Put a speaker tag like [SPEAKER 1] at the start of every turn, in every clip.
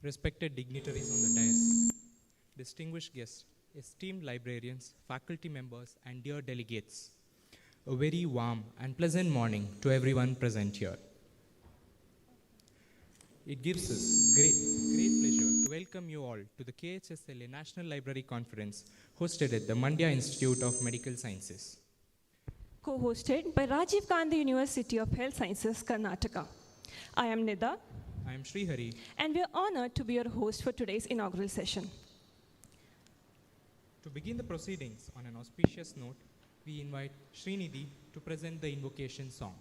[SPEAKER 1] respected dignitaries on the dais, distinguished guests, esteemed librarians, faculty members, and dear delegates, a very warm and pleasant morning to everyone present here. It gives us great pleasure to welcome you all to the KHSLA National Library Conference hosted at the Mandya Institute of Medical Sciences.
[SPEAKER 2] Co-hosted by Rajiv Gandhi University of Health Sciences, Karnataka. I am Nida.
[SPEAKER 1] I am Srihari.
[SPEAKER 2] And we are honored to be your host for today's inaugural session.
[SPEAKER 1] To begin the proceedings on an auspicious note, we invite Srinidhi to present the invocation song.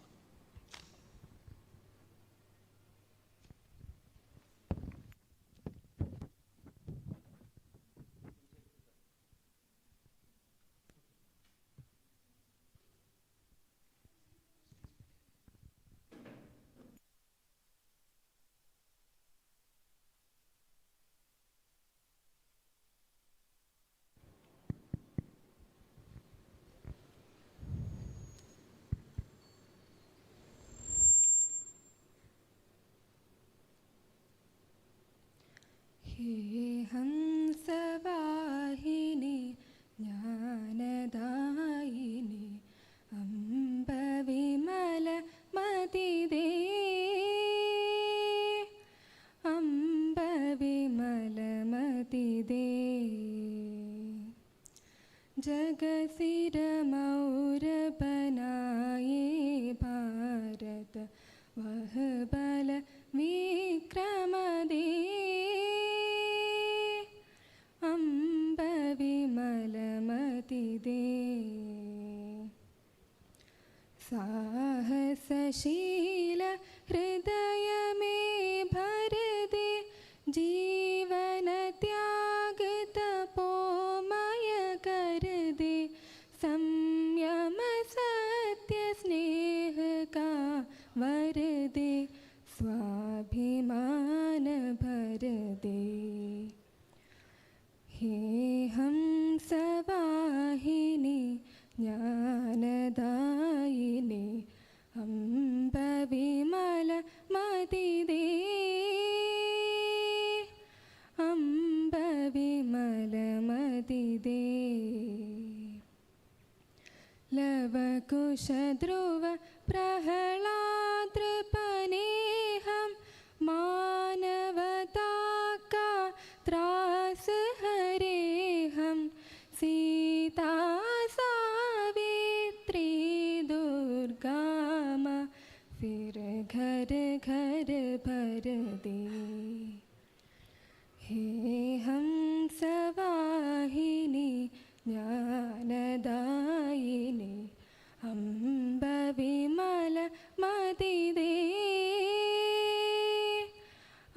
[SPEAKER 3] हे हंसवाहिनी ज्ञानदायिनी अम्ब विमल मतिदे अम्ब विमल मतिदे जगसिर मौर बनाए भारत वह बल विक्रम दे अम्ब विमल मतिदे साहसशील हृदय में भर दे जीवन त्याग तपोमय कर दे संयम सत्य स्नेह का वर दे स्वाभिमान भर दे हे हंसवाहिनी ज्ञानदायिनी अम्ब विमल मतिदे अम्ब विमल मतिदे लवकुश ध्रुव प्रहलाद पनेहम मानवता का त्रास हरे हम सीता सावित्री दुर्गा माँ फिर घर घर भर दे हे हंसवाहिनी ज्ञानदायिनी अम्ब विमल मतिदे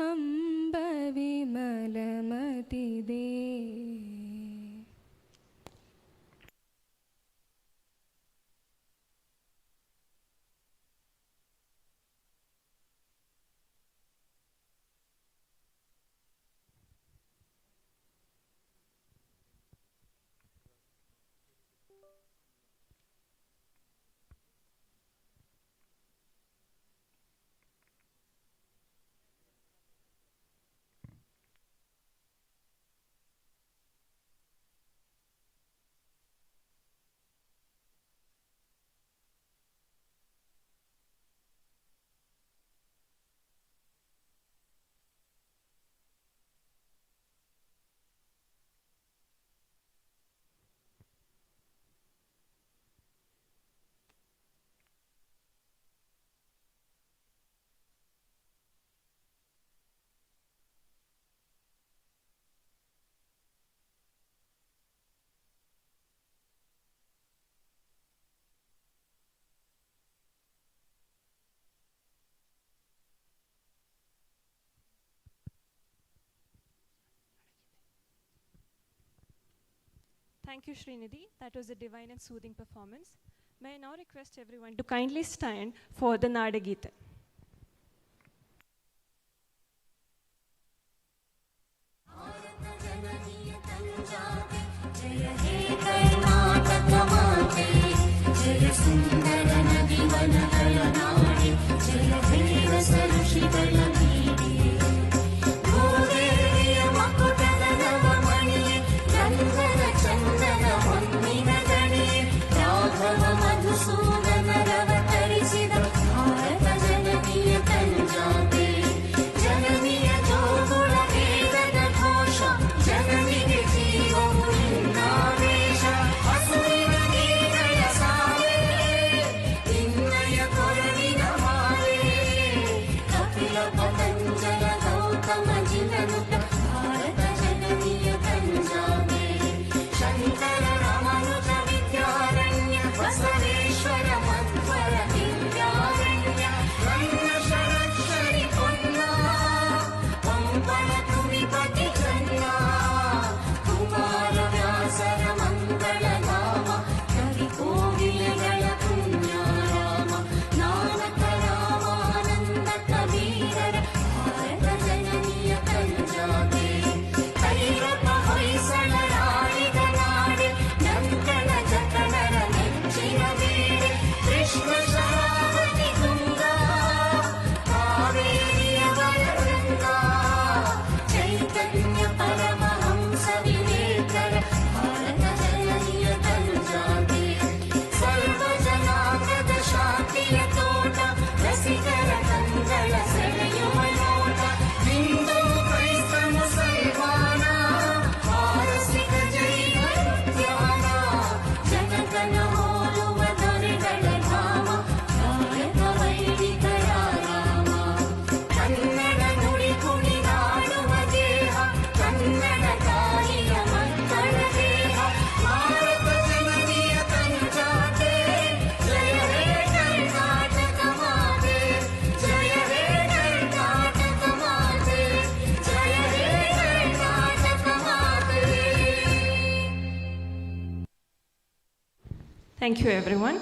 [SPEAKER 3] अम्ब विमल मतिदे
[SPEAKER 2] Thank you, Srinidhi. That was a divine and soothing performance. May I now request everyone to kindly stand for the Nadagita.
[SPEAKER 4] जय हे रस ऋषि बल
[SPEAKER 2] Thank you, everyone.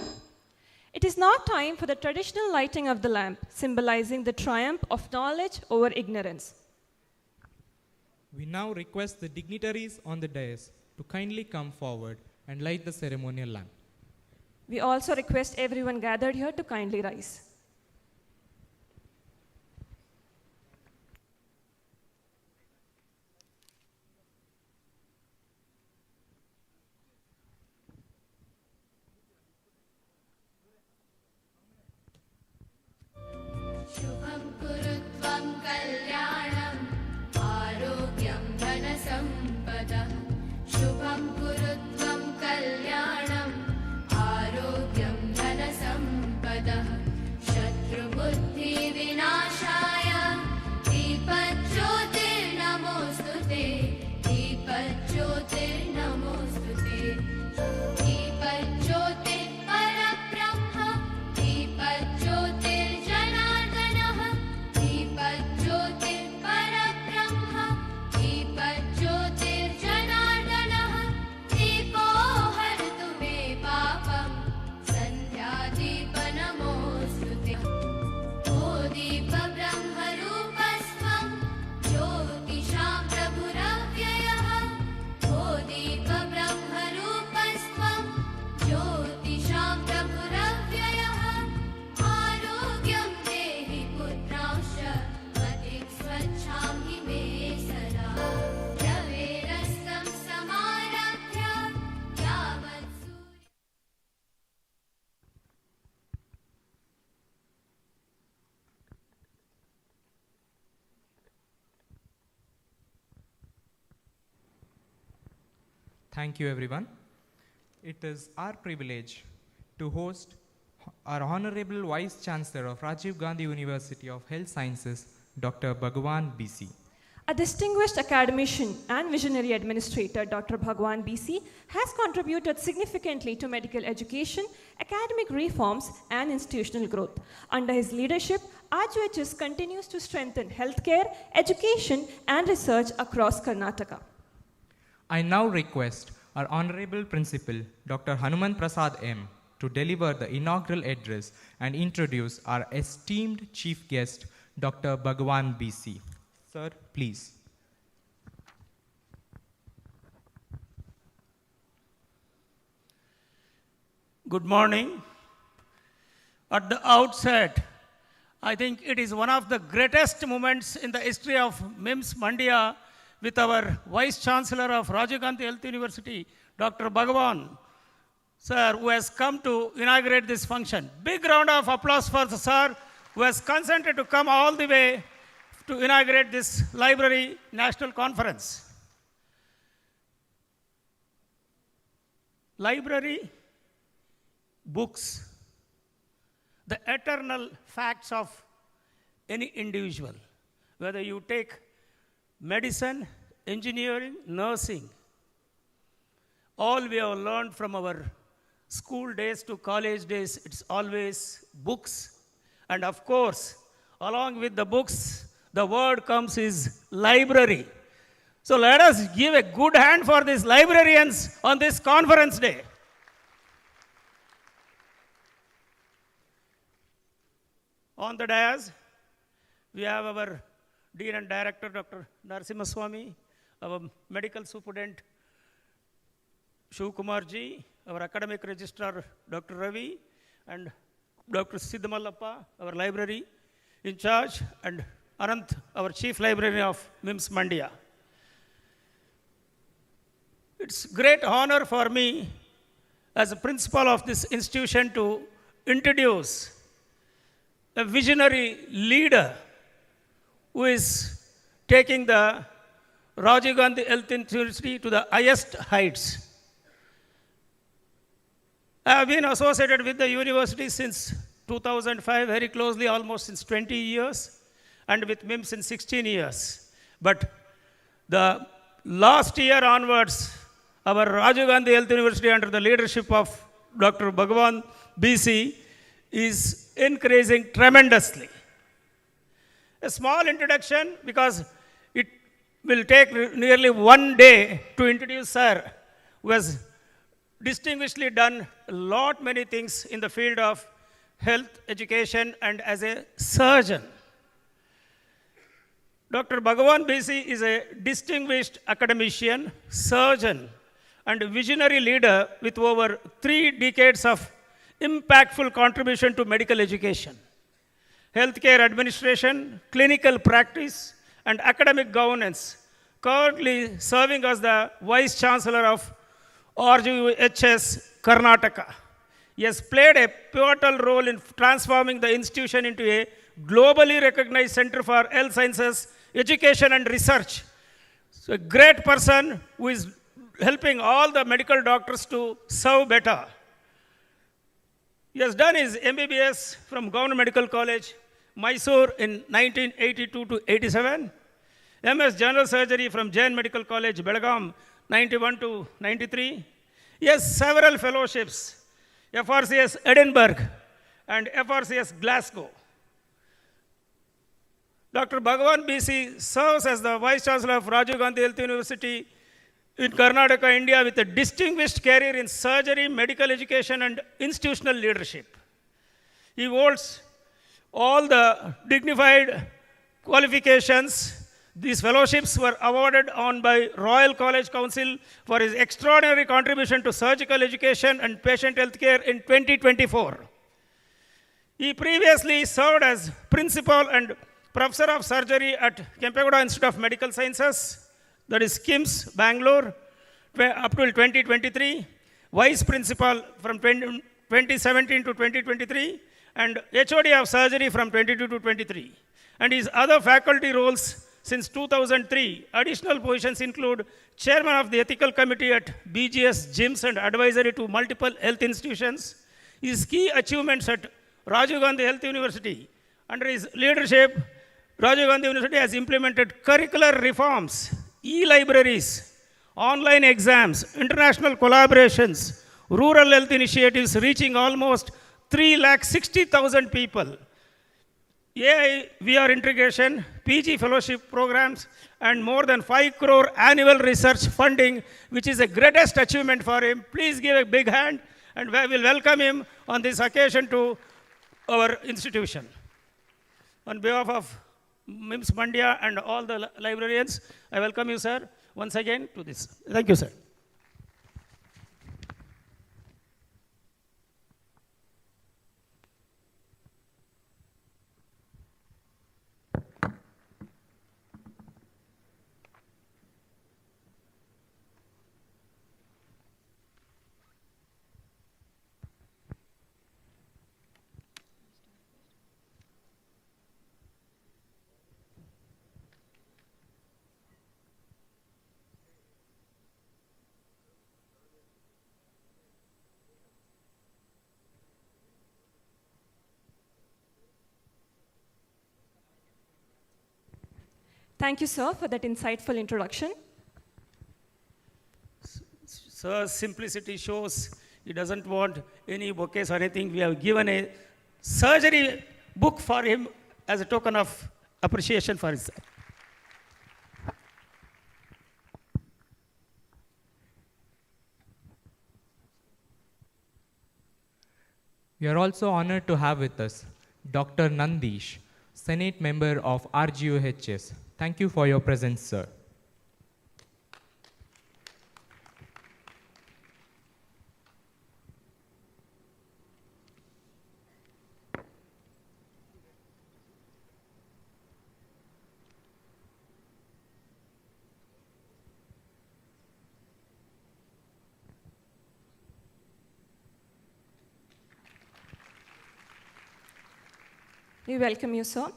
[SPEAKER 2] It is now time for the traditional lighting of the lamp, symbolizing the triumph of knowledge over ignorance.
[SPEAKER 1] We now request the dignitaries on the dais to kindly come forward and light the ceremonial lamp.
[SPEAKER 2] We also request everyone gathered here to kindly rise.
[SPEAKER 4] शुभं कुरुत्वं कल्याणं आरोग्यं धनसम्पदः शुभं कुरुत्वं कल्याणं आरोग्यं धनसम्पदः शत्रुबुद्धिविनाशाय दीपज्योतिर्नमोऽस्तु ते दीपज्योतिर्नमोऽस्तु ते दीपज्योतिः परब्रह्म दीपज्योतिर्जनार्दनः दीपज्योतिः परब्रह्म दीपज्योतिर्जनार्दनः दीपो हरतु मे पापं सन्ध्यादीपनमोऽस्तु ते ओ दीपब्रह्मरूपस्त्वं ज्योतिषां प्रभुरव्ययः ओ दीपब्रह्मरूपस्त्वं ज्योतिषां प्रभुरव्ययः आरोग्यं देहि पुत्रांश्च मतिं स्वच्छां हि मे सदा रवेरस्तं समारभ्य यावत् सूर्य
[SPEAKER 1] Thank you, everyone. It is our privilege to host our Honorable Vice Chancellor of Rajiv Gandhi University of Health Sciences, Dr. Bhagwan BC.
[SPEAKER 2] A distinguished academician and visionary administrator, Dr. Bhagwan BC, has contributed significantly to medical education, academic reforms, and institutional growth. Under his leadership, RGUHS continues to strengthen healthcare, education, and research across Karnataka.
[SPEAKER 1] I now request our Honorable Principal, Dr. Hanuman Prasad M., to deliver the inaugural address and introduce our esteemed chief guest, Dr. Bhagwan BC. Sir, please.
[SPEAKER 5] Good morning. At the outset, I think it is one of the greatest moments in the history of MIMS Mandya with our Vice Chancellor of Rajiv Gandhi Health University, Dr. Bhagwan, sir, who has come to inaugurate this function. Big round of applause for the sir who has consented to come all the way to inaugurate this library national conference. Library, books, the eternal facts of any individual, whether you take medicine, engineering, nursing, all we have learned from our school days to college days, it's always books. And of course, along with the books, the word comes is library. So let us give a good hand for these librarians on this conference day. On the dais, we have our Dean and Director, Dr. Narasimha Swami, our Medical Superintendent, Shiv Kumar ji, our Academic Registrar, Dr. Ravi, and Dr. Siddhamallappa, our Library in charge, and Anant, our Chief Librarian of MIMS Mandya. It's great honor for me as a principal of this institution to introduce a visionary leader who is taking the Rajiv Gandhi Health University to the highest heights. I have been associated with the university since 2005, very closely, almost since 20 years, and with MIMS in 16 years. But the last year onwards, our Rajiv Gandhi Health University, under the leadership of Dr. Bhagwan BC, is increasing tremendously. A small introduction, because it will take nearly one day to introduce sir, who has distinguishedly done a lot many things in the field of health, education, and as a surgeon. Dr. Bhagwan BC is a distinguished academician, surgeon, and visionary leader with over 3 decades of impactful contribution to medical education, healthcare administration, clinical practice, and academic governance, currently serving as the Vice Chancellor of RGUHS, Karnataka. He has played a pivotal role in transforming the institution into a globally recognized center for health sciences, education, and research. So a great person who is helping all the medical doctors to serve better. He has done his MBBS from Government Medical College, Mysore in 1982 to 87, MS General Surgery from Jain Medical College, Belgaum, 91 to 93. He has several fellowships, FRCS Edinburgh and FRCS Glasgow. Dr. Bhagwan BC serves as the Vice Chancellor of Rajiv Gandhi Health University in Karnataka, India, with a distinguished career in surgery, medical education, and institutional leadership. He holds all the dignified qualifications. These fellowships were awarded on by Royal College Council for his extraordinary contribution to surgical education and patient health care in 2024. He previously served as principal and professor of surgery at Kempegowda Institute of Medical Sciences, that is KIMS, Bangalore, up till 2023, vice principal from 2017 to 2023, and HOD of surgery from 22 to 23. And his other faculty roles since 2003, additional positions include chairman of the ethical committee at BGS gyms and advisory to multiple health institutions. His key achievements at Rajiv Gandhi Health University. Under his leadership, Rajiv Gandhi University has implemented curricular reforms, e-libraries, online exams, international collaborations, rural health initiatives reaching almost 360,000 people, AI VR integration, PG fellowship programs, and more than 5 crore annual research funding, which is the greatest achievement for him. Please give a big hand, and we will welcome him on this occasion to our institution. On behalf of MIMS Mandya and all the librarians, I welcome you, sir, once again to this. Thank you, sir.
[SPEAKER 2] Thank you, sir, for that insightful introduction.
[SPEAKER 5] Sir's simplicity shows he doesn't want any bouquets or anything. We have given a surgery book for him as a token of appreciation for his.
[SPEAKER 1] We are also honored to have with us Dr. Nandish, Senate member of RGUHS. Thank you for your presence, sir.
[SPEAKER 2] We welcome you, sir.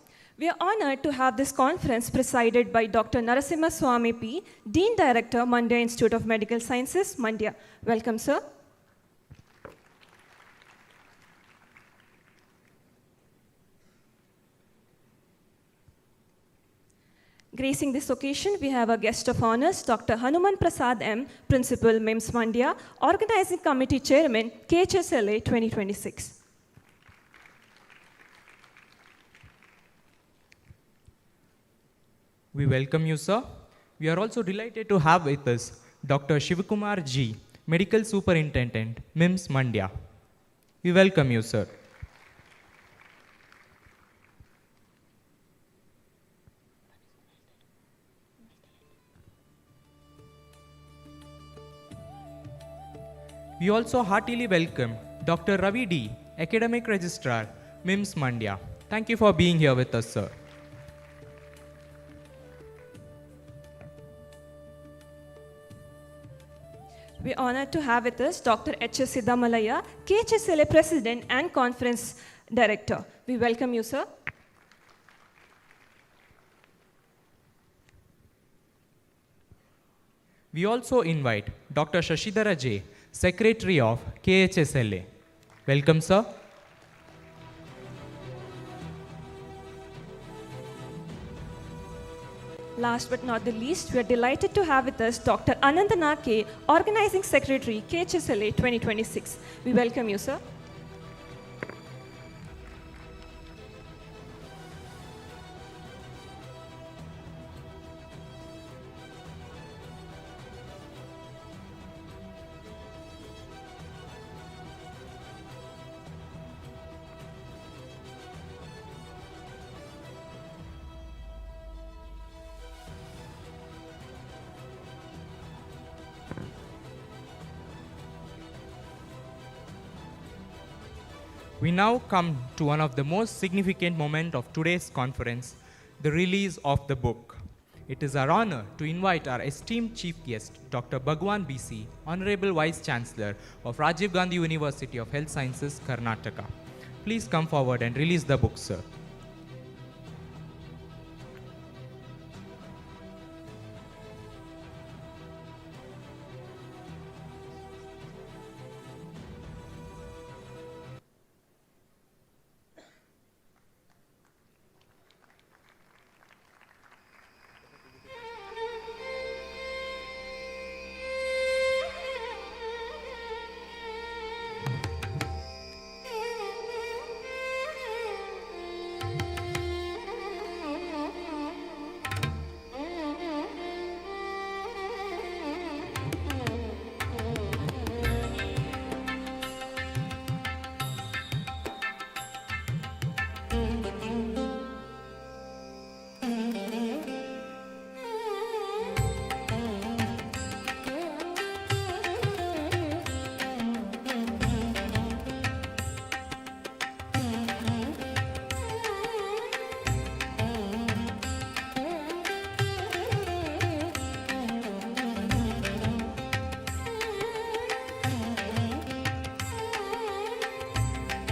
[SPEAKER 2] We are honored to have this conference presided by Dr. Narasimha Swami P., Dean Director, Mandya Institute of Medical Sciences, Mandya. Welcome, sir. Gracing this occasion, we have a guest of honors, Dr. Hanuman Prasad M., Principal, MIMS Mandya, Organizing Committee Chairman, KHSLA-2026.
[SPEAKER 1] We welcome you, sir. We are also delighted to have with us Dr. Shivakumar G., Medical Superintendent, MIMS Mandya. We welcome you, sir. We also heartily welcome Dr. Ravi D, Academic Registrar, MIMS Mandya. Thank you for being here with us, sir.
[SPEAKER 2] We are honored to have with us Dr. H.S. Siddhamalaya, KHSLA President and Conference Director. We welcome you, sir.
[SPEAKER 1] We also invite Dr. Shashidhara J, Secretary of KHSLA. Welcome, sir.
[SPEAKER 2] Last but not the least, we are delighted to have with us Dr. Anandana K, Organizing Secretary, KHSLA 2026. We welcome you, sir.
[SPEAKER 1] We now come to one of the most significant moments of today's conference, the release of the book. It is our honor to invite our esteemed chief guest, Dr. Bhagwan BC, Honorable Vice Chancellor of Rajiv Gandhi University of Health Sciences, Karnataka. Please come forward and release the book, sir.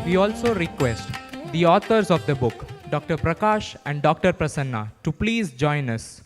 [SPEAKER 1] We also request the authors of the book, Dr. Prakash and Dr. Prasanna, to please join us.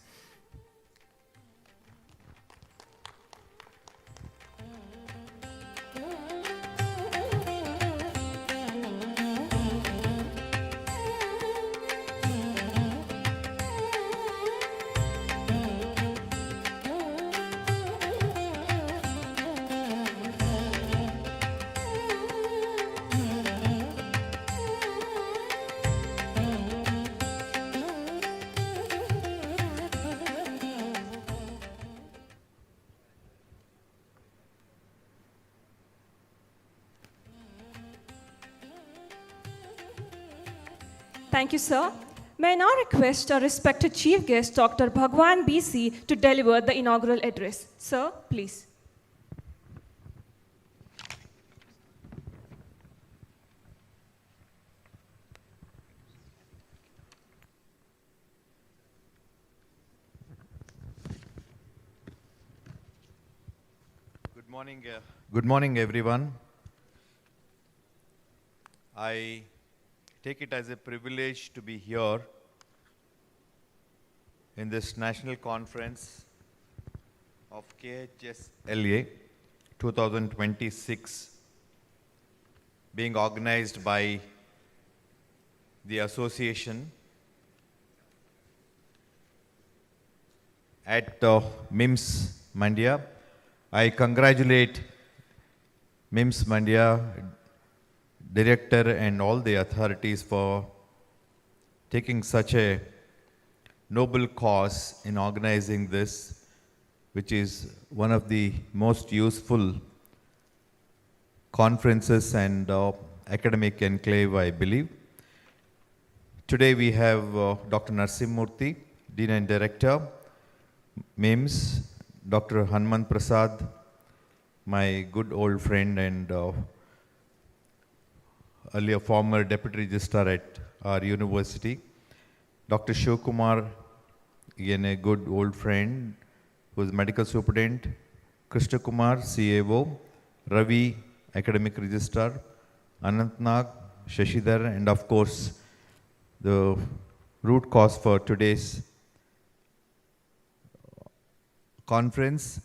[SPEAKER 2] Thank you, sir. May I now request our respected chief guest, Dr. Bhagwan BC, to deliver the inaugural address. Sir, please.
[SPEAKER 6] Good morning, everyone. I take it as a privilege to be here in this national conference of KHSLA 2026 being organized by the association at MIMS Mandya. I congratulate MIMS Mandya director and all the authorities for taking such a noble cause in organizing this, which is one of the most useful conferences and academic enclave, I believe. Today we have Dr. Narsimurthy, Dean and Director, MIMS, Dr. Hanman Prasad, my good old friend and earlier former Deputy Registrar at our university, Dr. Shivkumar, again a good old friend, who is Medical Superintendent, Krishna Kumar, CAO, Ravi, Academic Registrar, Anantnag, Shashidhar, and of course, the root cause for today's conference,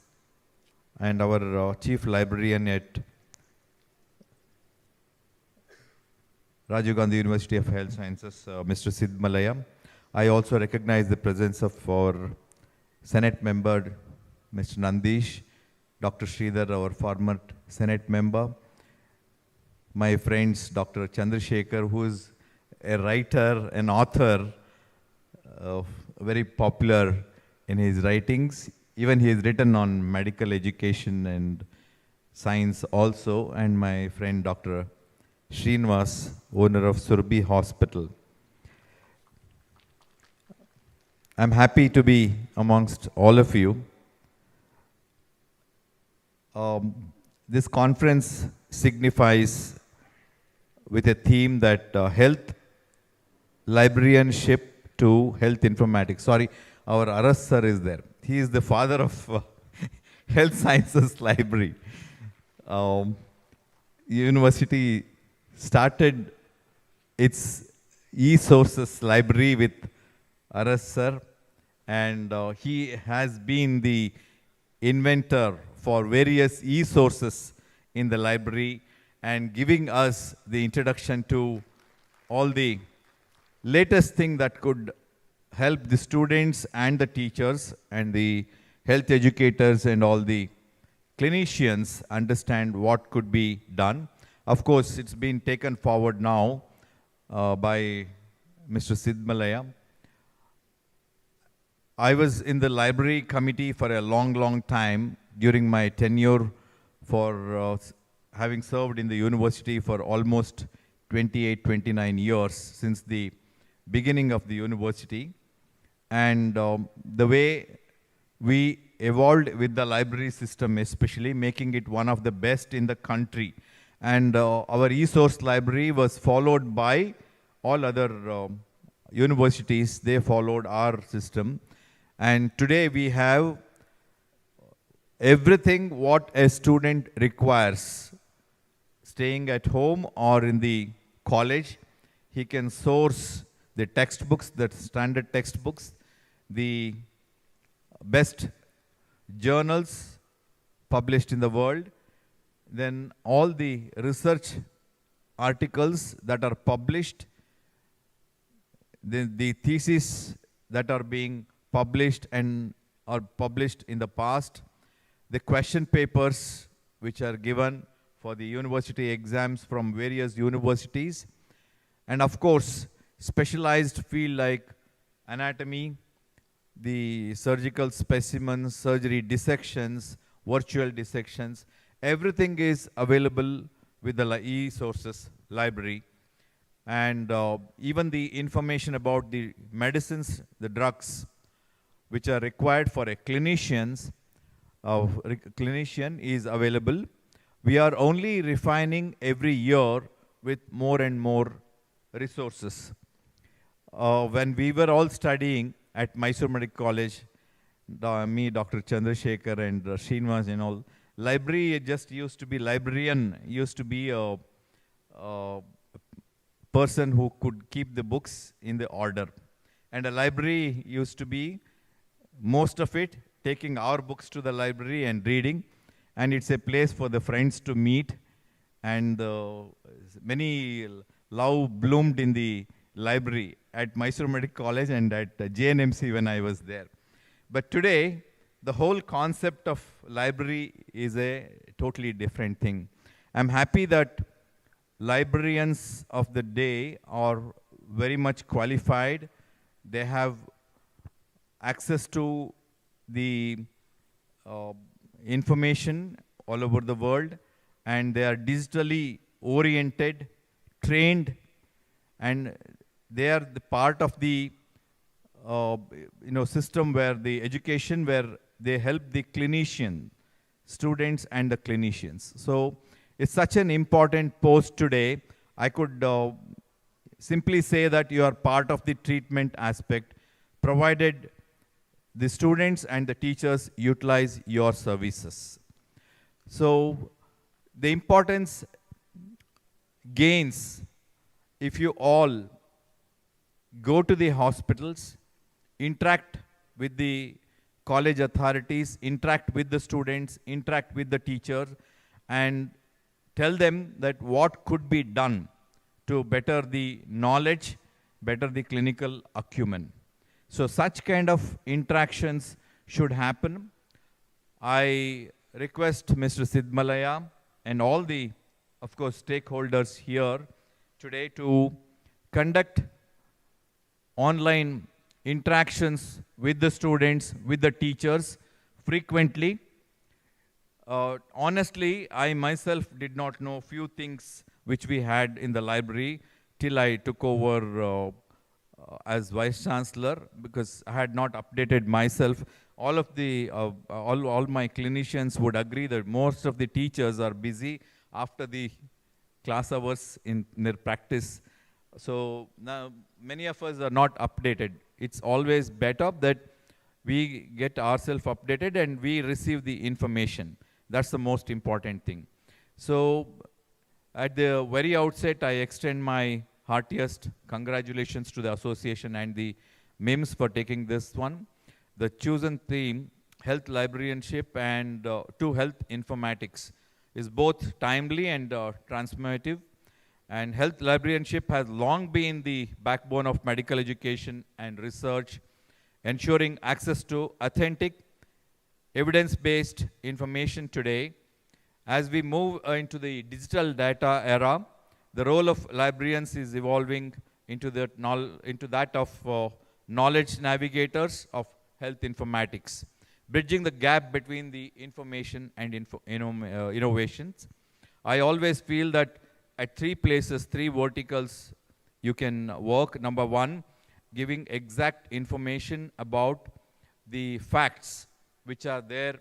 [SPEAKER 6] and our Chief Librarian at Rajiv Gandhi University of Health Sciences, Mr. Sid Malaya. I also recognize the presence of our Senate member, Mr. Nandish, Dr. Sridhar, our former Senate member, my friends, Dr. Chandrasekhar, who is a writer, an author, very popular in his writings. Even he has written on medical education and science also, and my friend Dr. Srinivas, owner of Surabhi Hospital. I'm happy to be amongst all of you. This conference signifies with a theme that health librarianship to health informatics. Sorry, our Aras sir is there. He is the father of health sciences library. University started its e-sources library with Aras sir, and he has been the inventor for various e-sources in the library and giving us the introduction to all the latest thing that could help the students and the teachers and the health educators and all the clinicians understand what could be done. Of course, it's been taken forward now by Mr. Sid Malaya. I was in the library committee for a long time during my tenure for having served in the university for almost 28, 29 years since the beginning of the university. And the way we evolved with the library system, especially making it one of the best in the country. And our e-source library was followed by all other universities. They followed our system. And today we have everything what a student requires. Staying at home or in the college, he can source the textbooks, the standard textbooks, the best journals published in the world, then all the research articles that are published, the theses that are being published and are published in the past, the question papers which are given for the university exams from various universities, and of course, specialized field like anatomy, the surgical specimens, surgery dissections, virtual dissections, everything is available with the e-sources library. And even the information about the medicines, the drugs, which are required for a clinician is available. We are only refining every year with more and more resources. When we were all studying at Mysore Medical College, me, Dr. Chandrasekhar and Srinivas and all, library just used to be librarian, used to be a person who could keep the books in the order. And a library used to be, most of it, taking our books to the library and reading. And it's a place for the friends to meet. And many love bloomed in the library at Mysore Medical College and at JNMC when I was there. But today, the whole concept of library is a totally different thing. I'm happy that librarians of the day are very much qualified. They have access to the information all over the world, and they are digitally oriented, trained, and they are the part of the system where the education where they help the clinician, students and the clinicians. So it's such an important post today. I could simply say that you are part of the treatment aspect, provided the students and the teachers utilize your services. So the importance gains if you all go to the hospitals, interact with the college authorities, interact with the students, interact with the teachers, and tell them that what could be done to better the knowledge, better the clinical acumen. So such kind of interactions should happen. I request Mr. Sidmalaya and all the, of course, stakeholders here today to conduct online interactions with the students, with the teachers frequently. Honestly, I myself did not know few things which we had in the library till I took over as Vice Chancellor, because I had not updated myself. All of the, all my clinicians would agree that most of the teachers are busy after the class hours in their practice. So now many of us are not updated. It's always better that we get ourselves updated and we receive the information. That's the most important thing. So at the very outset, I extend my heartiest congratulations to the association and the MIMS for taking this one. The chosen theme, health librarianship and to health informatics, is both timely and transformative. And health librarianship has long been the backbone of medical education and research, ensuring access to authentic, evidence-based information today. As we move into the digital data era, the role of librarians is evolving into that of knowledge navigators of health informatics, bridging the gap between the information and innovations. I always feel that at three places, three verticals you can work. Number one, giving exact information about the facts which are there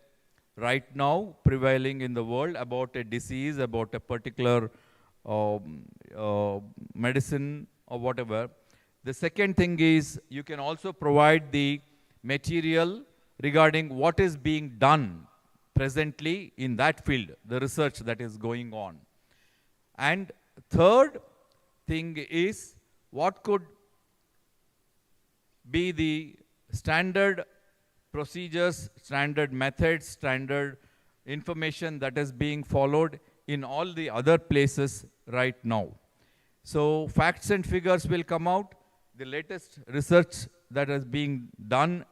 [SPEAKER 6] right now prevailing in the world about a disease, about a particular medicine or whatever. The second thing is you can also provide the material regarding what is being done presently in that field, the research that is going on. And third thing is what could be the standard procedures, standard methods, standard information that is being followed in all the other places right now. So facts and figures will come out. The latest research that is being done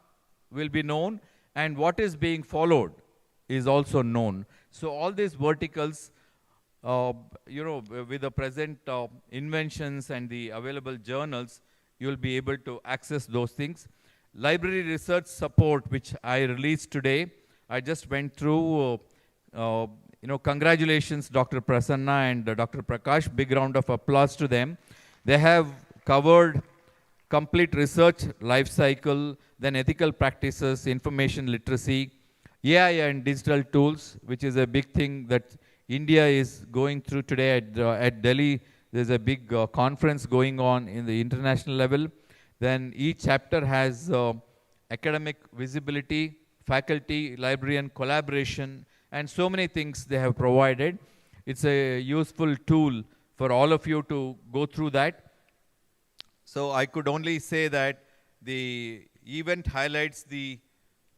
[SPEAKER 6] will be known, and what is being followed is also known. So all these verticals, with the present inventions and the available journals, you will be able to access those things. Library research support, which I released today, I just went through. Congratulations, Dr. Prasanna and Dr. Prakash. Big round of applause to them. They have covered complete research life cycle, then ethical practices, information literacy, AI and digital tools, which is a big thing that India is going through today at Delhi. There's a big conference going on in the international level. Then each chapter has academic visibility, faculty, librarian collaboration, and so many things they have provided. It's a useful tool for all of you to go through that. So I could only say that the event highlights the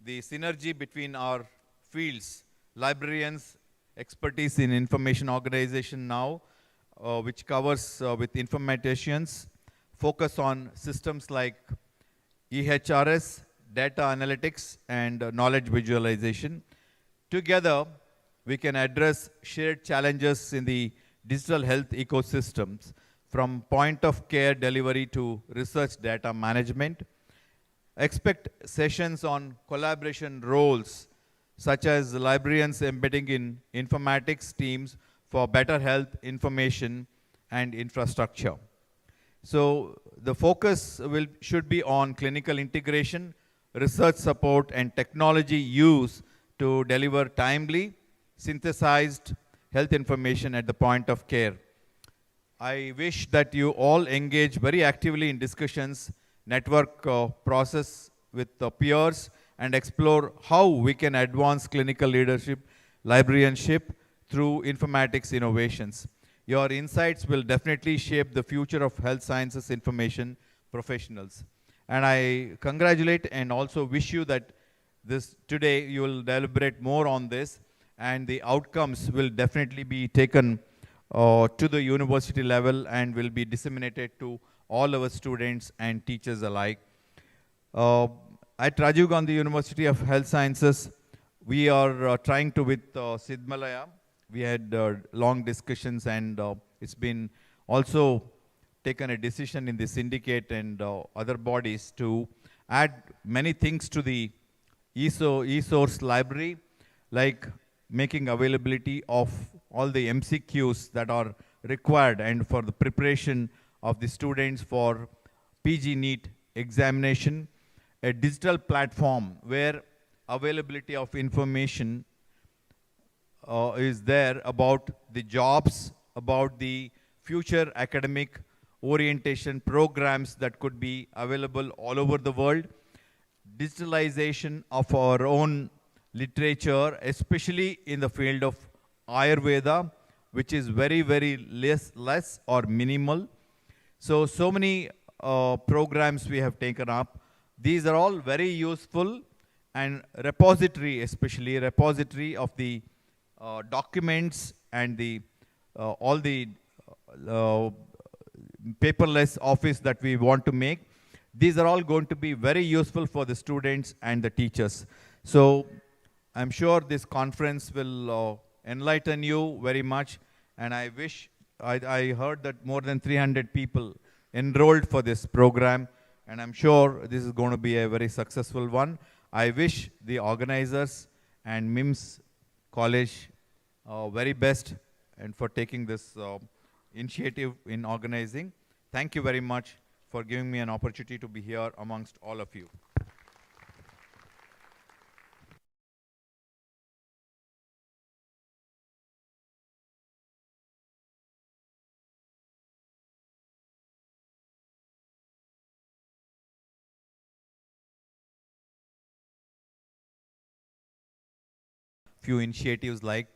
[SPEAKER 6] synergy between our fields, librarians, expertise in information organization now, which covers with informaticians, focus on systems like EHRS, data analytics, and knowledge visualization. Together, we can address shared challenges in the digital health ecosystems, from point of care delivery to research data management. Expect sessions on collaboration roles, such as librarians embedding in informatics teams for better health, information, and infrastructure. So the focus should be on clinical integration, research support, and technology use to deliver timely, synthesized health information at the point of care. I wish that you all engage very actively in discussions, network process with peers, and explore how we can advance clinical leadership, librarianship through informatics innovations. Your insights will definitely shape the future of health sciences information professionals. And I congratulate and also wish you that today you will deliberate more on this, and the outcomes will definitely be taken to the university level and will be disseminated to all our students and teachers alike. At Rajiv Gandhi University of Health Sciences, we are trying to, with Sidmalaya, we had long discussions, and it's been also taken a decision in the syndicate and other bodies to add many things to the e-source library, like making availability of all the MCQs that are required and for the preparation of the students for PG NEET examination, a digital platform where availability of information is there about the jobs, about the future academic orientation programs that could be available all over the world, digitalization of our own literature, especially in the field of Ayurveda, which is very, very less or minimal. So many programs we have taken up. These are all very useful, and repository, especially repository of the documents and the all the paperless office that we want to make. These are all going to be very useful for the students and the teachers. So I'm sure this conference will enlighten you very much, and I wish, I heard that more than 300 people enrolled for this program, and I'm sure this is going to be a very successful one. I wish the organizers and MIMS college very best and for taking this initiative in organizing. Thank you very much for giving me an opportunity to be here amongst all of you. Few initiatives like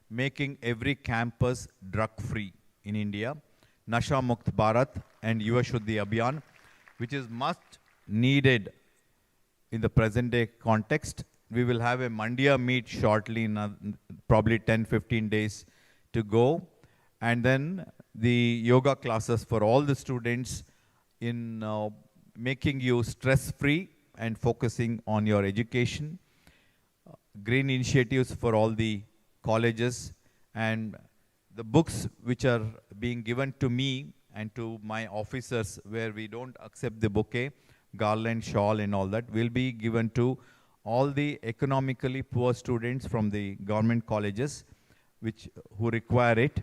[SPEAKER 6] making every campus drug-free in India, Nasha Mukt Bharat and Yuva Shuddhi Abhiyan, which is much needed in the present day context. We will have a Mandya meet shortly, in probably 10-15 days to go. And then the yoga classes for all the students in making you stress-free and focusing on your education. Green initiatives for all the colleges, and the books which are being given to me and to my officers, where we don't accept the bouquet, garland, shawl and all that, will be given to all the economically poor students from the government colleges who require it.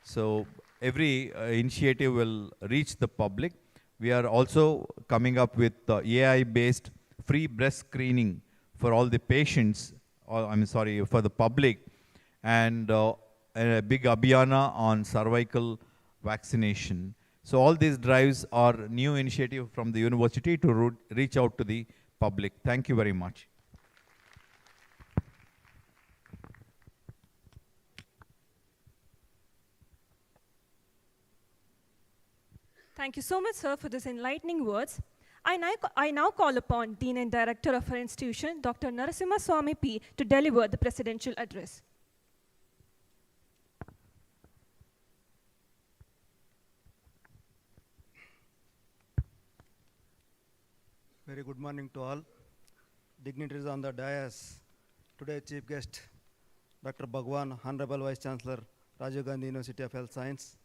[SPEAKER 6] So every initiative will reach the public. We are also coming up with AI-based free breast screening for all the patients, for the public, and a big abhiyana on cervical vaccination. So all these drives are new initiative from the university to reach out to the public. Thank you very much.
[SPEAKER 2] Thank you so much, sir, for these enlightening words. I now call upon Dean and Director of our institution, Dr. Narasimha Swamy P., to deliver the presidential address.
[SPEAKER 7] Very good morning to all. Dignitaries on the dais. Today, Chief Guest, Dr. Bhagwan, Honorable Vice Chancellor, Rajiv Gandhi University of Health Science,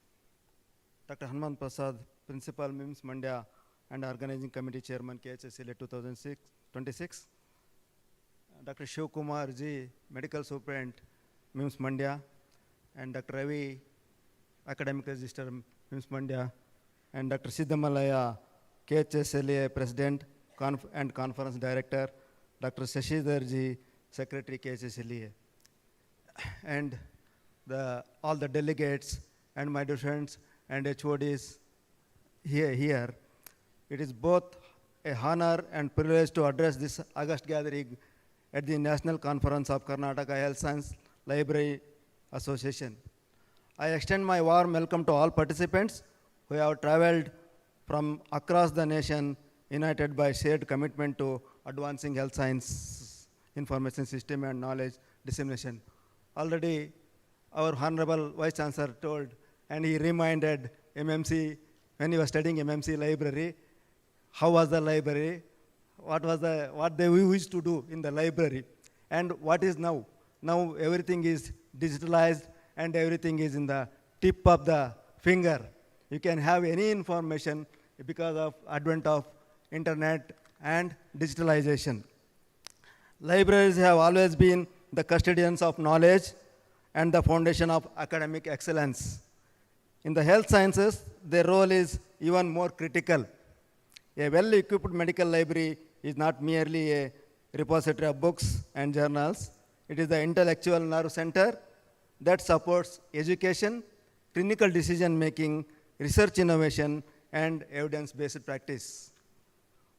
[SPEAKER 7] Dr. Hanuman Prasad, Principal, MIMS Mandya, and Organizing Committee Chairman, KHSLA-2026, Dr. Shiv Kumar Ji, Medical Superintendent, MIMS Mandya, and Dr. Ravi, Academic Register, MIMS Mandya, and Dr. Siddhamalaya, KHSLA President and Conference Director, Dr. Shashidharji, Secretary KHSLA, and all the delegates and my docents and HODs here. It is both a honor and privilege to address this August gathering at the National Conference of Karnataka Health Science Library Association. I extend my warm welcome to all participants who have traveled from across the nation, united by shared commitment to advancing health science, information system, and knowledge dissemination. Already, our Honorable Vice Chancellor told, and he reminded MMC, when he was studying MMC library, how was the library, what they used to do in the library, and what is now. Now everything is digitalized and everything is in the tip of the finger. You can have any information because of advent of internet and digitalization. Libraries have always been the custodians of knowledge and the foundation of academic excellence. In the health sciences, their role is even more critical. A well-equipped medical library is not merely a repository of books and journals. It is the intellectual nerve center that supports education, clinical decision-making, research innovation, and evidence-based practice.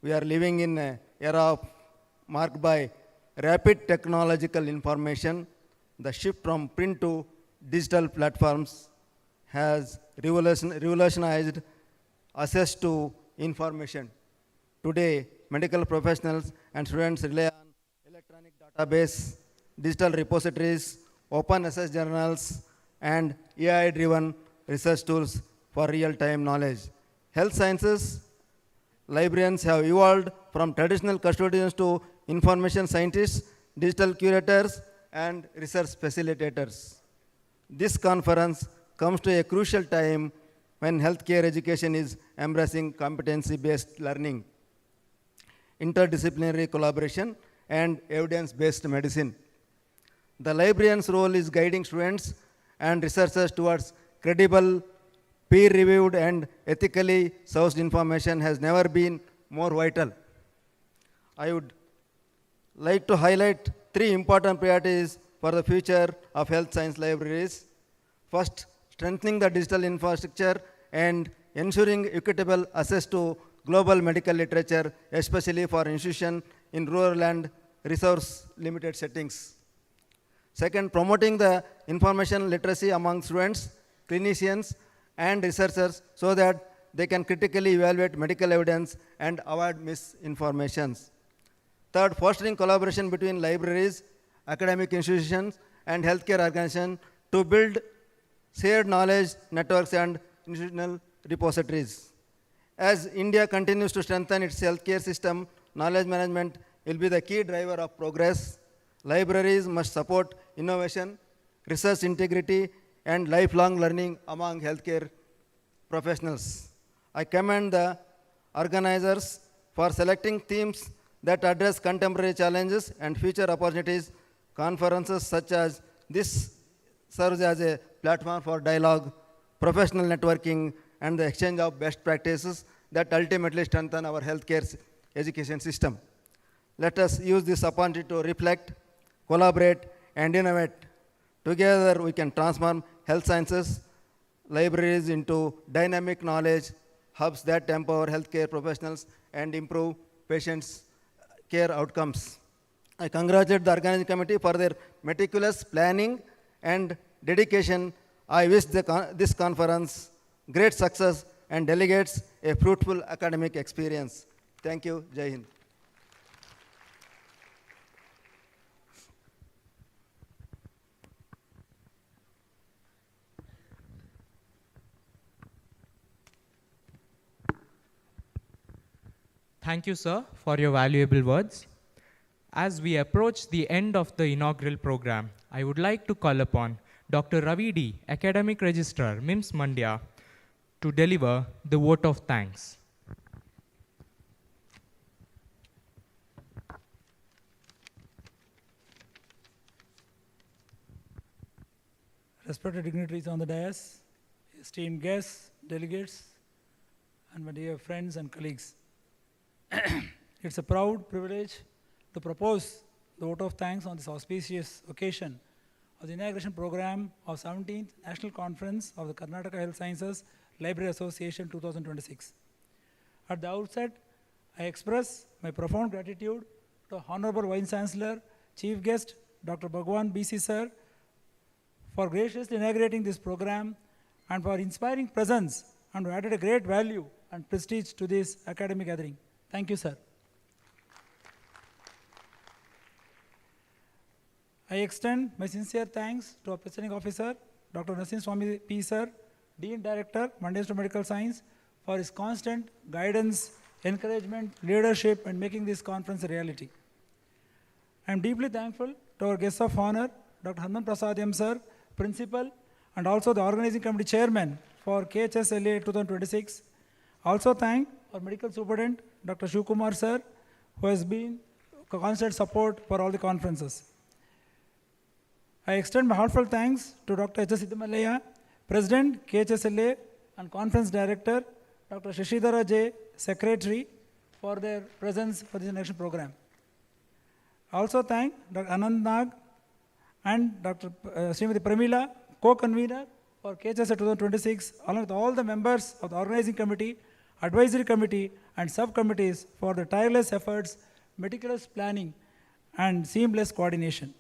[SPEAKER 7] We are living in an era marked by rapid technological information. The shift from print to digital platforms has revolutionized access to information. Today, medical professionals and students rely on electronic database, digital repositories, open access journals, and AI-driven research tools for real-time knowledge. Health sciences librarians have evolved from traditional custodians to information scientists, digital curators, and research facilitators. This conference comes to a crucial time when healthcare education is embracing competency-based learning, interdisciplinary collaboration, and evidence-based medicine. The librarian's role is guiding students and researchers towards credible, peer-reviewed, and ethically sourced information has never been more vital. I would like to highlight 3 important priorities for the future of health science libraries. First, strengthening the digital infrastructure and ensuring equitable access to global medical literature, especially for institutions in rural and resource-limited settings. Second, promoting the information literacy among students, clinicians, and researchers so that they can critically evaluate medical evidence and avoid misinformations. Third, fostering collaboration between libraries, academic institutions, and healthcare organizations to build shared knowledge networks and institutional repositories. As India continues to strengthen its healthcare system, knowledge management will be the key driver of progress. Libraries must support innovation, research integrity, and lifelong learning among healthcare professionals. I commend the organizers for selecting themes that address contemporary challenges and future opportunities. Conferences such as this serves as a platform for dialogue, professional networking, and the exchange of best practices that ultimately strengthen our healthcare education system. Let us use this opportunity to reflect, collaborate, and innovate. Together, we can transform health sciences libraries into dynamic knowledge hubs that empower healthcare professionals and improve patients' care outcomes. I congratulate the organizing committee for their meticulous planning and dedication. I wish this conference great success and delegates a fruitful academic experience. Thank you. Jai Hind.
[SPEAKER 1] Thank you, sir, for your valuable words. As we approach the end of the inaugural program, I would like to call upon Dr. Ravi D, Academic Registrar, MIMS Mandya, to deliver the vote of thanks.
[SPEAKER 8] Respected dignitaries on the dais, esteemed guests, delegates, and my dear friends and colleagues. It's a proud privilege to propose the vote of thanks on this auspicious occasion of the inauguration program of 17th National Conference of the Karnataka Health Sciences Library Association 2026. At the outset, I express my profound gratitude to Honorable Vice Chancellor, Chief Guest, Dr. Bhagwan B.C. Sir, for graciously inaugurating this program and for inspiring presence and who added a great value and prestige to this academic gathering. Thank you, sir. I extend my sincere thanks to our presiding officer, Dr. Nasim Swami P. Sir, Dean Director, Mandya Institute of Medical Science, for his constant guidance, encouragement, leadership, and making this conference a reality. I am deeply thankful to our guests of honor, Dr. Hanuman Prasadam Sir, Principal, and also the Organizing Committee Chairman for KHSLA-2026. Also thank our Medical Superintendent, Dr. Shivkumar Sir, who has been constant support for all the conferences. I extend my heartfelt thanks to Dr. H.S. Siddamalaya, President, KHSLA, and Conference Director, Dr. Shashidhara J., Secretary, for their presence for this next program. I also thank Dr. Anand Nag and Dr. Srimati Pramila, co-convener for KHSLA 2026, along with all the members of the Organizing Committee, Advisory Committee, and subcommittees for the tireless efforts, meticulous planning, and seamless coordination.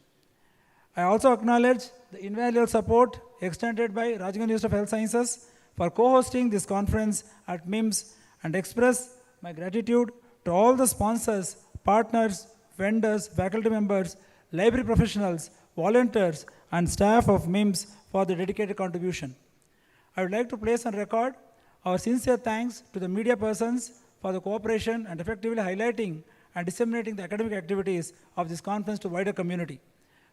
[SPEAKER 8] I also acknowledge the invaluable support extended by Rajiv University of Health Sciences for co-hosting this conference at MIMS and express my gratitude to all the sponsors, partners, vendors, faculty members, library professionals, volunteers, and staff of MIMS for the dedicated contribution. I would like to place on record our sincere thanks to the media persons for the cooperation and effectively highlighting and disseminating the academic activities of this conference to wider community.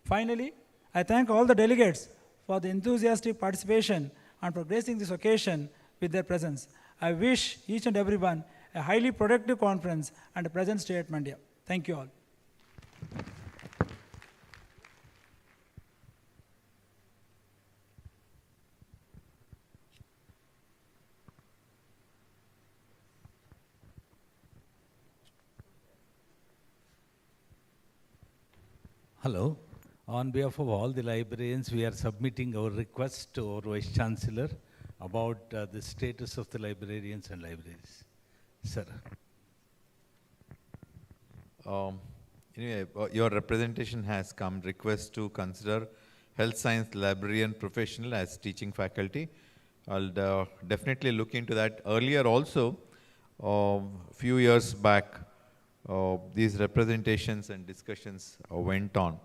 [SPEAKER 8] Finally, I thank all the delegates for the enthusiastic participation and for gracing this occasion with their presence. I wish each and everyone a highly productive conference and a pleasant stay at Mandya. Thank you all.
[SPEAKER 9] Hello. On behalf of all the librarians, we are submitting our request to our Vice Chancellor about the status of the librarians and libraries. Sir.
[SPEAKER 6] Anyway, your representation has come. Request to consider health science librarian professional as teaching faculty. I'll definitely look into that. Earlier also, few years back, these representations and discussions went on.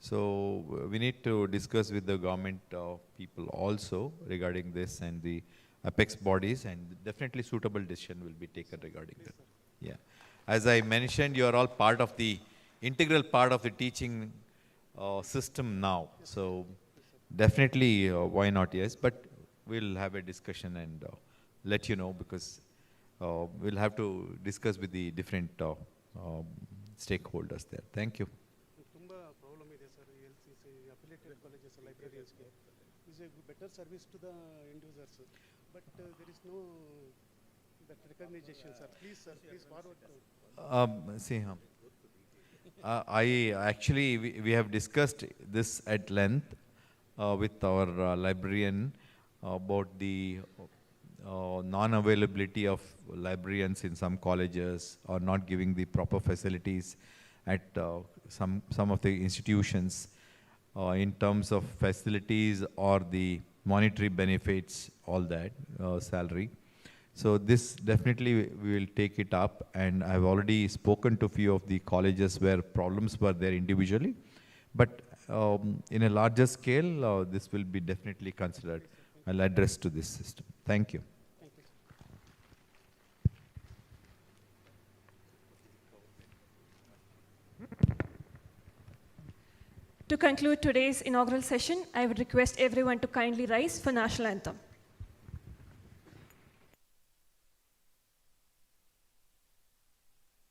[SPEAKER 6] So we need to discuss with the government people also regarding this and the apex bodies, and definitely suitable decision will be taken regarding that. Yeah. As I mentioned, you are all part of the integral part of the teaching system now. So definitely, why not? Yes, but we'll have a discussion and let you know, because we'll have to discuss with the different stakeholders there. Thank you.
[SPEAKER 10] Is a better service to the end users, but there is no that recognition, sir. Please, sir, please forward.
[SPEAKER 6] I actually, we have discussed this at length with our librarian about the non-availability of librarians in some colleges, or not giving the proper facilities at some of the institutions in terms of facilities or the monetary benefits, all that, salary. So this definitely we will take it up, and I've already spoken to a few of the colleges where problems were there individually, but in a larger scale, this will be definitely considered. I'll address to this system. Thank you.
[SPEAKER 2] To conclude today's inaugural session, I would request everyone to kindly rise for National Anthem.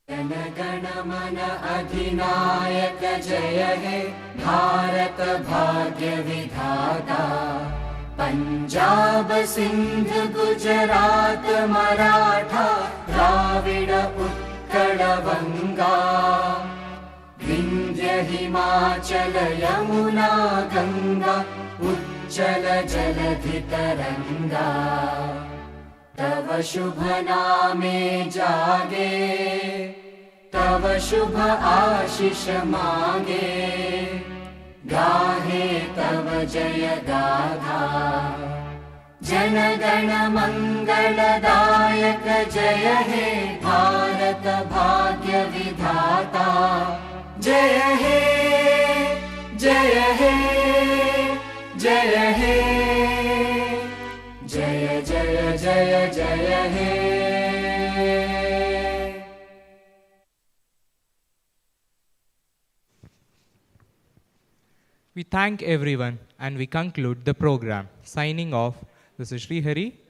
[SPEAKER 11] Jana Gana Mana अधिनायक जय हे भारत भाग्य विधाता पञ्जाब सिन्ध गुजरात मराठा द्राविड उत्कल वङ्गा विन्ध्य हिमाचल यमुना गङ्गा उच्चल जलधि तरङ्गा तव शुभ नामे जागे तव शुभ आशीष मागे गाहे तव जय गाथा जन गण मंगलदायक जय हे भारत भाग्य विधाता जय हे जय हे जय हे जय जय जय जय हे।
[SPEAKER 1] We thank everyone and we conclude the program. Signing off, this is Sri Hari.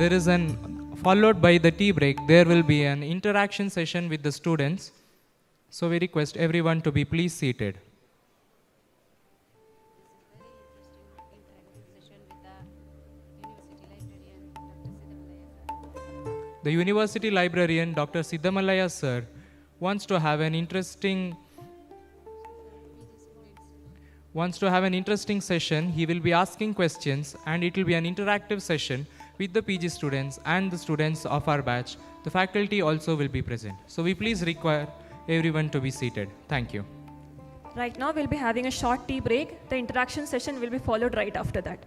[SPEAKER 1] There is followed by the tea break, there will be an interaction session with the students. So we request everyone to be please seated. The University Librarian, Dr. Siddamalaya sir, wants to have an interesting session. He will be asking questions and it will be an interactive session with the PG students and the students of our batch. The faculty also will be present. So we please require everyone to be seated. Thank you.
[SPEAKER 2] Right now we'll be having a short tea break. The interaction session will be followed right after that.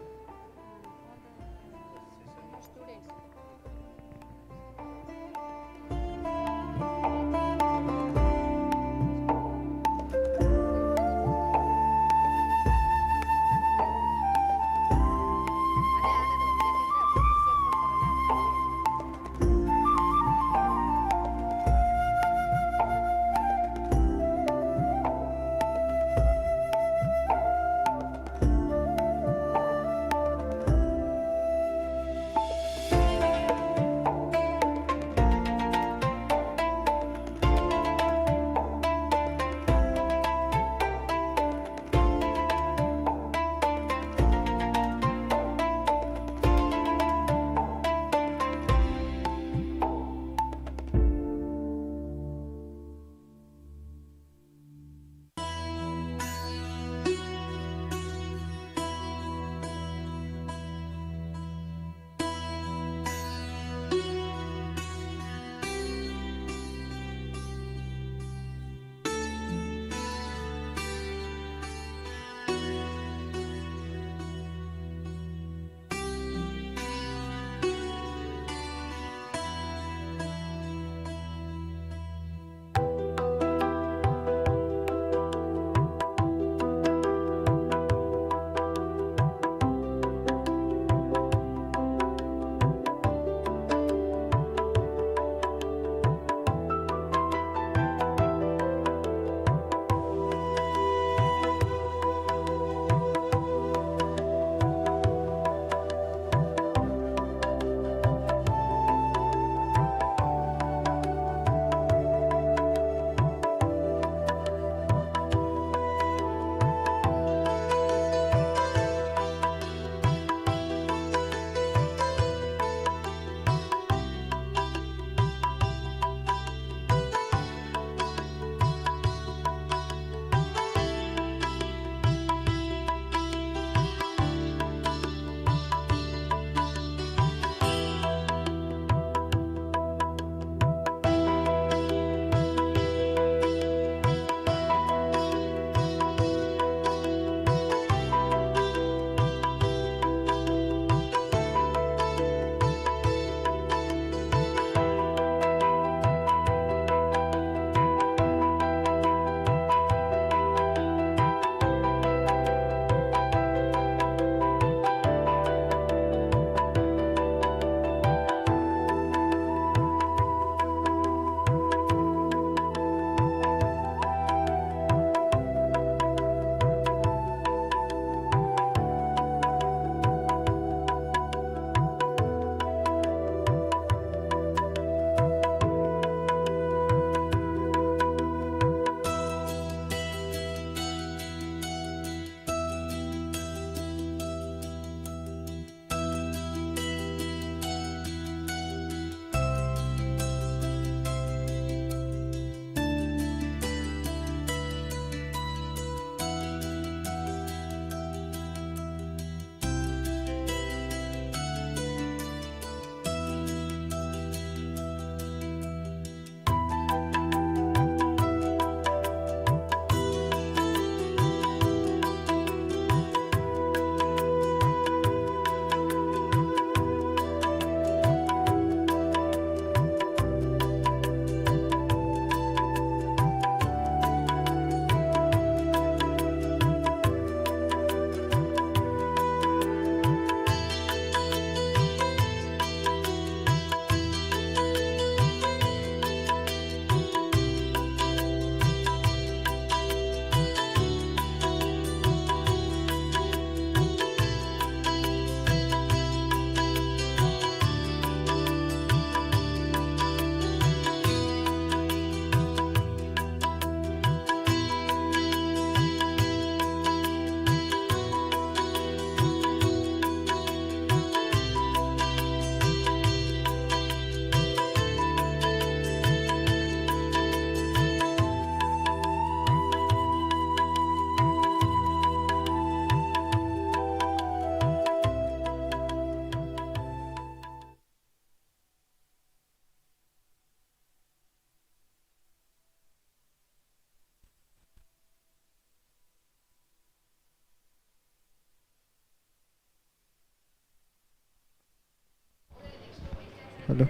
[SPEAKER 12] Hello.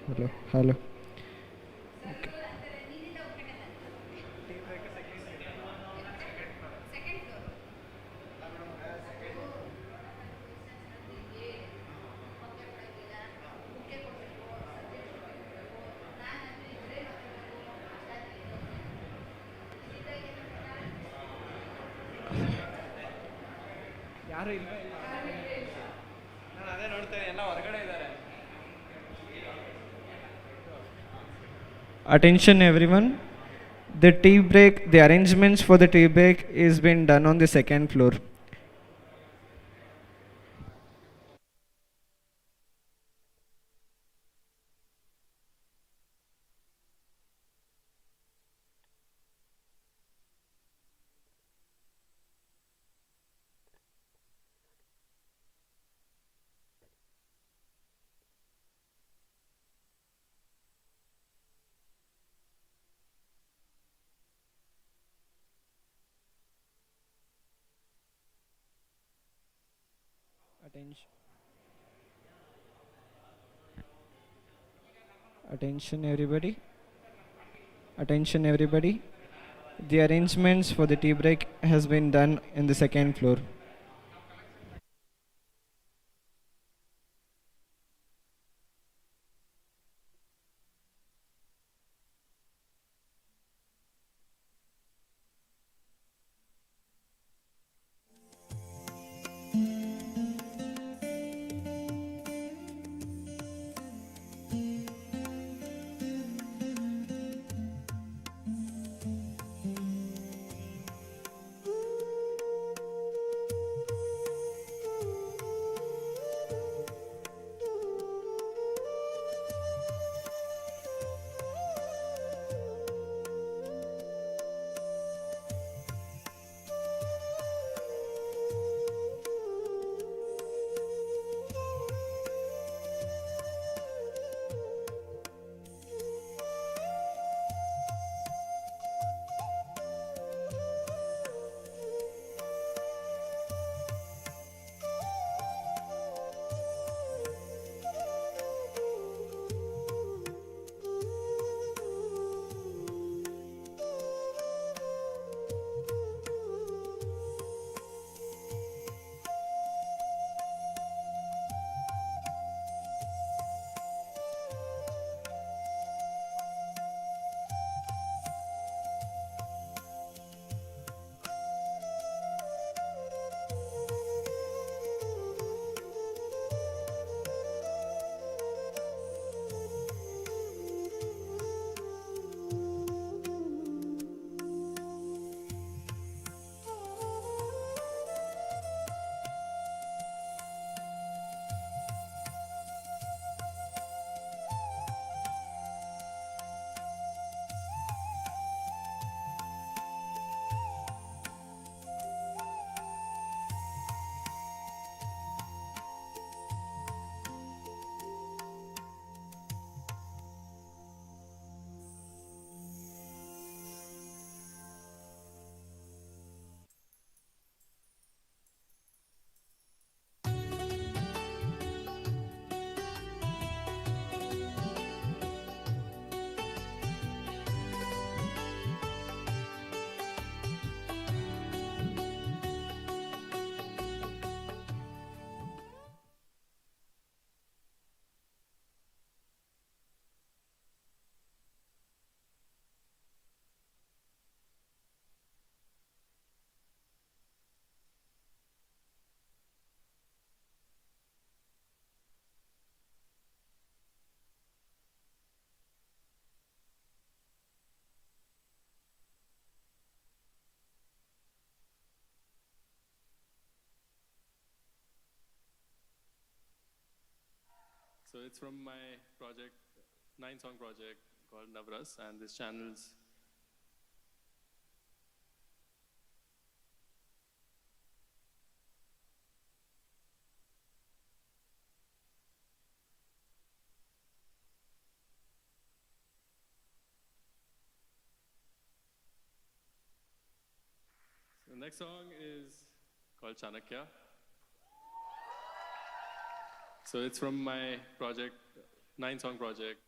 [SPEAKER 12] Hello. Hello.
[SPEAKER 13] ಯಾರು ಇಲ್ಲ ನಾನು ಅದೇ ನೋಡ್ತೇನೆ ಎಲ್ಲ ಹೊರಗಡೆ ಇದ್ದಾರೆ. Attention everyone, the arrangements for the tea break is been done on the second floor. Attention everybody. Attention everybody. The arrangements for the tea break has been done in the second floor.
[SPEAKER 14] So it's from my project, 9-song project called Navras, and this channel's So The next song is called Chanakya. So it's from my project, 9-song project.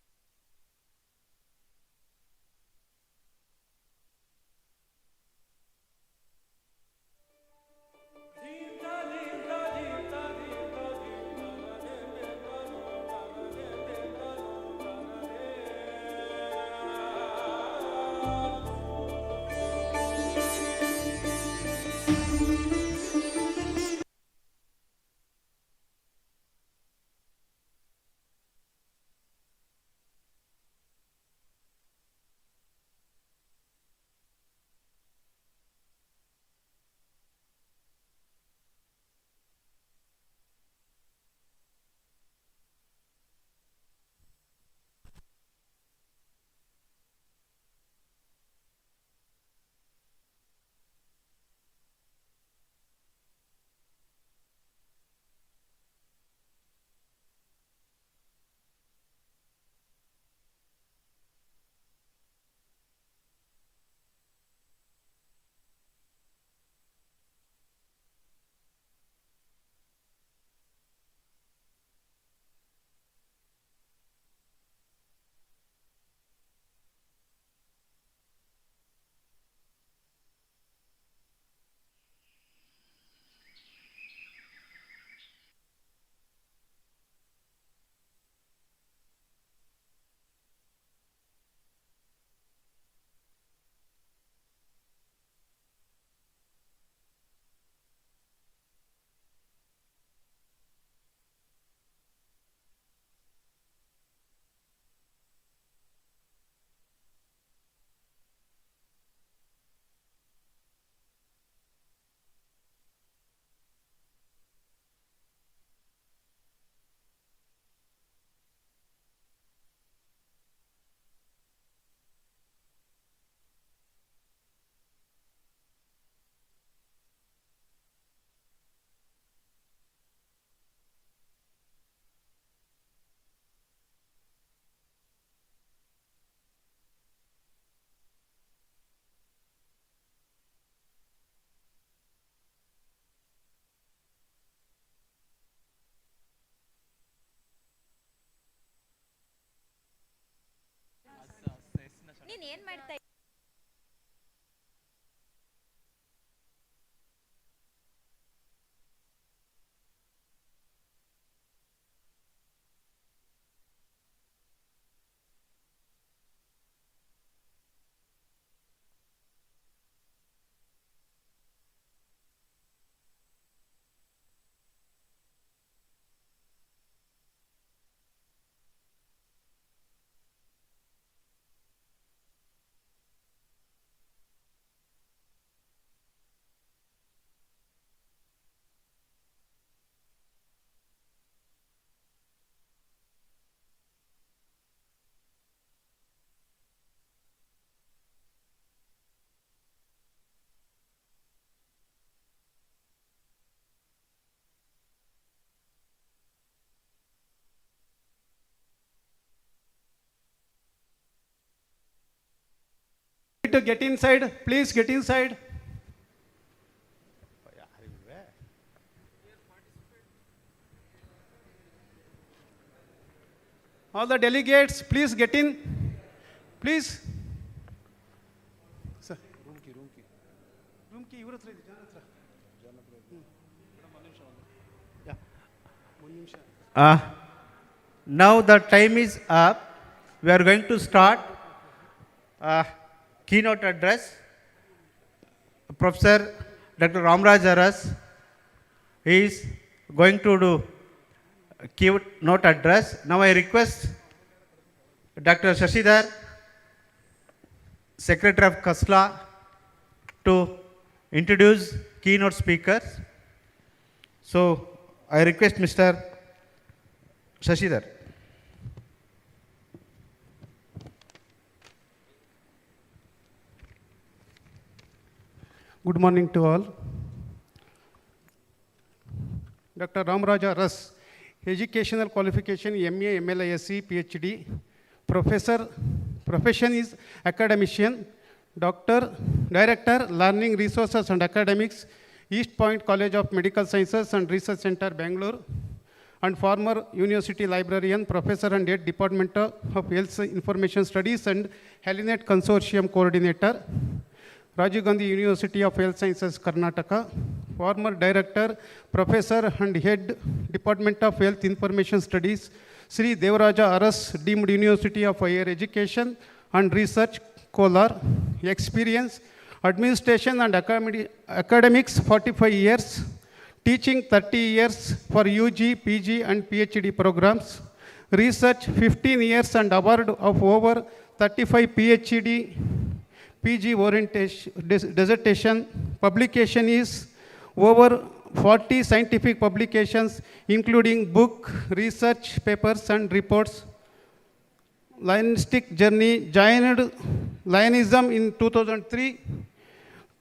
[SPEAKER 10] To get inside, please get inside. All the delegates, please get in. Please. Sir. Room key.
[SPEAKER 12] Now the time is up. We are going to start keynote address. Professor Dr. Ramraj Aras is going to do keynote address. Now I request Dr. Shashidhar, Secretary of KHSLA, to introduce keynote speakers. So I request Mr. Shashidhar.
[SPEAKER 10] Good morning to all. Dr. Ramraj Aras, educational qualification MA, MLISC, PhD. Professor, profession is academician.
[SPEAKER 15] Doctor, Director, Learning Resources and Academics, East Point College of Medical Sciences and Research Center, Bangalore, and former University Librarian, Professor and Head Department of Health Information Studies and Helinet Consortium Coordinator, Rajiv Gandhi University of Health Sciences, Karnataka, former Director, Professor and Head Department of Health Information Studies, Sri Devaraja Aras, Deemed University of Higher Education and Research, Kolar. Experience, Administration and Academics 45 years, Teaching 30 years for UG, PG and PhD programs, Research 15 years and award of over 35 PhD, PG orientation, dissertation. Publication is over 40 scientific publications, including book, research papers and reports. Lionistic journey, joined Lionism in 2003,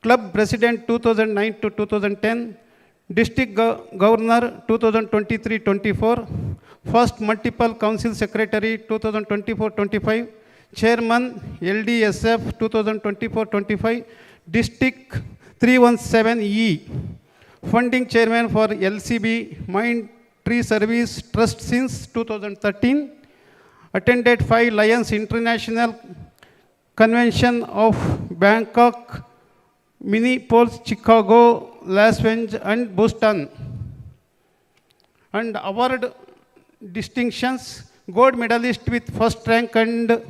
[SPEAKER 15] Club President 2009 to 2010, District Governor 2023-24, First Multiple Council Secretary 2024-25, Chairman LDSF 2024-25, District 317E, Funding Chairman for LCB Mind Tree Service Trust since 2013, attended 5 Lions International Convention of Bangkok, Minneapolis, Chicago, Las Vegas and Boston. And award distinctions, gold medalist with first rank and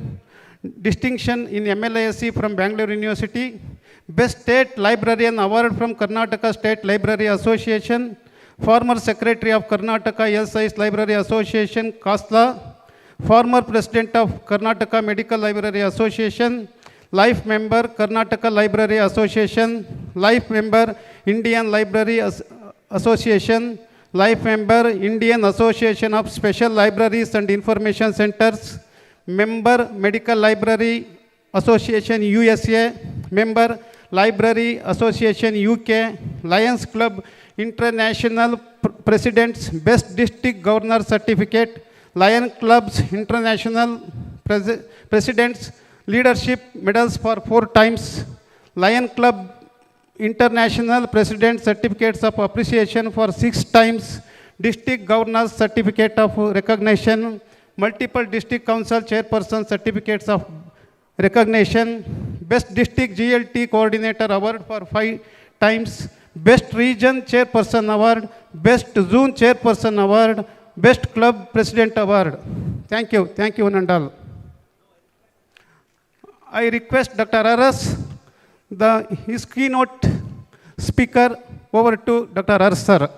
[SPEAKER 15] distinction in MLISC from Bangalore University, Best State Librarian Award from Karnataka State Library Association, former Secretary of Karnataka Health Library Association, KHSLA, former President of Karnataka Medical Library Association, Life Member, Karnataka Library Association, Life Member, Indian Library Association, Life Member, Indian Association of Special Libraries and Information Centers, Member, Medical Library Association USA, Member, Library Association UK, Lions Club International Presidents, Best District Governor Certificate, Lion Clubs International Presidents, Leadership Medals for 4 times, Lion Club International President Certificates of Appreciation for 6 times, District Governors Certificate of Recognition, multiple District Council Chairperson Certificates of Recognition, Best District GLT Coordinator Award for 5 times, Best Region Chairperson Award, Best Zone Chairperson Award, Best Club President Award. Thank you one and all. I request Dr. Aras, his keynote speaker, over to Dr. Aras sir.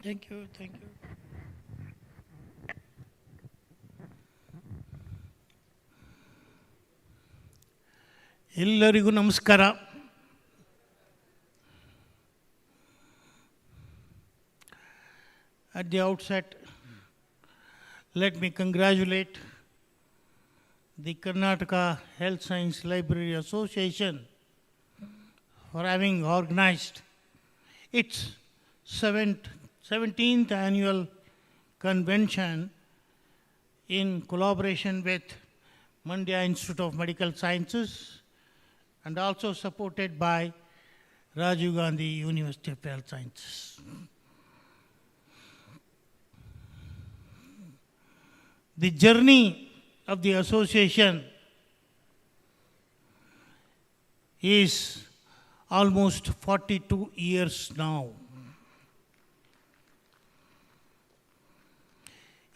[SPEAKER 5] Thank you. ಎಲ್ಲರಿಗೂ ನಮಸ್ಕಾರ. At the outset, let me congratulate the Karnataka Health Science Library Association for having organized its 17th annual convention in collaboration with Mandya Institute of Medical Sciences and also supported by Rajiv Gandhi University of Health Sciences. The journey of the association is almost 42 years now.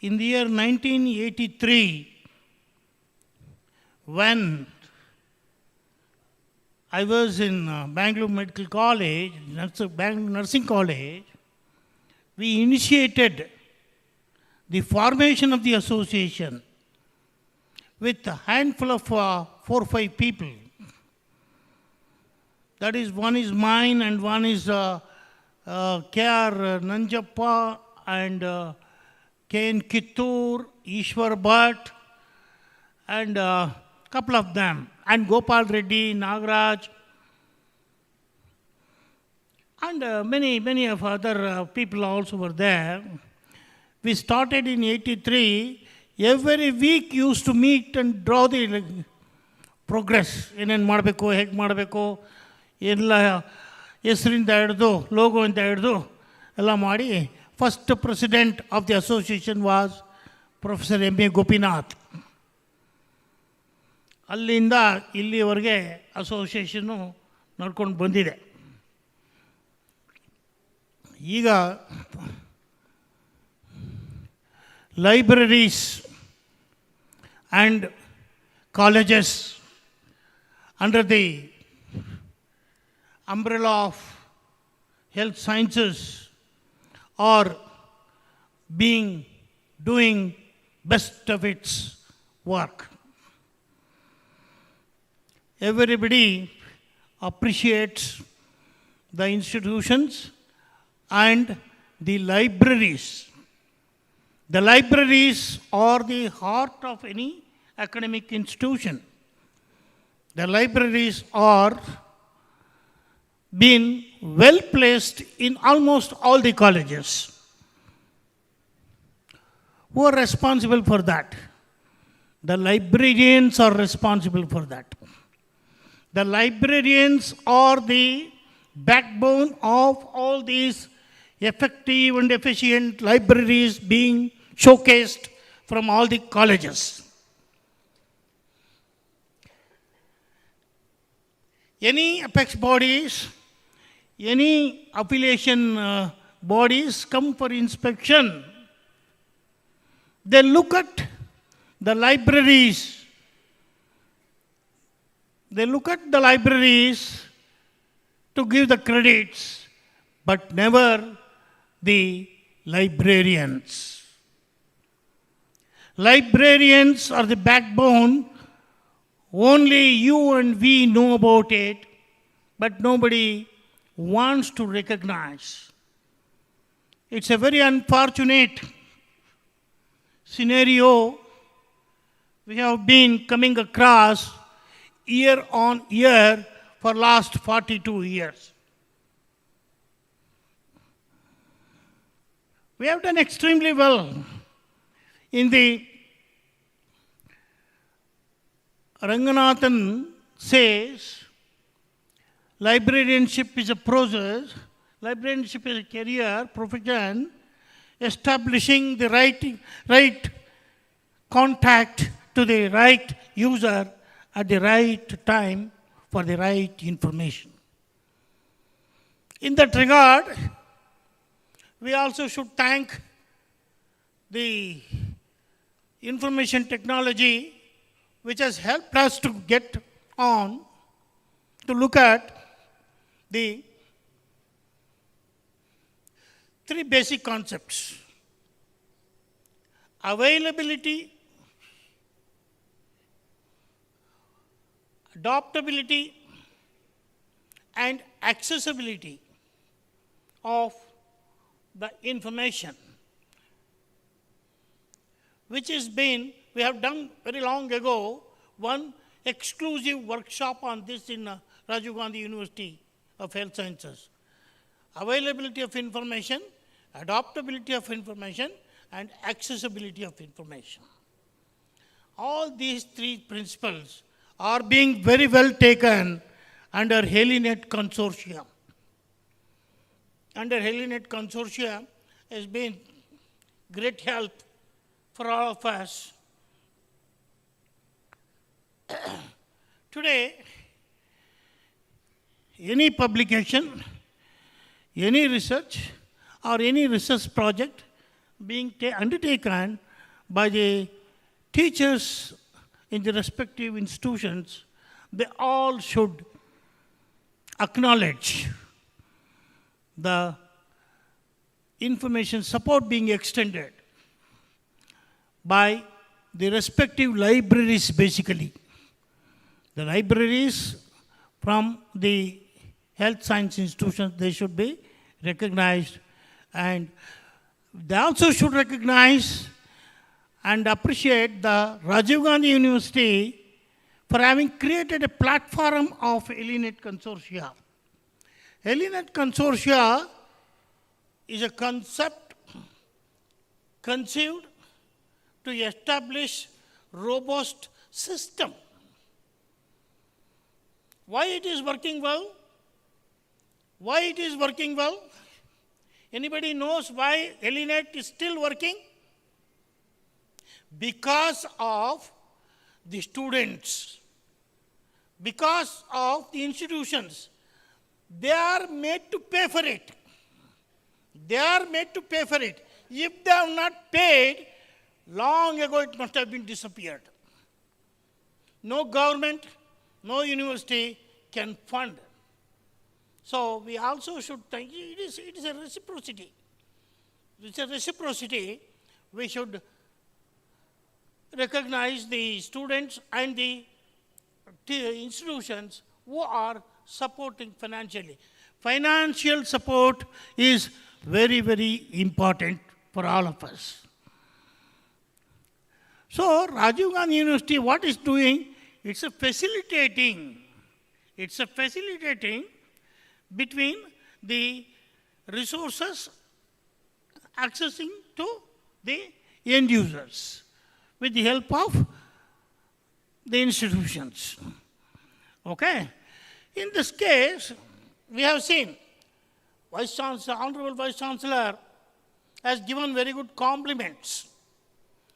[SPEAKER 5] In the year 1983, when I was in Bangalore Medical College, Bangalore Nursing College, we initiated the formation of the association with a handful of 4 or 5 people. That is, one is mine and one is K.R. Nanjappa and
[SPEAKER 16] K.N. Kittur, Ishwar Bhatt, and a couple of them, and Gopal Reddy, Nagaraj, and many of other people also were there. We started in 83. Every week used to meet and draw the progress. ಏನೇನು ಮಾಡಬೇಕು, ಹೇಗೆ ಮಾಡಬೇಕು, ಎಲ್ಲ ಹೆಸರಿಂದ ಹಿಡಿದು ಲೋಗೋಯಿಂದ ಹಿಡಿದು ಎಲ್ಲ ಮಾಡಿ. First president of the association was professor M.A. Gopinath. ಅಲ್ಲಿಂದ ಇಲ್ಲಿವರೆಗೆ ಅಸೋಸಿಯೇಷನ್ನು ನಡ್ಕೊಂಡು ಬಂದಿದೆ. ಈಗ libraries and colleges under the umbrella of health sciences are doing best of its work. Everybody appreciates the institutions and the libraries. The libraries are the heart of any academic institution. The libraries are been well placed in almost all the colleges. Who are responsible for that? The librarians are responsible for that. The librarians are the backbone of all these effective and efficient libraries being showcased from all the colleges. Any apex bodies, any affiliation bodies come for inspection. They look at the libraries. They look at the libraries to give the credits, but never the librarians. Librarians are the backbone. Only you and we know about it, but nobody wants to recognize. It's a very unfortunate scenario we have been coming across year on year for last 42 years. We have done extremely well in the Ranganathan says librarianship is a process, librarianship is a career, profession, establishing the right contact to the right user at the right time for the right information. In that regard, we also should thank the information technology which has helped us to get on to look at the three basic concepts: availability, adaptability, and accessibility of the information, which has been, we have done very long ago, one exclusive workshop on this in Rajiv Gandhi University of Health Sciences. Availability of information, adaptability of information, and accessibility of information. All these three principles are being very well taken under HeliNet Consortium. Under HeliNet Consortium has been great help for all of us. Today, any publication, any research, or any research project being undertaken by the teachers in the respective institutions, they all should acknowledge the information support being extended by the respective libraries basically. The libraries from the health science institutions, they should be recognized and They also should recognize and appreciate the Rajiv Gandhi University for having created a platform of ELINET Consortia. ELINET Consortia is a concept conceived to establish robust system. Why it is working well? Why it is working well? Anybody knows why ELINET is still working? Because of the students, because of the institutions. They are made to pay for it. They are made to pay for it. If they have not paid, long ago it must have been disappeared. No government, no university can fund. So we also should think it is a reciprocity. It's a reciprocity. We should recognize the students and the institutions who are supporting financially. Financial support is very, very important for all of us. So Rajiv Gandhi University, what is doing? It's a facilitating. It's a facilitating between the resources accessing to the end users with the help of the institutions. Okay? In this case, we have seen Vice Chancellor, Honorable Vice Chancellor has given very good compliments.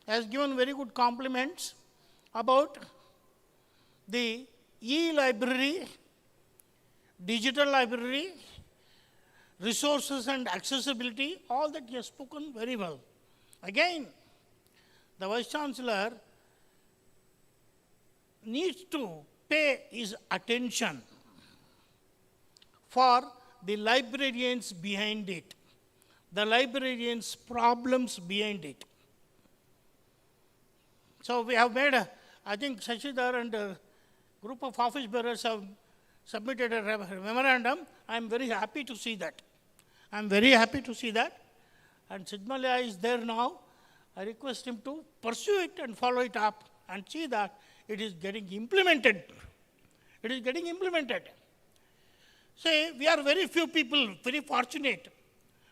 [SPEAKER 16] Has given very good compliments about the e-library, digital library, resources and accessibility, all that he has spoken very well. Again, the Vice Chancellor needs to pay his attention for the librarians behind it, the librarians' problems behind it. So we have made I think Shashidhar and a group of office bearers have submitted a memorandum. I am very happy to see that. I am very happy to see that. And Sidmalaya is there now. I request him to pursue it and follow it up and see that it is getting implemented. It is getting implemented. Say, we are very few people, very fortunate.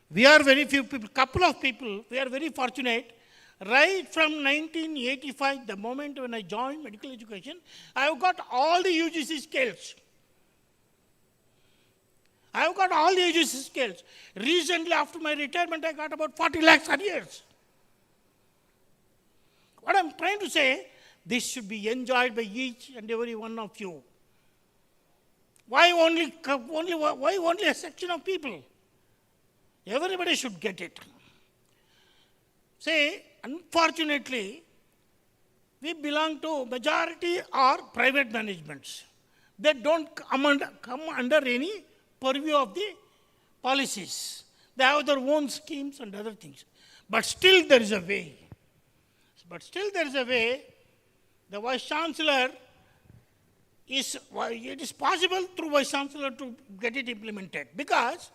[SPEAKER 16] We are very few people, couple of people, we are very fortunate. Right from 1985, the moment when I joined medical education, I have got all the UGC scales. I have got all the UGC scales. Recently, after my retirement, I got about 40 lakhs arrears. What I'm trying to say, this should be enjoyed by each and every one of you. Why only a section of people? Everybody should get it. Say, unfortunately, we belong to majority or private managements. They don't come under any purview of the policies. They have their own schemes and other things. But still there is a way. The Vice Chancellor it is possible through Vice Chancellor to get it implemented because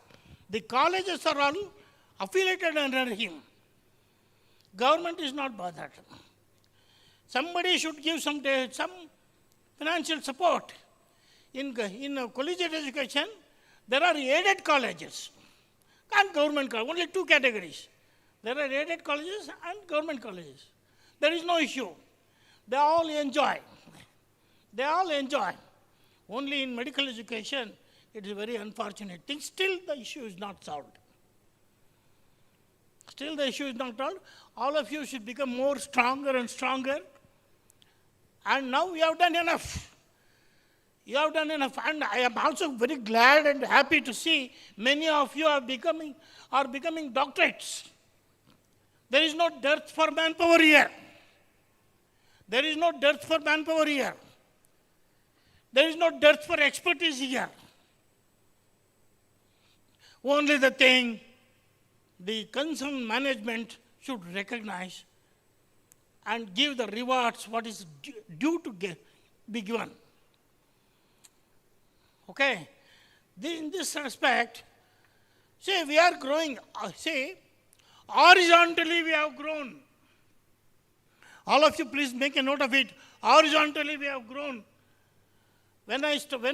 [SPEAKER 16] the colleges are all affiliated under him. Government is not bothered. Somebody should give some financial support. In collegiate education, there are aided colleges and government colleges, only two categories. There are aided colleges and government colleges. There is no issue. They all enjoy. They all enjoy. Only in medical education, it is a very unfortunate thing. Still, the issue is not solved. Still, the issue is not solved. All of you should become more stronger and stronger. And now we have done enough. You have done enough. And I am also very glad and happy to see many of you are becoming doctorates. There is no dearth for manpower here. There is no dearth for manpower here. There is no dearth for expertise here. Only the thing the concerned management should recognize and give the rewards what is due to be given. Okay? In this respect, say we are growing, Horizontally we have grown. All of you please make a note of it. Horizontally we have grown. When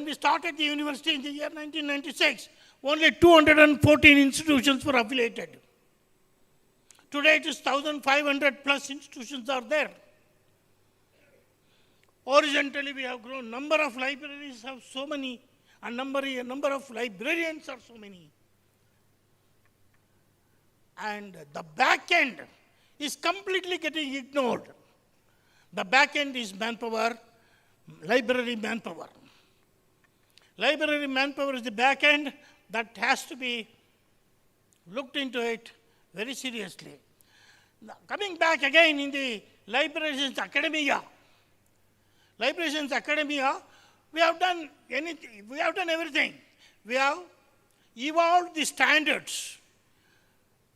[SPEAKER 16] we started the university in the year 1996, only 214 institutions were affiliated. Today it is 1,500 plus institutions are there. Horizontally we have grown. Number of libraries have so many, and number of librarians are so many. And the back end is completely getting ignored. The back end is manpower, library manpower. Library manpower is the back end that has to be looked into it very seriously. Now, coming back again in the Librarians Academia. Librarians Academia, we have done anything, we have done everything. We have evolved the standards.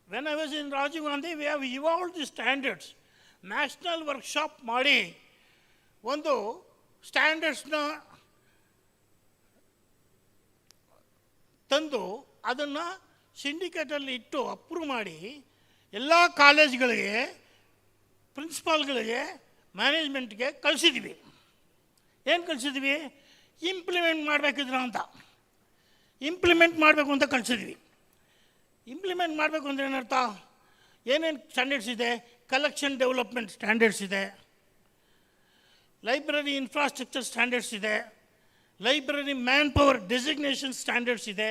[SPEAKER 16] When I was in Rajiv Gandhi, we have evolved the standards. National workshop ಮಾಡಿ ಒಂದು ಸ್ಟ್ಯಾಂಡರ್ಡ್ಸ್ನ ತಂದು ಅದನ್ನು ಸಿಂಡಿಕೇಟಲ್ಲಿ ಇಟ್ಟು approve ಮಾಡಿ ಎಲ್ಲ ಕಾಲೇಜ್ಗಳಿಗೆ ಪ್ರಿನ್ಸಿಪಾಲ್ಗಳಿಗೆ ಮ್ಯಾನೇಜ್ಮೆಂಟ್ಗೆ ಕಳಿಸಿದ್ವಿ. ಏನು ಕಳಿಸಿದ್ವಿ? Implement ಮಾಡಬೇಕಿದ್ರ ಅಂತ, implement ಮಾಡಬೇಕು ಅಂತ ಕಳಿಸಿದ್ವಿ. ಇಂಪ್ಲಿಮೆಂಟ್ ಮಾಡಬೇಕು ಅಂದರೆ ಏನರ್ಥ? ಏನೇನು ಸ್ಟ್ಯಾಂಡರ್ಡ್ಸ್ ಇದೆ? ಕಲೆಕ್ಷನ್ ಡೆವಲಪ್ಮೆಂಟ್ ಸ್ಟ್ಯಾಂಡರ್ಡ್ಸ್ ಇದೆ, ಲೈಬ್ರರಿ ಇನ್ಫ್ರಾಸ್ಟ್ರಕ್ಚರ್ ಸ್ಟ್ಯಾಂಡರ್ಡ್ಸ್ ಇದೆ, library man power designation standards ಇದೆ.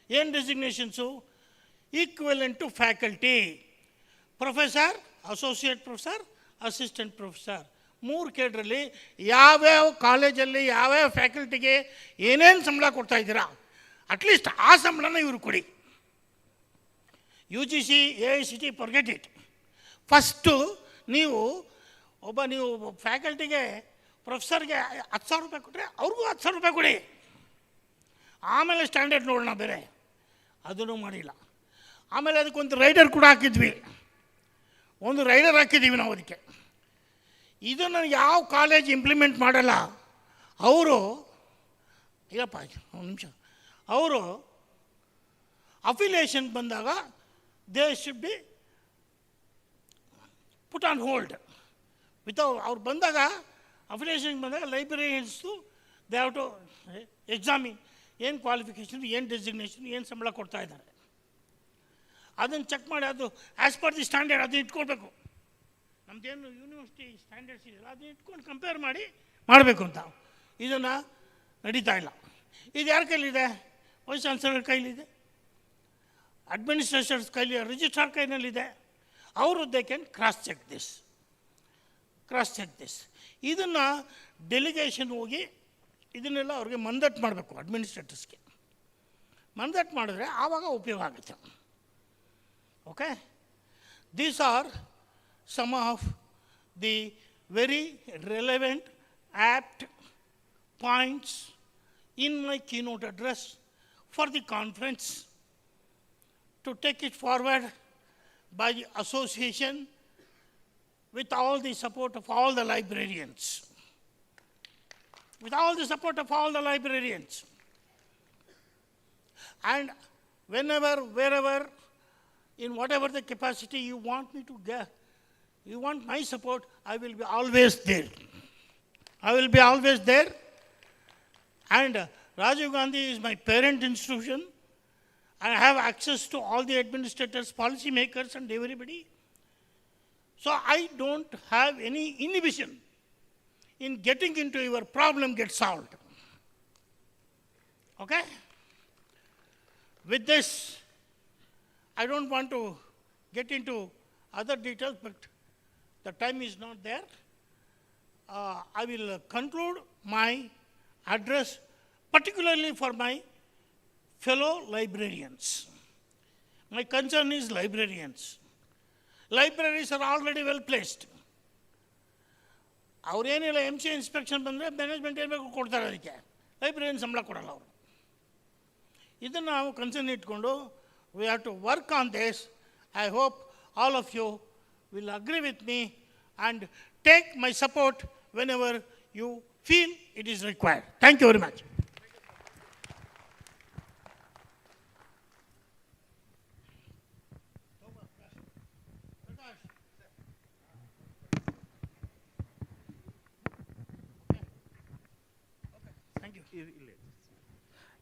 [SPEAKER 16] ಏನು designations? Equivalent to faculty, professor, associate professor, assistant professor. 3 ಕೇಡ್ರಲ್ಲಿ ಯಾವ್ಯಾವ ಕಾಲೇಜಲ್ಲಿ ಯಾವ್ಯಾವ ಫ್ಯಾಕಲ್ಟಿಗೆ ಏನೇನು ಸಂಬಳ ಕೊಡ್ತಾ ಇದ್ದೀರಾ, ಅಟ್ಲೀಸ್ಟ್ ಆ ಸಂಬಳನ ಇವರು ಕೊಡಿ. UGC, AICT, forget it. First ನೀವು ಫ್ಯಾಕಲ್ಟಿಗೆ ಪ್ರೊಫೆಸರ್ಗೆ 10,000 ರೂಪಾಯಿ ಕೊಟ್ಟರೆ ಅವ್ರಿಗೂ 10,000 ರೂಪಾಯಿ ಕೊಡಿ, ಆಮೇಲೆ ಸ್ಟ್ಯಾಂಡರ್ಡ್ ನೋಡೋಣ. ಬೇರೆ ಅದನ್ನು ಮಾಡಿಲ್ಲ. ಆಮೇಲೆ ಅದಕ್ಕೊಂದು ರೈಡರ್ ಕೂಡ ಹಾಕಿದ್ವಿ, ಒಂದು ರೈಡರ್ ಹಾಕಿದ್ದೀವಿ ನಾವು ಅದಕ್ಕೆ. ಇದನ್ನು ಯಾವ ಕಾಲೇಜ್ ಇಂಪ್ಲಿಮೆಂಟ್ ಮಾಡಲ್ಲ ಅವರು, ಇಲ್ಲಪ್ಪ ಒಂದು ನಿಮಿಷ, ಅವರು ಅಫಿಲಿಯೇಷನ್ ಬಂದಾಗ they should be put on hold. ಅವ್ರು ಬಂದಾಗ ಅಫಿಲಿಯೇಷನ್ ಬಂದಾಗ ಲೈಬ್ರರಿಯನ್ಸು ದೇ ಹ್ಯಾವ್ ಟು ಎಕ್ಸಾಮಿನ್ ಏನು ಕ್ವಾಲಿಫಿಕೇಷನ್, ಏನು ಡೆಸಿಗ್ನೇಷನ್, ಏನು ಸಂಬಳ ಕೊಡ್ತಾ ಇದ್ದಾರೆ ಅದನ್ನು ಚೆಕ್ ಮಾಡಿ, ಅದು ಆ್ಯಸ್ ಪರ್ ದಿ ಸ್ಟ್ಯಾಂಡರ್ಡ್ ಅದನ್ನ ಇಟ್ಕೊಳ್ಬೇಕು. ನಮ್ಮದೇನು ಯೂನಿವರ್ಸಿಟಿ ಸ್ಟ್ಯಾಂಡರ್ಡ್ಸ್ ಇದೆಯಲ್ಲ ಅದನ್ನ ಇಟ್ಕೊಂಡು ಕಂಪೇರ್ ಮಾಡಿ ಮಾಡಬೇಕು ಅಂತ. ಇದನ್ನು ನಡೀತಾ ಇಲ್ಲ. ಇದು ಯಾರ ಕೈಲಿದೆ? ವೈಸ್ ಚಾನ್ಸಲರ್ ಕೈಲಿದೆ, ಅಡ್ಮಿನಿಸ್ಟ್ರೇಷನ್ಸ್ ಕೈಲಿ, ರಿಜಿಸ್ಟ್ರಾರ್ ಕೈನಲ್ಲಿದೆ. ಅವರು they can cross check this. ಇದನ್ನು ಡೆಲಿಗೇಷನ್ ಹೋಗಿ ಇದನ್ನೆಲ್ಲ ಅವ್ರಿಗೆ ಮಂದಟ್ಟು ಮಾಡಬೇಕು, ಅಡ್ಮಿನಿಸ್ಟ್ರೇಟರ್ಸ್ಗೆ ಮಂದಟ್ಟು ಮಾಡಿದ್ರೆ ಆವಾಗ ಉಪಯೋಗ ಆಗುತ್ತೆ. Okay, these are some of the very relevant, apt points in my keynote address for the conference to take it forward by the association with all the support of all the librarians. With all the support of all the librarians. And whenever, wherever, in whatever the capacity you want me to get, you want my support, I will be always there. I will be always there. And Rajiv Gandhi is my parent institution. I have access to all the administrators, policy makers, and everybody. So I don't have any inhibition in getting into your problem get solved. Okay? With this, I don't want to get into other details, but the time is not there. I will conclude my address particularly for my fellow librarians. My concern is librarians. Libraries are already well placed. ಅವರೇನಿಲ್ಲ MC inspection ಬಂದರೆ management ಏನು ಬೇಕು ಕೊಡ್ತಾರೆ, ಅದಕ್ಕೆ librarian ಸಂಬಳ ಕೊಡಲ್ಲ ಅವರು. ಇದನ್ನು ನಾವು ಕನ್ಸರ್ನ್ ಇಟ್ಕೊಂಡು we have to work on this. I hope all of you will agree with me and take my support whenever you feel it is required. Thank you very much.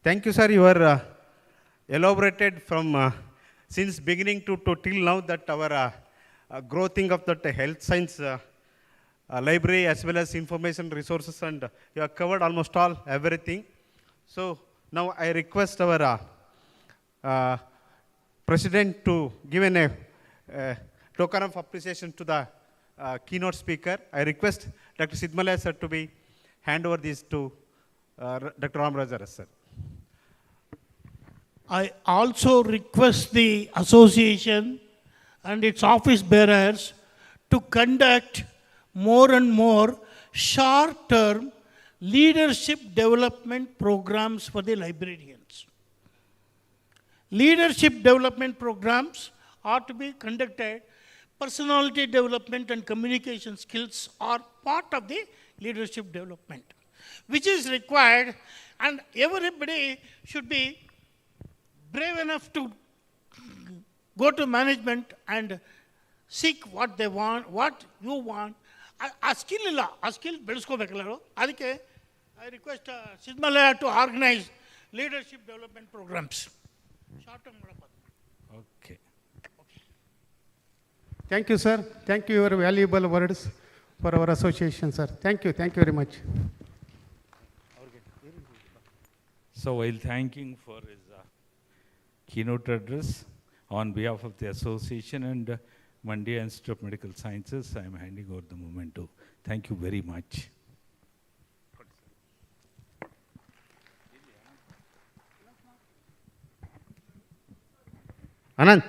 [SPEAKER 12] Thank you, sir. You are elaborated from since beginning to till now that our growthing of that health science library as well as information resources, and you have covered almost everything. So now I request our President to give a token of appreciation to the keynote speaker. I request Dr. Sidmalaya sir to be hand over this to Dr. Ramrajaras sir.
[SPEAKER 16] I also request the association and its office bearers to conduct more and more short-term leadership development programs for the librarians. Leadership development programs are to be conducted. Personality development and communication skills are part of the leadership development, which is required, and everybody should be brave enough to go to management and seek what they want, what you want. A skill illa, a skill ಬೆಳೆಸ್ಕೋಬೇಕಲ್ಲ. ಅದಕ್ಕೆ I request Sidmalaya to organize leadership development programs. Short term.
[SPEAKER 9] Okay.
[SPEAKER 15] Thank you, sir. Thank you, your valuable words for our association, sir. Thank you very much.
[SPEAKER 9] So while thanking for his keynote address on behalf of the association and Mandya Institute of Medical Sciences, I am handing over the memento. Thank you very much.
[SPEAKER 12] Anand.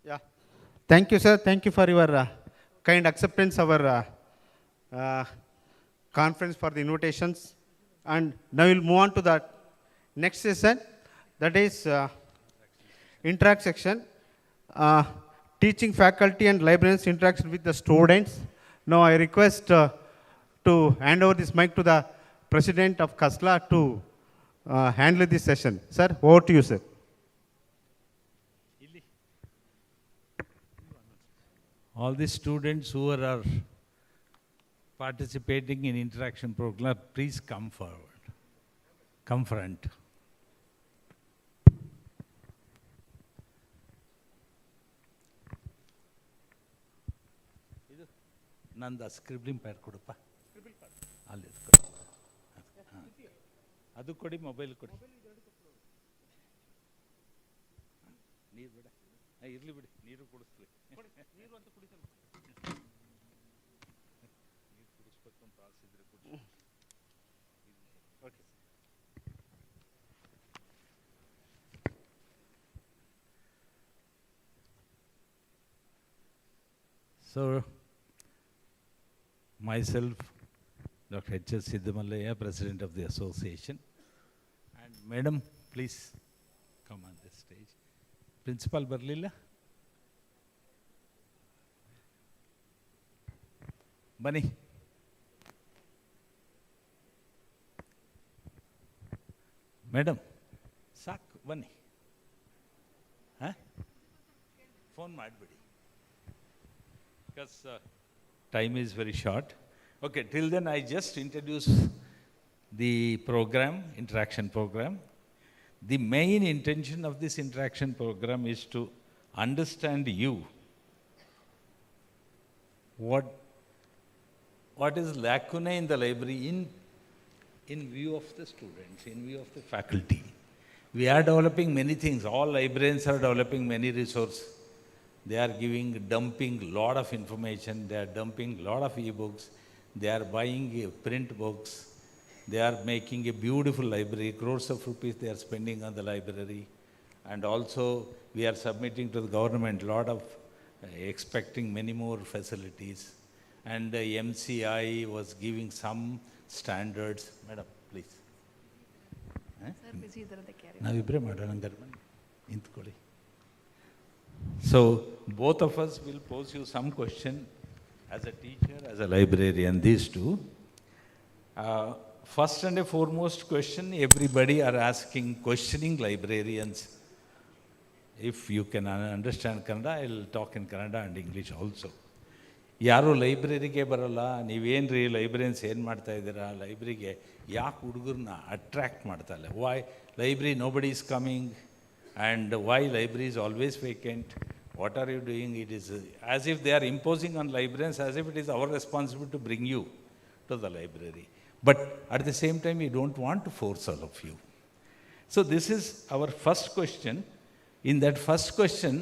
[SPEAKER 12] Yeah. Thank you, sir. Thank you for your kind acceptance of our conference for the invitations. And now we'll move on to the next session, that is interact section. Teaching faculty and librarians interaction with the students. Now I request to hand over this mic to the President of KHSLA to handle this session. Sir, over to you, sir.
[SPEAKER 9] All the students who are participating in interaction program, please come forward. Come front. ನಂದು scribbling pad ಕೊಡಪ್ಪ. ಅಲ್ಲಿ ಅದು ಕೊಡಿ, mobile ಕೊಡಿ. ನೀರು ಬಿಡ, ಇರಲಿ ಬಿಡಿ, ನೀರು ಕುಡಿಸ್ಲಿ. ನೀರು ಅಂತ ಕುಡಿಸಲ್ಲ, ನೀರು ಕುಡಿಸ್ಬೇಕು ಅಂತ ಆಸಿದ್ರೆ ಕುಡಿ. Okay. So myself, Dr. H.S. Siddamalaya, President of the Association, and Madam, please come on the stage. Principal Barlilla. Bani. Madam, Sak, Bani. Huh? Phone madbidi. Because time is very short. Okay, till then I just introduce the program, interaction program. The main intention of this interaction program is to understand you. What is lacuna in the library in view of the students, in view of the faculty. We are developing many things. All librarians are developing many resources. They are dumping lot of information. They are dumping lot of e-books. They are buying print books. They are making a beautiful library. Crores of rupees they are spending on the library. And also we are submitting to the government lot of expecting many more facilities. And the MCI was giving some standards. Madam, please. ನಾವಿಬ್ಬರೇ ಮಾಡೋಣ ಹಂಗಾರೆ ಬನ್ನಿ ನಿಂತ್ಕೊಳ್ಳಿ. So both of us will pose you some question as a teacher, as a librarian, these two. first and a foremost question everybody are asking, questioning librarians. If you can understand Kannada, I will talk in Kannada and English also. ಯಾರು ಲೈಬ್ರರಿಗೆ ಬರೋಲ್ಲ, ನೀವೇನು ರೀ librarians ಏನು ಮಾಡ್ತಾ ಇದ್ದೀರಾ, ಲೈಬ್ರರಿಗೆ ಯಾಕೆ ಹುಡುಗರನ್ನ ಅಟ್ರ್ಯಾಕ್ಟ್ ಮಾಡ್ತಾ ಇಲ್ಲ, why library nobody is coming and why library is always vacant, what are you doing, it is as if they are imposing on librarians, as if it is our responsibility to bring you to the library. But at the same time, we don't want to force all of you. So this is our first question. In that first question,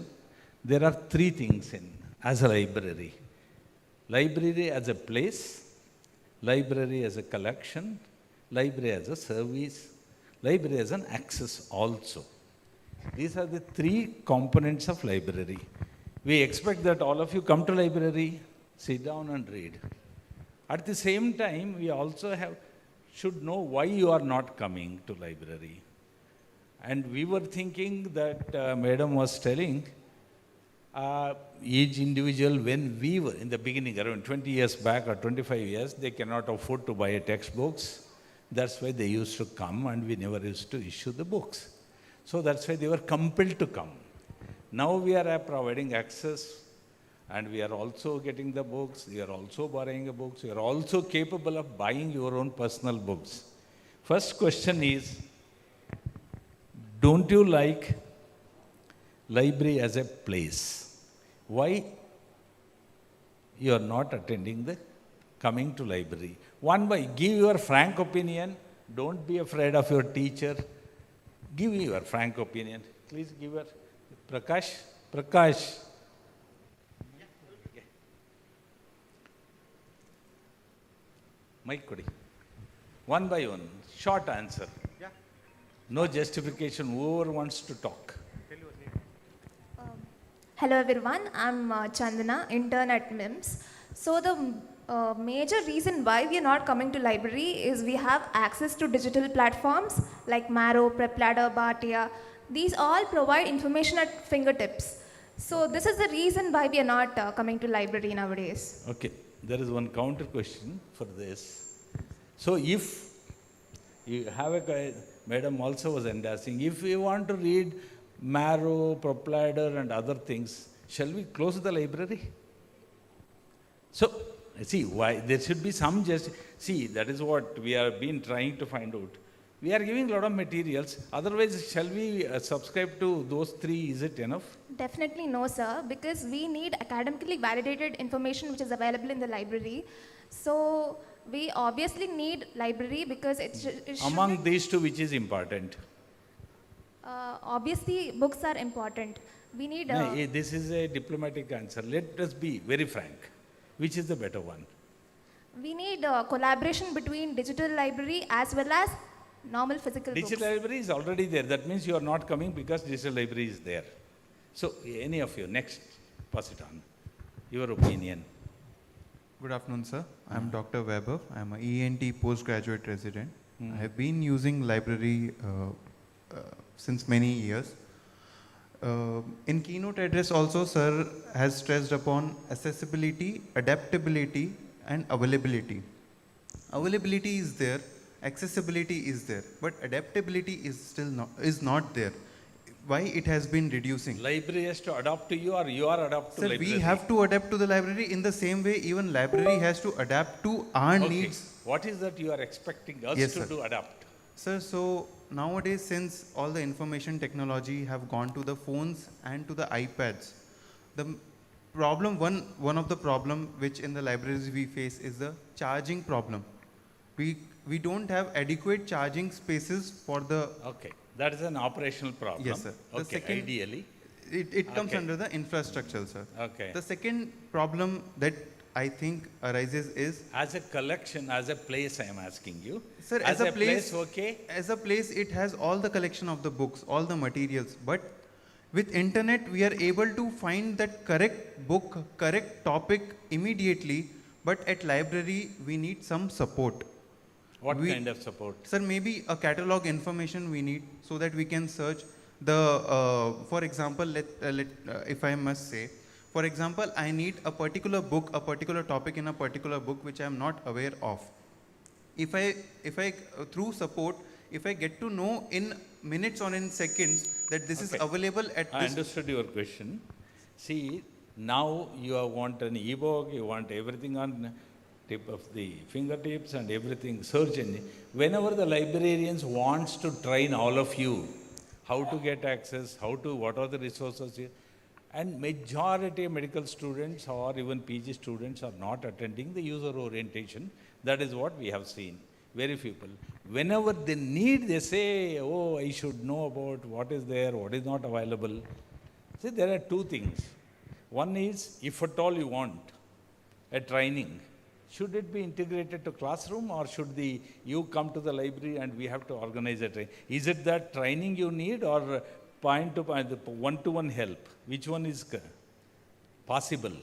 [SPEAKER 9] there are three things as a library. Library as a place, library as a collection, library as a service, library as an access also. These are the three components of library. We expect that all of you come to library, sit down and read. At the same time, we also should know why you are not coming to library. And we were thinking that Madam was telling, each individual, when we were in the beginning, around 20 years back or 25 years, they cannot afford to buy textbooks. That's why they used to come and we never used to issue the books. So that's why they were compelled to come. Now we are providing access, and we are also getting the books, we are also borrowing the books, we are also capable of buying your own personal books. First question is, don't you like library as a place? Why you are not attending the coming to library? One by, give your frank opinion, don't be afraid of your teacher, give your frank opinion. Please give your, Prakash. Mic kodi. One by one, short answer. Yeah. No justification, whoever wants to talk.
[SPEAKER 17] Hello everyone, I'm Chandana, intern at MIMS. So the major reason why we are not coming to library is we have access to digital platforms like Marrow, PrepLadder, Bhatia. These all provide information at fingertips. So this is the reason why we are not coming to library nowadays. Okay.
[SPEAKER 9] There is one counter question for this. So if you have Madam also was asking, if we want to read Marrow, PrepLadder and other things, shall we close the library? So, see, why there should be some see, that is what we have been trying to find out. We are giving a lot of materials, otherwise shall we subscribe to those three, is it enough?
[SPEAKER 17] Definitely no, sir, because we need academically validated information which is available in the library. So we obviously need library because it
[SPEAKER 9] among these two, which is important?
[SPEAKER 17] Obviously, books are important. We need.
[SPEAKER 9] This is a diplomatic answer. Let us be very frank. Which is the better one?
[SPEAKER 17] We need collaboration between digital library as well as normal physical books.
[SPEAKER 9] Digital library is already there. That means you are not coming because digital library is there. So, any of you, next, pass it on. Your opinion.
[SPEAKER 18] Good afternoon, sir. I am Dr. Weber. I am an ENT postgraduate resident. I have been using library since many years. In keynote address also, sir has stressed upon accessibility, adaptability and availability. Availability is there, accessibility is there, but adaptability is still not there. Why it has been reducing?
[SPEAKER 9] Library has to adapt to you, or you are adapt to library?
[SPEAKER 18] Sir, we have to adapt to the library. In the same way, even library has to adapt to our needs.
[SPEAKER 9] What is that you are expecting us to do adapt?
[SPEAKER 18] Sir, so nowadays, since all the information technology have gone to the phones and to the iPads, the problem, one of the problem which in the libraries we face is the charging problem. We don't have adequate charging spaces for the...
[SPEAKER 9] Okay, that is an operational problem.
[SPEAKER 18] Yes, sir.
[SPEAKER 9] Okay, ideally.
[SPEAKER 18] It comes under the infrastructure, sir.
[SPEAKER 9] Okay.
[SPEAKER 18] The second problem that I think arises is...
[SPEAKER 9] As a collection, as a place, I am asking you.
[SPEAKER 18] Sir,
[SPEAKER 9] as a place, okay?
[SPEAKER 18] As a place, it has all the collection of the books, all the materials. But with internet, we are able to find that correct book, correct topic immediately. But at library, we need some support.
[SPEAKER 9] What kind of support?
[SPEAKER 18] Sir, maybe a catalog information we need so that we can search the, for example, if I must say, for example, I need a particular book, a particular topic in a particular book which I am not aware of. if I through support, if I get to know in minutes or in seconds that this is available at
[SPEAKER 9] I
[SPEAKER 18] this.
[SPEAKER 9] understood your question. See, now you want an e-book, you want everything on tip of the fingertips and everything, search engine. Whenever the librarians wants to train all of you, how to get access, what are the resources here, and majority of medical students or even PG students are not attending the user orientation. That is what we have seen. Very few people. Whenever they need, they say, oh, I should know about what is there, what is not available. See, there are two things. One is, if at all you want a training, should it be integrated to classroom or should you come to the library and we have to organize a training? Is it that training you need or point to point, one-to-one help? Which one is possible?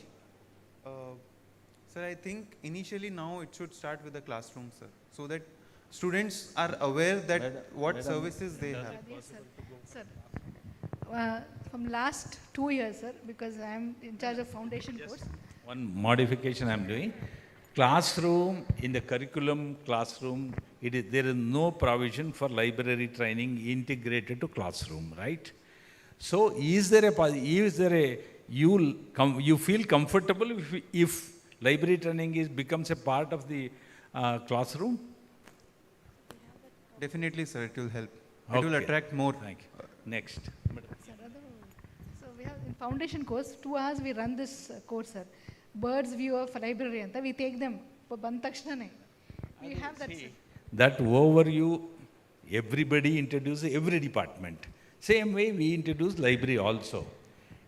[SPEAKER 18] Sir, I think initially now it should start with the classroom, sir, so that students are aware that what services they have.
[SPEAKER 19] Yes, sir. Sir, from last 2 years, sir, because I am in charge of foundation course.
[SPEAKER 9] One modification I am doing. Classroom, in the curriculum classroom, there is no provision for library training integrated to classroom, right? So you feel comfortable if library training becomes a part of the classroom?
[SPEAKER 18] Definitely, sir, it will help. It will attract more.
[SPEAKER 9] Thank you. Next.
[SPEAKER 19] Sir, so we have in foundation course, 2 hours we run this course, sir. Bird's view of librarian. We take them for Bantakshna. We have that.
[SPEAKER 9] That overview, everybody introduces every department. Same way we introduce library also.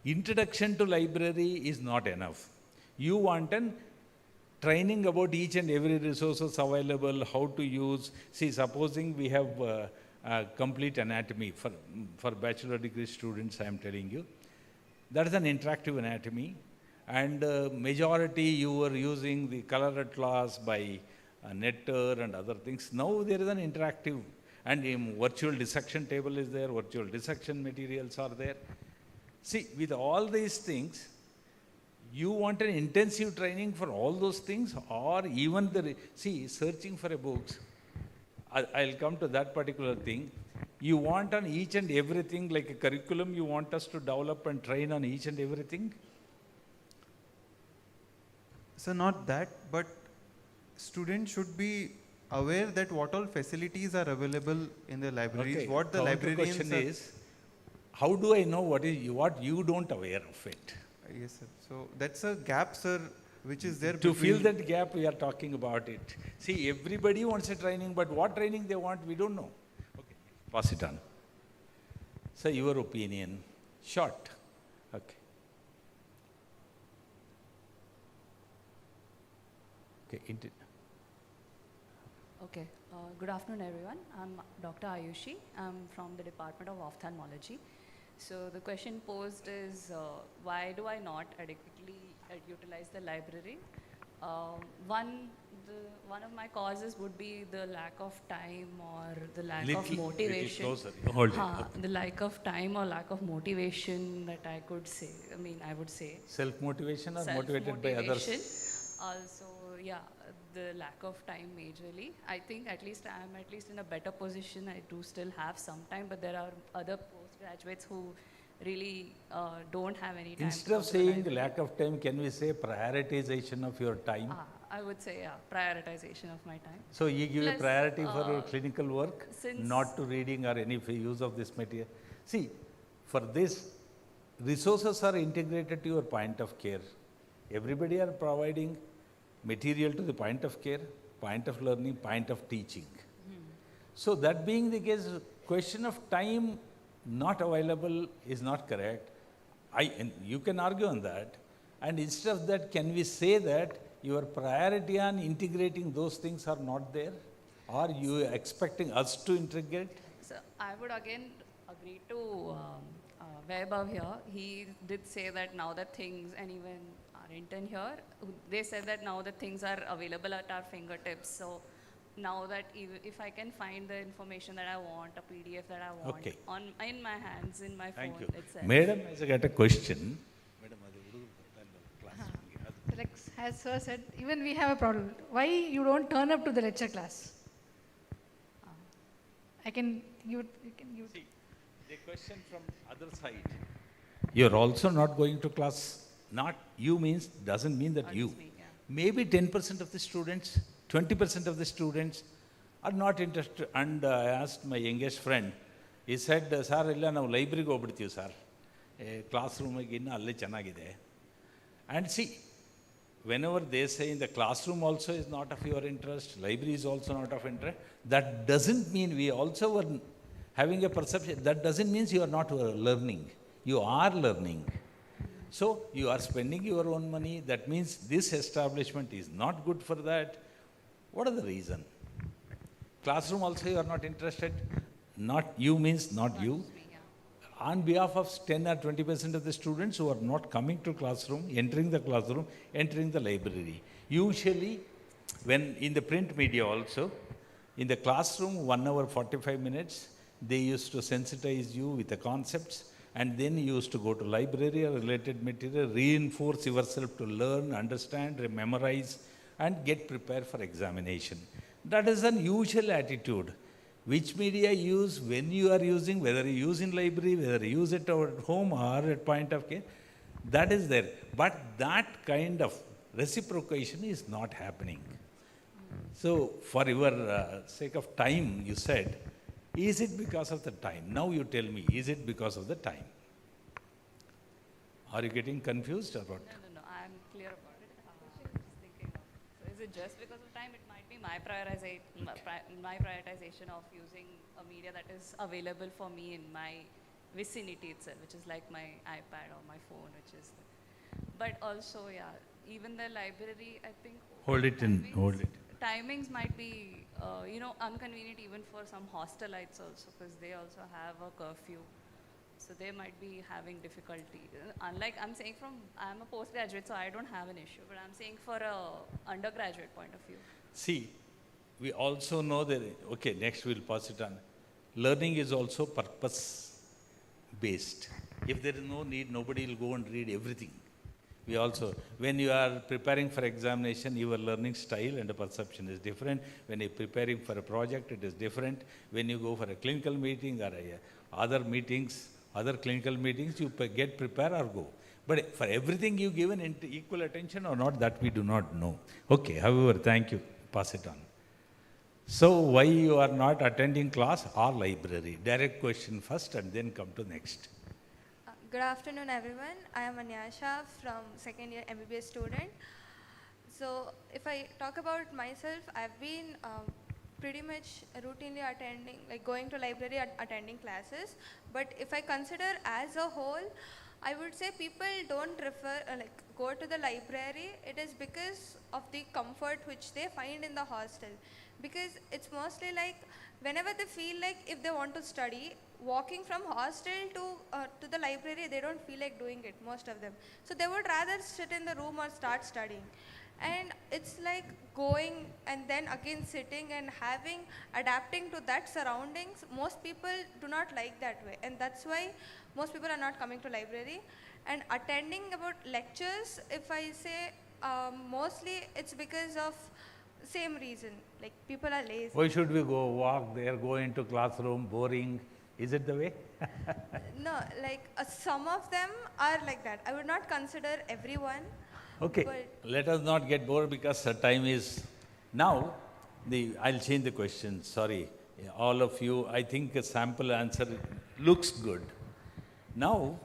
[SPEAKER 9] Introduction to library is not enough. You want an training about each and every resources available, how to use. See, supposing we have complete anatomy for bachelor degree students, I am telling you. That is an interactive anatomy. And majority you were using the color atlas by Netter and other things. Now there is an interactive and virtual dissection table is there, virtual dissection materials are there. See, with all these things, you want an intensive training for all those things or even searching for a books. I'll come to that particular thing. You want on each and everything like a curriculum, you want us to develop and train on each and everything?
[SPEAKER 18] So not that, but students should be aware that what all facilities are available in the libraries,
[SPEAKER 9] Okay.
[SPEAKER 18] what the
[SPEAKER 9] Counter
[SPEAKER 18] librarians
[SPEAKER 9] question
[SPEAKER 18] are.
[SPEAKER 9] is, how do I know what you don't aware of it?
[SPEAKER 18] Yes, sir. So that's a gap, sir, which is there.
[SPEAKER 9] To fill
[SPEAKER 18] between-
[SPEAKER 9] that gap, we are talking about it. See, everybody wants a training, but what training they want, we don't know. Okay, pass it on. So, your opinion, short. Okay. Okay.
[SPEAKER 20] Okay. Good afternoon, everyone. I'm Dr. Ayushi. I'm from the Department of Ophthalmology. So the question posed is, why do I not adequately utilize the library? One of my causes would be the lack of time or the lack of motivation.
[SPEAKER 9] Little closer. Hold it. Okay.
[SPEAKER 20] The lack of time or lack of motivation that I could say. I would say.
[SPEAKER 9] Self-motivation or motivated by others?
[SPEAKER 20] Also, yeah, the lack of time majorly. I think I am at least in a better position. I do still have some time, but there are other postgraduates who really don't have any time.
[SPEAKER 9] Instead of saying lack of time, can we say prioritization of your time?
[SPEAKER 20] I would say, yeah, prioritization of my time.
[SPEAKER 9] So you give
[SPEAKER 20] Plus,
[SPEAKER 9] a priority for your clinical work,
[SPEAKER 20] since
[SPEAKER 9] not to reading or any use of this material. See, for this, resources are integrated to your point of care. Everybody are providing material to the point of care, point of learning, point of teaching. So that being the case, question of time not available is not correct. And you can argue on that. And instead of that, can we say that your priority on integrating those things are not there? Are you expecting us to integrate?
[SPEAKER 20] So I would again agree to Vaibhav here. He did say that now that things, and even our intern here, they said that now that things are available at our fingertips. So now that if I can find the information that I want, a PDF that I want,
[SPEAKER 9] Okay.
[SPEAKER 20] in my hands, in my
[SPEAKER 9] Thank
[SPEAKER 20] phone
[SPEAKER 9] you.
[SPEAKER 20] itself.
[SPEAKER 9] Madam has got a question.
[SPEAKER 19] as sir said, even we have a problem. Why you don't turn up to the lecture class? I can give.
[SPEAKER 9] See, the question from other side. You're also not going to class. Not you means doesn't mean that you. Maybe 10% of the students, 20% of the students are not interested. And I asked my youngest friend. He said, "Sir, illa now library go bidtiyo sir. Classroom again alle chennagide." And see, whenever they say in the classroom also is not of your interest, library is also not of interest, that doesn't mean we also were having a perception. That doesn't mean you are not learning. You are learning. So you are spending your own money. That means this establishment is not good for that. What are the reason? Classroom also you are not interested. Not you means not you. On behalf of 10 or 20% of the students who are not coming to classroom, entering the library. Usually, when in the print media also, in the classroom, 1 hour 45 minutes, they used to sensitize you with the concepts, and then you used to go to library or related material, reinforce yourself to learn, understand, memorize, and get prepared for examination. That is an usual attitude. Which media use, when you are using, whether you use in library, whether you use it at home or at point of care, that is there. But that kind of reciprocation is not happening. So for your sake of time, you said, is it because of the time? Now you tell me, is it because of the time? Are you getting confused or what?
[SPEAKER 20] No, I'm clear about it. Just thinking of, so is it just because of time? It might be my prioritization of using a media that is available for me in my vicinity itself, which is like my iPad or my phone, which is. But also, yeah, even the library, I think.
[SPEAKER 9] Hold it.
[SPEAKER 20] Timings might be, inconvenient even for some hostelites also, because they also have a curfew. So they might be having difficulty. Unlike, I'm a postgraduate, so I don't have an issue, but I'm saying for a undergraduate point of view.
[SPEAKER 9] See, we also know that, okay, next we'll pass it on. Learning is also purpose-based. If there is no need, nobody will go and read everything. We also, when you are preparing for examination, your learning style and perception is different. When you're preparing for a project, it is different. When you go for a clinical meeting or other clinical meetings, you get prepared or go. But for everything you given equal attention or not, that we do not know. Okay, however, thank you. Pass it on. So why you are not attending class or library? Direct question first and then come to next.
[SPEAKER 21] Good afternoon, everyone. I am Anyasha from second year MBBS student. So if I talk about myself, I've been pretty much routinely attending, like going to library and attending classes. But if I consider as a whole, I would say people don't go to the library. It is because of the comfort which they find in the hostel. Because it's mostly like whenever they feel like if they want to study, walking from hostel to the library, they don't feel like doing it, most of them. So they would rather sit in the room or start studying. And it's like going and then again sitting and adapting to that surroundings. Most people do not like that way. And that's why most people are not coming to library. And attending about lectures, if I say mostly it's because of same reason, like people are lazy.
[SPEAKER 9] Why should we go walk there, go into classroom, boring? Is it the way?
[SPEAKER 21] No, like some of them are like that. I would not consider everyone.
[SPEAKER 9] Okay, let us not get bored because time is now. I'll change the question. Sorry, all of you. I think a sample answer looks good. Now,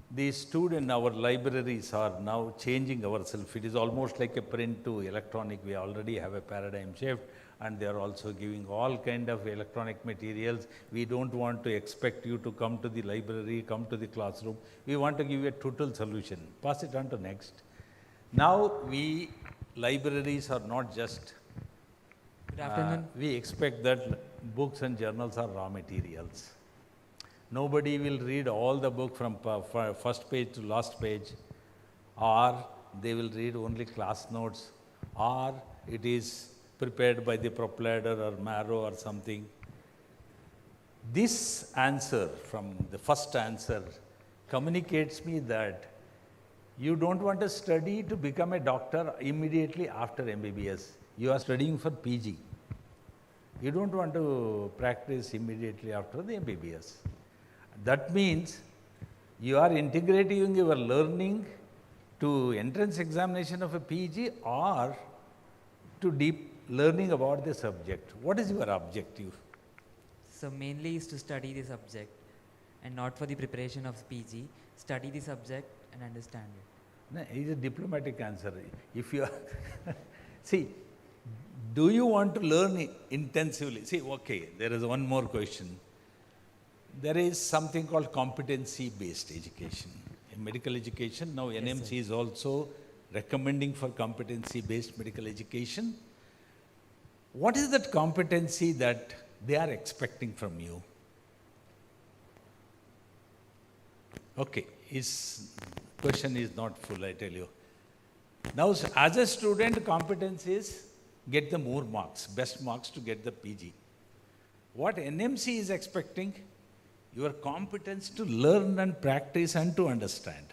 [SPEAKER 9] the student, our libraries are now changing ourselves. It is almost like a print to electronic. We already have a paradigm shift, and they are also giving all kind of electronic materials. We don't want to expect you to come to the library, come to the classroom. We want to give you a total solution. Pass it on to next. Now, libraries are not just,
[SPEAKER 22] Good afternoon.
[SPEAKER 9] We expect that books and journals are raw materials. Nobody will read all the book from first page to last page, or they will read only class notes, or it is prepared by the proprietor or Marrow or something. This answer from the first answer communicates me that You don't want to study to become a doctor immediately after MBBS. You are studying for PG. You don't want to practice immediately after the MBBS. That means you are integrating your learning to entrance examination of a PG or to deep learning about the subject. What is your objective?
[SPEAKER 3] So mainly is to study the subject and not for the preparation of PG. Study the subject and understand it.
[SPEAKER 9] No, it's a diplomatic answer. If you are see, do you want to learn intensively? See, okay, there is one more question. There is something called competency-based education. In medical education, now NMC is also recommending for competency-based medical education. What is that competency that they are expecting from you? Okay, his question is not full, I tell you. Now, as a student, competence is get the more marks, best marks to get the PG. What NMC is expecting? Your competence to learn and practice and to understand.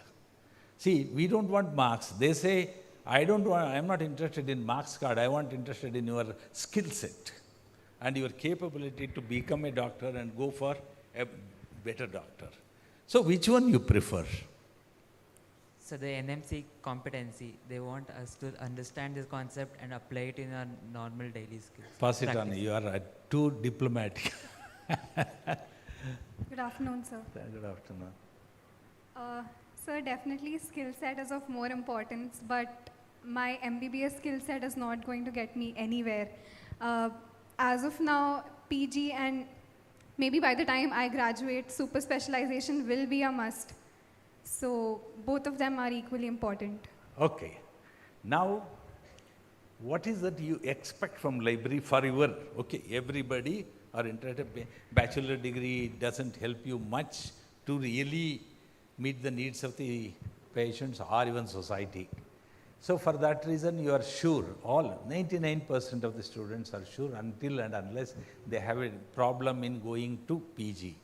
[SPEAKER 9] See, we don't want marks. They say, I'm not interested in marks card, I want interested in your skill set and your capability to become a doctor and go for a better doctor. So which one you prefer?
[SPEAKER 3] So the NMC competency, they want us to understand this concept and apply it in our normal daily skills.
[SPEAKER 9] Pass it on, you are too diplomatic.
[SPEAKER 4] Good afternoon, sir.
[SPEAKER 9] Good afternoon.
[SPEAKER 4] Sir, definitely skill set is of more importance, but my MBBS skill set is not going to get me anywhere. As of now, PG and maybe by the time I graduate, super specialization will be a must. So both of them are equally important.
[SPEAKER 9] Okay. Now, what is that you expect from library for your, okay, everybody are interested, bachelor degree doesn't help you much to really meet the needs of the patients or even society. So for that reason, you are sure, all 99% of the students are sure until and unless they have a problem in going to PG.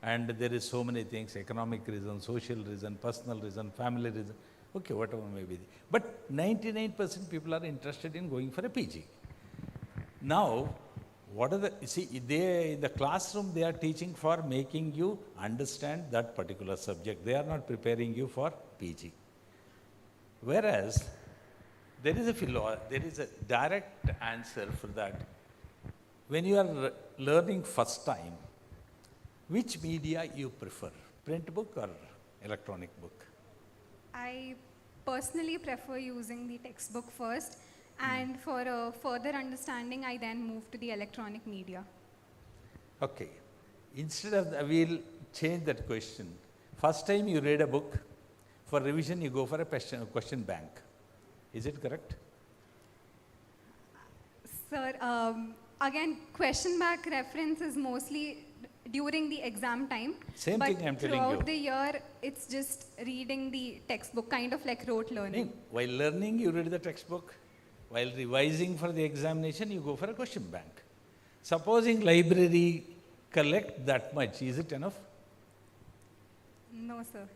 [SPEAKER 9] And there is so many things, economic reason, social reason, personal reason, family reason, okay, whatever may be. But 99% people are interested in going for a PG. Now, what are the, see, they, in the classroom, they are teaching for making you understand that particular subject. They are not preparing you for PG. Whereas, there is a direct answer for that. When you are learning first time, which media you prefer, print book or electronic book?
[SPEAKER 4] I personally prefer using the textbook first, and for a further understanding, I then move to the electronic media.
[SPEAKER 9] Okay. Instead of that, we'll change that question. First time you read a book, for revision you go for a question bank. Is it correct?
[SPEAKER 4] Sir, again, question bank reference is mostly during the exam time.
[SPEAKER 9] Same thing I'm telling you.
[SPEAKER 4] Throughout the year, it's just reading the textbook, kind of like rote learning.
[SPEAKER 9] While learning, you read the textbook. While revising for the examination, you go for a question bank. Supposing library collect that much, is it enough?
[SPEAKER 4] No, sir.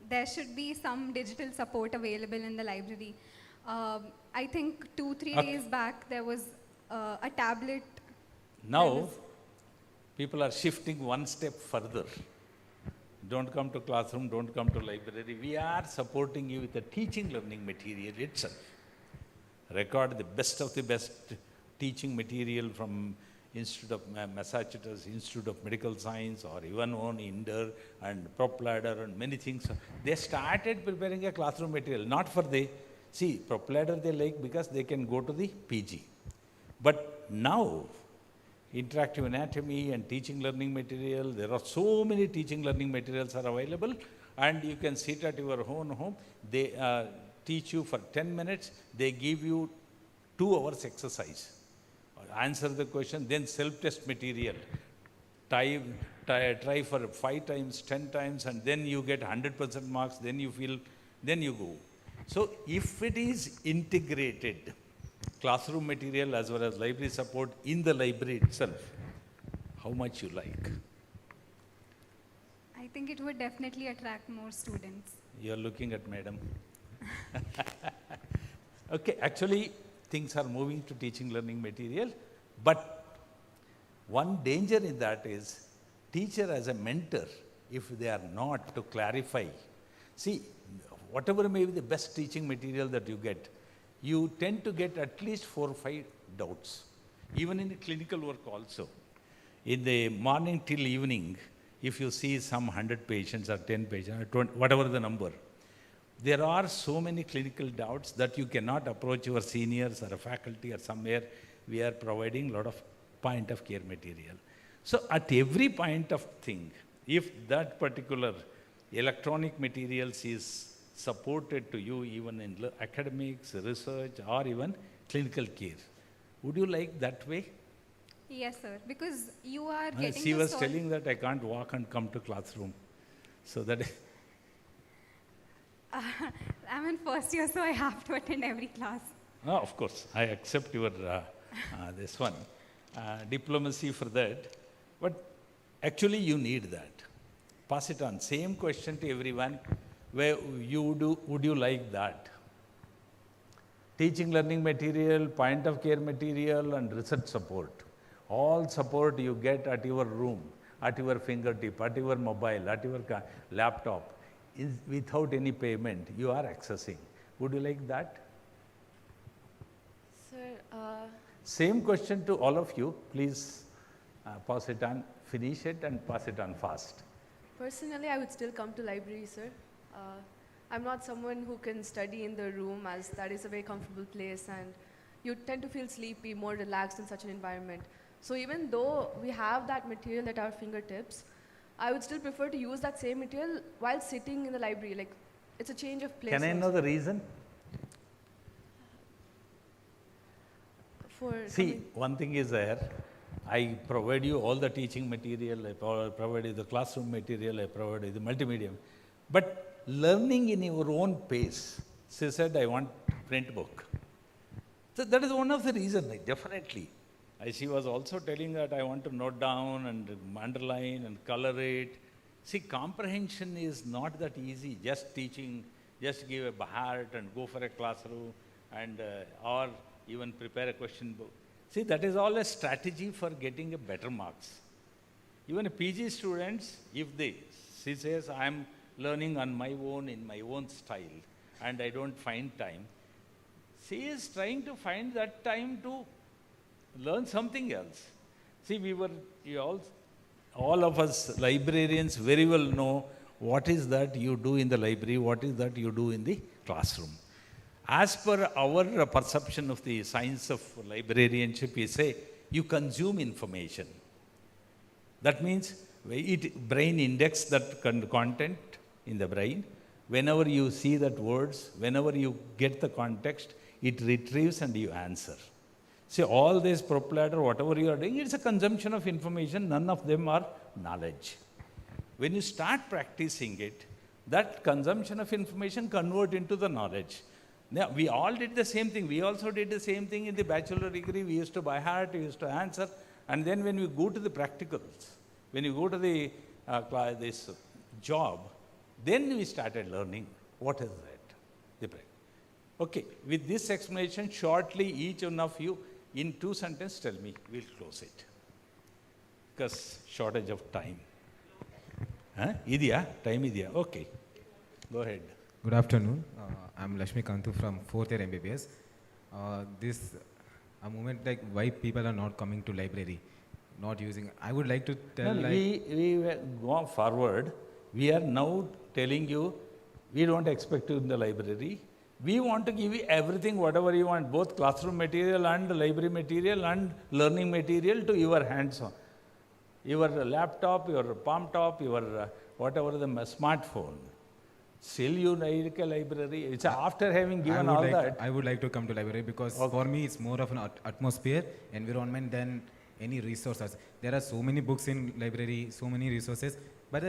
[SPEAKER 4] There should be some digital support available in the library. I think 2-3 days back, there was a tablet.
[SPEAKER 9] Now, people are shifting one step further. Don't come to classroom, don't come to library. We are supporting you with the teaching learning material itself. Record the best of the best teaching material from Institute of Massachusetts, Institute of Medical Science, or even on INDER and PropLadder and many things. They started preparing a classroom material, not for the, see, PropLadder they like because they can go to the PG. But now, interactive anatomy and teaching learning material, there are so many teaching learning materials are available, and you can sit at your own home. They teach you for 10 minutes, they give you 2 hours exercise. Answer the question, then self-test material. Try for 5 times, 10 times, and then you get 100% marks, then you feel, then you go. So if it is integrated, classroom material as well as library support in the library itself, how much you like?
[SPEAKER 4] I think it would definitely attract more students.
[SPEAKER 9] you're looking at madam. Okay, actually things are moving to teaching learning material, but one danger in that is teacher as a mentor, if they are not to clarify. See, whatever may be the best teaching material that you get, you tend to get at least 4 or 5 doubts, even in the clinical work also. In the morning till evening, if you see some 100 patients or 10 patients, or 20, whatever the number, there are so many clinical doubts that you cannot approach your seniors or a faculty or somewhere. We are providing a lot of point of care material. So at every point of thing, if that particular electronic materials is supported to you even in academics, research, or even clinical care, would you like that way?
[SPEAKER 4] Yes, sir. Because you are getting
[SPEAKER 9] She
[SPEAKER 4] to
[SPEAKER 9] was
[SPEAKER 4] solve-
[SPEAKER 9] telling that I can't walk and come to classroom. So that
[SPEAKER 4] I'm in first year, so I have to attend every class.
[SPEAKER 9] of course, I accept your this one diplomacy for that, but actually you need that. Pass it on. Same question to everyone. Where would you like that? Teaching learning material, point of care material, and research support. All support you get at your room, at your fingertip, at your mobile, at your laptop, is without any payment. You are accessing. Would you like that?
[SPEAKER 7] Sir,
[SPEAKER 9] Same question to all of you. Please pass it on, finish it, and pass it on fast.
[SPEAKER 7] personally, I would still come to library, sir. I'm not someone who can study in the room, as that is a very comfortable place, and you tend to feel sleepy, more relaxed in such an environment. So even though we have that material at our fingertips, I would still prefer to use that same material while sitting in the library. Like, it's a change of place.
[SPEAKER 9] Can I know the reason? See, one thing is there, I provide you all the teaching material, I provide you the classroom material, I provide you the multimedia. But learning in your own pace, she said, I want print book. So that is one of the reasons, definitely. She was also telling that I want to note down and underline and color it. See, comprehension is not that easy, just teaching, just give a bahart and go for a classroom and or even prepare a question book. See, that is all a strategy for getting a better marks. Even a PG students, if she says, I am learning on my own, in my own style, and I don't find time, she is trying to find that time to learn something else. See, all of us librarians very well know what is that you do in the library, what is that you do in the classroom. As per our perception of the science of librarianship, we say you consume information. That means brain index that content in the brain. Whenever you see that words, whenever you get the context, it retrieves and you answer. See, all this proplatter, whatever you are doing, it's a consumption of information. None of them are knowledge. When you start practicing it, that consumption of information convert into the knowledge. Now, we all did the same thing. We also did the same thing in the bachelor degree. We used to by heart, we used to answer. And then when we go to the practicals, when you go to the this job, then we started learning what is that. Okay, with this explanation, shortly, each one of you, in 2 sentences, tell me, we'll close it. Because shortage of time. Idya? Time idya? Okay. Go ahead.
[SPEAKER 8] Good afternoon. I'm Lakshmi Kantu from 4th year MBBS. A moment like why people are not coming to library, not using. I would like to tell
[SPEAKER 9] we go forward. We are now telling you, we don't expect you in the library. We want to give you everything, whatever you want, both classroom material and library material and learning material to your hands on. Your laptop, your palm top, your whatever the smartphone. Still you need a library. It's after having given all that.
[SPEAKER 8] I would like to come to library because for me it's more of an atmosphere, environment than any resources. There are so many books in library, so many resources, but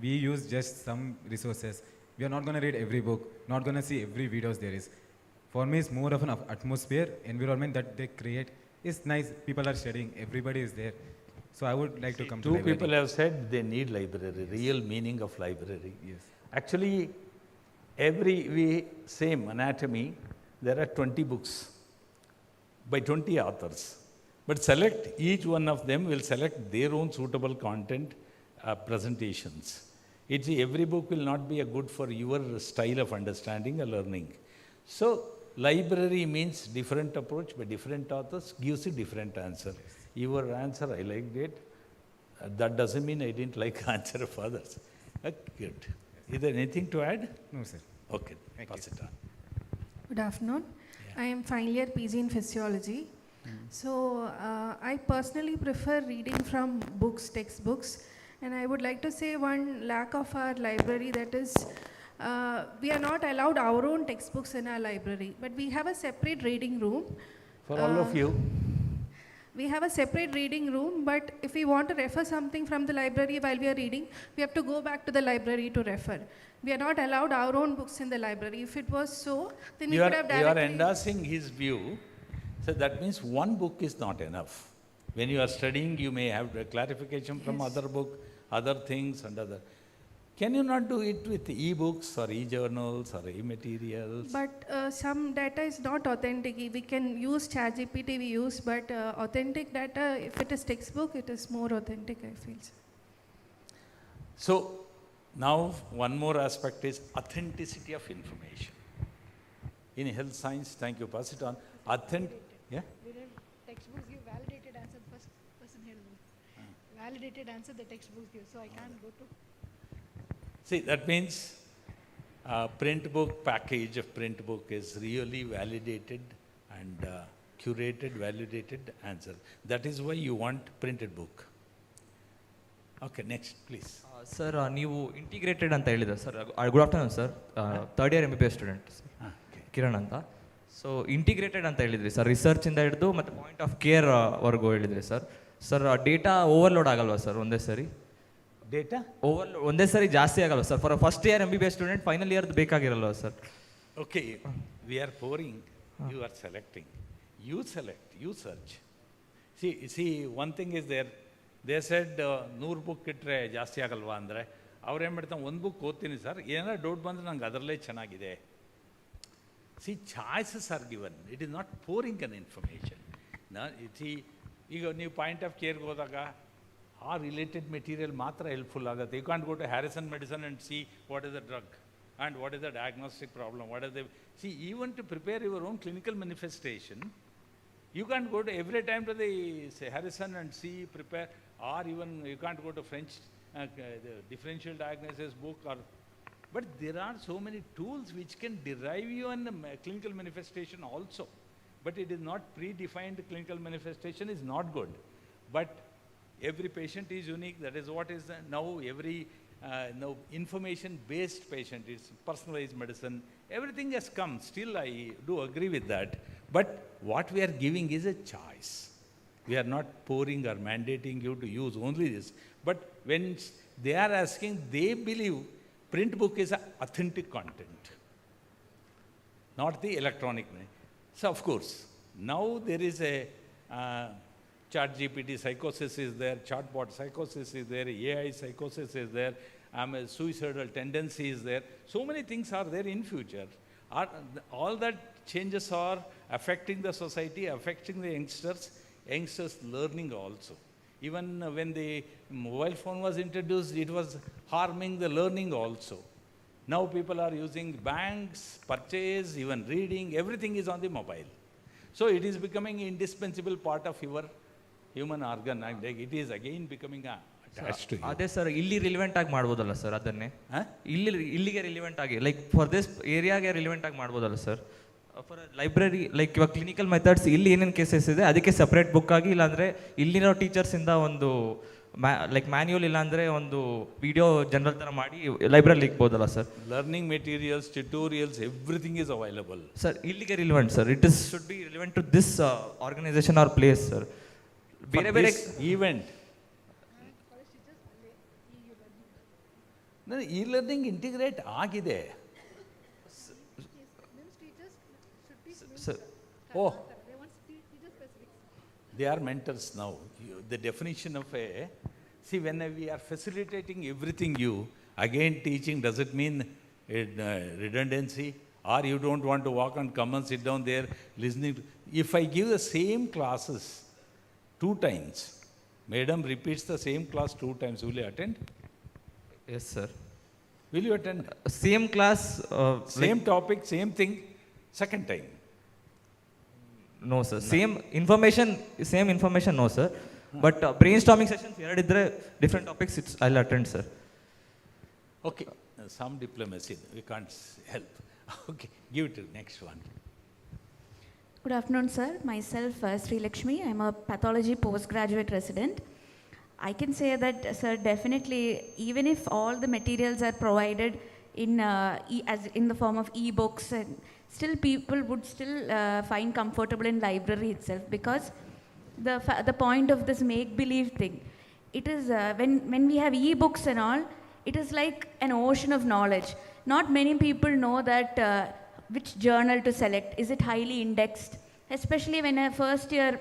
[SPEAKER 8] we use just some resources. We are not going to read every book, not going to see every videos there is. For me, it's more of an atmosphere, environment that they create. It's nice. People are studying. Everybody is there. So I would like to come to library.
[SPEAKER 9] Two people have said they need library, real meaning of library.
[SPEAKER 8] Yes.
[SPEAKER 9] Actually, same anatomy, there are 20 books by 20 authors. But select, each one of them will select their own suitable content presentations. Every book will not be a good for your style of understanding or learning. So library means different approach by different authors, gives you different answer. Your answer, I liked it. That doesn't mean I didn't like answer of others. Good. Is there anything to add?
[SPEAKER 8] No, sir.
[SPEAKER 9] Okay, pass it on.
[SPEAKER 6] Good afternoon. I am final year PG in physiology. So I personally prefer reading from books, textbooks, and I would like to say one lack of our library, that is we are not allowed our own textbooks in our library, but we have a separate reading room.
[SPEAKER 9] For all of you.
[SPEAKER 6] We have a separate reading room, but if we want to refer something from the library while we are reading, we have to go back to the library to refer. We are not allowed our own books in the library. If it was so, then we could have directly...
[SPEAKER 9] You are endorsing his view, so that means one book is not enough. When you are studying, you may have a clarification from other book, other things and other... Can you not do it with e-books or e-journals or e-materials?
[SPEAKER 6] But some data is not authentic. We can use ChatGPT, we use, but authentic data, if it is textbook, it is more authentic, I feel.
[SPEAKER 9] So, now one more aspect is authenticity of information. In health science, thank you, pass it on. Yeah?
[SPEAKER 19] Textbooks give validated answer, the first person here. Validated answer the textbooks give, so I can't go to...
[SPEAKER 9] See, that means print book, package of print book is really validated and curated, validated answer. That is why you want printed book. Okay, next, please.
[SPEAKER 11] Sir, ನೀವು integrated ಅಂತ ಹೇಳಿದ್ರೆ sir. Good afternoon sir. Third year MBBS student Kiran ಅಂತ. So integrated ಅಂತ ಹೇಳಿದ್ರಿ sir, ರಿಸರ್ಚಿಂದ ಹಿಡಿದು ಮತ್ತು point of care ವರ್ಗೂ ಹೇಳಿದ್ರಿ ಸರ್. ಸರ್ ಡೇಟಾ ಓವರ್ಲೋಡ್ ಆಗಲ್ವಾ ಸರ್ ಒಂದೇ ಸರಿ?
[SPEAKER 9] ಡೇಟಾ
[SPEAKER 11] ಓವರ್ಲೋಡ್ ಒಂದೇ ಸರಿ ಜಾಸ್ತಿ ಆಗಲ್ವ sir? For first year MBBS student final year ಬೇಕಾಗಿರಲ್ವ sir?
[SPEAKER 9] Okay, we are pouring, you are selecting. You select, you search. See, one thing is there. They said 100 book ಇಟ್ಟರೆ ಜಾಸ್ತಿ ಆಗಲ್ವಾ ಅಂದರೆ, ಅವ್ರು ಏನು ಮಾಡ್ತಾರೆ, ಒಂದು ಬುಕ್ ಓದ್ತೀನಿ ಸರ್, ಏನಾರು ಡೌಟ್ ಬಂದರೆ ನಂಗೆ ಅದರಲ್ಲೇ ಚೆನ್ನಾಗಿದೆ. Choices are given, it is not pouring an information. ಈಗ ನೀವು ಪಾಯಿಂಟ್ ಆಫ್ ಕೇರ್ಗೆ ಹೋದಾಗ ಆ ರಿಲೇಟೆಡ್ ಮೆಟೀರಿಯಲ್ ಮಾತ್ರ ಹೆಲ್ಪ್ಫುಲ್ ಆಗುತ್ತೆ. You can't go to Harrison medicine and see what is the drug and what is the diagnostic problem, what is the... even to prepare your own clinical manifestation, you can't go to every time to the Harrison and see, prepare, or even you can't go to French the differential diagnosis book, or but there are so many tools which can derive you an clinical manifestation also, but it is not predefined. Clinical manifestation is not good, but every patient is unique. That is what is now every now information based patient is personalized medicine. Everything has come. Still I do agree with that, but what we are giving is a choice. We are not pouring or mandating you to use only this, but when they are asking, they believe print book is authentic content, not the electronic. So of course now there is a ChatGPT psychosis is there, chatbot psychosis is there, AI psychosis is there, suicidal tendency is there. So many things are there in future. All that changes are affecting the society, affecting the youngsters learning also. Even when the mobile phone was introduced, it was harming the learning also. Now people are using banks, purchase, even reading, everything is on the mobile. So it is becoming an indispensable part of your human organ, and it is again becoming attached to you.
[SPEAKER 11] ಅದೇ sir, ಇಲ್ಲಿ relevant ಆಗಿ ಮಾಡ್ಬೋದಲ್ಲ sir ಅದನ್ನೇ? ಇಲ್ಲಿಗೆ relevant ಆಗಿ, like for this ಏರಿಯಾಗೆ relevant ಆಗಿ ಮಾಡ್ಬೋದಲ್ಲ sir? For library, like ಇವಾಗ ಕ್ಲಿನಿಕಲ್ ಮೆಥಡ್ಸ್ ಇಲ್ಲಿ ಏನೇನು ಕೇಸಸ್ ಇದೆ ಅದಕ್ಕೆ ಸಪ್ರೇಟ್ ಬುಕ್ ಆಗಿ, ಇಲ್ಲಾಂದರೆ ಇಲ್ಲಿರೋ ಟೀಚರ್ಸಿಂದ ಒಂದು ಲೈಕ್ ಮ್ಯಾನ್ಯುವಲ್, ಇಲ್ಲಾಂದರೆ ಒಂದು ವಿಡಿಯೋ ಜನರಲ್ ಥರ ಮಾಡಿ ಲೈಬ್ರರಿ ಇಕ್ಬೋದಲ್ಲ sir? Learning materials, tutorials, everything is available sir. ಇಲ್ಲಿಗೆ relevant sir, it is should be relevant to this organisation or place sir. ಬೇರೆ ಬೇರೆ ಈವೆಂಟ್
[SPEAKER 9] ಇ ಲರ್ನಿಂಗ್ ಇಂಟಿಗ್ರೇಟ್ ಆಗಿದೆ. Oh, they are mentors now. The definition of see, when we are facilitating everything again teaching, does it mean redundancy, or you don't want to walk and come and sit down there listening to. If I give the same classes 2 times, madam repeats the same class 2 times, will you attend?
[SPEAKER 11] Yes, sir.
[SPEAKER 9] Will you attend?
[SPEAKER 11] Same class?
[SPEAKER 9] Same topic, same thing, second time?
[SPEAKER 11] No, sir. Same information, no, sir. But brainstorming sessions, different topics, I'll attend, sir.
[SPEAKER 9] Okay, some diplomacy, we can't help. Okay, give it to the next one.
[SPEAKER 1] Good afternoon, sir. Myself, Sri Lakshmi. I'm a pathology postgraduate resident. I can say that, sir, definitely, even if all the materials are provided in in the form of e-books, and still people would still find comfortable in library itself, because the point of this make-believe thing, it is when we have e-books and all, it is like an ocean of knowledge. Not many people know that which journal to select. Is it highly indexed? Especially when a first year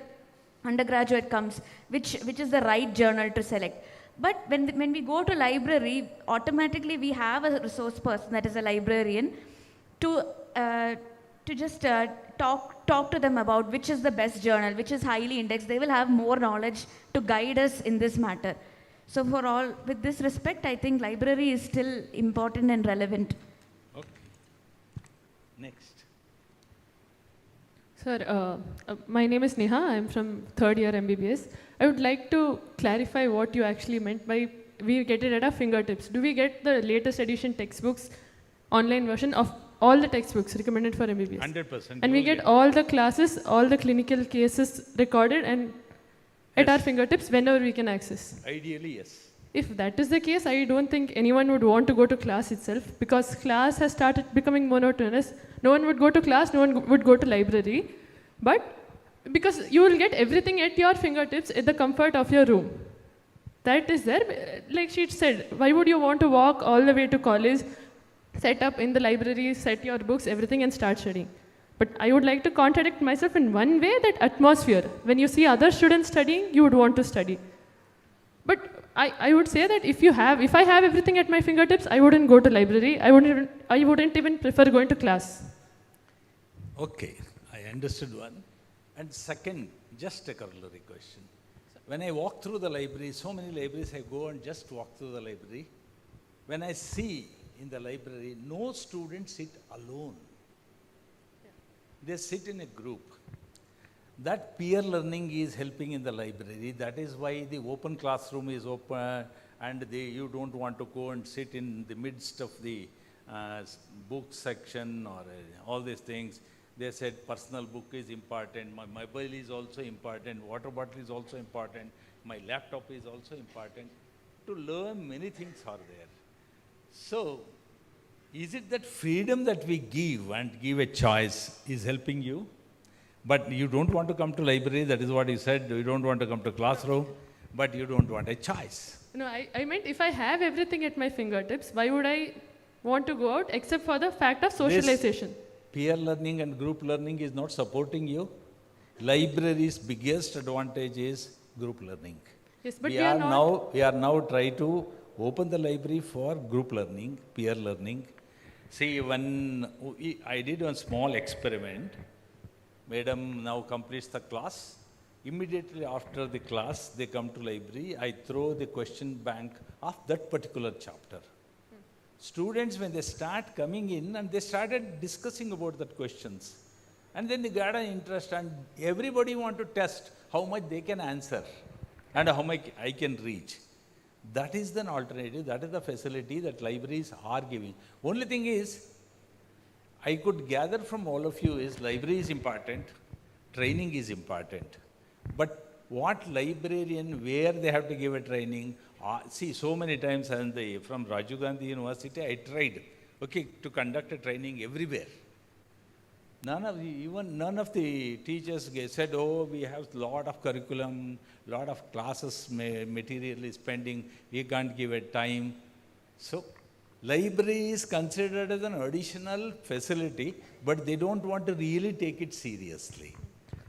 [SPEAKER 1] undergraduate comes, which is the right journal to select. But when we go to library, automatically we have a resource person, that is a librarian, to just talk to them about which is the best journal, which is highly indexed. They will have more knowledge to guide us in this matter. So for all, with this respect, I think library is still important and relevant.
[SPEAKER 9] Okay. Next.
[SPEAKER 2] Sir, my name is Neha. I'm from 3rd year MBBS. I would like to clarify what you actually meant by we get it at our fingertips. Do we get the latest edition textbooks, online version of all the textbooks recommended for MBBS?
[SPEAKER 9] 100%.
[SPEAKER 2] And we get all the classes, all the clinical cases recorded and at our fingertips whenever we can access?
[SPEAKER 9] Ideally, yes.
[SPEAKER 2] If that is the case, I don't think anyone would want to go to class itself, because class has started becoming monotonous. No one would go to class, no one would go to library. But because you will get everything at your fingertips at the comfort of your room. That is there. Like she said, why would you want to walk all the way to college, set up in the library, set your books, everything, and start studying? But I would like to contradict myself in one way, that atmosphere. When you see other students studying, you would want to study. But I would say that if I have everything at my fingertips, I wouldn't go to library. I wouldn't even prefer going to class.
[SPEAKER 9] Okay, I understood one. And second, just a corollary question. When I walk through the library, so many libraries, I go and just walk through the library. When I see in the library, no students sit alone. They sit in a group. That peer learning is helping in the library. That is why the open classroom is open, and you don't want to go and sit in the midst of the book section or all these things. They said personal book is important, my mobile is also important, water bottle is also important, my laptop is also important. To learn, many things are there. So, is it that freedom that we give and give a choice is helping you? But you don't want to come to library, that is what you said. You don't want to come to classroom, but you don't want a choice.
[SPEAKER 2] No, I meant if I have everything at my fingertips, why would I want to go out except for the fact of socialization?
[SPEAKER 9] This peer learning and group learning is not supporting you. Library's biggest advantage is group learning.
[SPEAKER 2] Yes, but
[SPEAKER 9] we are now trying to open the library for group learning, peer learning. See, when I did one small experiment, madam now completes the class. Immediately after the class, they come to library. I throw the question bank of that particular chapter. Students, when they start coming in, and they started discussing about that questions. And then they got an interest, and everybody want to test how much they can answer and how much I can reach. That is an alternative, that is the facility that libraries are giving. Only thing is, I could gather from all of you is library is important, training is important. But what librarian, where they have to give a training, see, so many times from Rajiv Gandhi University, I tried, to conduct a training everywhere. None of the teachers said, oh, we have a lot of curriculum, lot of classes material is pending, we can't give it time. So, library is considered as an additional facility, but they don't want to really take it seriously.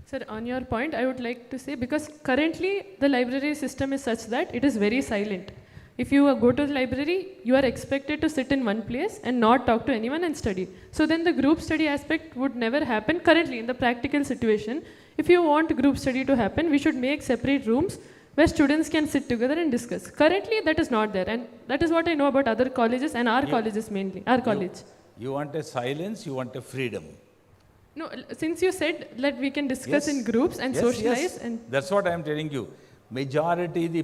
[SPEAKER 2] Sir, on your point, I would like to say, because currently the library system is such that it is very silent. If you go to the library, you are expected to sit in one place and not talk to anyone and study. So then the group study aspect would never happen currently in the practical situation. If you want group study to happen, we should make separate rooms where students can sit together and discuss. Currently, that is not there, and that is what I know about other colleges and our colleges mainly, our college.
[SPEAKER 9] You want a silence, you want a freedom.
[SPEAKER 2] No, since you said that we can discuss in groups and socialize. And
[SPEAKER 9] that's what I am telling you. Majority the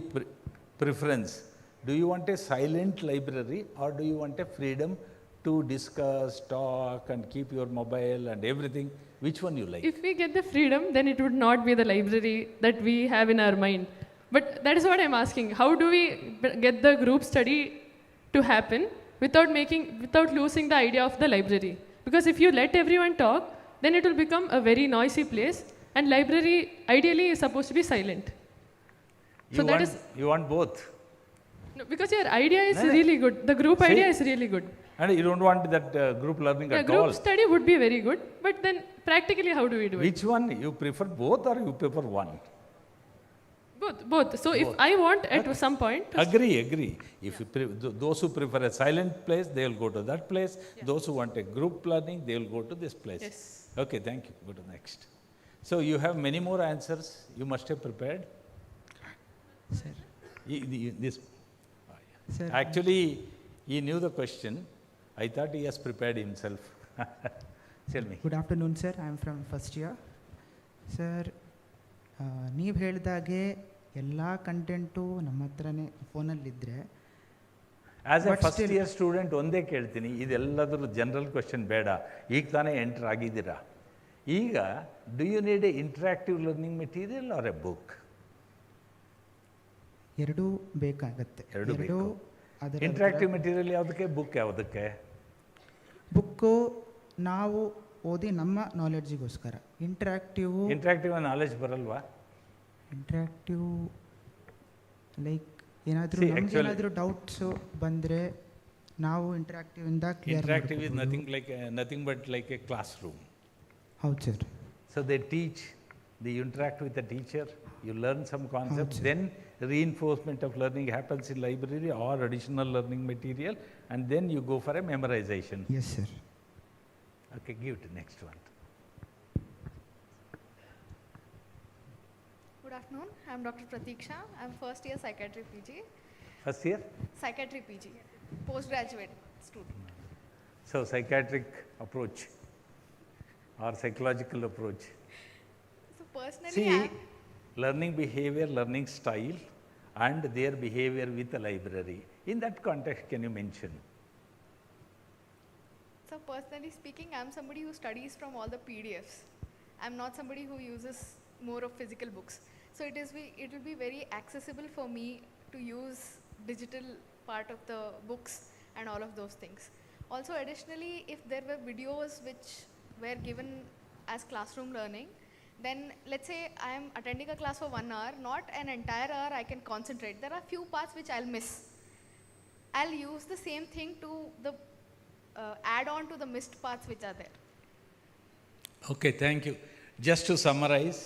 [SPEAKER 9] preference. Do you want a silent library or do you want a freedom to discuss, talk and keep your mobile and everything? Which one you like?
[SPEAKER 2] If we get the freedom, then it would not be the library that we have in our mind. But that is what I'm asking. How do we get the group study to happen without losing the idea of the library? Because if you let everyone talk, then it will become a very noisy place, and library ideally is supposed to be silent. So
[SPEAKER 9] you want both.
[SPEAKER 2] No, because your idea is really good. The group idea is really good.
[SPEAKER 9] And you don't want that group learning at all.
[SPEAKER 2] Group study would be very good, but then practically how do we do it?
[SPEAKER 9] Which one? You prefer both or you prefer one?
[SPEAKER 2] Both. So if I want at some point...
[SPEAKER 9] Agree. If you those who prefer a silent place, they will go to that place. Yeah. Those who want a group learning, they will go to this place.
[SPEAKER 2] Yes.
[SPEAKER 9] Okay, thank you. Go to next. So you have many more answers. You must have prepared.
[SPEAKER 13] Sir. Sir.
[SPEAKER 9] Actually, he knew the question. I thought he has prepared himself. Tell me.
[SPEAKER 13] Good afternoon, sir. I am from first year. Sir, ನೀವು ಹೇಳಿದಾಗೆ ಎಲ್ಲ content ನಮ್ಮ ಹತ್ರನೇ ಫೋನಲ್ಲಿದ್ದರೆ
[SPEAKER 9] as a first year student ಒಂದೇ ಕೇಳ್ತೀನಿ, ಇದೆಲ್ಲದರೂ general question ಬೇಡ, ಈಗ ತಾನೇ ಎಂಟರ್ ಆಗಿದ್ದೀರಾ. ಈಗ do you need a interactive learning material or a book?
[SPEAKER 13] ಎರಡೂ ಬೇಕಾಗತ್ತೆ.
[SPEAKER 9] ಎರಡೂ ಇಂಟ್ರಾಕ್ಟಿವ್ ಮೆಟೀರಿಯಲ್ ಯಾವುದಕ್ಕೆ, ಬುಕ್ ಯಾವುದಕ್ಕೆ?
[SPEAKER 13] ಬುಕ್ಕು ನಾವು ಓದಿ ನಮ್ಮ ನಾಲೆಡ್ಜಿಗೋಸ್ಕರ. ಇಂಟ್ರಾಕ್ಟಿವ್ ನಾಲೆಡ್ಜ್
[SPEAKER 9] ಬರಲ್ವಾ?
[SPEAKER 13] ಇಂಟ್ರಾಕ್ಟಿವ್ ಲೈಕ್ ಏನಾದರೂ ಡೌಟ್ಸು ಬಂದರೆ ನಾವು ಇಂಟ್ರಾಕ್ಟಿವ್ ಇಂದ clear
[SPEAKER 9] interactive is nothing but like a classroom.
[SPEAKER 13] ಹೌದು sir.
[SPEAKER 9] So they teach, they interact with the teacher, you learn some concepts, then reinforcement of learning happens in library or additional learning material, and then you go for a memorization.
[SPEAKER 13] Yes, sir.
[SPEAKER 9] Okay, give it next one.
[SPEAKER 14] Good afternoon, I am Dr. Pratiksha. I am first year psychiatry PG.
[SPEAKER 9] First year?
[SPEAKER 14] Psychiatry PG, postgraduate student.
[SPEAKER 9] So psychiatric approach or psychological approach.
[SPEAKER 14] So personally,
[SPEAKER 9] see, learning behavior, learning style and their behavior with the library. In that context, can you mention?
[SPEAKER 14] So personally speaking, I am somebody who studies from all the PDFs. I am not somebody who uses more of physical books. So it will be very accessible for me to use digital part of the books and all of those things. Also additionally, if there were videos which were given as classroom learning, then let's say I am attending a class for 1 hour, not an entire hour I can concentrate. There are few parts which I'll miss. I'll use the same thing to add on to the missed parts which are there.
[SPEAKER 9] Okay, thank you. Just to summarize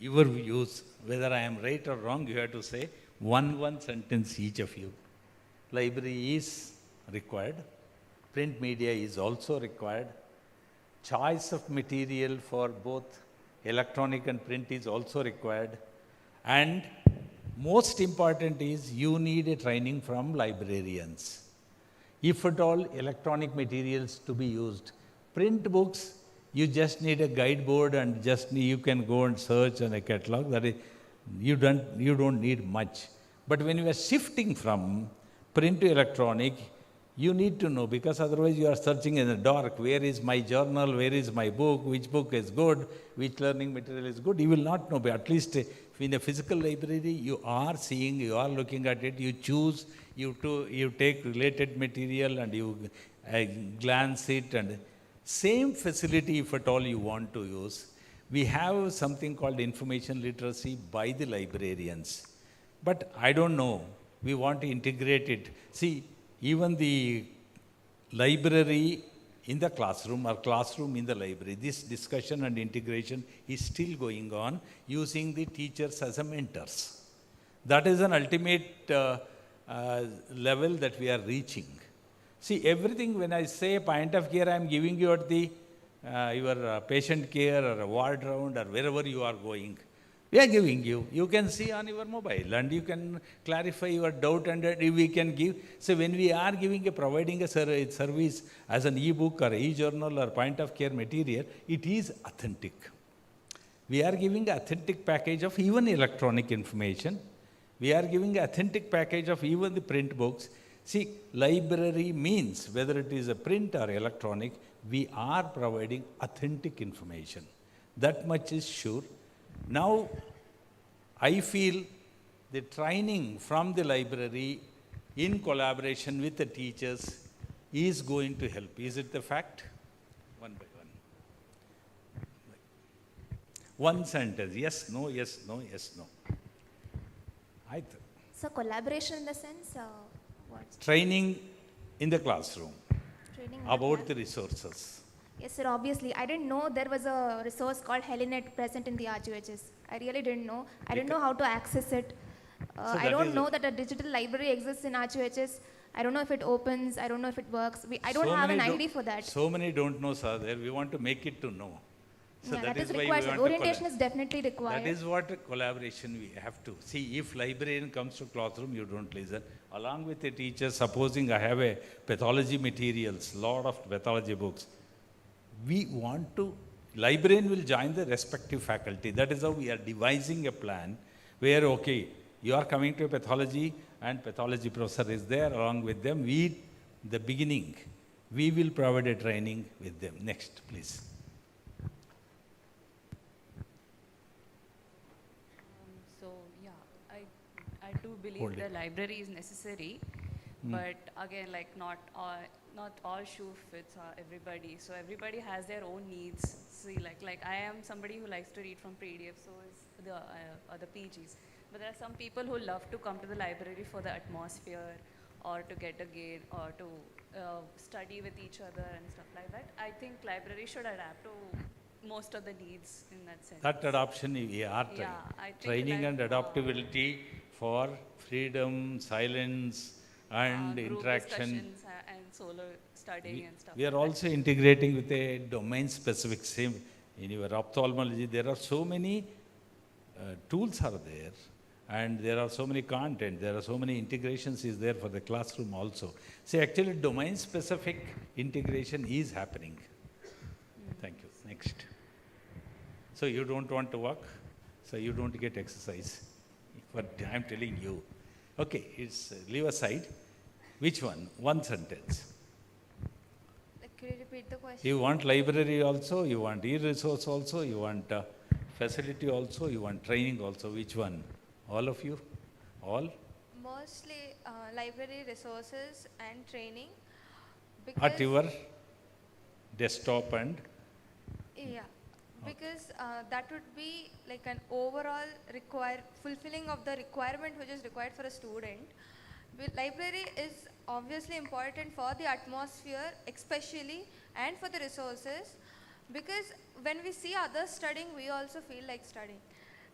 [SPEAKER 9] your views, whether I am right or wrong, you have to say one sentence each of you. Library is required. Print media is also required. Choice of material for both electronic and print is also required, and most important is you need a training from librarians. If at all electronic materials to be used, print books you just need a guide board and you can go and search on a catalog. That is, you don't need much. But when you are shifting from print to electronic, you need to know, because otherwise you are searching in the dark. Where is my journal? Where is my book? Which book is good? Which learning material is good? You will not know. But at least in a physical library, you are seeing, you are looking at it, you choose, you take related material and you glance it, and same facility if at all you want to use. We have something called information literacy by the librarians. But I don't know. We want to integrate it. See, even the library in the classroom or classroom in the library, this discussion and integration is still going on using the teachers as a mentors. That is an ultimate level that we are reaching. See, everything, when I say point of care, I am giving you at the your patient care or a ward round or wherever you are going. We are giving you. You can see on your mobile and you can clarify your doubt and we can give. So when we are providing a service as an e-book or e-journal or point of care material, it is authentic. We are giving an authentic package of even electronic information. We are giving an authentic package of even the print books. See, library means whether it is a print or electronic, we are providing authentic information. That much is sure. Now, I feel the training from the library in collaboration with the teachers is going to help. Is it the fact? One by one. One sentence, yes, no, yes, no, yes, no.
[SPEAKER 17] So collaboration in the sense, what?
[SPEAKER 9] Training in the classroom
[SPEAKER 17] Training in
[SPEAKER 9] about the resources.
[SPEAKER 17] Yes, sir, obviously. I didn't know there was a resource called Helinet present in the RGUHS. I really didn't know. I didn't know how to access it. I don't know that a digital library exists in RGUHS. I don't know if it opens. I don't know if it works. I don't have an ID for that.
[SPEAKER 9] So many don't know, sir. There we want to make it to know. So
[SPEAKER 17] Yeah, that is
[SPEAKER 9] why we
[SPEAKER 17] required.
[SPEAKER 9] want
[SPEAKER 17] Orientation
[SPEAKER 9] to
[SPEAKER 17] is definitely required.
[SPEAKER 9] That is what collaboration we have to. See, if librarian comes to classroom, you don't listen. Along with the teacher, supposing I have a pathology materials, lot of pathology books, we want to, librarian will join the respective faculty. That is how we are devising a plan where, okay, you are coming to a pathology and pathology professor is there along with them. We, the beginning, we will provide a training with them. Next, please.
[SPEAKER 20] So yeah, I do believe
[SPEAKER 9] Hold
[SPEAKER 20] the
[SPEAKER 9] it.
[SPEAKER 20] library is necessary, but again, like not all shoe fits everybody. So everybody has their own needs. See, like I am somebody who likes to read from PDF, so is the other PGs. But there are some people who love to come to the library for the atmosphere, or to get a guide, or to study with each other and stuff like that. I think library should adapt to most of the needs in that sense.
[SPEAKER 9] That adoption we are
[SPEAKER 20] Yeah, I think
[SPEAKER 9] training
[SPEAKER 20] like,
[SPEAKER 9] and adaptability for freedom, silence, and
[SPEAKER 20] group
[SPEAKER 9] interaction.
[SPEAKER 20] discussions and solo studying and stuff.
[SPEAKER 9] We are
[SPEAKER 20] like
[SPEAKER 9] also integrating with a domain-specific same. In your ophthalmology, there are so many tools are there, and there are so many content, there are so many integrations is there for the classroom also. See, actually domain-specific integration is happening. Thank you. Next. So you don't want to walk, so you don't get exercise. But I'm telling you. Okay, it's leave aside. Which one? One sentence.
[SPEAKER 21] Could you repeat the question?
[SPEAKER 9] You want library also, you want e-resource also, you want facility also, you want training also. Which one? All of you? All?
[SPEAKER 21] Mostly library resources and training.
[SPEAKER 9] At your desktop and?
[SPEAKER 21] Yeah, because that would be like an overall fulfilling of the requirement which is required for a student. Library is obviously important for the atmosphere especially, and for the resources, because when we see others studying, we also feel like studying.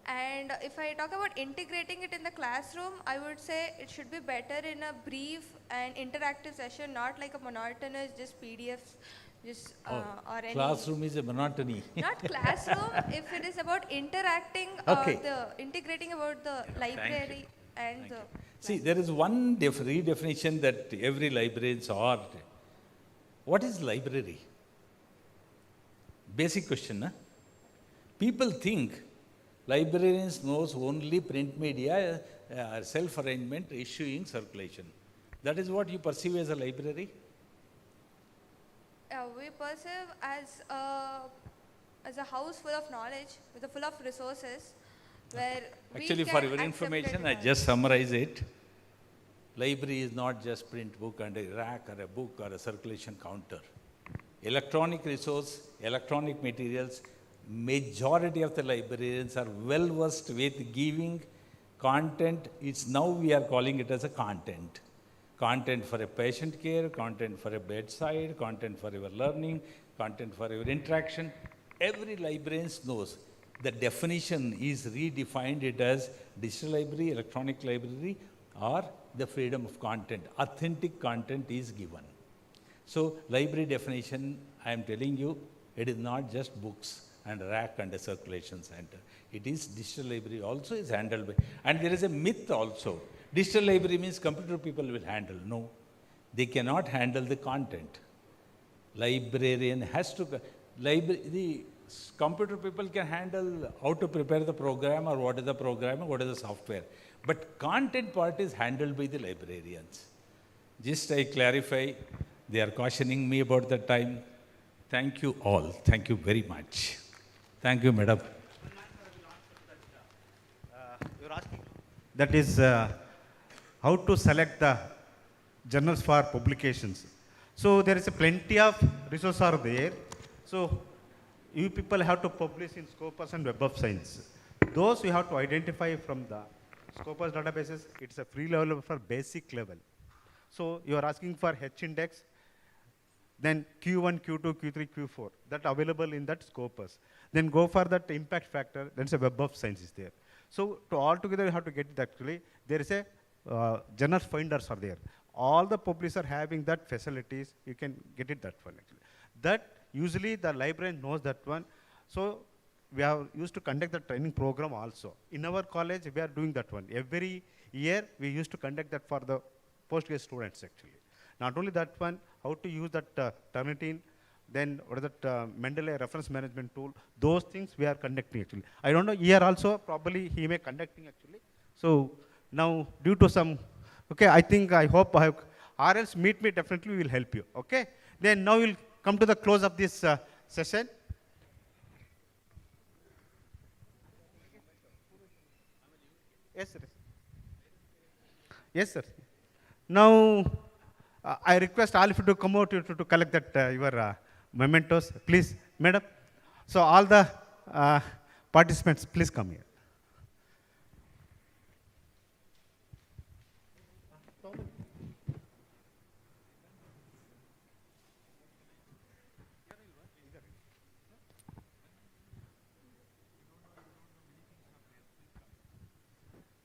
[SPEAKER 21] And if I talk about integrating it in the classroom, I would say it should be better in a brief and interactive session, not like a monotonous just PDFs, just or any.
[SPEAKER 9] Classroom is a monotony.
[SPEAKER 21] Not classroom, if it is about interacting, integrating about the library and the.
[SPEAKER 9] See, there is one redefinition that every librarians are. What is library? Basic question, huh? People think librarians knows only print media, self-arrangement, issuing, circulation. That is what you perceive as a library?
[SPEAKER 21] We perceive as a house full of knowledge, full of resources, where
[SPEAKER 9] Actually,
[SPEAKER 21] we
[SPEAKER 9] for
[SPEAKER 21] can
[SPEAKER 9] your
[SPEAKER 21] accept
[SPEAKER 9] information,
[SPEAKER 21] it
[SPEAKER 9] I just summarize it. Library is not just print book and a rack or a book or a circulation counter. Electronic resource, electronic materials, majority of the librarians are well versed with giving content. It's now we are calling it as a content. Content for a patient care, content for a bedside, content for your learning, content for your interaction. Every librarian knows. The definition is redefined it as digital library, electronic library, or the freedom of content. Authentic content is given. So library definition, I am telling you, it is not just books and rack and a circulation center. It is digital library also is handled by, and there is a myth also. Digital library means computer people will handle. No, they cannot handle the content. Librarian has to, the computer people can handle how to prepare the program or what is the program or what is the software. But content part is handled by the librarians. Just I clarify, they are cautioning me about the time. Thank you all. Thank you very much. Thank you, madam.
[SPEAKER 12] You're asking. That is how to select the journals for publications. So there is a plenty of resources are there. So you people have to publish in Scopus and Web of Science. Those you have to identify from the Scopus databases. It's a free level for basic level. So you are asking for H index, then Q1, Q2, Q3, Q4, that available in that Scopus. Then go for that impact factor, then a Web of Science is there. So to all together you have to get it actually. There is a journal finders are there. All the publishers are having that facilities, you can get it that one actually. That usually the librarian knows that one. So we have used to conduct the training program also. In our college, we are doing that one. Every year, we used to conduct that for the postgraduate students actually. Not only that one, how to use that Turnitin, then what is that Mendeley reference management tool, those things we are conducting actually. I don't know, here also, probably he may conducting actually. So now, due to some, okay, I think, I hope, or else meet me, definitely we will help you, okay? Then now we'll come to the close of this session. Yes, sir. Yes, sir. Now, I request all of you to come out to collect that your mementos, please, madam. So all the participants, please come here.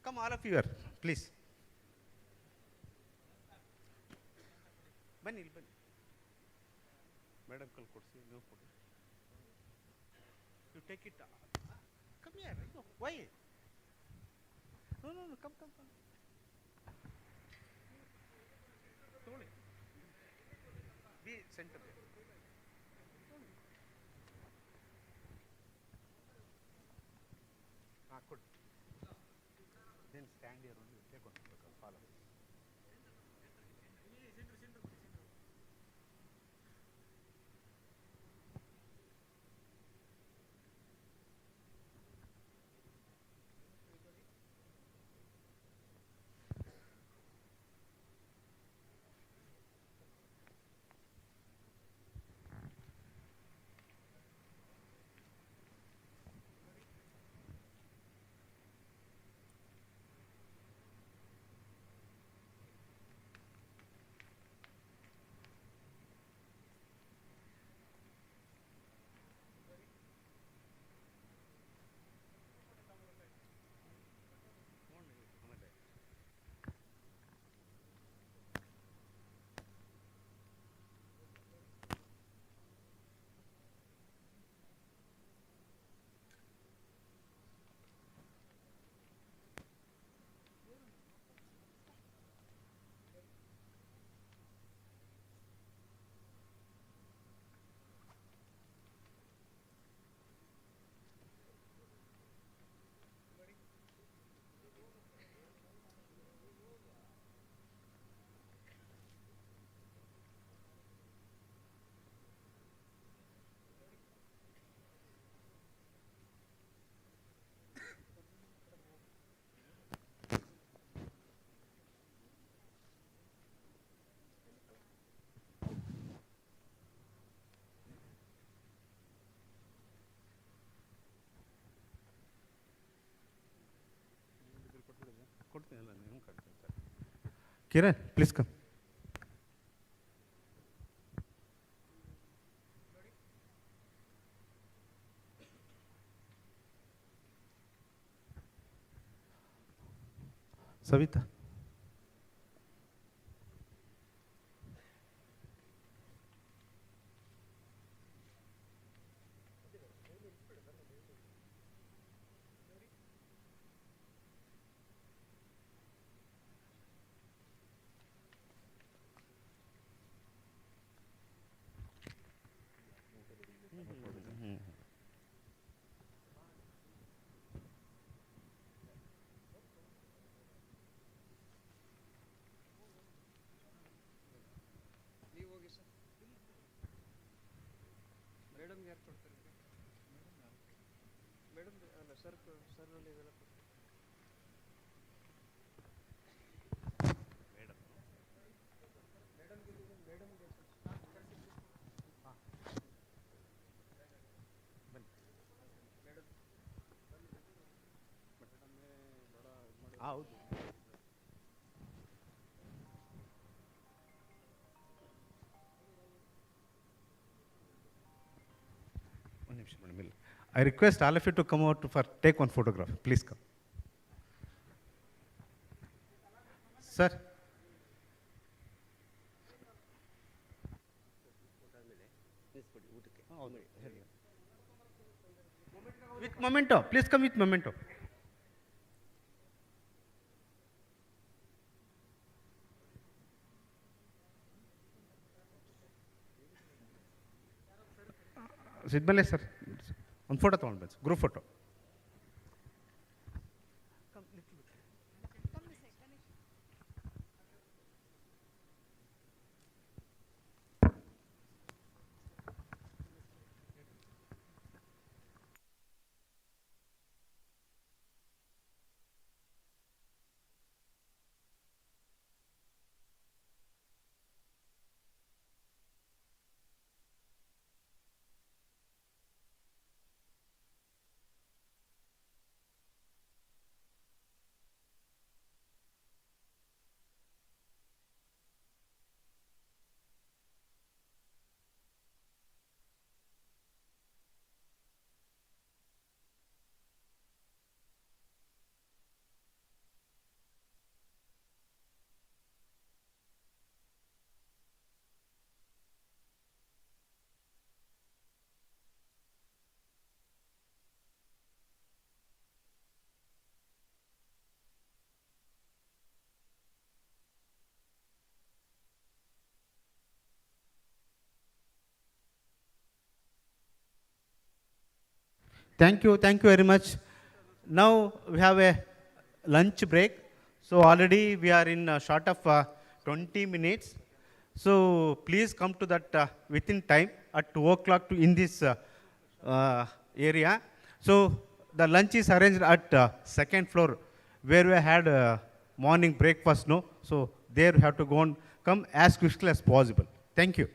[SPEAKER 12] Come all of you here, please. Bani, bani. Madam, no photo. You take it. Come here. No, why? No, come. Be center there. Good. Then stand here only. Take one. Follow. Kiran, please come. Savita. ಹೌದು. ಒಂದು ನಿಮಿಷ madam ಇಲ್ಲ. I request all of you to come out for take one photograph. Please come. Sir. With memento. Please come with memento. Sidmalle sir ಒಂದು photo ತೊಗೊಂಡು ಬನ್ನಿ group photo. Thank you very much. Now we have a lunch break. So already we are in short of 20 minutes. So please come to that within time at 2 o'clock in this area. So the lunch is arranged at second floor where we had morning breakfast. No, so there we have to go and come as quickly as possible. Thank you.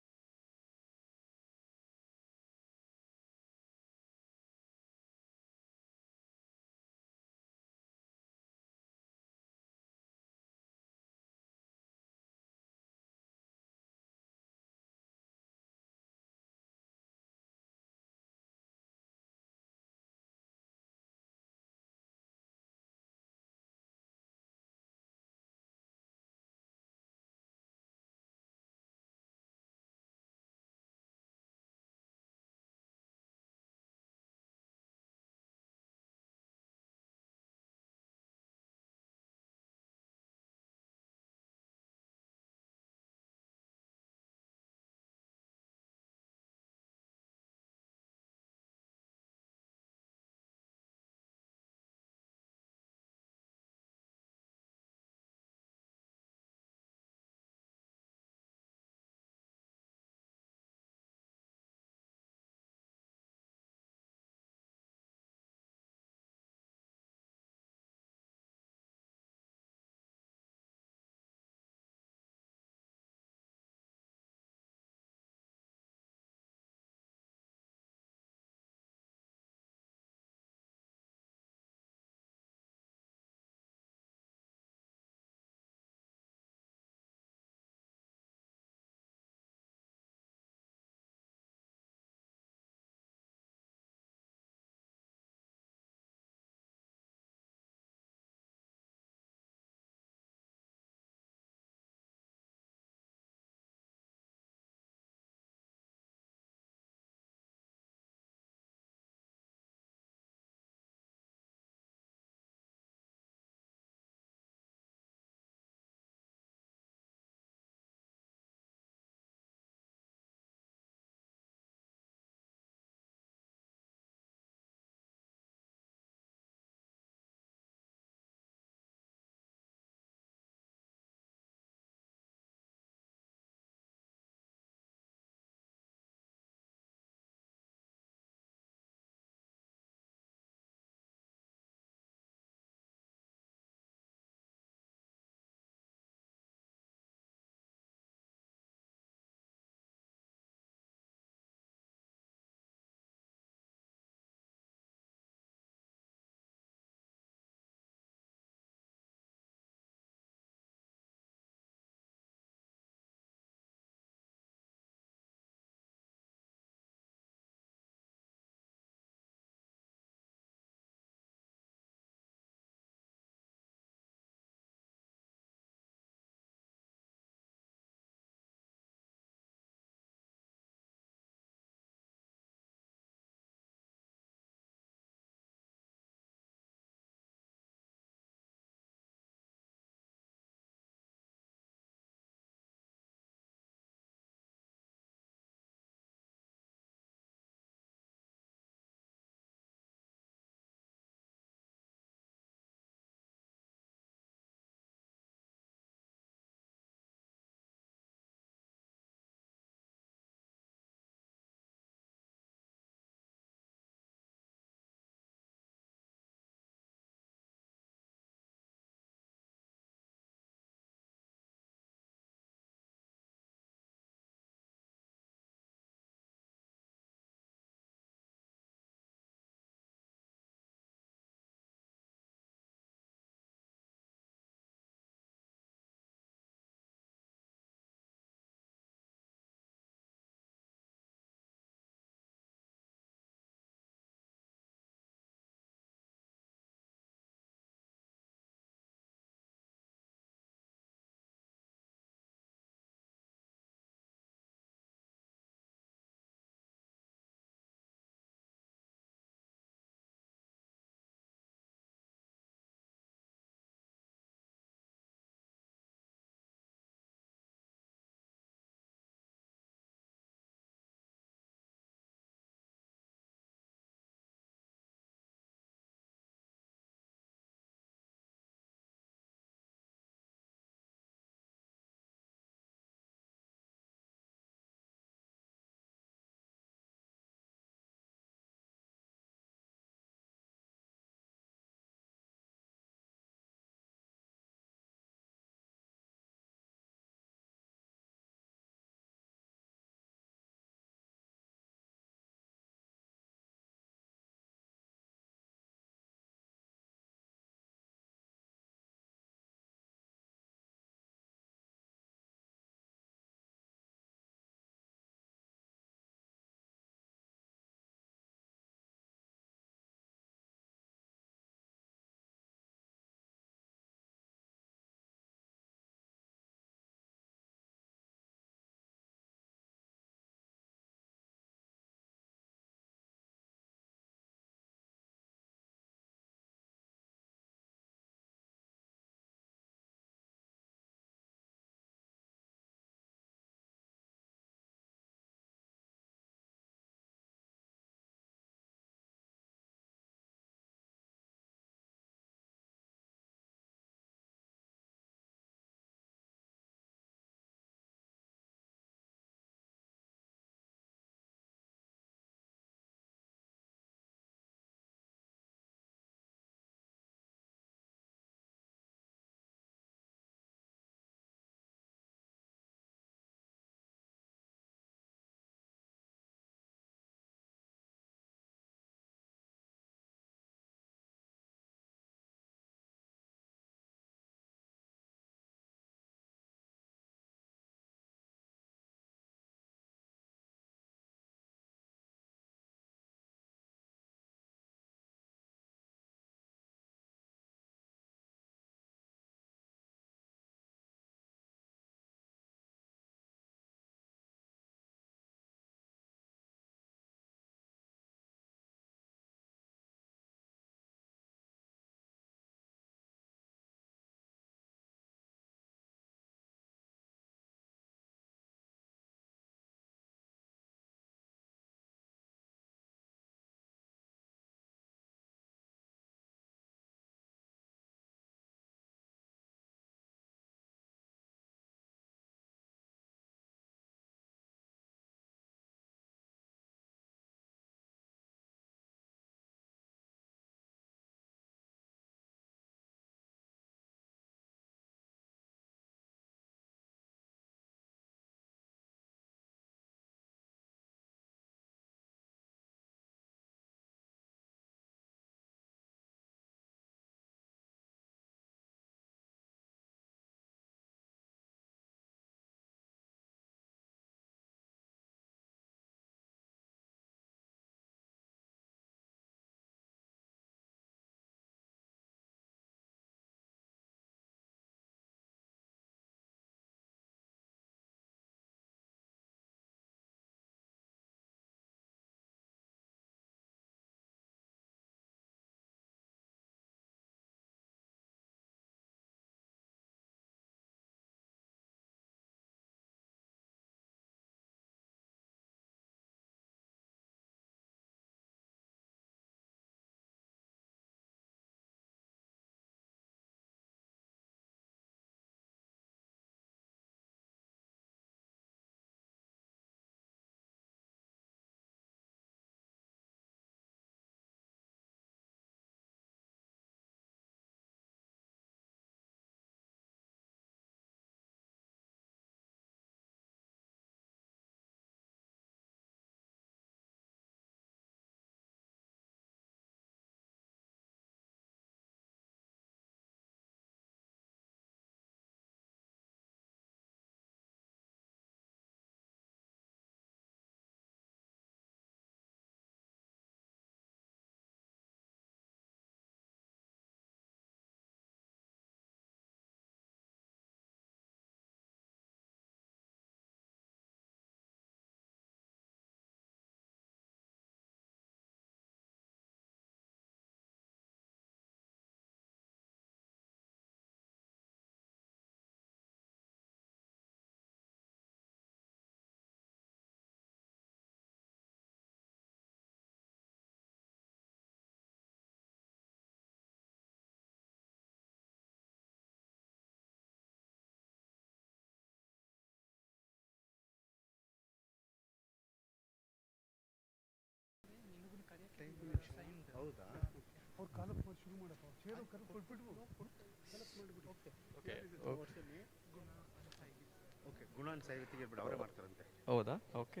[SPEAKER 5] ಹೌದಾ? Okay.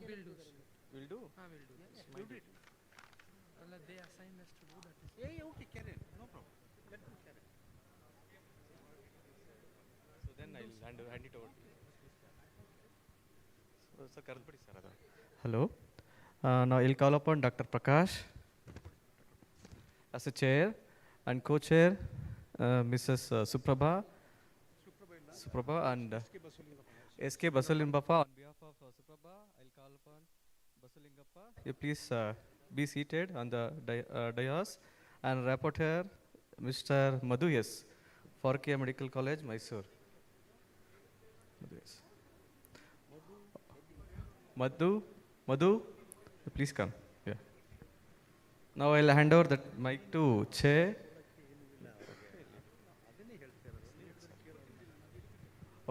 [SPEAKER 10] Will do? Will do. Yes, you did. They assigned us to do that.
[SPEAKER 12] Yeah, okay, carry on. No problem. Let them carry on.
[SPEAKER 5] So then I'll hand it over to you. So ಕರೆದ್ಬಿಡಿ sir ಅದು. Hello. Now I'll call upon Dr. Prakash as a chair and co-chair, Mrs. Suprabha and SK Basulingappa. On behalf of Suprabha, I'll call upon Basulingappa. You please be seated on the dais, and rapporteur Mr. Madhu S. Forkia Medical College, Mysore. Madhu, please come. Yeah. Now I'll hand over the mic to Chair.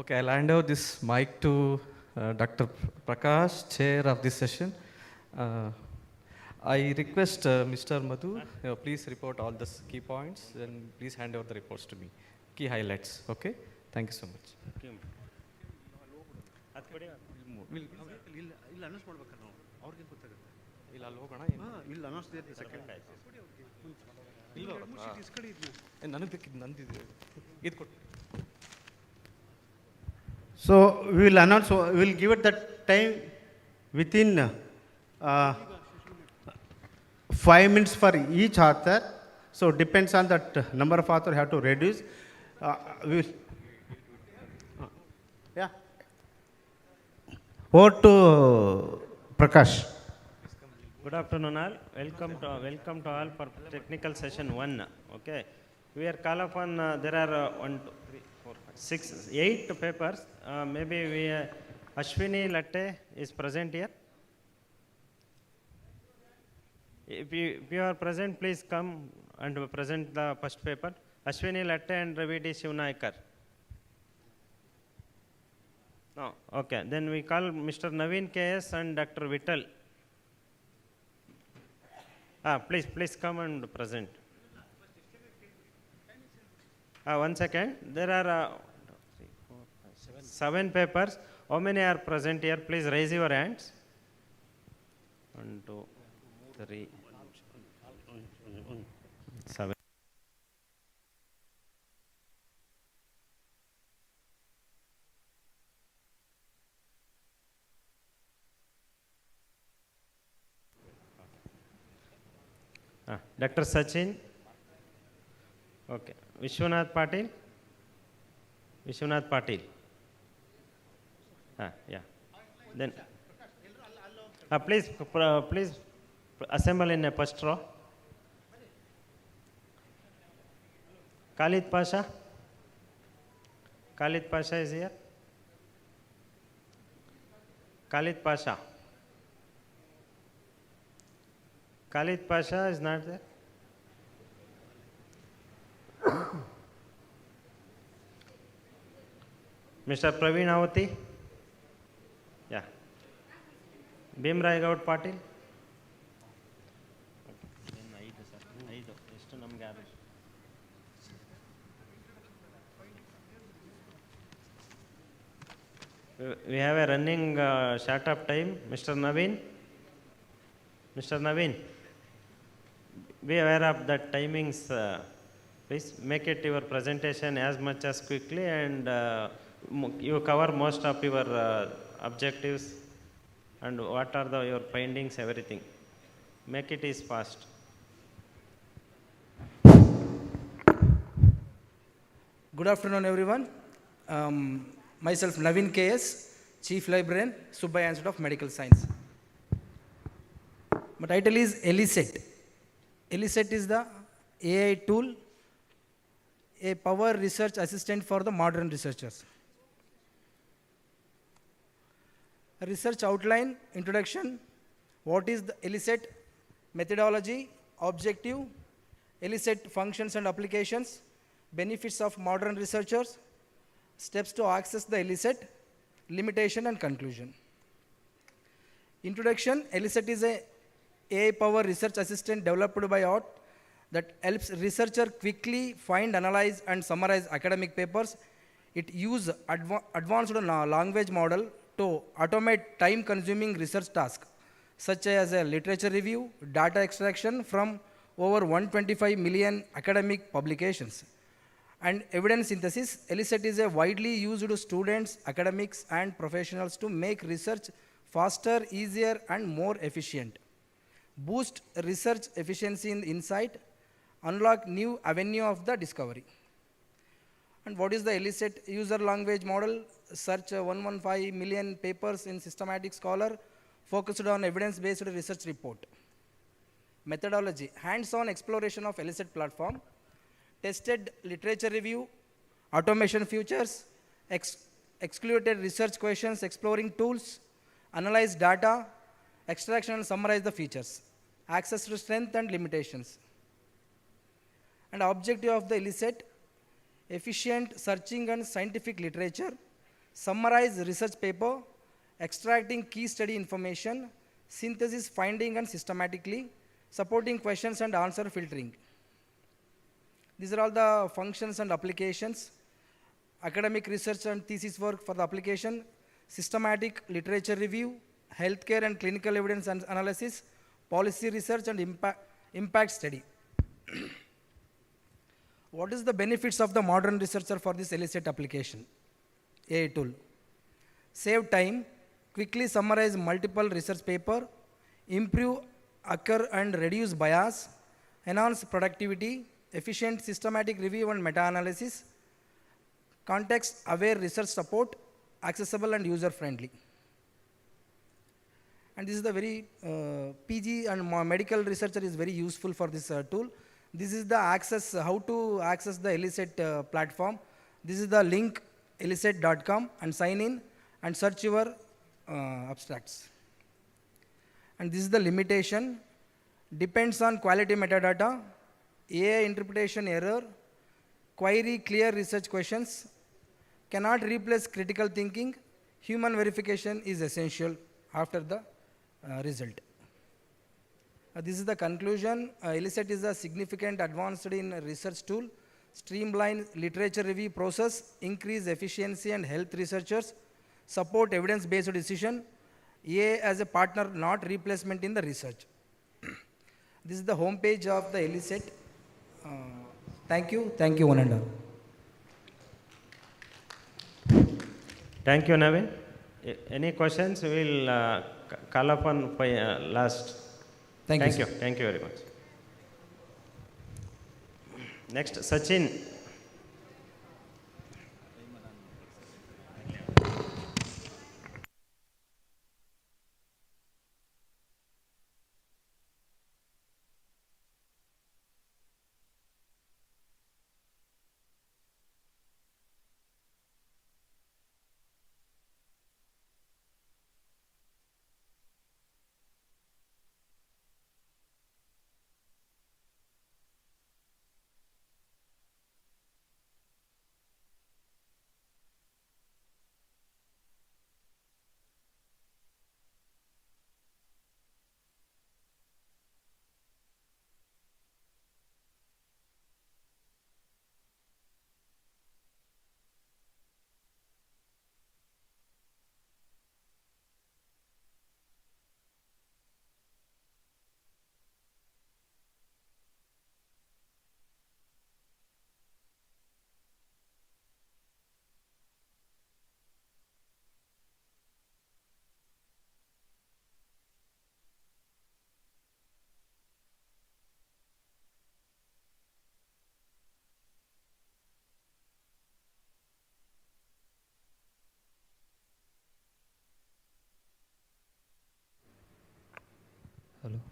[SPEAKER 5] Okay, I'll hand over this mic to Dr. Prakash, Chair of this session. I request Mr. Madhu, please report all the key points and please hand over the reports to me. Key highlights, okay? Thank you so much.
[SPEAKER 12] ಇಲ್ಲಿ announce ಮಾಡ್ಬೇಕಲ್ಲ ನಾವು, ಅವ್ರಿಗೇನು ಗೊತ್ತಾಗುತ್ತೆ?
[SPEAKER 5] ಇಲ್ಲಿ ಅಲ್ಲಿ ಹೋಗೋಣ,
[SPEAKER 12] ಇಲ್ಲಿ announce second
[SPEAKER 5] ನನಗೆ ಬೇಕಿದ್ದು ನಂದಿದೆ, ಇದು ಕೊಟ್ಟು.
[SPEAKER 12] So we will announce, we will give it that time within 5 minutes for each author. So depends on that number of authors have to reduce. We will, yeah. Over to Prakash.
[SPEAKER 23] Good afternoon all. Welcome to all for technical session 1. Okay. We are call upon, there are 1, 2, 3, 4, 5, 6, 8 papers. Maybe Ashwini Latte is present here. If you are present, please come and present the first paper. Ashwini Latte and Ravidi Shivnaikar. No, okay. Then we call Mr. Naveen KS and Dr. Vittal. Please come and present. 1 second. There are 7 papers. How many are present here? Please raise your hands. 1, 2, 3, 7. Dr. Sachin. Okay. Vishwanath Patil. Yeah. Then, please assemble in a first row. Khalid Pasha is here. Khalid Pasha is not there. Mr. Praveen Avati. Yeah. Bhimrai Gaud Patil. We have a running short of time. Mr. Naveen, be aware of the timings. Please make it your presentation as much as quickly, and you cover most of your objectives and what are your findings, everything. Make it is fast.
[SPEAKER 24] Good afternoon, everyone. Myself, Naveen KS, Chief Librarian, Subbaiah Institute of Medical Science. My title is ELISET. ELISET is the AI tool, a power research assistant for the modern researchers. A research outline, introduction, what is the ELISET, methodology, objective, ELISET functions and applications, benefits of modern researchers, steps to access the ELISET, limitation and conclusion. Introduction, ELISET is a AI power research assistant developed by OUT that helps researcher quickly find, analyze, and summarize academic papers. It uses advanced language model to automate time-consuming research tasks, such as a literature review, data extraction from over 125 million academic publications, and evidence synthesis. ELISET is a widely used to students, academics, and professionals to make research faster, easier, and more efficient. Boost research efficiency in insight, unlock new avenue of the discovery. And what is the ELISET user language model? Search 115 million papers in systematic scholar focused on evidence-based research report. Methodology, hands-on exploration of ELISET platform, tested literature review, automation features, excluded research questions, exploring tools, analyze data, extraction and summarize the features, access to strength and limitations. And objective of the ELISET, efficient searching and scientific literature, summarize research paper, extracting key study information, synthesis finding and systematically, supporting questions and answer filtering. These are all the functions and applications. Academic research and thesis work for the application, systematic literature review, healthcare and clinical evidence and analysis, policy research and impact study. What is the benefits of the modern researcher for this ELISET application? AI tool. Save time, quickly summarize multiple research paper, improve occur and reduce bias, enhance productivity, efficient systematic review and meta-analysis, context-aware research support, accessible and user-friendly. And this is the very PG and medical researcher is very useful for this tool. This is the access, how to access the ELISET platform. This is the link eliset.com and sign in and search your abstracts. And this is the limitation, depends on quality metadata, AI interpretation error, query clear research questions, cannot replace critical thinking, human verification is essential after the result. This is the conclusion. ELISET is a significant advance in research tool, streamline literature review process, increase efficiency and help researchers, support evidence-based decision, AI as a partner, not replacement in the research. This is the home page of the ELISET. Thank you, one and all.
[SPEAKER 23] Thank you, Navin. Any questions? We will call upon last.
[SPEAKER 24] Thank you.
[SPEAKER 23] Thank you very much. Next, Sachin.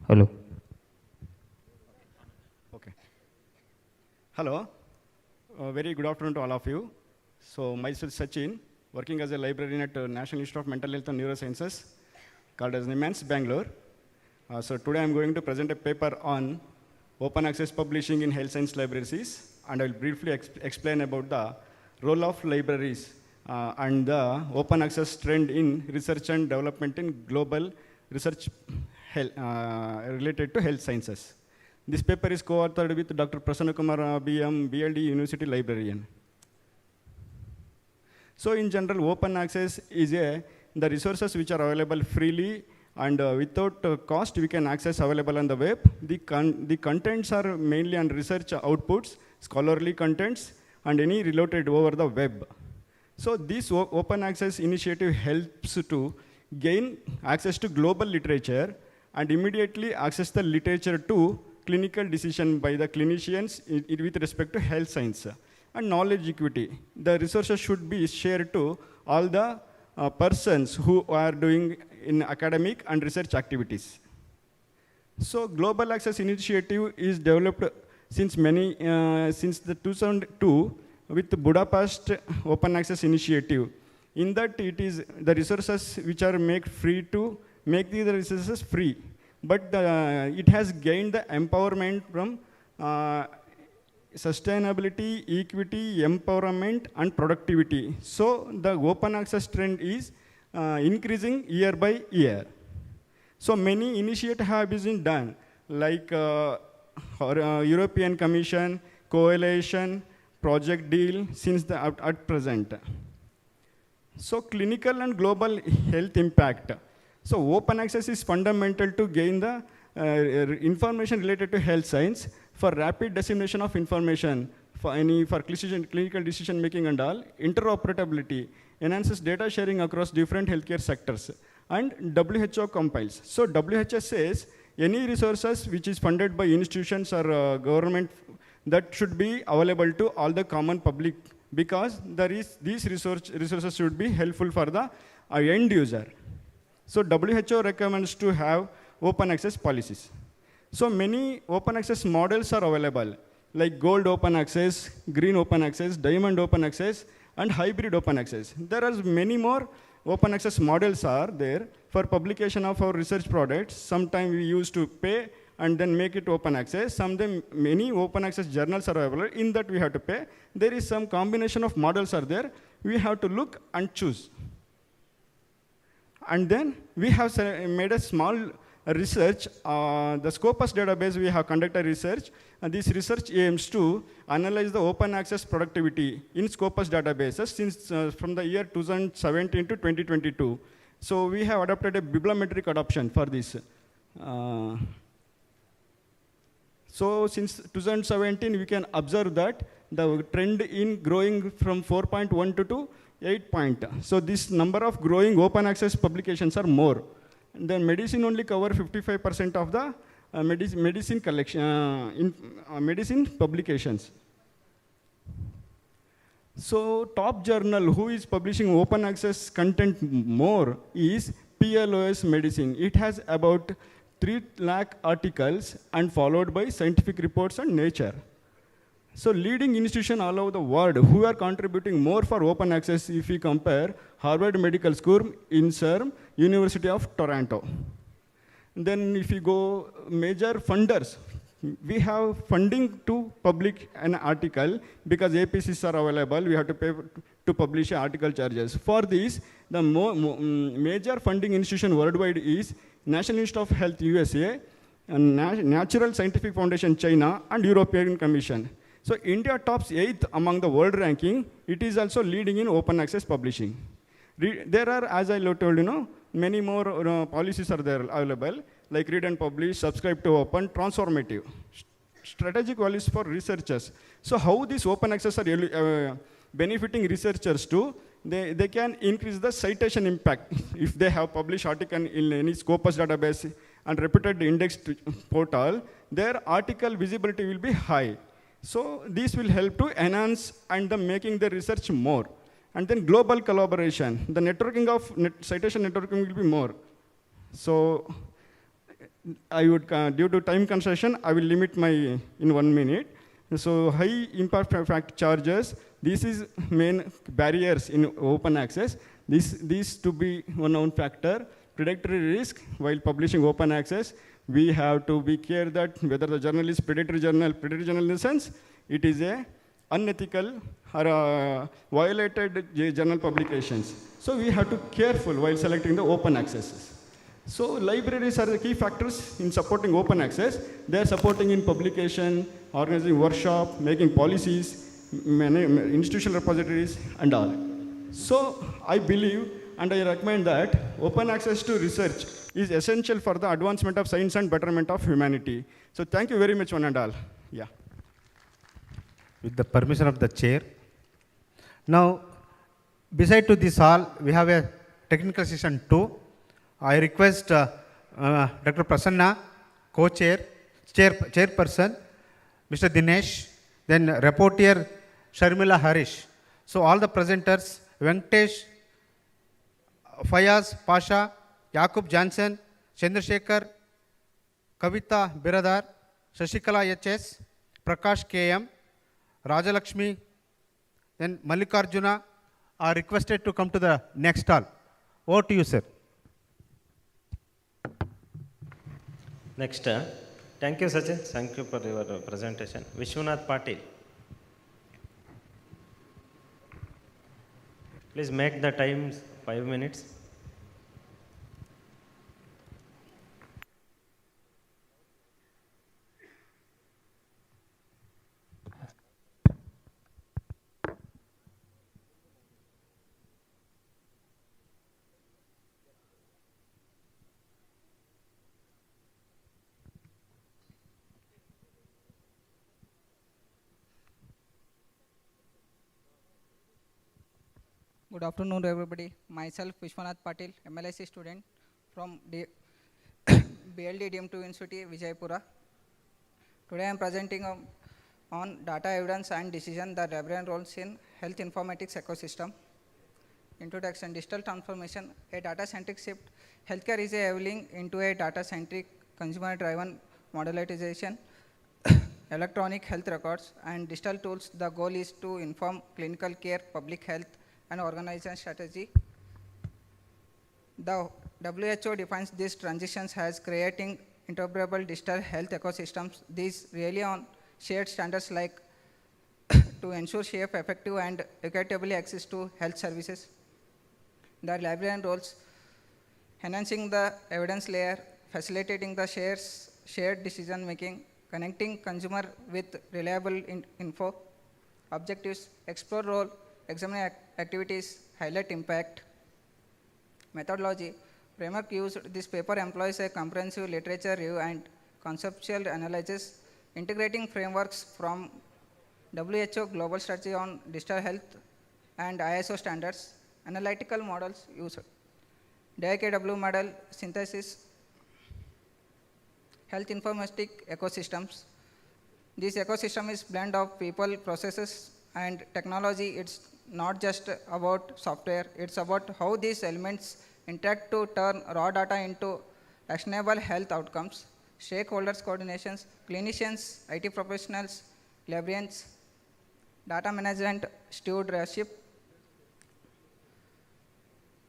[SPEAKER 11] Hello.
[SPEAKER 15] Okay. Hello. Very good afternoon to all of you. So myself Sachin, working as a librarian at National Institute of Mental Health and Neurosciences, called as MIMS, Bangalore. So today I'm going to present a paper on open access publishing in health science libraries, and I'll briefly explain about the role of libraries and the open access trend in research and development in global research related to health sciences. This paper is co-authored with Dr. Prasanna Kumar BM, BLD University Librarian. So in general, open access is the resources which are available freely and without cost we can access available on the web. The contents are mainly on research outputs, scholarly contents, and any related over the web. So this open access initiative helps to gain access to global literature and immediately access the literature to clinical decision by the clinicians with respect to health science. And knowledge equity. The resources should be shared to all the persons who are doing in academic and research activities. So Global Access Initiative is developed since the 2002 with the Budapest Open Access Initiative. In that it is the resources which are made free to make the resources free. But it has gained the empowerment from sustainability, equity, empowerment, and productivity. So the open access trend is increasing year by year. So many initiatives have been done, like European Commission, Coalition, Project Deal, since at present. So clinical and global health impact. So open access is fundamental to gain the information related to health science for rapid dissemination of information, for clinical decision making and all, interoperability, enhances data sharing across different healthcare sectors, and WHO compiles. So WHO says any resources which is funded by institutions or government that should be available to all the common public, because these resources should be helpful for the end user. So WHO recommends to have open access policies. So many open access models are available, like gold open access, green open access, diamond open access, and hybrid open access. There are many more open access models are there for publication of our research products. Sometimes we used to pay and then make it open access. Sometimes many open access journals are available. In that we have to pay. There is some combination of models are there. We have to look and choose. And then we have made a small research. The Scopus database, we have conducted research. And this research aims to analyze the open access productivity in Scopus databases since from the year 2017 to 2022. So we have adopted a bibliometric adoption for this. So since 2017, we can observe that the trend in growing from 4.1 to 8 point. So this number of growing open access publications are more. And then medicine only cover 55% of the medicine collection, medicine publications. So top journal who is publishing open access content more is PLOS Medicine. It has about 3 lakh articles and followed by Scientific Reports and Nature. So leading institutions all over the world who are contributing more for open access if we compare Harvard Medical School, INSERM, University of Toronto. And then if we go major funders, we have funding to publish an article because APCs are available, we have to pay to publish article charges. For this, the major funding institution worldwide is National Institute of Health USA, and Natural Scientific Foundation China, and European Commission. So India tops 8th among the world ranking. It is also leading in open access publishing. There are, as I told you, many more policies are there available, like read and publish, subscribe to open, transformative. Strategic values for researchers. So how these open access are benefiting researchers too, they can increase the citation impact. If they have published article in any Scopus database and reputed indexed portal, their article visibility will be high. So this will help to enhance and making the research more. And then global collaboration. The networking of citation networking will be more. So I would, due to time concession, I will limit in 1 minute. So high impact fact charges, this is main barriers in open access. These to be one known factor. Predatory risk while publishing open access. We have to be clear that whether the journal is predatory journal in the sense, it is a unethical or violated journal publications. So we have to be careful while selecting the open accesses. So libraries are the key factors in supporting open access. They are supporting in publication, organizing workshop, making policies, institutional repositories and all. So I believe and I recommend that open access to research is essential for the advancement of science and betterment of humanity. So thank you very much one and all. Yeah.
[SPEAKER 12] With the permission of the chair. Now, beside to this hall, we have a technical session 2. I request Dr. Prasanna, co-chair, chairperson, Mr. Dinesh, then rapporteur Sharmila Harish. So all the presenters, Venkatesh, Fayaz Pasha, Yakub Johnson, Chandrasekhar, Kavita Biradar, Shashikala HS, Prakash KM, Rajalakshmi, then Mallikarjuna are requested to come to the next hall. Over to you, sir.
[SPEAKER 23] Next, thank you, Sachin. Thank you for your presentation. Vishwanath Patil. Please make the time 5 minutes.
[SPEAKER 3] Good afternoon, everybody. Myself, Vishwanath Patil, MLIC student from BLD DM2 University, Vijaypura. Today I am presenting on data evidence and decision, the librarian roles in health informatics ecosystem. Introduction, digital transformation, a data-centric shift. Healthcare is evolving into a data-centric, consumer-driven modelization, electronic health records, and digital tools. The goal is to inform clinical care, public health, and organization strategy. The WHO defines these transitions as creating interoperable digital health ecosystems. These really on shared standards like to ensure safe, effective, and equitably access to health services. The librarian roles, enhancing the evidence layer, facilitating the shared decision making, connecting consumer with reliable info. Objectives, explore role, examine activities, highlight impact. Methodology, framework used. This paper employs a comprehensive literature review and conceptual analysis, integrating frameworks from WHO Global Strategy on Digital Health and ISO standards. Analytical models used. DIKW model synthesis, health informatic ecosystems. This ecosystem is blend of people, processes, and technology. It's not just about software, it's about how these elements interact to turn raw data into actionable health outcomes. Stakeholders coordinations, clinicians, IT professionals, librarians, data management, stewardship.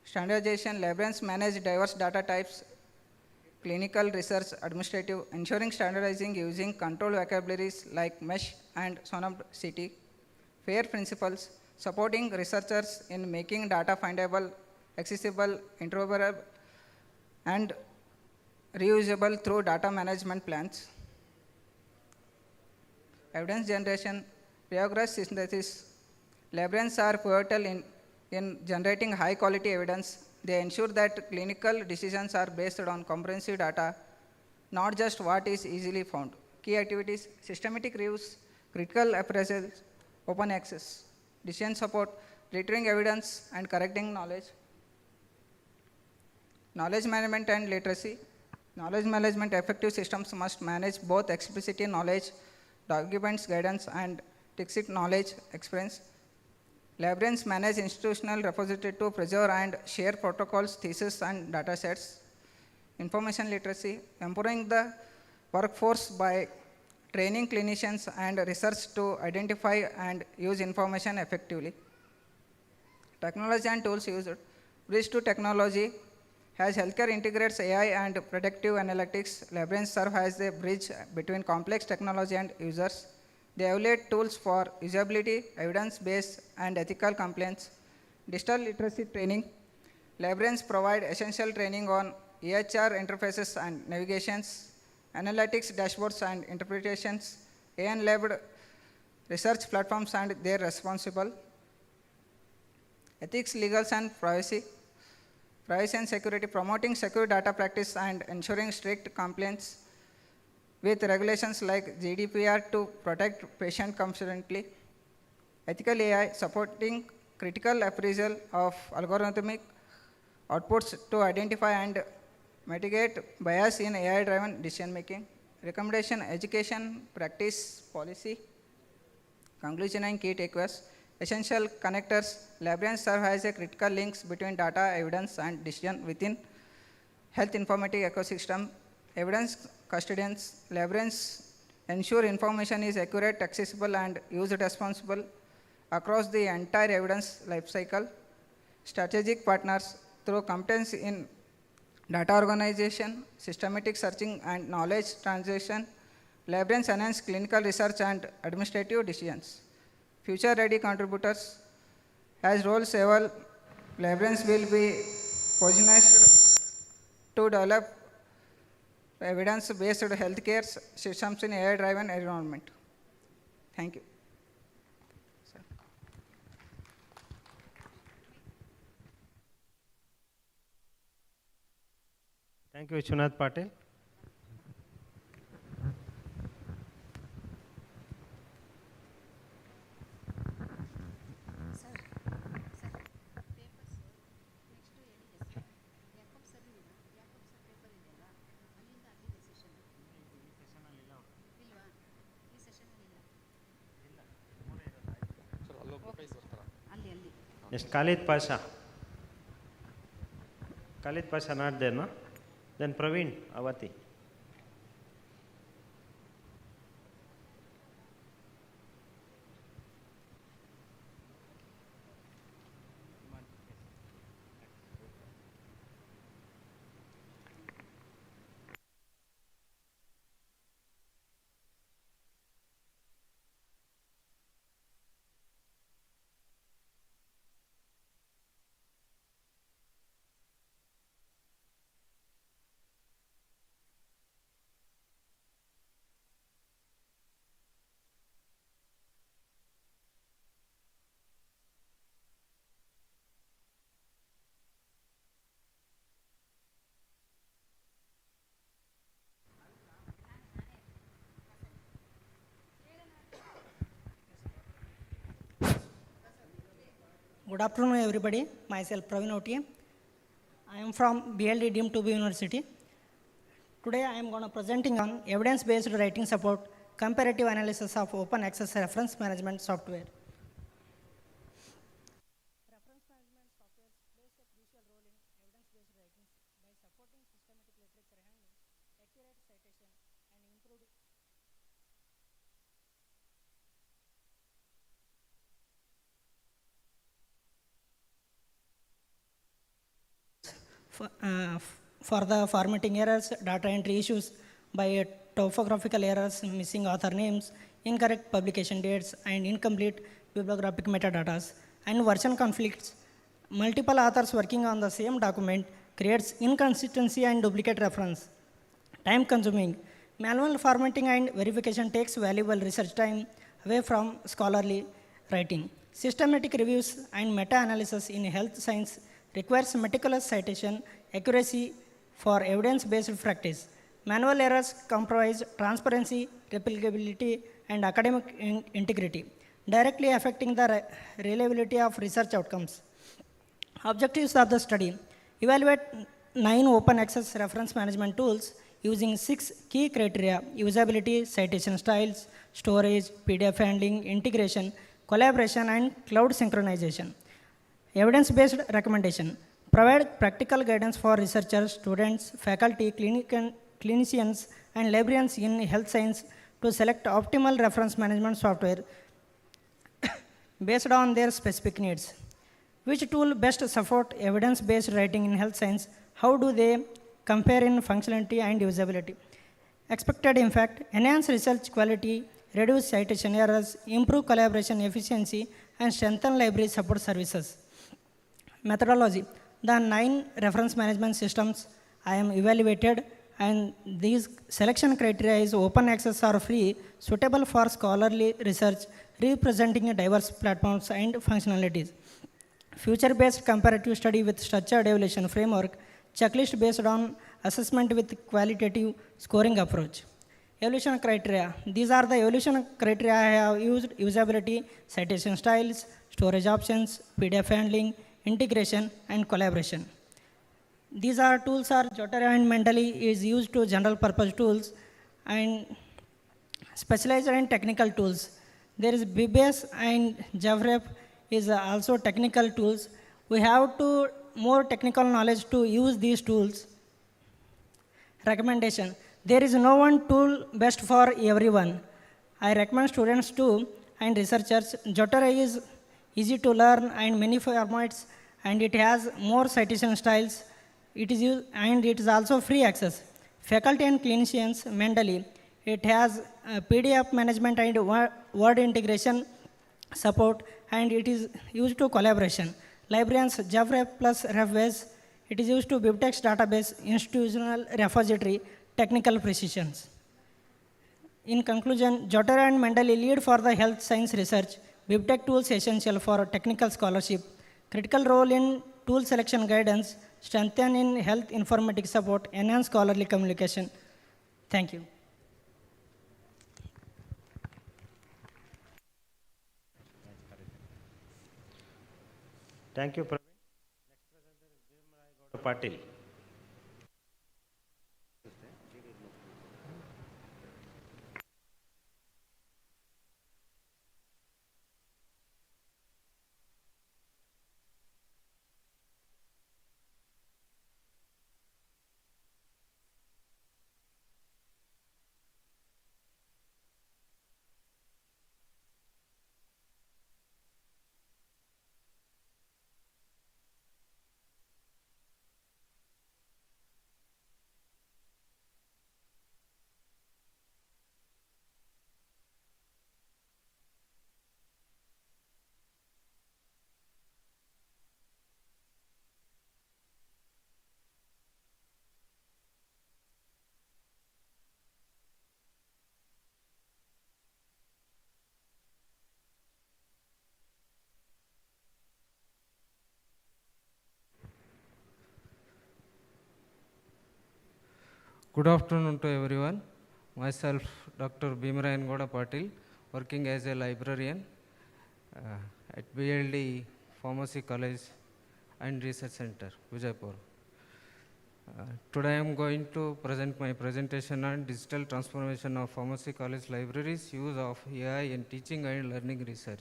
[SPEAKER 3] Standardization, librarians manage diverse data types, clinical research, administrative, ensuring standardizing using controlled vocabularies like MESH and SONAM CT. FAIR principles, supporting researchers in making data findable, accessible, interoperable, and reusable through data management plans. Evidence generation, rigorous synthesis. Librarians are pivotal in generating high quality evidence. They ensure that clinical decisions are based on comprehensive data, not just what is easily found. Key activities, systematic reviews, critical appraisals, open access, decision support, retrieving evidence and correcting knowledge. Knowledge management and literacy. Knowledge management, effective systems must manage both explicit knowledge, documents, guidance, and tacit knowledge experience. Librarians manage institutional repository to preserve and share protocols, theses, and data sets. Information literacy, empowering the workforce by training clinicians and research to identify and use information effectively. Technology and tools used. Bridge to technology. As healthcare integrates AI and predictive analytics, librarians serve as a bridge between complex technology and users. They evaluate tools for usability, evidence-based, and ethical compliance. Digital literacy training. Librarians provide essential training on EHR interfaces and navigations, analytics dashboards and interpretations, AI-enabled research platforms and their responsible, ethics, legals and privacy and security, promoting secure data practice and ensuring strict compliance with regulations like GDPR to protect patient confidently, ethical AI, supporting critical appraisal of algorithmic outputs to identify and mitigate bias in AI-driven decision-making, recommendation, education, practice, policy, conclusion and key takeaways, essential connectors. Librarians serve as a critical links between data, evidence, and decision within health informatics ecosystem. Evidence custodians, librarians ensure information is accurate, accessible, and used responsible across the entire evidence lifecycle. Strategic partners through competence in data organization, systematic searching, and knowledge translation. Librarians enhance clinical research and administrative decisions. Future-ready contributors. As roles evolve, librarians will be positioned to develop evidence-based healthcare systems in AI-driven environment. Thank you.
[SPEAKER 23] Thank you, Vishwanath Patel. Yes, Khalid Pasha. Khalid Pasha not there, no? Then Praveen Avati.
[SPEAKER 4] Good afternoon, everybody. Myself, Praveen Oti. I am from BLD deemed to be University. Today, I am going to presenting on evidence-based writing support, comparative analysis of open access reference management software. Reference management software plays a crucial role in evidence-based writing by supporting systematic literature handling, accurate citation, and improved for the formatting errors, data entry issues by topographical errors, missing author names, incorrect publication dates, and incomplete bibliographic metadata, and version conflicts. Multiple authors working on the same document creates inconsistency and duplicate reference. Time consuming. Manual formatting and verification takes valuable research time away from scholarly writing. Systematic reviews and meta-analysis in health science requires meticulous citation, accuracy for evidence-based practice. Manual errors compromise transparency, replicability, and academic integrity, directly affecting the reliability of research outcomes. Objectives of the study: evaluate 9 open access reference management tools using 6 key criteria: usability, citation styles, storage, PDF handling, integration, collaboration, and cloud synchronization. Evidence-based recommendation: provide practical guidance for researchers, students, faculty, clinicians, and librarians in health science to select optimal reference management software based on their specific needs. Which tool best support evidence-based writing in health science? How do they compare in functionality and usability? Expected impact: enhance research quality, reduce citation errors, improve collaboration efficiency, and strengthen library support services. Methodology: the 9 reference management systems I am evaluated, and these selection criteria is open access or free, suitable for scholarly research, representing diverse platforms and functionalities. Future-based comparative study with structured evaluation framework, checklist based on assessment with qualitative scoring approach. Evaluation criteria. These are the evaluation criteria I have used: usability, citation styles, storage options, PDF handling, integration, and collaboration. These are tools are Jotter and Mentally is used to general purpose tools and specialized and technical tools. There is BBS and JavaRep is also technical tools. We have to more technical knowledge to use these tools. Recommendation. There is no one tool best for everyone. I recommend students to and researchers. Jotter is easy to learn and many formats, and it has more citation styles. It is used, and it is also free access. Faculty and clinicians Mentally. It has PDF management and word integration support, and it is used to collaboration. Librarians JavaRep plus RefBase. It is used to BibTeX database, institutional repository, technical precisions. In conclusion, Jotter and Mentally lead for the health science research. BibTeX tools essential for technical scholarship. Critical role in tool selection guidance, strengthen in health informatics support, enhance scholarly communication. Thank you.
[SPEAKER 23] Thank you, Praveen. Next presenter is Patil.
[SPEAKER 7] Good afternoon to everyone. Myself, Dr. Bhimarayan Goda Patil, working as a librarian at BLD Pharmacy College and Research Center, Vijaypur. Today I am going to present my presentation on digital transformation of pharmacy college libraries, use of AI in teaching and learning research.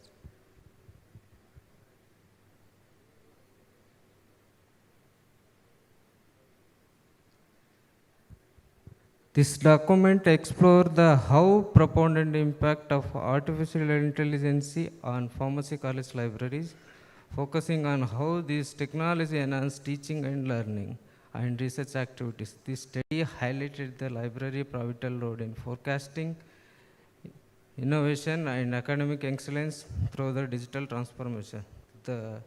[SPEAKER 7] This document explores the how profound impact of artificial intelligence on pharmacy college libraries, focusing on how this technology enhances teaching and learning and research activities. This study highlighted the library pivotal role in forecasting, innovation, and academic excellence through the digital transformation. The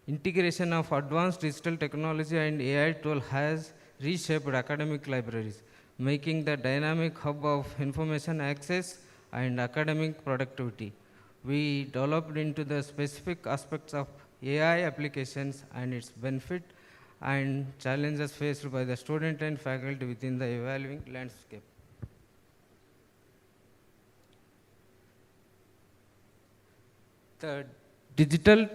[SPEAKER 7] integration of advanced digital technology and AI tool has reshaped academic libraries, making the dynamic hub of information access and academic productivity. We developed into the specific aspects of AI applications and its benefit and challenges faced by the student and faculty within the evolving landscape. The digital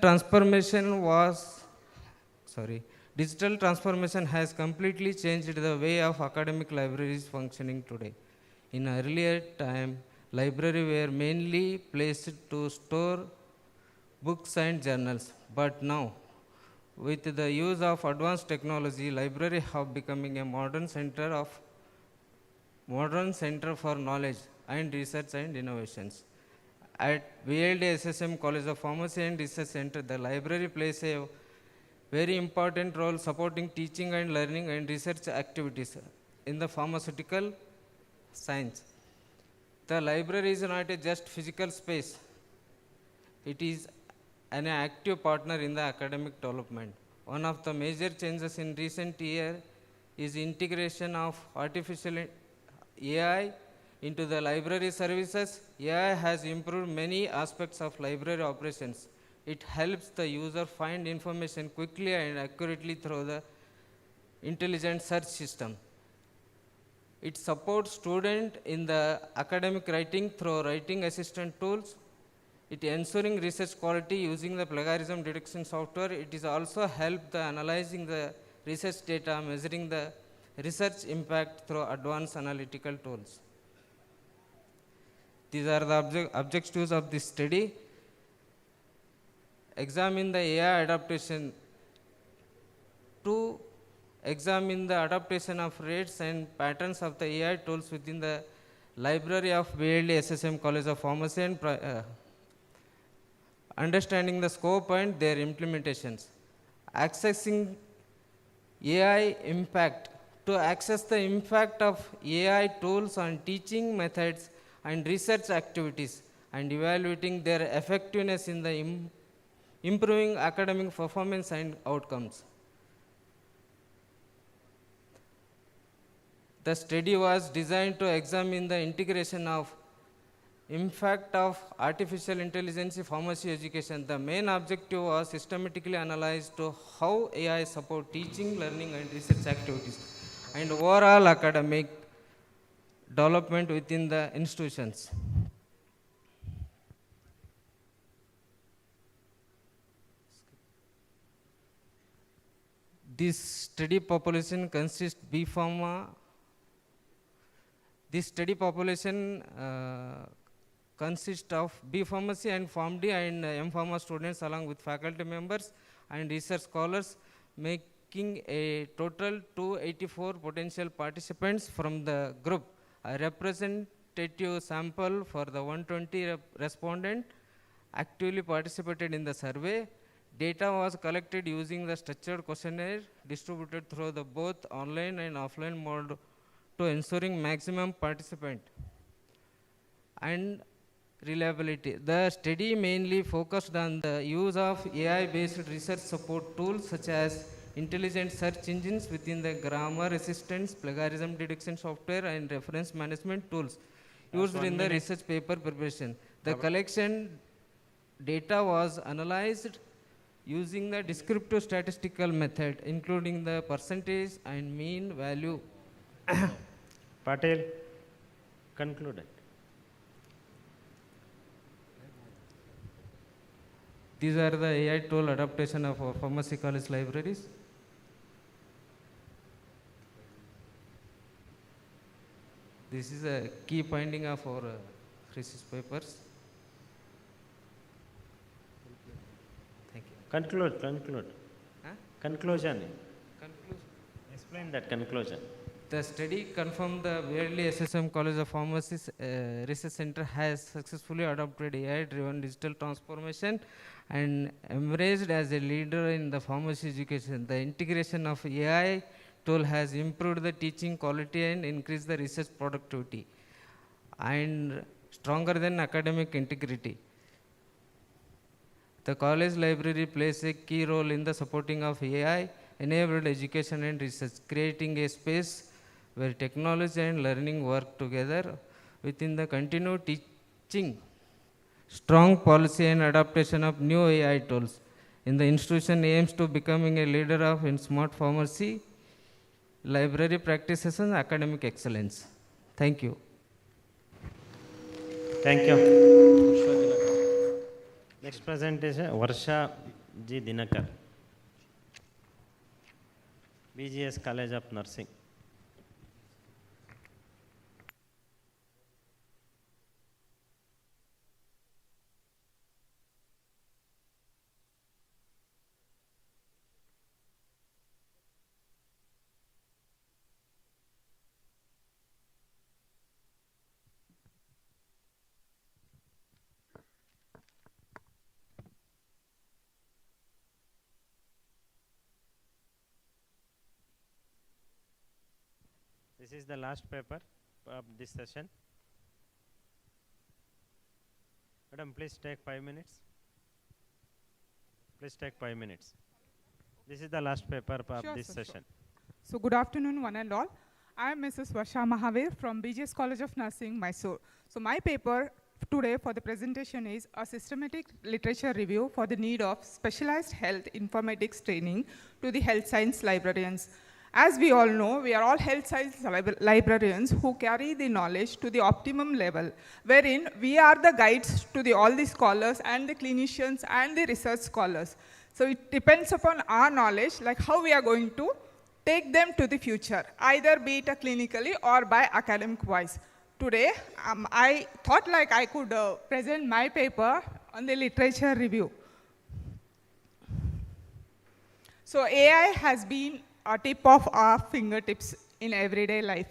[SPEAKER 7] transformation has completely changed the way of academic libraries functioning today. In earlier time, libraries were mainly placed to store books and journals, but now, with the use of advanced technology, libraries have becoming a modern center for knowledge and research and innovations. At BLD SSM College of Pharmacy and Research Center, the library plays a very important role supporting teaching and learning and research activities in the pharmaceutical science. The library is not a just physical space. It is an active partner in the academic development. One of the major changes in recent years is integration of AI into the library services. AI has improved many aspects of library operations. It helps the user find information quickly and accurately through the intelligent search system. It supports students in the academic writing through writing assistant tools. It ensuring research quality using the plagiarism detection software. It is also help the analyzing the research data, measuring the research impact through advanced analytical tools. These are the objectives of this study. Examine the AI adaptation. To examine the adaptation of rates and patterns of the AI tools within the library of BLD SSM College of Pharmacy and understanding the scope and their implementations. Accessing AI impact. To access the impact of AI tools on teaching methods and research activities and evaluating their effectiveness in the improving academic performance and outcomes. The study was designed to examine the integration of impact of artificial intelligence in pharmacy education. The main objective was systematically analyzed to how AI support teaching, learning and research activities and overall academic development within the institutions. This study population consists B Pharma. This study population consists of B Pharmacy and PharmD and M Pharma students along with faculty members and research scholars, making a total 284 potential participants from the group. A representative sample for the 120 respondents actively participated in the survey. Data was collected using the structured questionnaire distributed through the both online and offline mode to ensuring maximum participant and reliability. The study mainly focused on the use of AI-based research support tools such as intelligent search engines within the grammar assistance, plagiarism detection software and reference management tools used in the research paper preparation. The collection data was analyzed using the descriptive statistical method, including the percentage and mean value.
[SPEAKER 23] Patel, concluded.
[SPEAKER 7] These are the AI tool adaptation of our pharmacy college libraries. This is a key finding of our research papers. Thank you.
[SPEAKER 23] Conclude.
[SPEAKER 7] Huh?
[SPEAKER 23] Conclusion.
[SPEAKER 7] Conclusion.
[SPEAKER 23] Explain that conclusion.
[SPEAKER 7] The study confirmed the Weirdly SSM College of Pharmacy Research Center has successfully adopted AI-driven digital transformation and emerged as a leader in the pharmacy education. The integration of AI tool has improved the teaching quality and increased the research productivity and stronger than academic integrity. The college library plays a key role in the supporting of AI-enabled education and research, creating a space where technology and learning work together within the continued teaching. Strong policy and adaptation of new AI tools. In the institution aims to becoming a leader in smart pharmacy, library practices and academic excellence. Thank you.
[SPEAKER 23] Thank you. Next presentation, Varsha G. Dinakar, BGS College of Nursing. This is the last paper of this session. Madam, please take 5 minutes. Please take 5 minutes. This is the last paper of this session.
[SPEAKER 8] So good afternoon, one and all. I am Mrs. Varsha Mahavir from BGS College of Nursing, Mysore. So my paper today for the presentation is a systematic literature review for the need of specialized health informatics training to the health science librarians. As we all know, we are all health science librarians who carry the knowledge to the optimum level, wherein we are the guides to all the scholars and the clinicians and the research scholars. So it depends upon our knowledge, like how we are going to take them to the future, either be it clinically or by academic wise. Today, I thought like I could present my paper on the literature review. So AI has been a tip of our fingertips in everyday life.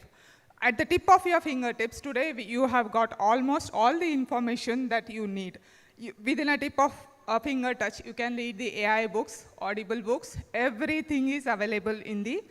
[SPEAKER 8] At the tip of your fingertips today, you have got almost all the information that you need. Within a tip of a finger touch, you can read the AI books, audible books, everything is available in the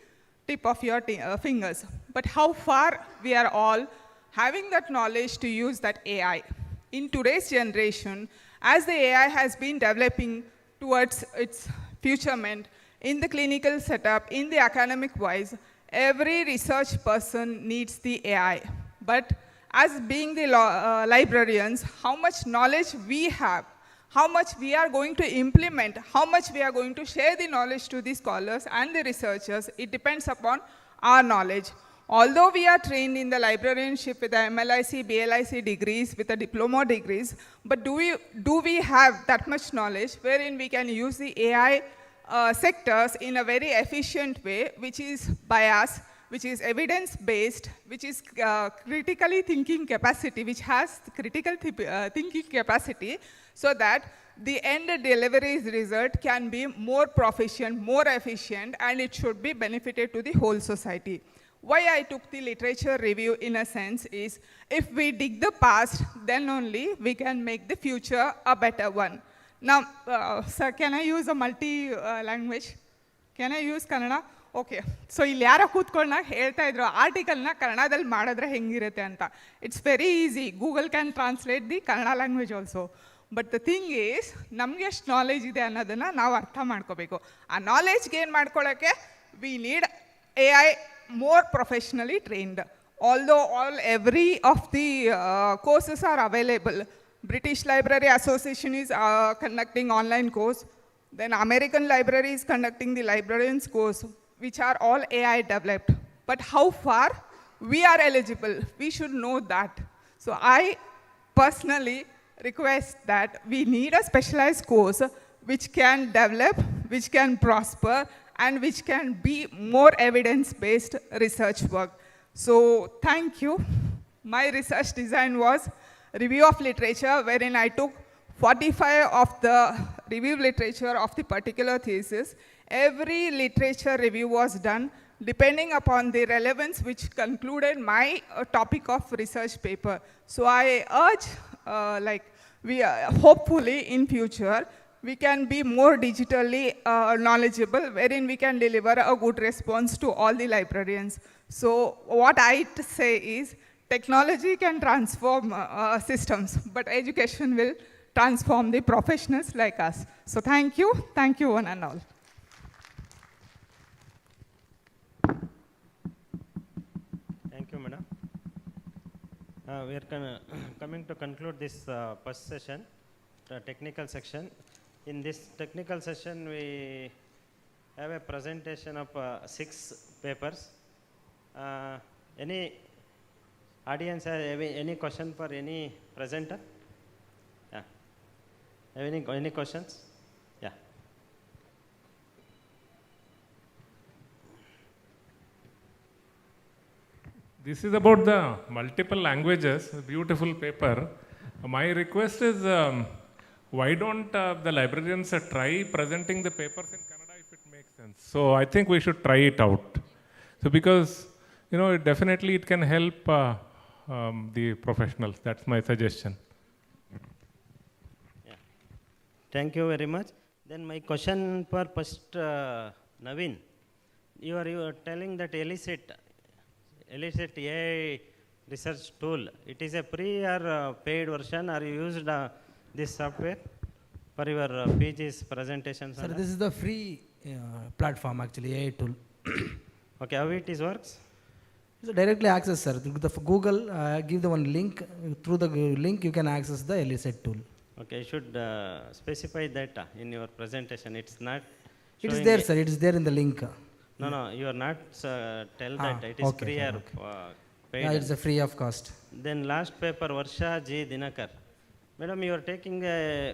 [SPEAKER 8] tip of your fingers. But how far we are all having that knowledge to use that AI? In today's generation, as the AI has been developing towards its futurement, in the clinical setup, in the academic wise, every research person needs the AI. But as being the librarians, how much knowledge we have, how much we are going to implement, how much we are going to share the knowledge to the scholars and the researchers, it depends upon our knowledge. Although we are trained in the librarianship with the MLIC, BLIC degrees, with the diploma degrees, but do we have that much knowledge wherein we can use the AI sectors in a very efficient way, which is biased, which is evidence-based, which is critically thinking capacity, which has critical thinking capacity, so that the end delivery result can be more proficient, more efficient, and it should be benefited to the whole society. Why I took the literature review in a sense is, if we dig the past, then only we can make the future a better one. Now, sir, can I use a multi-language? Can I use Kannada? Okay. So, ಇಲ್ಲಿ ಯಾರೋ ಕೂತ್ಕೊಂಡಾಗ ಹೇಳ್ತಾ ಇದ್ರು ಆರ್ಟಿಕಲ್ನ ಕನ್ನಡದಲ್ಲಿ ಮಾಡಿದ್ರೆ ಹೆಂಗಿರುತ್ತೆ ಅಂತ. It's very easy. Google can translate the Kannada language also. But the thing is, ನಮ್ಗೆ ಎಷ್ಟು ನಾಲೆಜ್ ಇದೆ ಅನ್ನೋದನ್ನ ನಾವು ಅರ್ಥ ಮಾಡ್ಕೋಬೇಕು. ಆ ನಾಲೆಜ್ ಗೇನ್ ಮಾಡ್ಕೊಳ್ಳೋಕ್ಕೆ we need AI more professionally trained. Although every of the courses are available, British Library Association is conducting online course, then American Library is conducting the librarians course, which are all AI developed. But how far we are eligible, we should know that. So I personally request that we need a specialized course which can develop, which can prosper, and which can be more evidence-based research work. So thank you. My research design was review of literature, wherein I took 45 of the review literature of the particular thesis. Every literature review was done depending upon the relevance which concluded my topic of research paper. So I urge, hopefully in future, we can be more digitally knowledgeable, wherein we can deliver a good response to all the librarians. So what I say is, technology can transform systems, but education will transform the professionals like us. So thank you one and all.
[SPEAKER 23] Thank you, madam. We are coming to conclude this first session, the technical section. In this technical session, we have a presentation of 6 papers. Any audience have any question for any presenter? Yeah. Have any questions? Yeah.
[SPEAKER 16] This is about the multiple languages, beautiful paper. My request is, why don't the librarians try presenting the papers in Kannada if it makes sense? So I think we should try it out. So because, definitely it can help the professionals. That's my suggestion.
[SPEAKER 23] Yeah. Thank you very much. Then my question for first Naveen. You are telling that Elicit AI research tool, it is a free or paid version, or you used this software for your PG's presentations?
[SPEAKER 18] Sir, this is the free platform actually, AI tool.
[SPEAKER 23] Okay, how it is works?
[SPEAKER 24] So directly access, sir. Through the Google, give the one link. Through the link, you can access the Elicit tool.
[SPEAKER 23] Okay, you should specify that in your presentation. It's not.
[SPEAKER 24] It is there, sir. It is there in the link.
[SPEAKER 23] No, no, you are not tell that it is
[SPEAKER 24] okay,
[SPEAKER 23] free or paid.
[SPEAKER 24] Yeah, it's a free of cost.
[SPEAKER 23] Then last paper, Varsha G. Dinakar. Madam, you are taking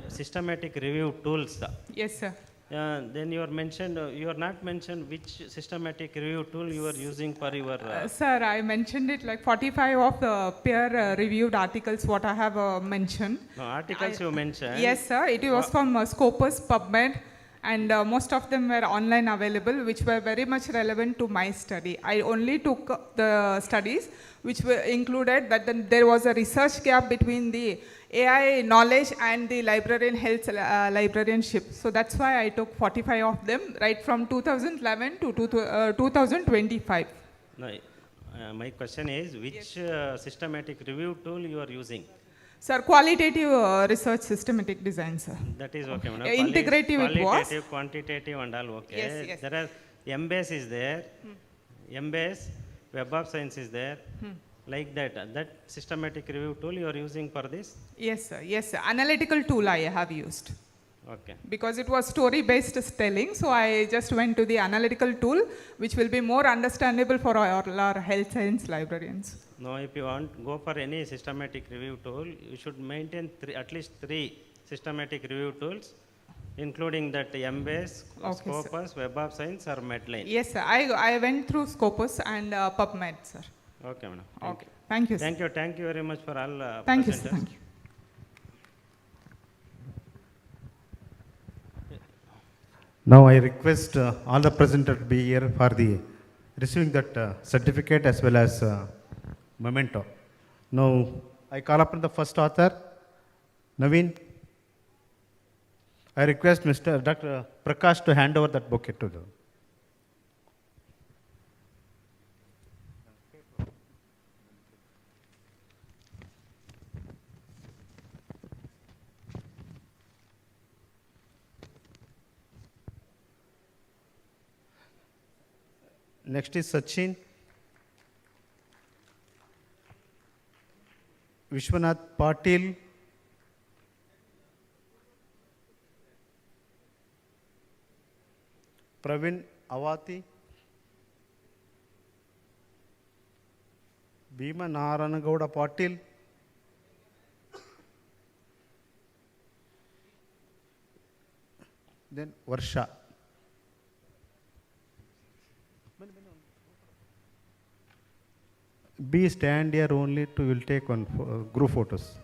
[SPEAKER 23] systematic review tools.
[SPEAKER 8] Yes, sir.
[SPEAKER 23] Then you are mentioned. You are not mentioned which systematic review tool you are using for your.
[SPEAKER 8] Sir, I mentioned it like 45 of the peer reviewed articles. What I have mentioned.
[SPEAKER 23] No, articles you mentioned.
[SPEAKER 8] Yes, sir. It was from Scopus, PubMed, and most of them were online available, which were very much relevant to my study. I only took the studies which were included that there was a research gap between the AI knowledge and the librarian health librarianship. So that's why I took 45 of them right from 2011 to 2025.
[SPEAKER 23] No, my question is which systematic review tool you are using?
[SPEAKER 8] Sir, qualitative research systematic design, sir.
[SPEAKER 23] That is okay, madam.
[SPEAKER 8] Integrative it was.
[SPEAKER 23] Qualitative, quantitative and all okay.
[SPEAKER 8] Yes, yes.
[SPEAKER 23] There are MBase is there. MBase, Web of Science is there. Like that. That systematic review tool you are using for this?
[SPEAKER 8] Yes, sir. Yes, sir. Analytical tool I have used.
[SPEAKER 23] Okay.
[SPEAKER 8] Because it was story-based telling, so I just went to the analytical tool, which will be more understandable for our health science librarians.
[SPEAKER 23] No, if you want to go for any systematic review tool, you should maintain at least 3 systematic review tools, including that MBase,
[SPEAKER 8] Okay,
[SPEAKER 23] Scopus, Web of Science or Medline.
[SPEAKER 8] Yes, sir. I went through Scopus and PubMed, sir.
[SPEAKER 23] Okay, madam.
[SPEAKER 8] Okay. Thank you, sir.
[SPEAKER 23] Thank you. Thank you very much for all
[SPEAKER 8] Thank you,
[SPEAKER 23] presenters.
[SPEAKER 8] sir. Thank you.
[SPEAKER 12] Now I request all the presenters to be here for the receiving that certificate as well as memento. Now I call upon the first author, Naveen. I request Mr. Dr. Prakash to hand over that bouquet to them. Next is Sachin. Vishwanath Patil. Pravin Avati. Bhima Naranagowda Patil. Then Varsha. Be stand here only to will take one group photos.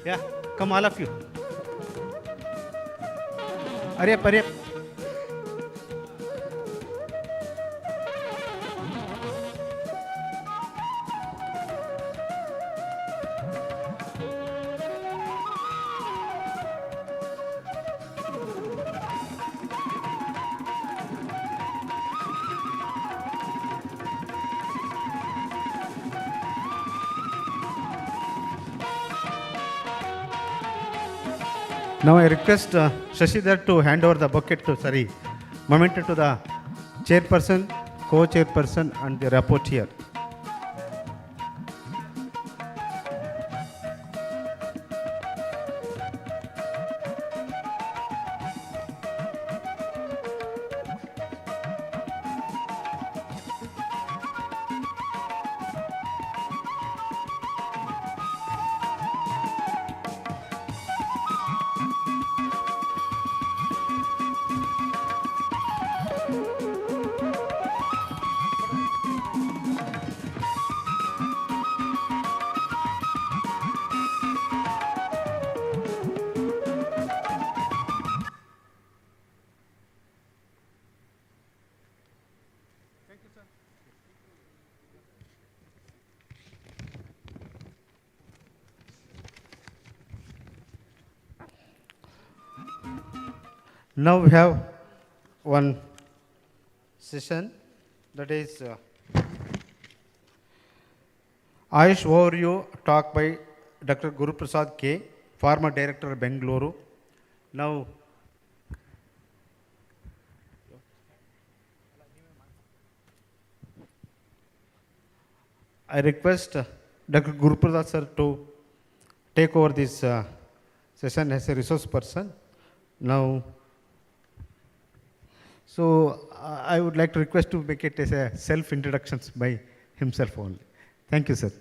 [SPEAKER 12] Yeah, come all of you. Hurry up, hurry up. Now I request Shashidhar to hand over the bucket to, memento to the chairperson, co-chairperson and the rapporteur. Now we have one session, that is Ayush overview talk by Dr. Guru Prasad K, former director of Bengaluru. Now, I request Dr. Guru Prasad sir to take over this session as a resource person. Now, so I would like to request to make it as a self-introductions by himself only. Thank you, sir.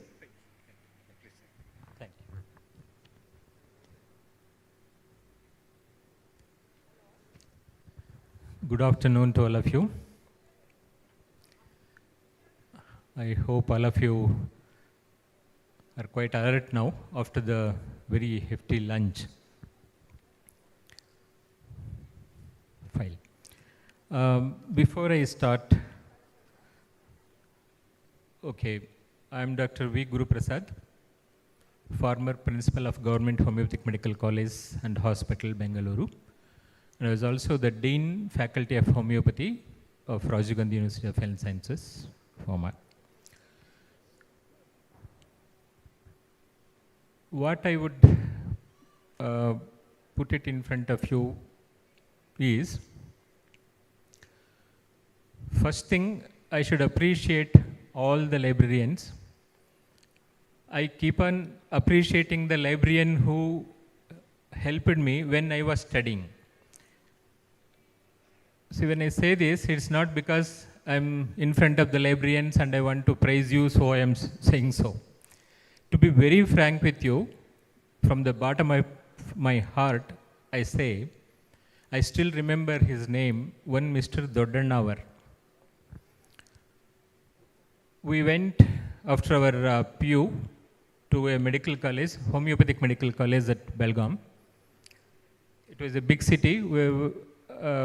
[SPEAKER 6] Thank you. Good afternoon to all of you. I hope all of you are quite alert now after the very hefty lunch. Before I start, okay, I am Dr. V. Guru Prasad, former principal of Government Homeopathic Medical College and Hospital, Bengaluru. And I was also the Dean Faculty of Homeopathy of Rajiv Gandhi University of Health and Sciences, former. What I would put it in front of you is, first thing, I should appreciate all the librarians. I keep on appreciating the librarian who helped me when I was studying. See, when I say this, it's not because I'm in front of the librarians and I want to praise you, so I am saying so. To be very frank with you, from the bottom of my heart, I say, I still remember his name, one Mr. Doddannavar. We went after our PU to a medical college, homeopathic medical college at Belgaum. It was a big city where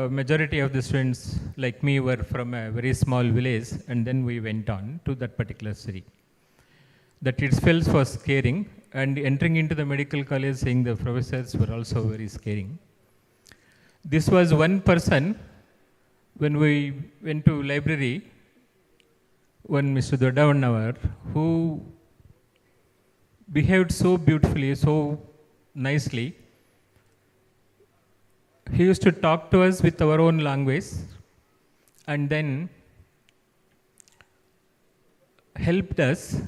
[SPEAKER 6] majority of the students like me were from a very small village, and then we went on to that particular city. That itself was scaring, and entering into the medical college, seeing the professors were also very scaring. This was one person, when we went to library, one Mr. Doddannavar, who behaved so beautifully, so nicely. He used to talk to us with our own language, and then helped us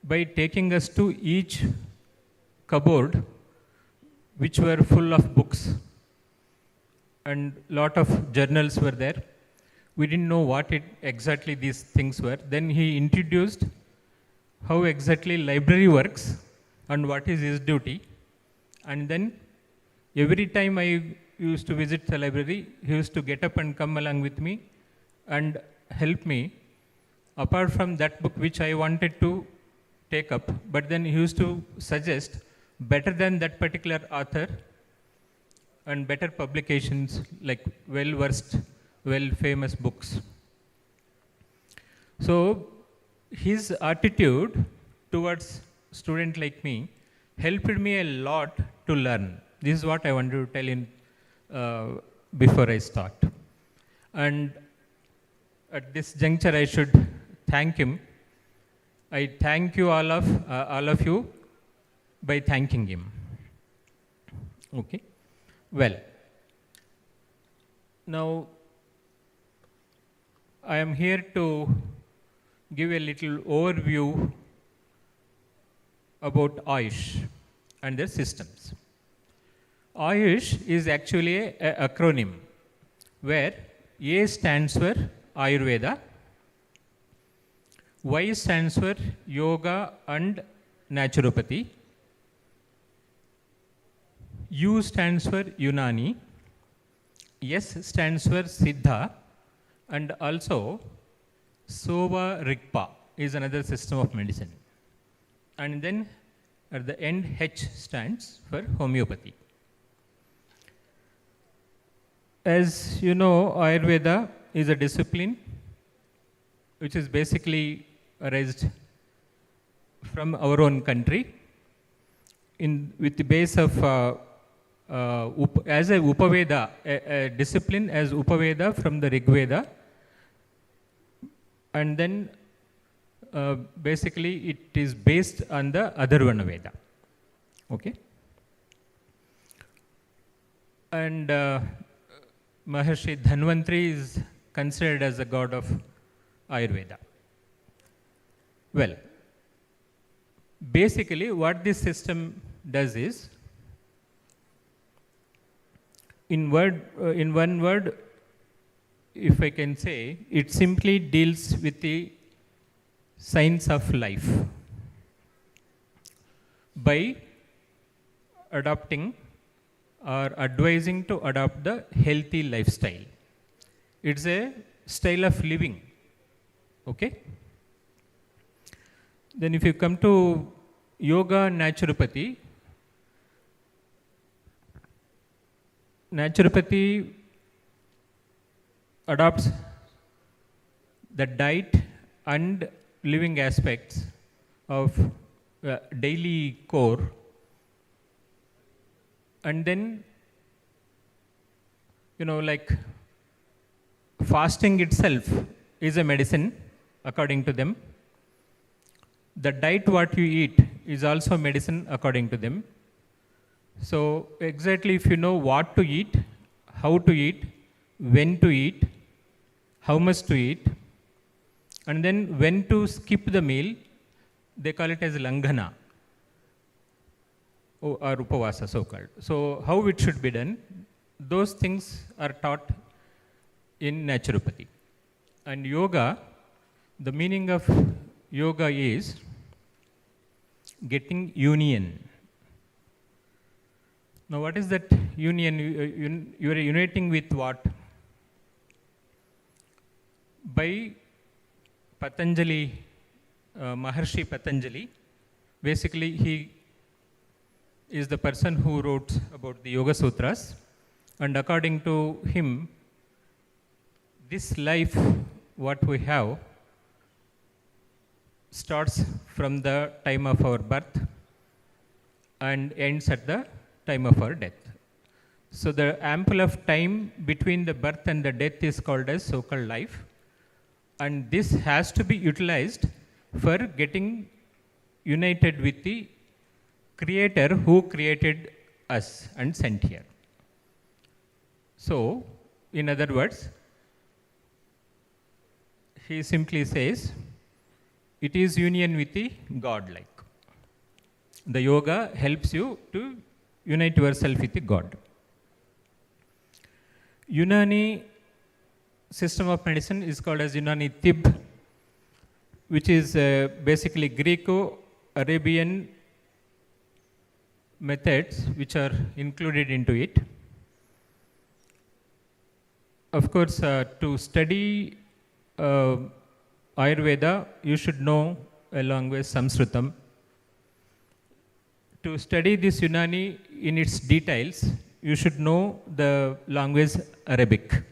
[SPEAKER 6] by taking us to each cupboard which were full of books, and lot of journals were there. We didn't know what exactly these things were. Then he introduced how exactly library works and what is his duty. And then every time I used to visit the library, he used to get up and come along with me and help me, apart from that book which I wanted to take up, but then he used to suggest better than that particular author and better publications, like well-versed, well-famous books. So his attitude towards student like me helped me a lot to learn. This is what I wanted to tell in before I start. And at this juncture, I should thank him. I thank you all of you by thanking him. Okay. Well, now I am here to give a little overview about AYUSH and their systems. AYUSH is actually an acronym where A stands for Ayurveda, Y stands for Yoga and Naturopathy, U stands for Unani, S stands for Siddha, and also Sova Rigpa is another system of medicine. And then at the end, H stands for homeopathy. As you know, Ayurveda is a discipline which is basically arised from our own country with the base of as a Upaveda, a discipline as Upaveda from the Rig Veda, and then basically it is based on the Atharvana Veda. Okay? And Maharshi Dhanvantri is considered as the god of Ayurveda. Well, basically what this system does is, in one word, if I can say, it simply deals with the science of life by adopting or advising to adopt the healthy lifestyle. It's a style of living. Okay? Then if you come to yoga naturopathy, naturopathy adopts the diet and living aspects of daily core, and then, you know, like fasting itself is a medicine according to them. The diet what you eat is also medicine according to them. So exactly if you know what to eat, how to eat, when to eat, how much to eat, and then when to skip the meal, they call it as langhana or upavasa, so called. So how it should be done, those things are taught in naturopathy. And yoga, the meaning of yoga is getting union. Now what is that union? You are uniting with what? By Patanjali, Maharshi Patanjali. Basically he is the person who wrote about the Yoga Sutras, and according to him, this life what we have starts from the time of our birth and ends at the time of our death. So the ample of time between the birth and the death is called as so-called life, and this has to be utilized for getting united with the Creator who created us and sent here. So, in other words, he simply says, it is union with the God-like. The yoga helps you to unite yourself with the God. Unani system of medicine is called as Unani Tib, which is basically Greco-Arabian methods which are included into it. Of course, to study Ayurveda, you should know a language Sanskritam. To study this Unani in its details, you should know the language Arabic.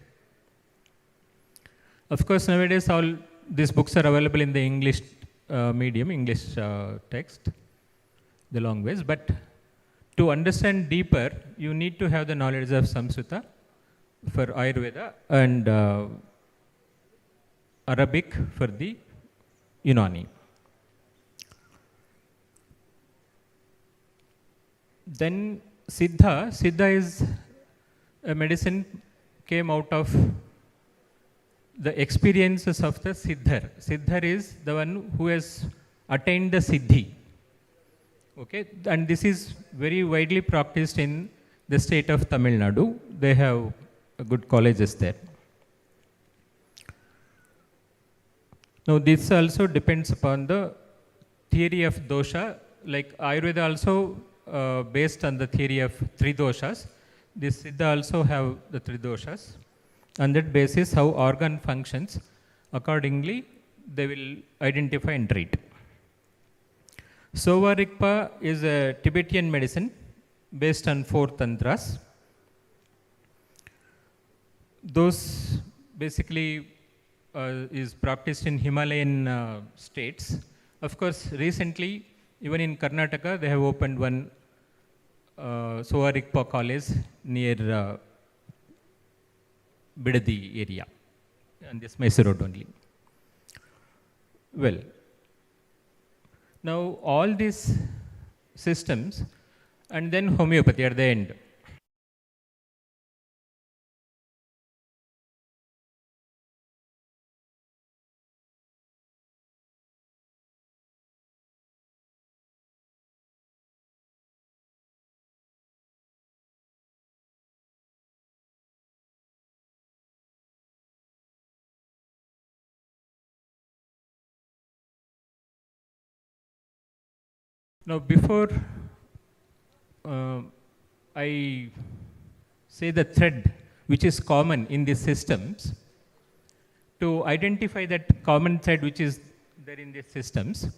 [SPEAKER 6] Of course, nowadays all these books are available in the English medium, English text, the language. But to understand deeper, you need to have the knowledge of Samskrita for Ayurveda and Arabic for the Unani. Then Siddha is a medicine came out of the experiences of the Siddhar. Siddhar is the one who has attained the Siddhi. Okay, and this is very widely practiced in the state of Tamil Nadu. They have good colleges there. Now this also depends upon the theory of dosha, like Ayurveda also based on the theory of three doshas. This Siddha also have the three doshas. On that basis, how organ functions, accordingly they will identify and treat. Sova Rigpa is a Tibetan medicine based on 4 tantras. Those basically is practiced in Himalayan states. Of course, recently, even in Karnataka, they have opened one Soarikpa College near Bidadi area, on this Mysore road only. Well, now all these systems and then homeopathy at the end. Now, before I say the thread which is common in these systems, to identify that common thread which is there in these systems,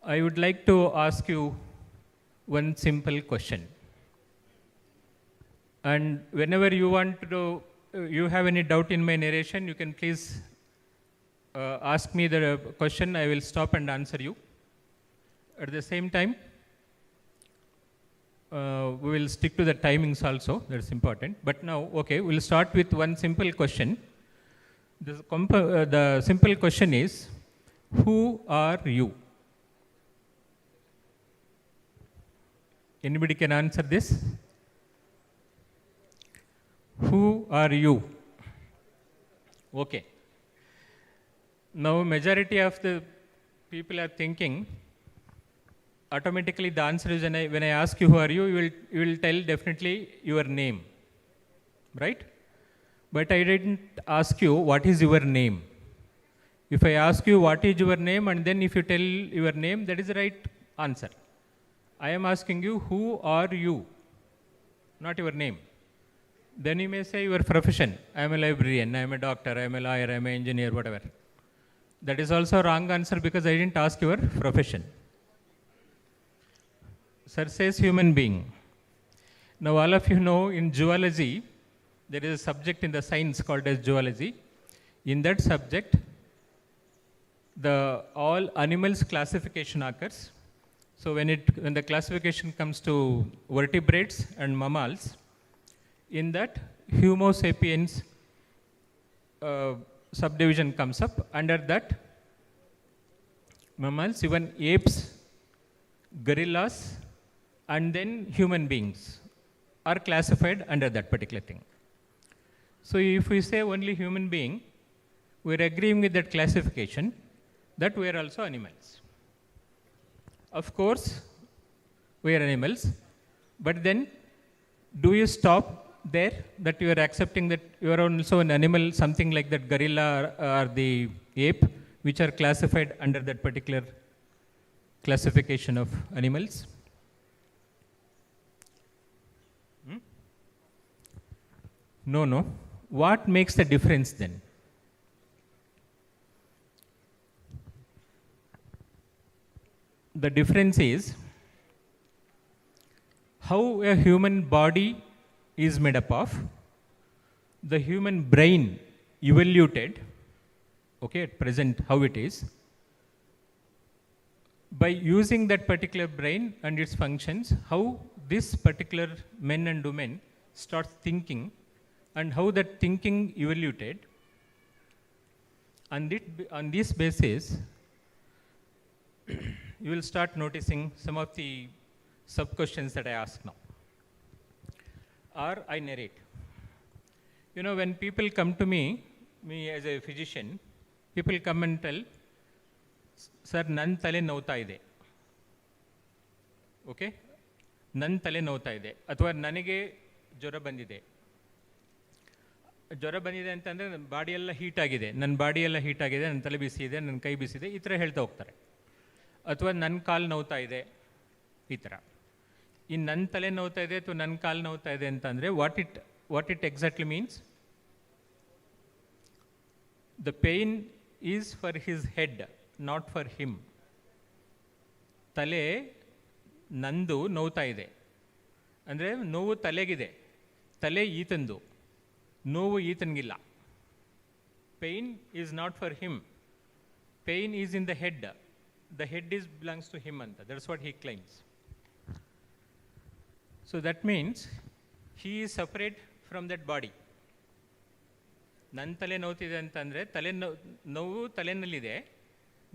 [SPEAKER 6] I would like to ask you one simple question. And whenever you want to, you have any doubt in my narration, you can please ask me the question. I will stop and answer you. At the same time, we will stick to the timings also, that's important. But now, okay, we'll start with one simple question. The simple question is, who are you? Anybody can answer this? Who are you? Okay. Now, majority of the people are thinking, automatically the answer is when I ask you who are you, you will tell definitely your name, right? But I didn't ask you what is your name. If I ask you what is your name and then if you tell your name, that is the right answer. I am asking you who are you, not your name. Then you may say your profession. I am a librarian, I am a doctor, I am a lawyer, I am an engineer, whatever. That is also a wrong answer because I didn't ask your profession. Sir says human being. Now all of you know in zoology, there is a subject in the science called as zoology. In that subject, all animals classification occurs. So when the classification comes to vertebrates and mammals, in that Homo sapiens subdivision comes up. Under that, mammals, even apes, gorillas, and then human beings are classified under that particular thing. So if we say only human being, we are agreeing with that classification that we are also animals. Of course, we are animals, but then do you stop there that you are accepting that you are also an animal, something like that gorilla or the ape, which are classified under that particular classification of animals? No. What makes the difference then? The difference is how a human body is made up of. The human brain evaluated, okay, at present how it is. By using that particular brain and its functions, how this particular men and women start thinking and how that thinking evaluated. On this basis, you will start noticing some of the sub-questions that I ask now. Or I narrate. You know, when people come to me as a physician, people come and tell, sir, nan tale nauta ide. Okay? Nan tale nauta ide. Athwa nanige jwara bandide. ಜ್ವರ ಬಂದಿದೆ ಅಂತಂದರೆ ನನ್ನ body ಎಲ್ಲ heat ಆಗಿದೆ, ನನ್ನ body ಎಲ್ಲ heat ಆಗಿದೆ, ನನ್ನ ತಲೆ ಬಿಸಿ ಇದೆ, ನನ್ನ ಕೈ ಬಿಸಿದೆ, ಈ ಥರ ಹೇಳ್ತಾ ಹೋಗ್ತಾರೆ. ಅಥವಾ ನನ್ನ ಕಾಲು ನೋವ್ತಾ ಇದೆ, ಈ ಥರ. ಈ ನನ್ನ ತಲೆ ನೋವ್ತಾ ಇದೆ ಅಥವಾ ನನ್ನ ಕಾಲು ನೋವ್ತಾ ಇದೆ ಅಂತಂದರೆ what it exactly means? The pain is for his head, not for him. ತಲೆ ನಂದು ನೋವ್ತಾ ಇದೆ ಅಂದರೆ ನೋವು ತಲೆಗಿದೆ, ತಲೆ ಈತಂದು, ನೋವು ಈತನಿಗಿಲ್ಲ. Pain is not for him, pain is in the head. The head belongs to him anta. That's what he claims. So that means he is separate from that body. ನನ್ನ ತಲೆ ನೋವ್ತಿದೆ ಅಂತಂದರೆ ನೋವು ತಲೆನಲ್ಲಿದೆ,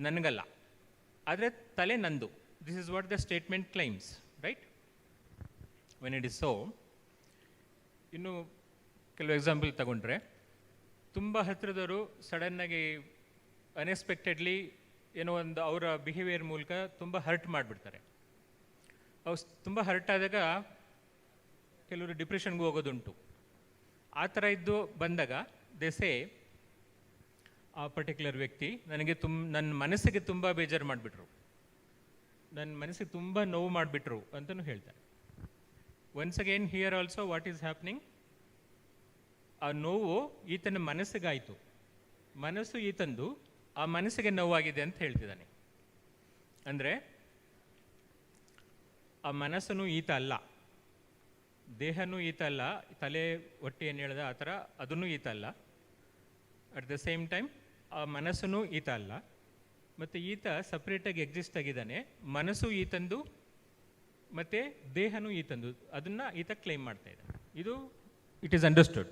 [SPEAKER 6] ನನಗಲ್ಲ. ಆದರೆ ತಲೆ ನಂದು. This is what the statement claims, right? When it is so, ಇನ್ನು ಕೆಲವು example ತಗೊಂಡ್ರೆ, ತುಂಬ ಹತ್ತಿರದವರು ಸಡನ್ನಾಗಿ ಅನ್ಎಕ್ಸ್ಪೆಕ್ಟೆಡ್ಲಿ ಏನೋ ಒಂದು ಅವರ ಬಿಹೇವಿಯರ್ ಮೂಲಕ ತುಂಬ ಹರ್ಟ್ ಮಾಡಿಬಿಡ್ತಾರೆ. ಅವ್ರು ತುಂಬ ಹರ್ಟ್ ಆದಾಗ ಕೆಲವರು ಡಿಪ್ರೆಷನ್ಗೂ ಹೋಗೋದುಂಟು. ಆ ಥರ ಇದ್ದು ಬಂದಾಗ ದೇಸೆ ಆ ಪರ್ಟಿಕ್ಯುಲರ್ ವ್ಯಕ್ತಿ ನನ್ನ ಮನಸ್ಸಿಗೆ ತುಂಬ ಬೇಜಾರು ಮಾಡಿಬಿಟ್ರು, ನನ್ನ ಮನಸ್ಸಿಗೆ ತುಂಬ ನೋವು ಮಾಡಿಬಿಟ್ರು ಅಂತಲೂ ಹೇಳ್ತಾರೆ. Once again here also what is happening, ಆ ನೋವು ಈತನ ಮನಸ್ಸಿಗಾಯಿತು, ಮನಸ್ಸು ಈತಂದು ಆ ಮನಸ್ಸಿಗೆ ನೋವಾಗಿದೆ ಅಂತ ಹೇಳ್ತಿದ್ದಾನೆ. ಅಂದರೆ ಆ ಮನಸ್ಸನ್ನು ಈತ ಅಲ್ಲ, ದೇಹನೂ ಈತ ಅಲ್ಲ, ತಲೆ ಹೊಟ್ಟೆ ಏನು ಹೇಳ್ದ ಆ ಥರ ಅದನ್ನು ಈತ ಅಲ್ಲ. ಅಟ್ ದ ಸೇಮ್ ಟೈಮ್ ಆ ಮನಸ್ಸನ್ನು ಈತ ಅಲ್ಲ, ಮತ್ತು ಈತ ಸಪ್ರೇಟಾಗಿ ಎಕ್ಸಿಸ್ಟ್ ಆಗಿದ್ದಾನೆ. ಮನಸ್ಸು ಈತಂದು ಮತ್ತು ದೇಹನೂ ಈತಂದು, ಅದನ್ನು ಈತ ಕ್ಲೈಮ್ ಮಾಡ್ತಾ ಇದ್ದಾನೆ. ಇದು it is understood.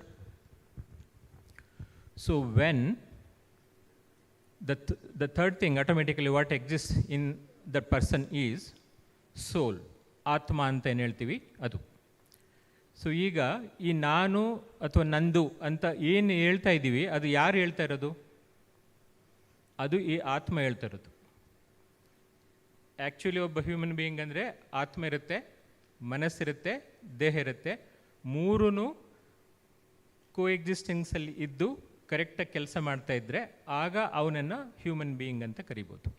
[SPEAKER 6] So when the third thing automatically what exists in that person is soul, ಆತ್ಮ ಅಂತ ಏನು ಹೇಳ್ತೀವಿ ಅದು. ಸೊ ಈಗ ಈ ನಾನು ಅಥವಾ ನಂದು ಅಂತ ಏನು ಹೇಳ್ತಾ ಇದ್ದೀವಿ ಅದು ಯಾರು ಹೇಳ್ತಾ ಇರೋದು? ಅದು ಈ ಆತ್ಮ ಹೇಳ್ತಾ ಇರೋದು. ಆ್ಯಕ್ಚುಲಿ ಒಬ್ಬ ಹ್ಯೂಮನ್ ಬೀಯಿಂಗ್ ಅಂದರೆ ಆತ್ಮ ಇರುತ್ತೆ, ಮನಸ್ಸಿರುತ್ತೆ, ದೇಹ ಇರುತ್ತೆ. ಮೂರೂ ಕೋ ಎಕ್ಸಿಸ್ಟೆನ್ಸಲ್ಲಿ ಇದ್ದು ಕರೆಕ್ಟಾಗಿ ಕೆಲಸ ಮಾಡ್ತಾ ಇದ್ದರೆ ಆಗ ಅವನನ್ನು ಹ್ಯೂಮನ್ ಬೀಯಿಂಗ್ ಅಂತ ಕರಿಬೋದು.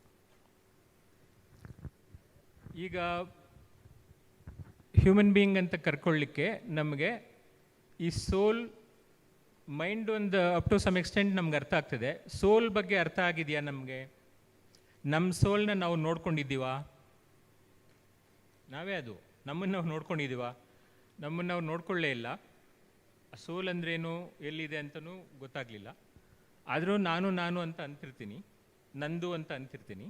[SPEAKER 6] ಈಗ ಹ್ಯೂಮನ್ ಬೀಯಿಂಗ್ ಅಂತ ಕರ್ಕೊಳ್ಳಿಕ್ಕೆ ನಮಗೆ ಈ ಸೋಲ್ ಮೈಂಡ್ ಒಂದು ಅಪ್ ಟು ಸಮ್ ಎಕ್ಸ್ಟೆಂಟ್ ನಮ್ಗೆ ಅರ್ಥ ಆಗ್ತದೆ. ಸೋಲ್ ಬಗ್ಗೆ ಅರ್ಥ ಆಗಿದೆಯಾ ನಮಗೆ? ನಮ್ಮ ಸೋಲ್ನ ನಾವು ನೋಡ್ಕೊಂಡಿದ್ದೀವಾ? ನಾವೇ ಅದು ನಮ್ಮನ್ನು ನಾವು ನೋಡ್ಕೊಂಡಿದ್ದೀವಾ? ನಮ್ಮನ್ನು ನಾವು ನೋಡ್ಕೊಳ್ಳೇ ಇಲ್ಲ. ಸೋಲ್ ಅಂದ್ರೇನು, ಎಲ್ಲಿದೆ ಅಂತಲೂ ಗೊತ್ತಾಗಲಿಲ್ಲ. ಆದರೂ ನಾನು ಅಂತ ಅಂತಿರ್ತೀನಿ, ನಂದು ಅಂತ ಅಂತಿರ್ತೀನಿ.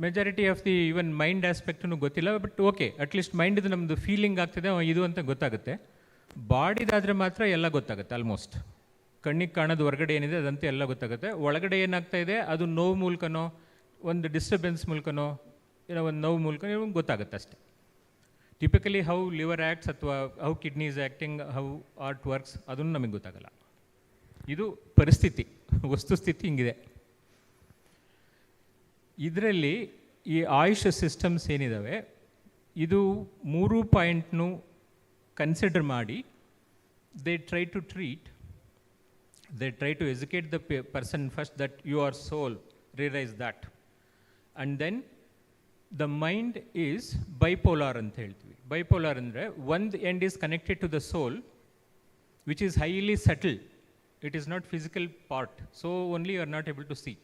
[SPEAKER 6] Majority of the even mind ಆಸ್ಪೆಕ್ಟೂ ಗೊತ್ತಿಲ್ಲ. ಬಟ್ ಓಕೆ, ಅಟ್ಲೀಸ್ಟ್ ಮೈಂಡಿದು ನಮ್ಮದು ಫೀಲಿಂಗ್ ಆಗ್ತದೆ, ಇದು ಅಂತ ಗೊತ್ತಾಗುತ್ತೆ. ಬಾಡಿದಾದರೆ ಮಾತ್ರ ಎಲ್ಲ ಗೊತ್ತಾಗುತ್ತೆ ಆಲ್ಮೋಸ್ಟ್. ಕಣ್ಣಿಗೆ ಕಾಣೋದು ಹೊರಗಡೆ ಏನಿದೆ ಅದಂತೆ ಎಲ್ಲ ಗೊತ್ತಾಗುತ್ತೆ. ಒಳಗಡೆ ಏನಾಗ್ತಾ ಇದೆ ಅದು ನೋವು ಮೂಲಕನೋ ಒಂದು ಡಿಸ್ಟರ್ಬೆನ್ಸ್ ಮೂಲಕನೋ ಏನೋ ಒಂದು ನೋವು ಮೂಲಕನೋ ಗೊತ್ತಾಗುತ್ತೆ ಅಷ್ಟೇ. ಟಿಪಿಕಲಿ ಹೌ ಲಿವರ್ ಆ್ಯಕ್ಟ್ಸ್ ಅಥವಾ how kidney is acting, how art works, ಅದನ್ನು ನಮಗೆ ಗೊತ್ತಾಗಲ್ಲ. ಇದು ಪರಿಸ್ಥಿತಿ, ವಸ್ತುಸ್ಥಿತಿ ಹಿಂಗಿದೆ. ಇದರಲ್ಲಿ ಈ ಆಯುಷ್ ಸಿಸ್ಟಮ್ಸ್ ಏನಿದ್ದಾವೆ ಇದು 3 ಪಾಯಿಂಟ್ನು ಕನ್ಸಿಡರ್ ಮಾಡಿ they try to treat, they try to educate the person first that you are soul, realise that. And then the mind is bipolar ಅಂತ ಹೇಳ್ತೀವಿ. ಬೈಪೋಲಾರ್ ಅಂದರೆ ಒಂದು end is connected to the soul which is highly subtle. It is not physical part, so only you are not able to see.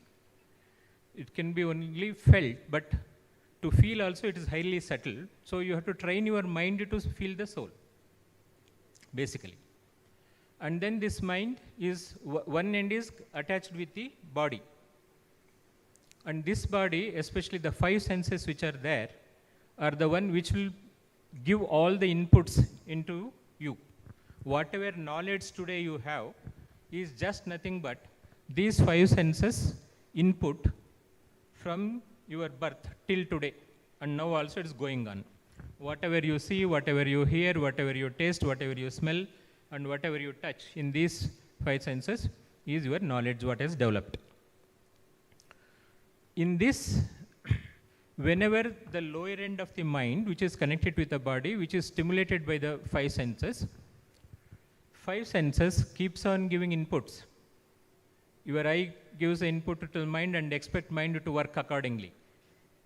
[SPEAKER 6] It can be only felt, but to feel also it is highly subtle. So you have to train your mind to feel the soul, basically. And then this mind is, one end is attached with the body. And this body, especially the 5 senses which are there, are the one which will give all the inputs into you. Whatever knowledge today you have is just nothing but these 5 senses input from your birth till today, and now also it is going on. Whatever you see, whatever you hear, whatever you taste, whatever you smell, and whatever you touch in these 5 senses is your knowledge what is developed. In this, whenever the lower end of the mind, which is connected with the body, which is stimulated by the 5 senses, 5 senses keeps on giving inputs. Your eye gives the input to the mind and expect mind to work accordingly.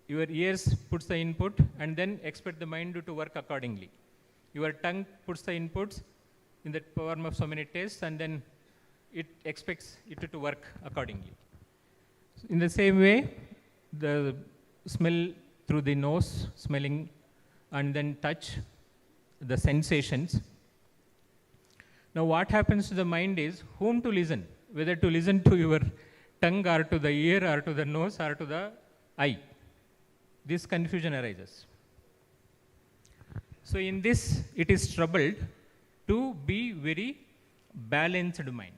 [SPEAKER 6] Your ears puts the input and then expect the mind to work accordingly. Your tongue puts the inputs in the form of so many tastes and then it expects it to work accordingly. In the same way, the smell through the nose, smelling, and then touch, the sensations. Now what happens to the mind is whom to listen, whether to listen to your tongue or to the ear or to the nose or to the eye. This confusion arises. So in this, it is troubled to be very balanced mind.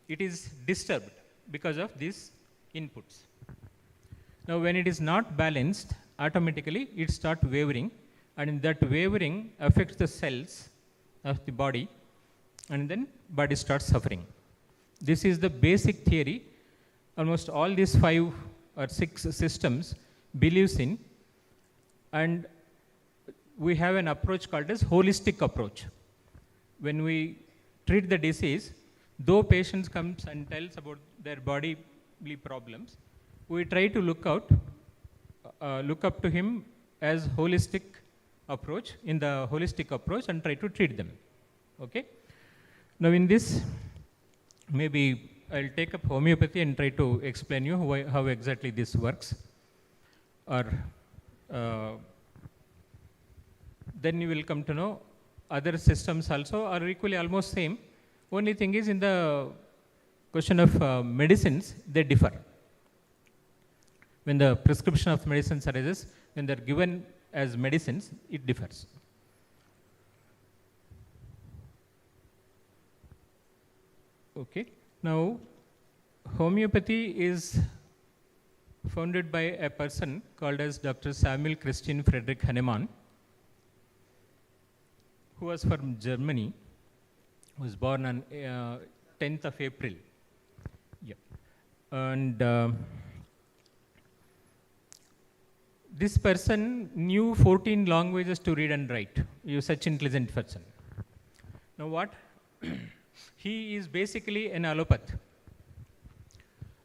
[SPEAKER 6] It is disturbed because of these inputs. Now when it is not balanced, automatically it starts wavering, and that wavering affects the cells of the body, and then body starts suffering. This is the basic theory almost all these 5 or 6 systems believes in, and we have an approach called as holistic approach. When we treat the disease, though patients comes and tells about their bodily problems, we try to look up to him as holistic approach, in the holistic approach, and try to treat them. Okay? Now in this, maybe I'll take up homeopathy and try to explain you how exactly this works. Or then you will come to know other systems also are equally almost same. Only thing is, in the question of medicines, they differ. When the prescription of medicines arises, when they're given as medicines, it differs. Okay. Now, homeopathy is founded by a person called as Dr. Samuel Christian Friedrich Hahnemann, who was from Germany, who was born on 10th of April. Yeah. And this person knew 14 languages to read and write. He was such an intelligent person. Now what? He is basically an allopath.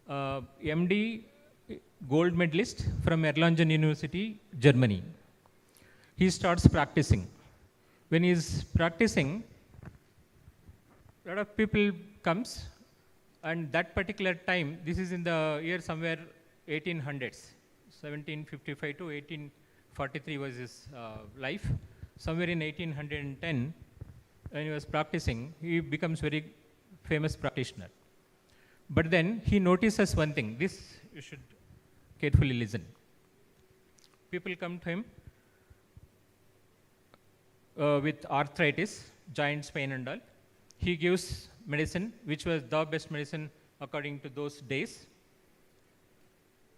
[SPEAKER 6] MD, gold medalist from Erlangen University, Germany. He starts practicing. When he is practicing, a lot of people comes, and that particular time, this is in the year somewhere 1800s, 1755 to 1843 was his life. Somewhere in 1810, when he was practicing, he becomes very famous practitioner. But then he notices one thing. This you should carefully listen. People come to him with arthritis, joints pain and all. He gives medicine, which was the best medicine according to those days.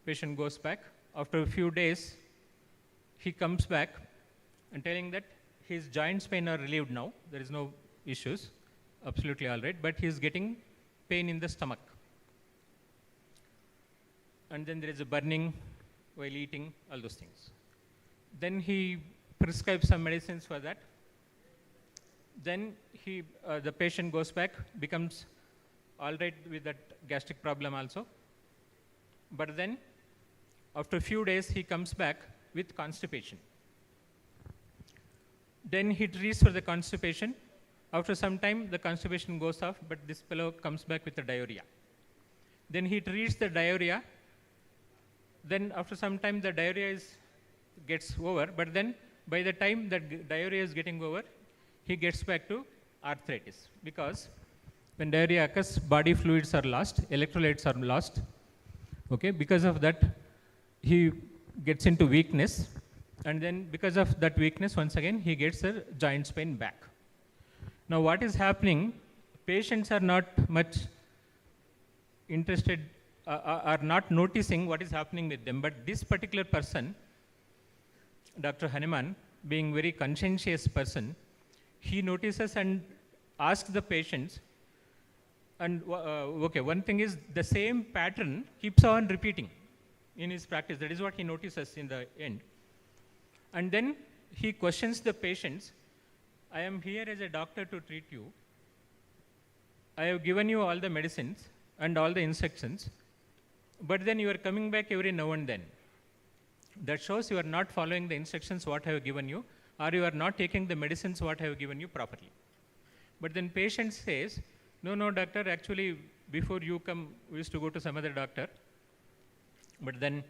[SPEAKER 6] Patient goes back. After a few days, he comes back and telling that his joints pain are relieved now. There is no issues, absolutely all right, but he is getting pain in the stomach. And then there is a burning while eating, all those things. Then he prescribes some medicines for that. Then the patient goes back, becomes all right with that gastric problem also. But then, after a few days, he comes back with constipation. Then he treats for the constipation. After some time, the constipation goes off, but this fellow comes back with the diarrhea. Then he treats the diarrhea. Then after some time, the diarrhea gets over, but then by the time that diarrhea is getting over, he gets back to arthritis. Because when diarrhea occurs, body fluids are lost, electrolytes are lost. Okay, because of that, he gets into weakness. And then because of that weakness, once again, he gets the joints pain back. Now what is happening, patients are not much interested, are not noticing what is happening with them. But this particular person, Dr. Hahnemann, being very conscientious person, he notices and asks the patients, and okay, one thing is the same pattern keeps on repeating in his practice. That is what he notices in the end. And then he questions the patients, I am here as a doctor to treat you. I have given you all the medicines and all the instructions, but then you are coming back every now and then. That shows you are not following the instructions what I have given you, or you are not taking the medicines what I have given you properly. But then patient says, no, doctor, actually before you come, we used to go to some other doctor, but then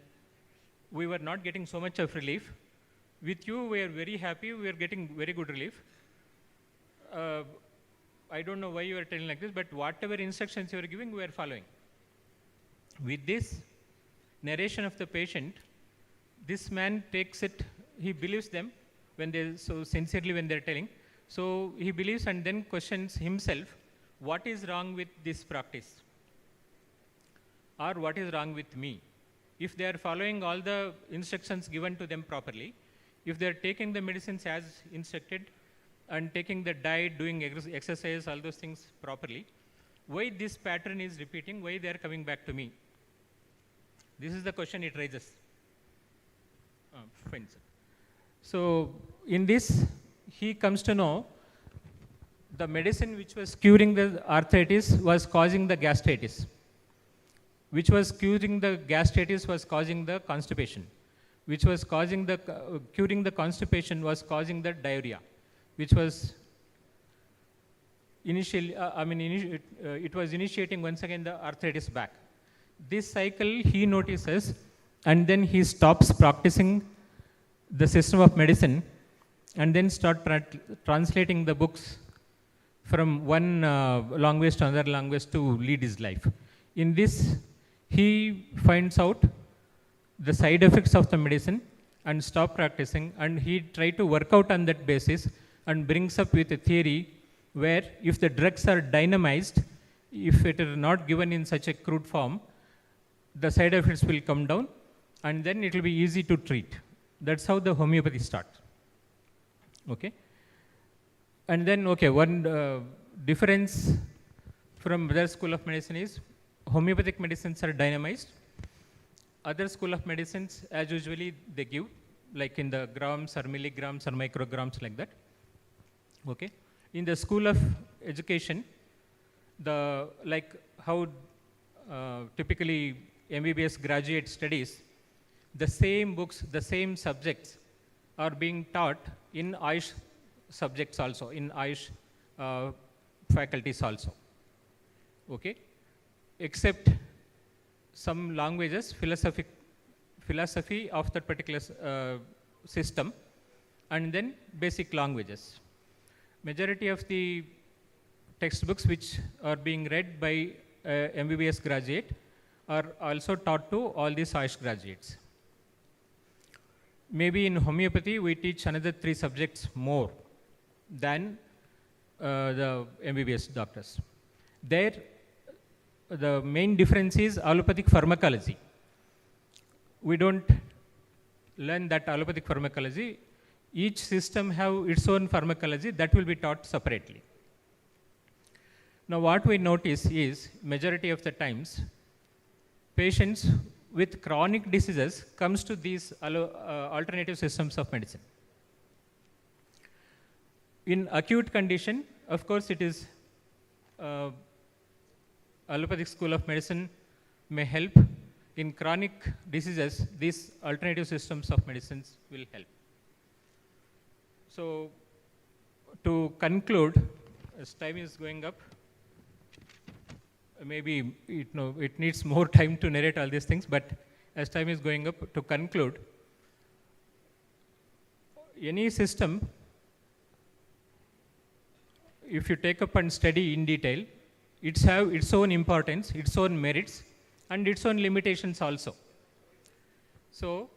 [SPEAKER 6] we were not getting so much of relief. With you, we are very happy, we are getting very good relief. I don't know why you are telling like this, but whatever instructions you are giving, we are following. With this narration of the patient, this man takes it, he believes them, when they so sincerely when they're telling. So he believes and then questions himself, what is wrong with this practice? Or what is wrong with me? If they are following all the instructions given to them properly, if they are taking the medicines as instructed and taking the diet, doing exercise, all those things properly, why this pattern is repeating, why they are coming back to me? This is the question it raises. Fine, sir. So in this, he comes to know the medicine which was curing the arthritis was causing the gastritis. Which was curing the gastritis was causing the constipation. Which was causing the, curing the constipation was causing the diarrhea. Which was initially, it was initiating once again the arthritis back. This cycle he notices and then he stops practicing the system of medicine and then start translating the books from one language to another language to lead his life. In this, he finds out the side effects of the medicine and stop practicing, and he try to work out on that basis and brings up with a theory where if the drugs are dynamized, if it is not given in such a crude form, the side effects will come down and then it will be easy to treat. That's how the homeopathy starts. Okay. And then, okay, one difference from other school of medicine is homeopathic medicines are dynamized. Other school of medicines, as usually they give, like in the grams or milligrams or micrograms like that. Okay. In the school of education, the like how typically MBBS graduate studies, the same books, the same subjects are being taught in AYUSH subjects also, in AYUSH faculties also. Okay. Except some languages, philosophy of that particular system, and then basic languages. Majority of the textbooks which are being read by MBBS graduate are also taught to all these AYUSH graduates. Maybe in homeopathy, we teach another 3 subjects more than the MBBS doctors. There, the main difference is allopathic pharmacology. We don't learn that allopathic pharmacology. Each system have its own pharmacology that will be taught separately. Now what we notice is, majority of the times, patients with chronic diseases comes to these alternative systems of medicine. In acute condition, of course, it is allopathic school of medicine may help. In chronic diseases, these alternative systems of medicines will help. So, to conclude, as time is going up, maybe it needs more time to narrate all these things, but as time is going up, to conclude, any system, if you take up and study in detail, it's have its own importance, its own merits, and its own limitations also. So,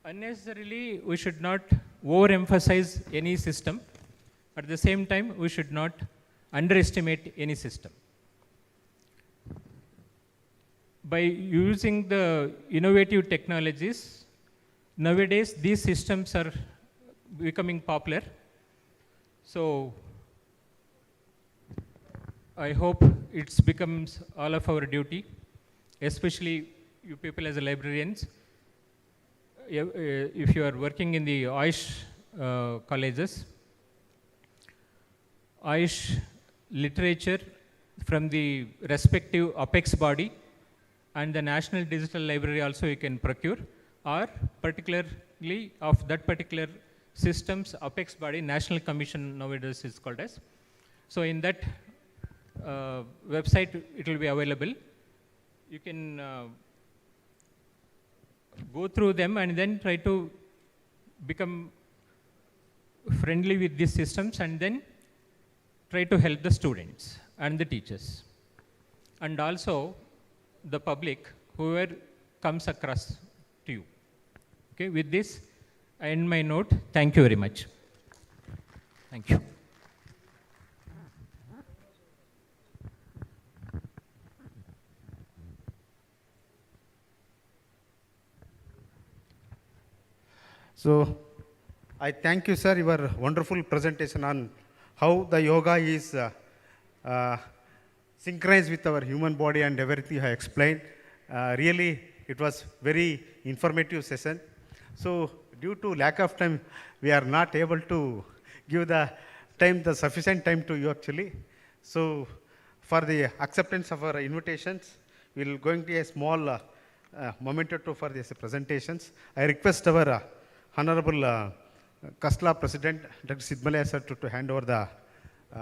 [SPEAKER 6] unnecessarily, we should not overemphasize any system. At the same time, we should not underestimate any system. By using the innovative technologies, nowadays these systems are becoming popular. So, I hope it becomes all of our duty, especially you people as librarians. If you are working in the AYUSH colleges, AYUSH literature from the respective apex body and the National Digital Library also you can procure, or particularly of that particular system's apex body, National Commission nowadays is called as. So in that website it will be available. You can go through them and then try to become friendly with these systems and then try to help the students and the teachers. And also the public, whoever comes across to you. Okay, with this, I end my note. Thank you very much. Thank you.
[SPEAKER 12] So, I thank you, sir, your wonderful presentation on how the yoga is synchronized with our human body and everything I explained. Really, it was very informative session. So, due to lack of time, we are not able to give the sufficient time to you actually. So, for the acceptance of our invitations, we will going to a small memento for these presentations. I request our Honorable KHSLA President, Dr. Sidmalaya sir, to hand over the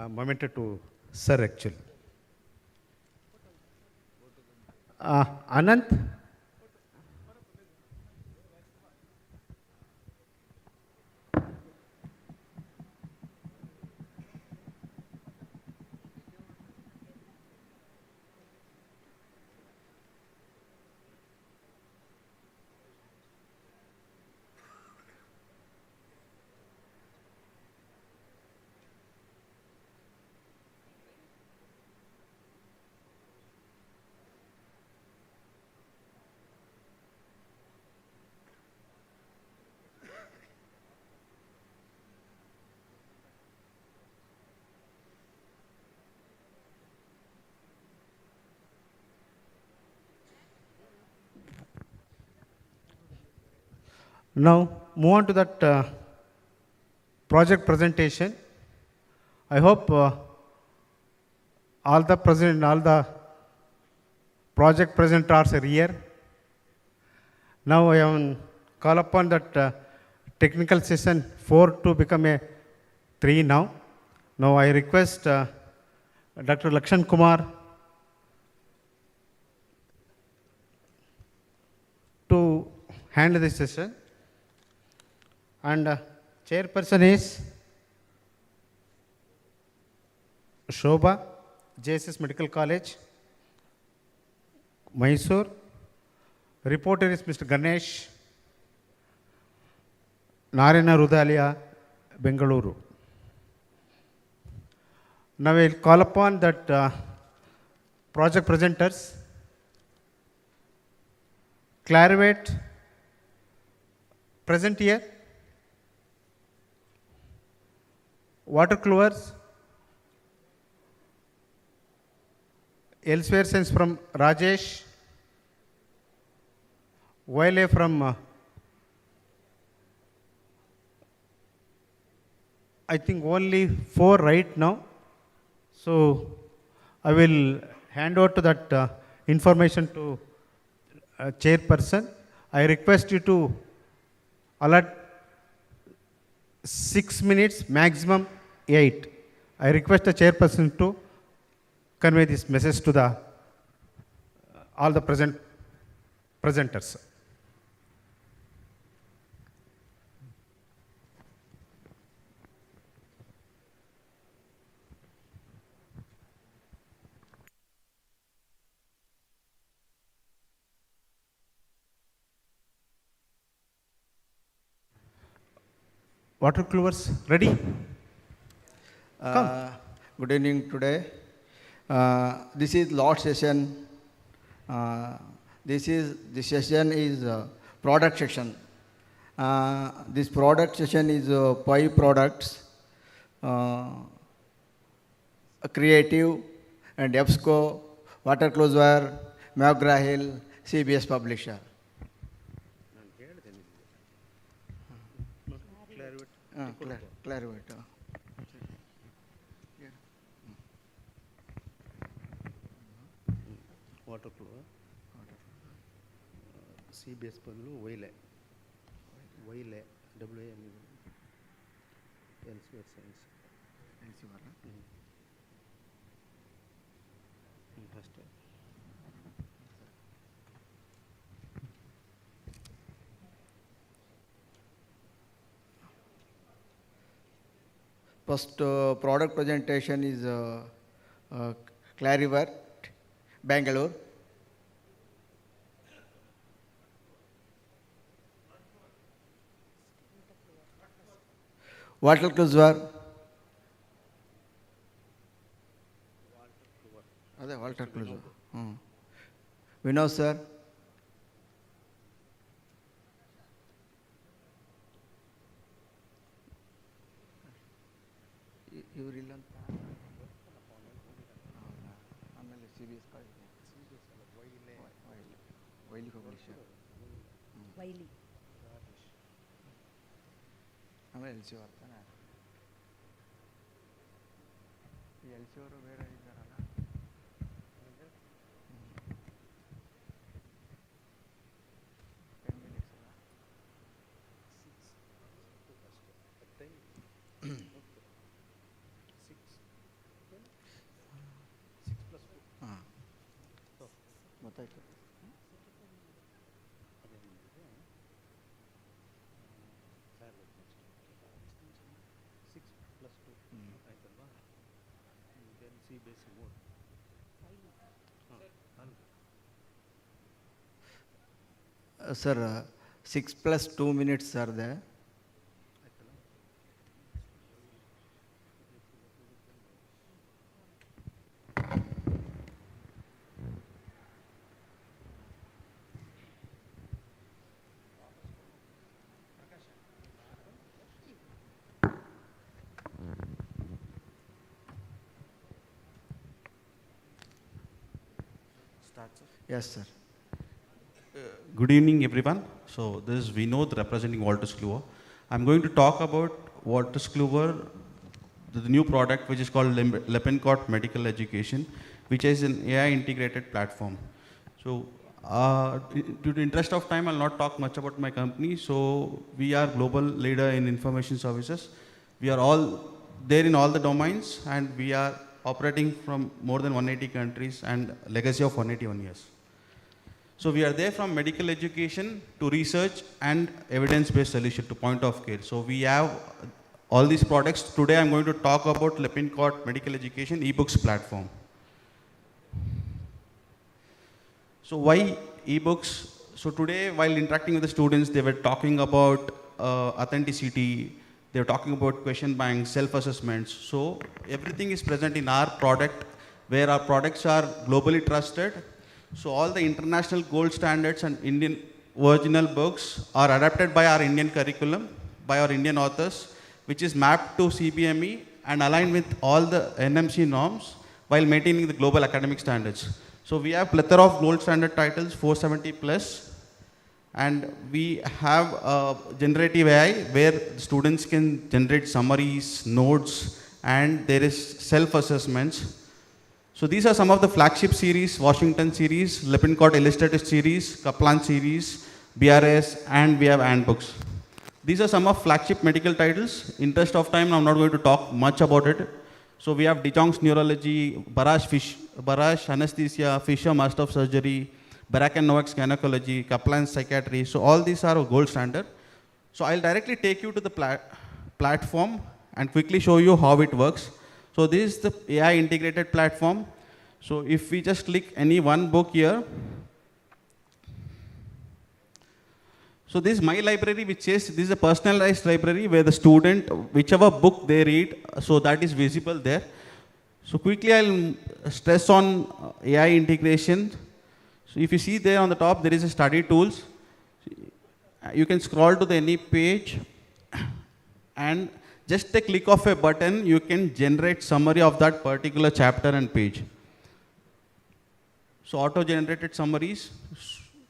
[SPEAKER 12] memento to sir actually. Anant? Now, move on to that project presentation. I hope all the project presenters are here. Now, I will call upon that technical session 4 to become a 3 now. Now, I request Dr. Lakshan Kumar to handle this session. And chairperson is Shobha, JSS Medical College, Mysore. Reporter is Mr. Ganesh, Narayana Rudalia, Bengaluru. Now I will call upon that project presenters. Clarivate, present here. Watercolors, elsewhere sense from Rajesh, Wildlife from I think only 4 right now. So I will hand over to that information to chairperson. I request you to allot 6 minutes, maximum 8. I request the chairperson to convey this message to the all the presenters. Watercolors ready?
[SPEAKER 1] Good evening today. This is Lord session. This session is product section. This product session is 5 products. Creative and EBSCO, Watercolor, McGraw-Hill, CBS Publisher. Clarivate.
[SPEAKER 12] Watercolor. CBS ಬದಲು Wildlife. WAM elsewhere science. First.
[SPEAKER 1] First product presentation is Clarivate, Bangalore. Water closer. ಅದೇ water clues. Vinod sir. ಇವರಿಲ್ಲ ಅಂತ ಆಮೇಲೆ CBS ವೈಲಿ publisher
[SPEAKER 2] ವೈಲಿ
[SPEAKER 1] ಆಮೇಲೆ LC ಬರ್ತಾನೆ. LC ಅವರು ಬೇರೆ ಇದ್ದಾರಲ್ಲ. ಗೊತ್ತಾಯ್ತು. Sir, 6 plus 2 minutes are there. Yes, sir.
[SPEAKER 18] Good evening, everyone. So this is Vinod representing Wolters Kluwer. I'm going to talk about Wolters Kluwer, the new product which is called Lippincott Medical Education, which is an AI integrated platform. So due to interest of time, I'll not talk much about my company. So we are global leader in information services. We are all there in all the domains, and we are operating from more than 180 countries and legacy of 181 years. So we are there from medical education to research and evidence-based solution to point of care. So we have all these products. Today I'm going to talk about Lippincott Medical Education eBooks platform. So why eBooks? So today while interacting with the students, they were talking about authenticity, they were talking about question banks, self-assessments. So everything is present in our product, where our products are globally trusted. So all the international gold standards and Indian original books are adapted by our Indian curriculum, by our Indian authors, which is mapped to CBME and aligned with all the NMC norms while maintaining the global academic standards. So we have plethora of gold standard titles, 470 plus, and we have generative AI where students can generate summaries, notes, and there is self-assessments. So these are some of the flagship series: Washington series, Lippincott Illustrated series, Kaplan series, BRS, and we have handbooks. These are some of flagship medical titles. Interest of time, I'm not going to talk much about it. So we have De Jong's Neurology, Barash Anesthesia, Fisher Master of Surgery, Barak and Novak's Gynecology, Kaplan's Psychiatry. So all these are a gold standard. So I'll directly take you to the platform and quickly show you how it works. So this is the AI integrated platform. So if we just click any one book here, so this is my library, which says this is a personalized library where the student, whichever book they read, so that is visible there. So quickly I'll stress on AI integration. So if you see there on the top, there is a study tools. You can scroll to the any page, and just a click of a button, you can generate summary of that particular chapter and page. So auto-generated summaries.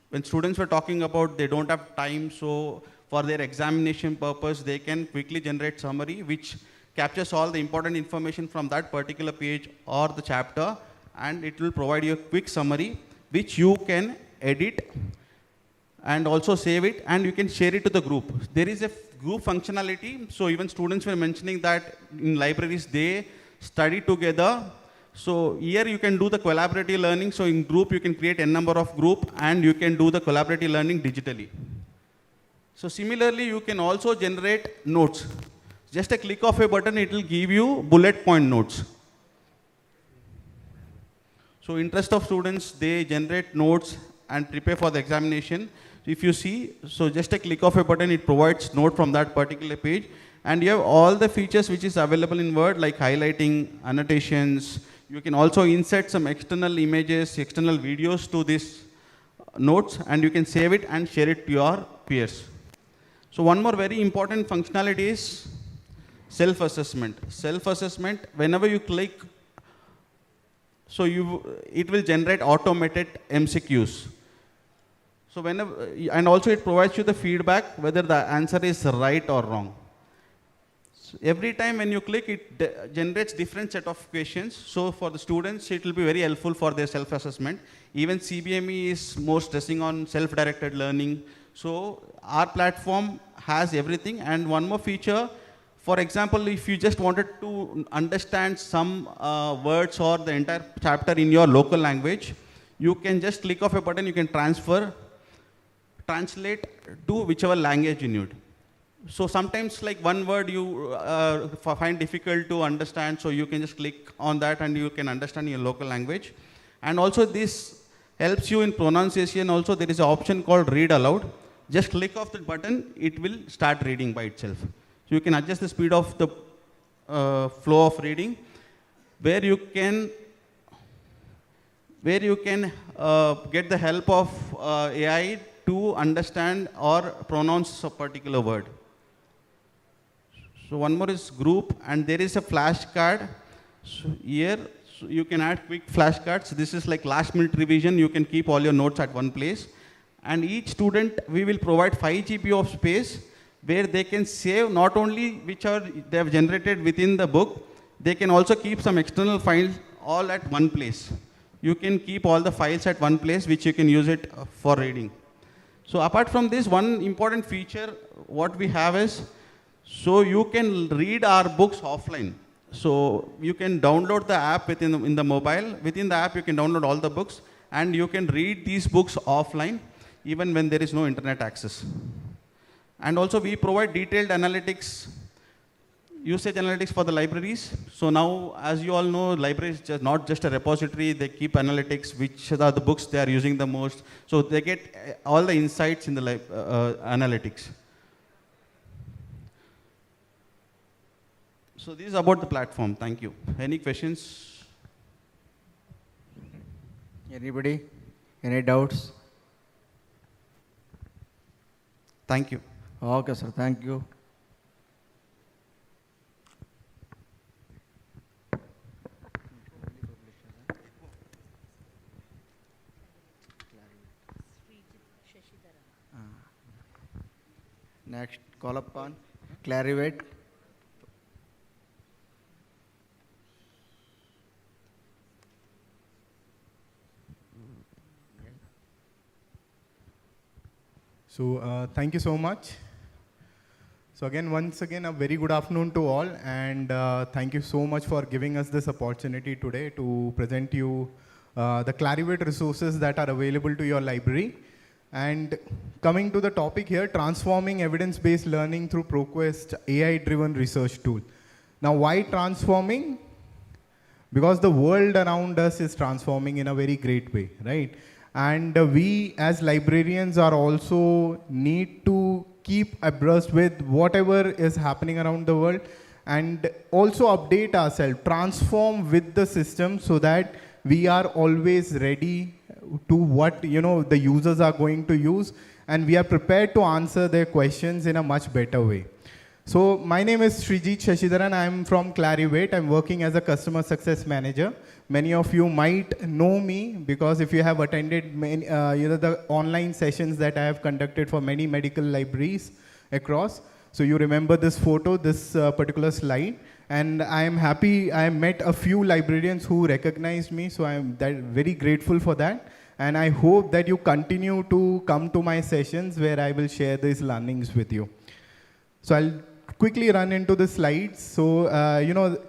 [SPEAKER 18] When students were talking about they don't have time, so for their examination purpose, they can quickly generate summary, which captures all the important information from that particular page or the chapter, and it will provide you a quick summary, which you can edit and also save it, and you can share it to the group. There is a group functionality, so even students were mentioning that in libraries they study together. So here you can do the collaborative learning. So in group you can create n number of group, and you can do the collaborative learning digitally. So similarly, you can also generate notes. Just a click of a button, it will give you bullet point notes. So interest of students, they generate notes and prepare for the examination. If you see, so just a click of a button, it provides note from that particular page, And you have all the features which is available in Word, like highlighting, annotations. You can also insert some external images, external videos to this notes, and you can save it and share it to your peers. So one more very important functionality is self-assessment. Self-assessment, whenever you click, so it will generate automated MCQs. So whenever, and also it provides you the feedback whether the answer is right or wrong. So every time when you click, it generates different set of questions. So for the students, it will be very helpful for their self-assessment. Even CBME is more stressing on self-directed learning. So our platform has everything. And one more feature, for example, if you just wanted to understand some words or the entire chapter in your local language, you can just click off a button, you can translate to whichever language you need. So sometimes like one word you find difficult to understand, so you can just click on that and you can understand your local language. And also this helps you in pronunciation. Also there is an option called read aloud. Just click off the button, it will start reading by itself. So you can adjust the speed of the flow of reading, where you can get the help of AI to understand or pronounce a particular word. So one more is group, and there is a flashcard. So here, so you can add quick flashcards. This is like last minute revision. You can keep all your notes at one place. And each student, we will provide 5 GB of space where they can save not only which are they have generated within the book, they can also keep some external files all at one place. You can keep all the files at one place which you can use it for reading. So apart from this, one important feature what we have is, so you can read our books offline. So you can download the app in the mobile. Within the app, you can download all the books, and you can read these books offline, even when there is no internet access. And also we provide detailed analytics, usage analytics for the libraries. So now, as you all know, libraries just not just a repository, they keep analytics, which are the books they are using the most. So they get all the insights in the analytics. So this is about the platform. Thank you. Any questions?
[SPEAKER 1] Anybody? Any doubts?
[SPEAKER 18] Thank you.
[SPEAKER 1] Okay, sir. Thank you. Next, call upon Clarivate.
[SPEAKER 2] So thank you so much. So once again, a very good afternoon to all, and thank you so much for giving us this opportunity today to present you the Clarivate resources that are available to your library. And coming to the topic here, transforming evidence-based learning through ProQuest AI-driven research tool. Now, why transforming? Because the world around us is transforming in a very great way, right? And we as librarians are also need to keep abreast with whatever is happening around the world, and also update ourselves, transform with the system so that we are always ready to what the users are going to use, and we are prepared to answer their questions in a much better way. So my name is Srijit Shashidharan. I'm from Clarivate. I'm working as a customer success manager. Many of you might know me because if you have attended many, the online sessions that I have conducted for many medical libraries across. So you remember this photo, this particular slide. And I am happy I met a few librarians who recognized me. So I'm very grateful for that. And I hope that you continue to come to my sessions where I will share these learnings with you. So I'll quickly run into the slides. So,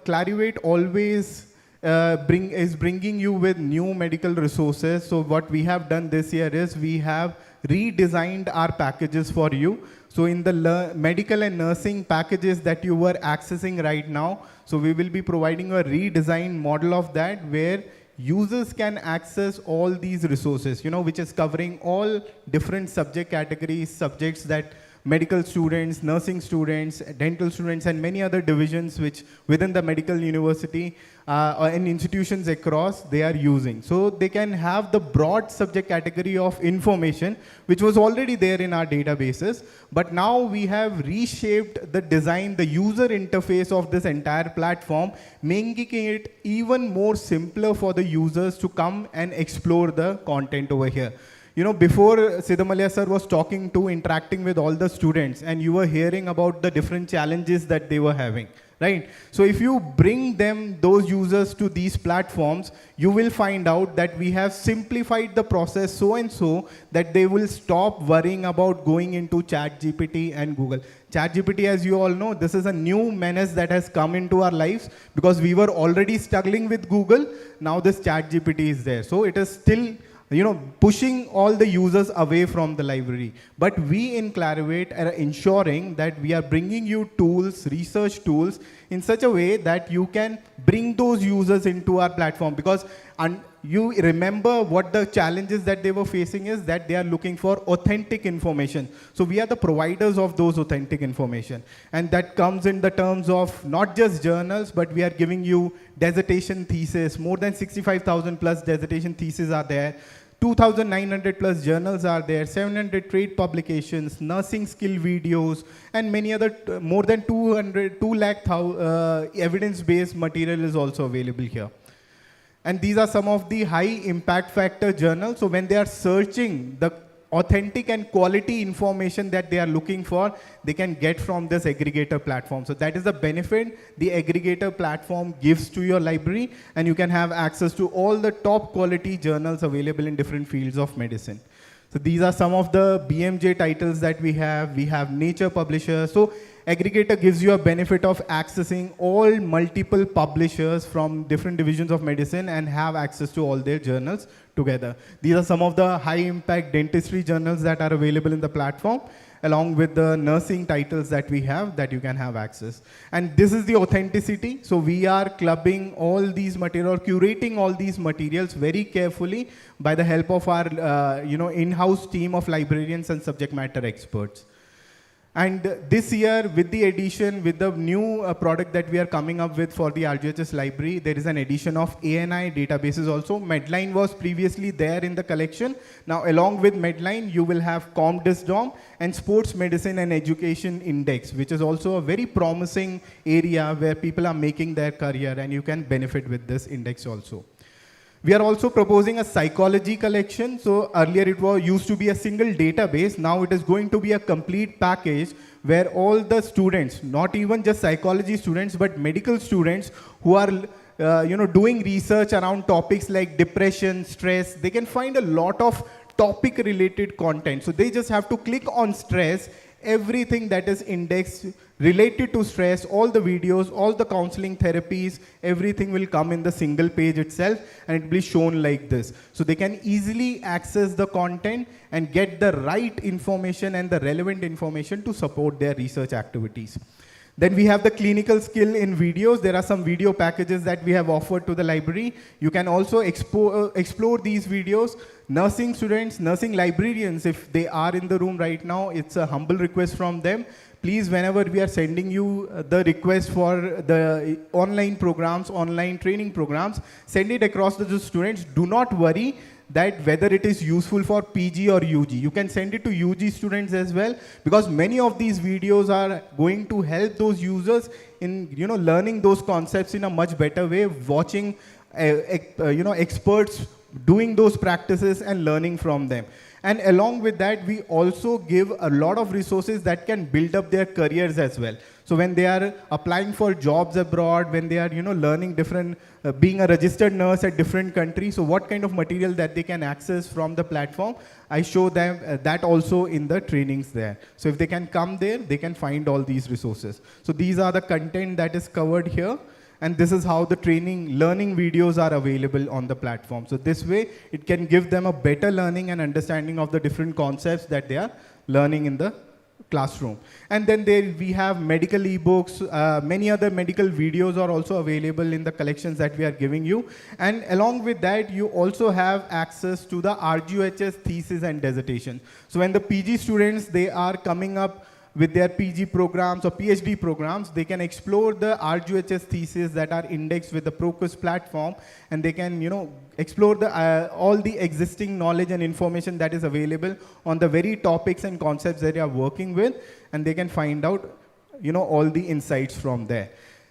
[SPEAKER 2] Clarivate always is bringing you with new medical resources. So what we have done this year is we have redesigned our packages for you. So in the medical and nursing packages that you were accessing right now, so we will be providing a redesigned model of that where users can access all these resources, which is covering all different subject categories, subjects that medical students, nursing students, dental students, and many other divisions which within the medical university and institutions across they are using. So they can have the broad subject category of information which was already there in our databases, but now we have reshaped the design, the user interface of this entire platform, making it even more simpler for the users to come and explore the content over here. You know, before Siddhamalya sir was interacting with all the students, and you were hearing about the different challenges that they were having, right? So if you bring those users to these platforms, you will find out that we have simplified the process so and so that they will stop worrying about going into ChatGPT and Google. ChatGPT, as you all know, this is a new menace that has come into our lives because we were already struggling with Google. Now this ChatGPT is there. So it is still, you know, pushing all the users away from the library. But we in Clarivate are ensuring that we are bringing you tools, research tools, in such a way that you can bring those users into our platform. Because you remember what the challenges that they were facing is that they are looking for authentic information. So we are the providers of those authentic information. And that comes in the terms of not just journals, but we are giving you dissertation thesis. More than 65,000 plus dissertation theses are there. 2,900 plus journals are there, 700 trade publications, nursing skill videos, and many other, more than 2 lakh evidence-based material is also available here. And these are some of the high impact factor journals. So when they are searching the authentic and quality information that they are looking for, they can get from this aggregator platform. So that is the benefit the aggregator platform gives to your library, and you can have access to all the top quality journals available in different fields of medicine. So these are some of the BMJ titles that we have. We have Nature publishers. So aggregator gives you a benefit of accessing all multiple publishers from different divisions of medicine and have access to all their journals together. These are some of the high impact dentistry journals that are available in the platform, along with the nursing titles that we have that you can have access. And this is the authenticity. So we are clubbing all these material, curating all these materials very carefully by the help of our in-house team of librarians and subject matter experts. And this year, with the addition, with the new product that we are coming up with for the RGUHS library, there is an addition of ANI databases also. Medline was previously there in the collection. Now, along with Medline, you will have ComDisDom and Sports Medicine and Education Index, which is also a very promising area where people are making their career, and you can benefit with this index also. We are also proposing a psychology collection. So earlier it used to be a single database. Now it is going to be a complete package where all the students, not even just psychology students, but medical students who are doing research around topics like depression, stress, they can find a lot of topic related content. So they just have to click on stress, everything that is indexed related to stress, all the videos, all the counseling therapies, everything will come in the single page itself, and it will be shown like this. So they can easily access the content and get the right information and the relevant information to support their research activities. Then we have the clinical skill in videos. There are some video packages that we have offered to the library. You can also explore these videos. Nursing students, nursing librarians, if they are in the room right now, it's a humble request from them. Please, whenever we are sending you the request for the online programs, online training programs, send it across to the students. Do not worry that whether it is useful for PG or UG. You can send it to UG students as well, because many of these videos are going to help those users in learning those concepts in a much better way, watching experts doing those practices and learning from them. And along with that, we also give a lot of resources that can build up their careers as well. So when they are applying for jobs abroad, when they are learning different, being a registered nurse at different countries, so what kind of material that they can access from the platform, I show them that also in the trainings there. So if they can come there, they can find all these resources. So these are the content that is covered here. And this is how the learning videos are available on the platform. So this way, it can give them a better learning and understanding of the different concepts that they are learning in the classroom. And then we have medical ebooks. Many other medical videos are also available in the collections that we are giving you. And along with that, you also have access to the RGUHS thesis and dissertation. So when the PG students, they are coming up with their PG programs or PhD programs, they can explore the RGUHS thesis that are indexed with the Procus platform, and they can, explore all the existing knowledge and information that is available on the very topics and concepts that they are working with, and they can find out, all the insights from there.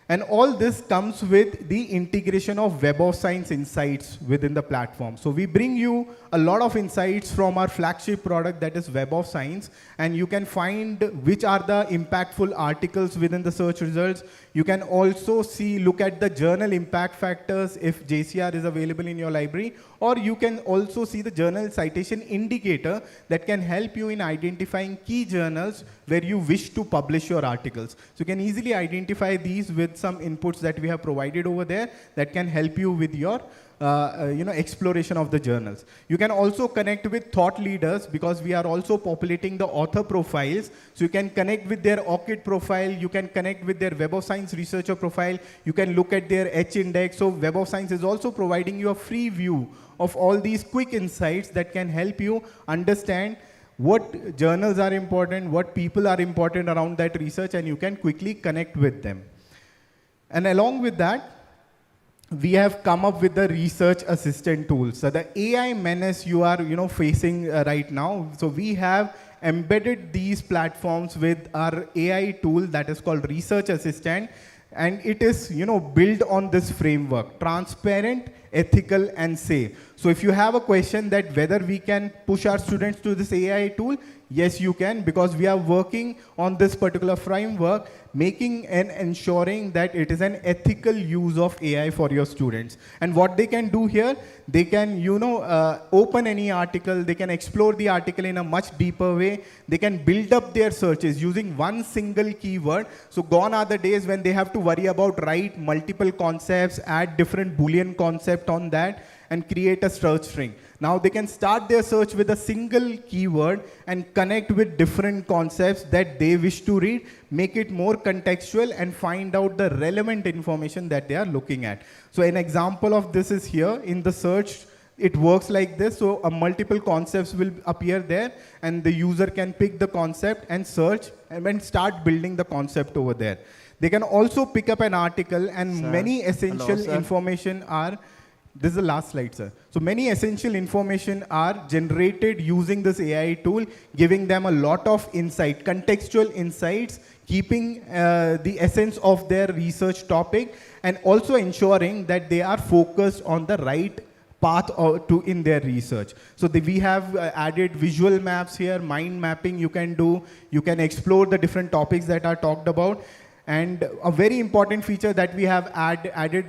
[SPEAKER 2] And all this comes with the integration of Web of Science insights within the platform. So we bring you a lot of insights from our flagship product, that is Web of Science, and you can find which are the impactful articles within the search results. You can also look at the journal impact factors if JCR is available in your library, or you can also see the journal citation indicator that can help you in identifying key journals where you wish to publish your articles. So you can easily identify these with some inputs that we have provided over there that can help you with your exploration of the journals. You can also connect with thought leaders because we are also populating the author profiles. So you can connect with their ORCID profile, you can connect with their Web of Science researcher profile, you can look at their H index. So Web of Science is also providing you a free view of all these quick insights that can help you understand what journals are important, what people are important around that research, and you can quickly connect with them. And along with that, we have come up with the research assistant tools. So the AI menace you are facing right now. So we have embedded these platforms with our AI tool that is called Research Assistant, and it is built on this framework: transparent, ethical, and safe. So if you have a question that whether we can push our students to this AI tool, yes, you can, because we are working on this particular framework, making and ensuring that it is an ethical use of AI for your students. And what they can do here, they can, open any article, they can explore the article in a much deeper way, they can build up their searches using one single keyword. So gone are the days when they have to worry about write multiple concepts, add different Boolean concept on that, and create a search string. Now they can start their search with a single keyword and connect with different concepts that they wish to read, make it more contextual, and find out the relevant information that they are looking at. So an example of this is here in the search. It works like this. So multiple concepts will appear there, and the user can pick the concept and search and then start building the concept over there. They can also pick up an article, and many essential information are. This is the last slide, sir. So many essential information are generated using this AI tool, giving them a lot of insight, contextual insights, keeping the essence of their research topic, and also ensuring that they are focused on the right path in their research. So we have added visual maps here, mind mapping you can do, you can explore the different topics that are talked about. And a very important feature that we have added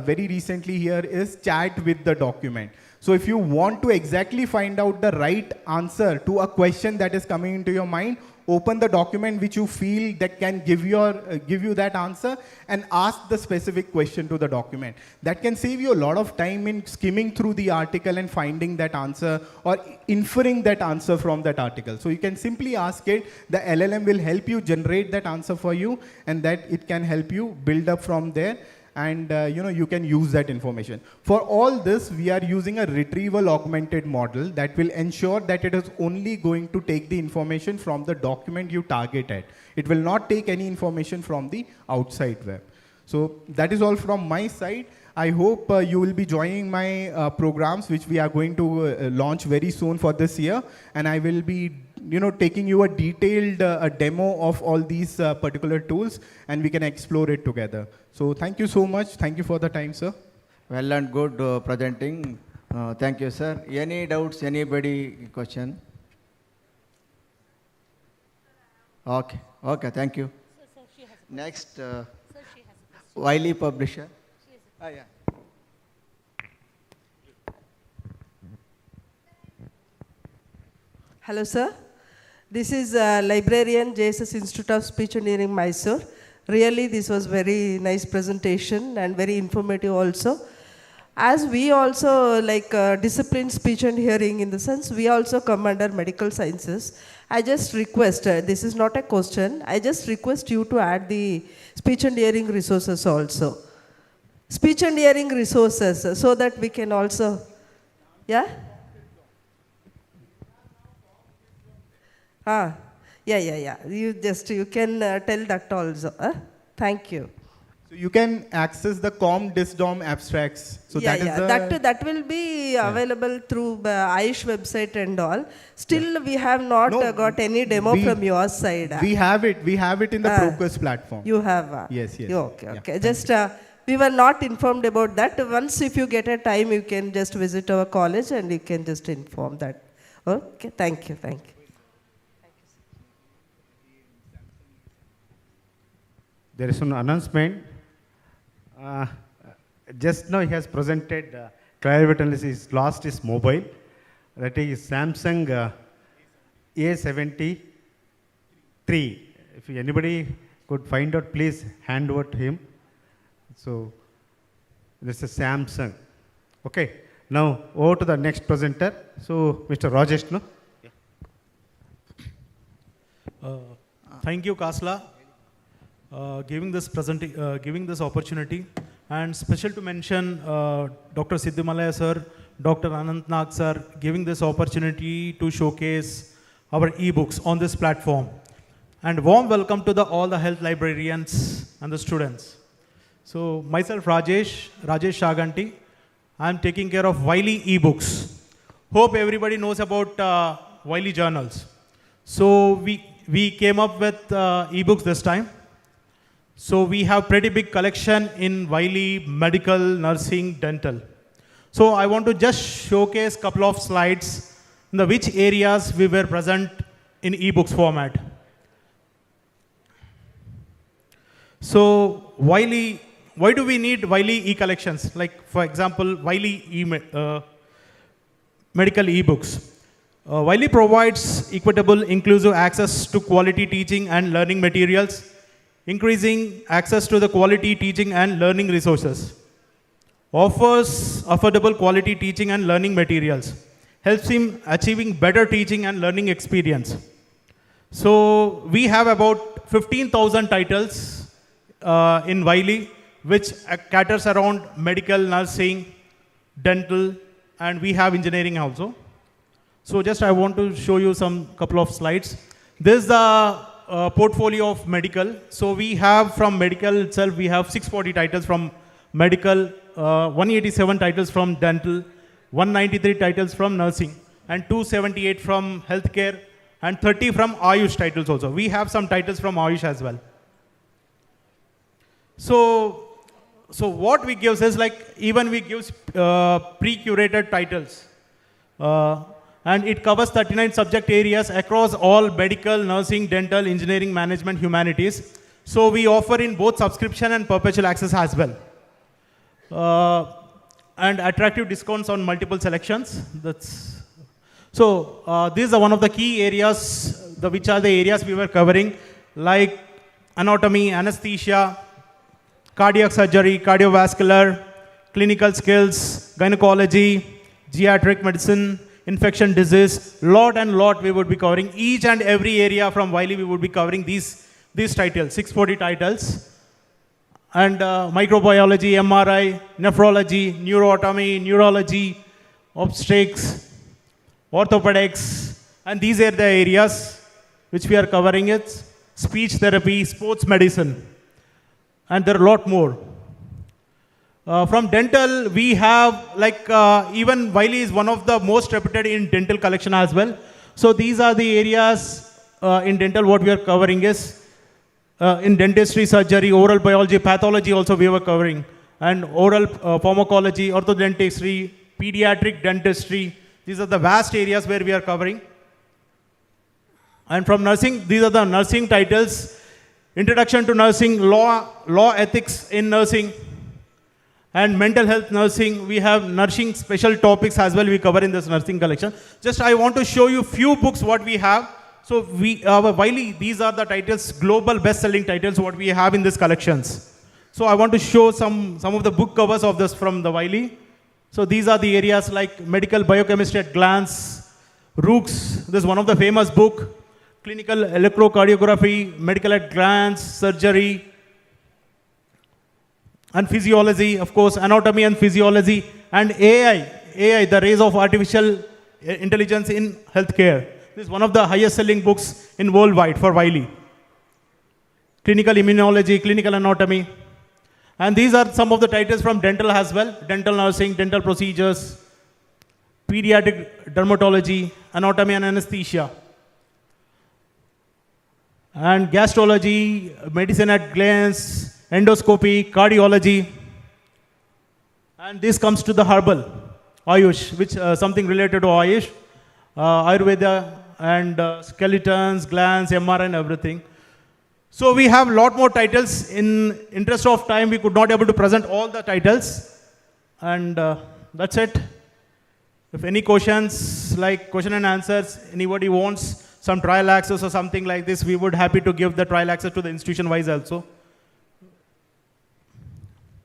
[SPEAKER 2] very recently here is chat with the document. So if you want to exactly find out the right answer to a question that is coming into your mind, open the document which you feel that can give you that answer, and ask the specific question to the document. That can save you a lot of time in skimming through the article and finding that answer or inferring that answer from that article. So you can simply ask it, the LLM will help you generate that answer for you, and that it can help you build up from there. And you can use that information. For all this, we are using a retrieval augmented model that will ensure that it is only going to take the information from the document you target at. It will not take any information from the outside web. So that is all from my side. I hope you will be joining my programs, which we are going to launch very soon for this year. And I will be taking you a detailed demo of all these particular tools, and we can explore it together. So thank you so much. Thank you for the time, sir.
[SPEAKER 1] Well and good presenting. Thank you, sir. Any doubts? Anybody question? Okay. Okay. Thank you. Next, Wiley Publisher. Yeah.
[SPEAKER 13] Hello, sir. This is Librarian, JSS Institute of Speech Engineering, Mysore. Really, this was very nice presentation and very informative also. As we also discipline speech and hearing, in the sense we also come under medical sciences. I just request, this is not a question, I just request you to add the speech and hearing resources also. Speech and hearing resources, so that we can also, yeah? Yeah. You can tell that also. Thank you.
[SPEAKER 2] So you can access the COM-DIS-DOM abstracts. So that is the
[SPEAKER 13] that will be available through Aish website and all. Still, we have not got any demo from your side.
[SPEAKER 2] We have it. We have it in the Crocus platform.
[SPEAKER 13] You have.
[SPEAKER 2] Yes.
[SPEAKER 13] Okay. Yeah, just we were not informed about that. Once, if you get a time, you can just visit our college and you can just inform that. Okay. Thank you.
[SPEAKER 12] There is an announcement. Just now he has presented Clairvoyance lost his mobile. That is Samsung A73. If anybody could find out, please hand over to him. So this is Samsung. Okay. Now over to the next presenter. So Mr. Rajesh, no?
[SPEAKER 14] Thank you, KHSLA. Giving this opportunity, and special to mention Dr. Siddhimalaya sir, Dr. Anant Nag sir, giving this opportunity to showcase our ebooks on this platform. And warm welcome to all the health librarians and the students. So myself Rajesh Shaganti, I am taking care of Wiley ebooks. Hope everybody knows about Wiley journals. So we came up with ebooks this time. So we have pretty big collection in Wiley, medical, nursing, dental. So I want to just showcase a couple of slides in which areas we were present in ebooks format. So Wiley, why do we need Wiley e-collections? Like for example, Wiley medical ebooks. Wiley provides equitable, inclusive access to quality teaching and learning materials, increasing access to the quality teaching and learning resources, offers affordable quality teaching and learning materials, helps him achieving better teaching and learning experience. So we have about 15,000 titles in Wiley, which caters around medical, nursing, dental, and we have engineering also. So just I want to show you couple of slides. This is the portfolio of medical. So we have from medical itself, we have 640 titles from medical, 187 titles from dental, 193 titles from nursing, and 278 from healthcare, and 30 from Ayush titles also. We have some titles from Ayush as well. So what we give is like, even we give pre-curated titles. And it covers 39 subject areas across all medical, nursing, dental, engineering, management, humanities. So we offer in both subscription and perpetual access as well. And attractive discounts on multiple selections. So these are one of the key areas, which are the areas we were covering, like anatomy, anesthesia, cardiac surgery, cardiovascular, clinical skills, gynecology, geriatric medicine, infection disease, lot we would be covering. Each and every area from Wiley we would be covering these titles, 640 titles. And microbiology, MRI, nephrology, neuroanatomy, neurology, obstetrics, orthopedics, and these are the areas which we are covering. It speech therapy, sports medicine, and there are a lot more. From dental, we have even Wiley is one of the most reputed in dental collection as well. So these are the areas in dental what we are covering is in dentistry, surgery, oral biology, pathology also we were covering, and oral pharmacology, orthodontistry, pediatric dentistry. These are the vast areas where we are covering. And from nursing, these are the nursing titles: Introduction to Nursing, Law Ethics in Nursing, and mental health nursing. We have nursing special topics as well we cover in this nursing collection. Just I want to show you few books what we have. So Wiley, these are the titles, global best-selling titles what we have in this collections. So I want to show some of the book covers of this from the Wiley. So these are the areas like medical biochemistry at glance, RGUHS, this is one of the famous book, clinical electrocardiography, medical at glance, surgery, and physiology, of course, anatomy and physiology, and AI, the rise of artificial intelligence in healthcare. This is one of the highest selling books in worldwide for Wiley. Clinical immunology, clinical anatomy. And these are some of the titles from dental as well. Dental nursing, dental procedures, pediatric dermatology, anatomy and anesthesia. And gastrology, medicine at glance, endoscopy, cardiology. And this comes to the herbal, Ayush, which something related to Ayush, Ayurveda and skeletons, glands, MR and everything. So we have a lot more titles. In interest of time, we could not able to present all the titles. And that's it. If any questions, like question and answers, anybody wants some trial access or something like this, we would happy to give the trial access to the institution wise also.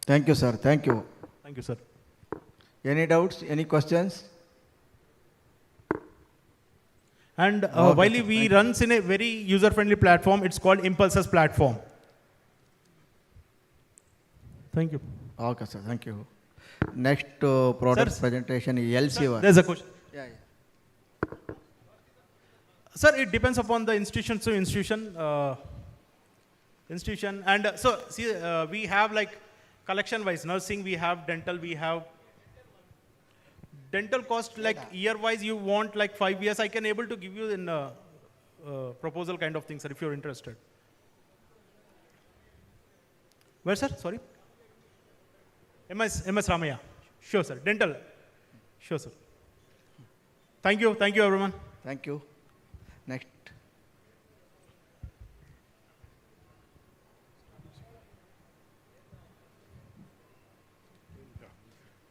[SPEAKER 1] Thank you, sir. Thank you.
[SPEAKER 14] Thank you, sir.
[SPEAKER 1] Any doubts? Any questions?
[SPEAKER 14] And
[SPEAKER 1] Okay,
[SPEAKER 14] Wiley,
[SPEAKER 1] sir.
[SPEAKER 14] we
[SPEAKER 1] Thank
[SPEAKER 14] runs in a very user-friendly platform. It's called Impulses platform. Thank you.
[SPEAKER 1] Okay, sir. Thank you. Next product
[SPEAKER 14] Sir,
[SPEAKER 1] presentation is LC1.
[SPEAKER 14] There's a question.
[SPEAKER 1] Yeah,
[SPEAKER 14] Sir, it depends upon the institution to institution. And so, see, we have like collection-wise, nursing, we have dental, we have dental cost, like year-wise, you want like 5 years, I can able to give you in proposal kind of thing, sir, if you're interested. Where, sir? Sorry? MS Ramaya. Sure, sir. Dental. Sure, sir. Thank you. Thank you, everyone.
[SPEAKER 1] Thank you. Next.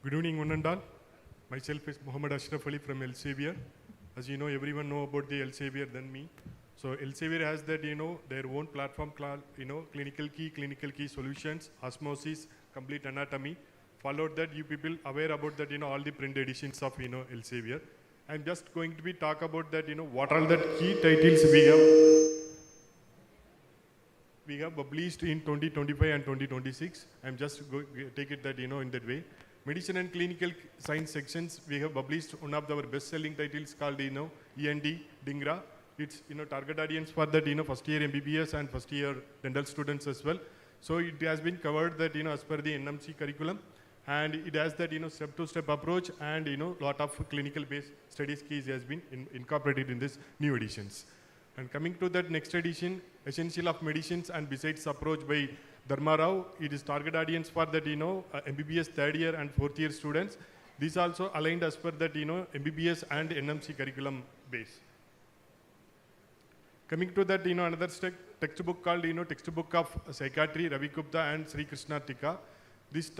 [SPEAKER 17] Good evening, one and all. Myself is Muhammad Ashraf Ali from Elsevier. As you know, everyone know about the Elsevier than me. So Elsevier has that, their own platform called, clinical key solutions, osmosis, complete anatomy. Followed that, you people aware about that, all the print editions of, Elsevier. I'm just going to be talk about that, what are the key titles we have published in 2025 and 2026. I'm just going to take it that, in that way. Medicine and clinical science sections, we have published one of our best-selling titles called, END, DINGRA. It's, target audience for that, first year MBBS and first year dental students as well. So it has been covered that, as per the NMC curriculum. And it has that, step-to-step approach and, lot of clinical-based studies keys has been incorporated in this new editions. And coming to that next edition, Essential of Medicines and Besides approach by Dharma Rao, it is target audience for that, MBBS third year and fourth year students. These also aligned as per that, MBBS and NMC curriculum base. Coming to that, another textbook called, Textbook of Psychiatry, Ravi Gupta and Sri Krishna Tika. This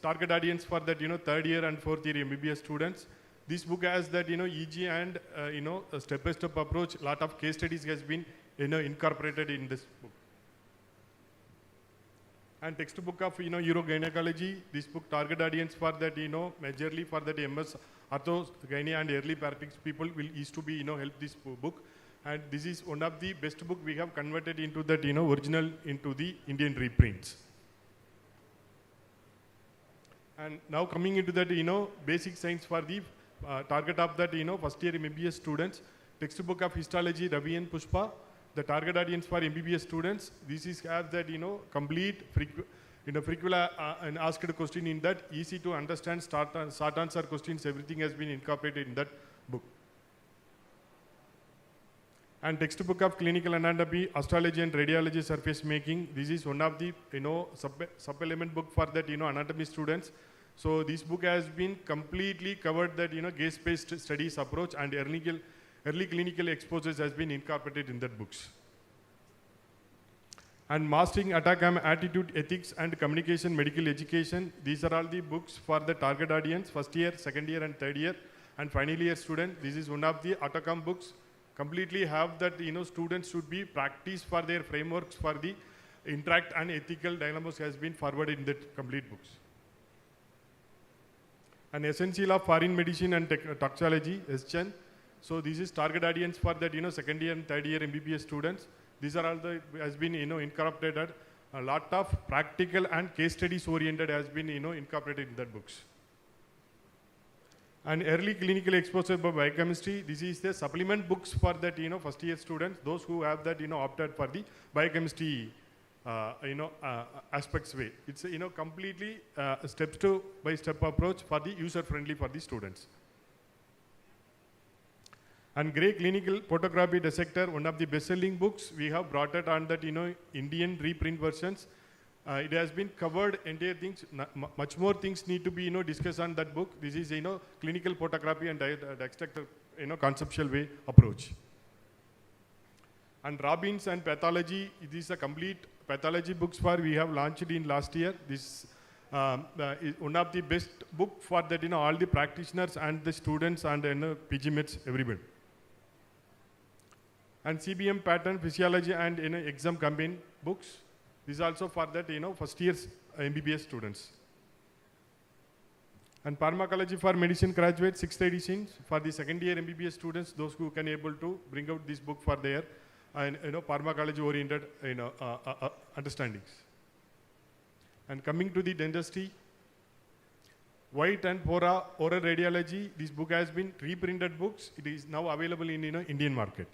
[SPEAKER 17] target audience for that, third year and fourth year MBBS students. This book has that, EG and, a step-by-step approach. Lot of case studies has been, incorporated in this book. And textbook of, urogynecology. This book target audience for that, majorly for that MS, ortho, gyne and early practice people will used to be, help this book. And this is one of the best book we have converted into that, original into the Indian reprints. And now coming into that, basic science for the target of that, first year MBBS students. Textbook of histology, Ravi and Pushpa. The target audience for MBBS students. This is have that, complete, frequent and asked question in that, easy to understand, short answer questions, everything has been incorporated in that book. And textbook of clinical anatomy, astrology and radiology surface making. This is one of the, sub-element book for that, anatomy students. So this book has been completely covered that, case-based studies approach and early clinical exposures has been incorporated in that books. And Mastering Attack Attitude, Ethics and Communication, Medical Education. These are all the books for the target audience, first year, second year and third year and final year student. This is one of the Atacam books. Completely have that, students should be practice for their frameworks for the interact and ethical dilemmas has been forwarded in that complete books. An Essential of Foreign Medicine and Toxicology, SCHN. So this is target audience for that, second year and third year MBBS students. These are all the, has been, incorporated. A lot of practical and case studies oriented has been, incorporated in that books. And early clinical exposure by biochemistry, this is the supplement books for that, first year students, those who have that, opted for the biochemistry, aspects way. It's, completely step-by-step approach for the user-friendly for the students. And Gray Clinical Photography Dissector, one of the best-selling books, we have brought it on that, Indian reprint versions. It has been covered entire things, much more things need to be, discussed on that book. This is, clinical photography and dissector, conceptual way approach. And Robbins and Pathology, it is a complete pathology books for we have launched in last year. This is one of the best book for that, all the practitioners and the students and PG mates, everybody. And CBM pattern, physiology and exam campaign books. This is also for that, first year's MBBS students. And Pharmacology for Medicine graduates, 6th edition. For the second year MBBS students, those who can able to bring out this book for their and pharmacology oriented understandings. And coming to the dentistry, White and Pora Oral Radiology, this book has been reprinted books. It is now available in Indian market.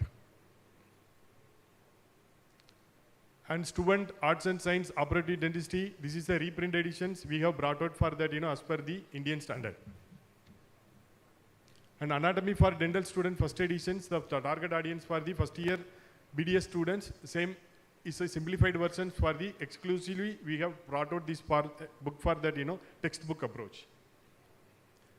[SPEAKER 17] And Student Arts and Science Operative Dentistry, this is a reprint editions we have brought out for that, as per the Indian standard. And Anatomy for Dental Student first editions, the target audience for the first year BDS students, same is a simplified version for the exclusively, we have brought out this book for that, textbook approach.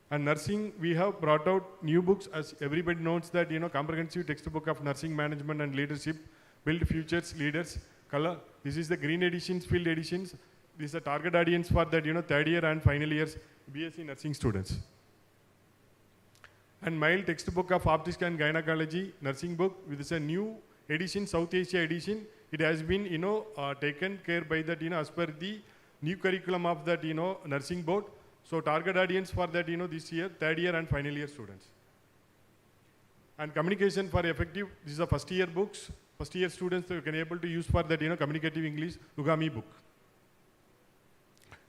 [SPEAKER 17] And nursing, we have brought out new books, as everybody knows that, comprehensive textbook of nursing management and leadership, build futures leaders, color. This is the green editions, field editions. This is a target audience for that, third year and final years BSc nursing students. And mild textbook of optics and gynecology, nursing book, with this a new edition, South Asia edition. It has been, taken care by that, as per the new curriculum of that, nursing board. So target audience for that, this year, third year and final year students. And communication for effective, this is a first year books. First year students can able to use for that, communicative English, Lugami book.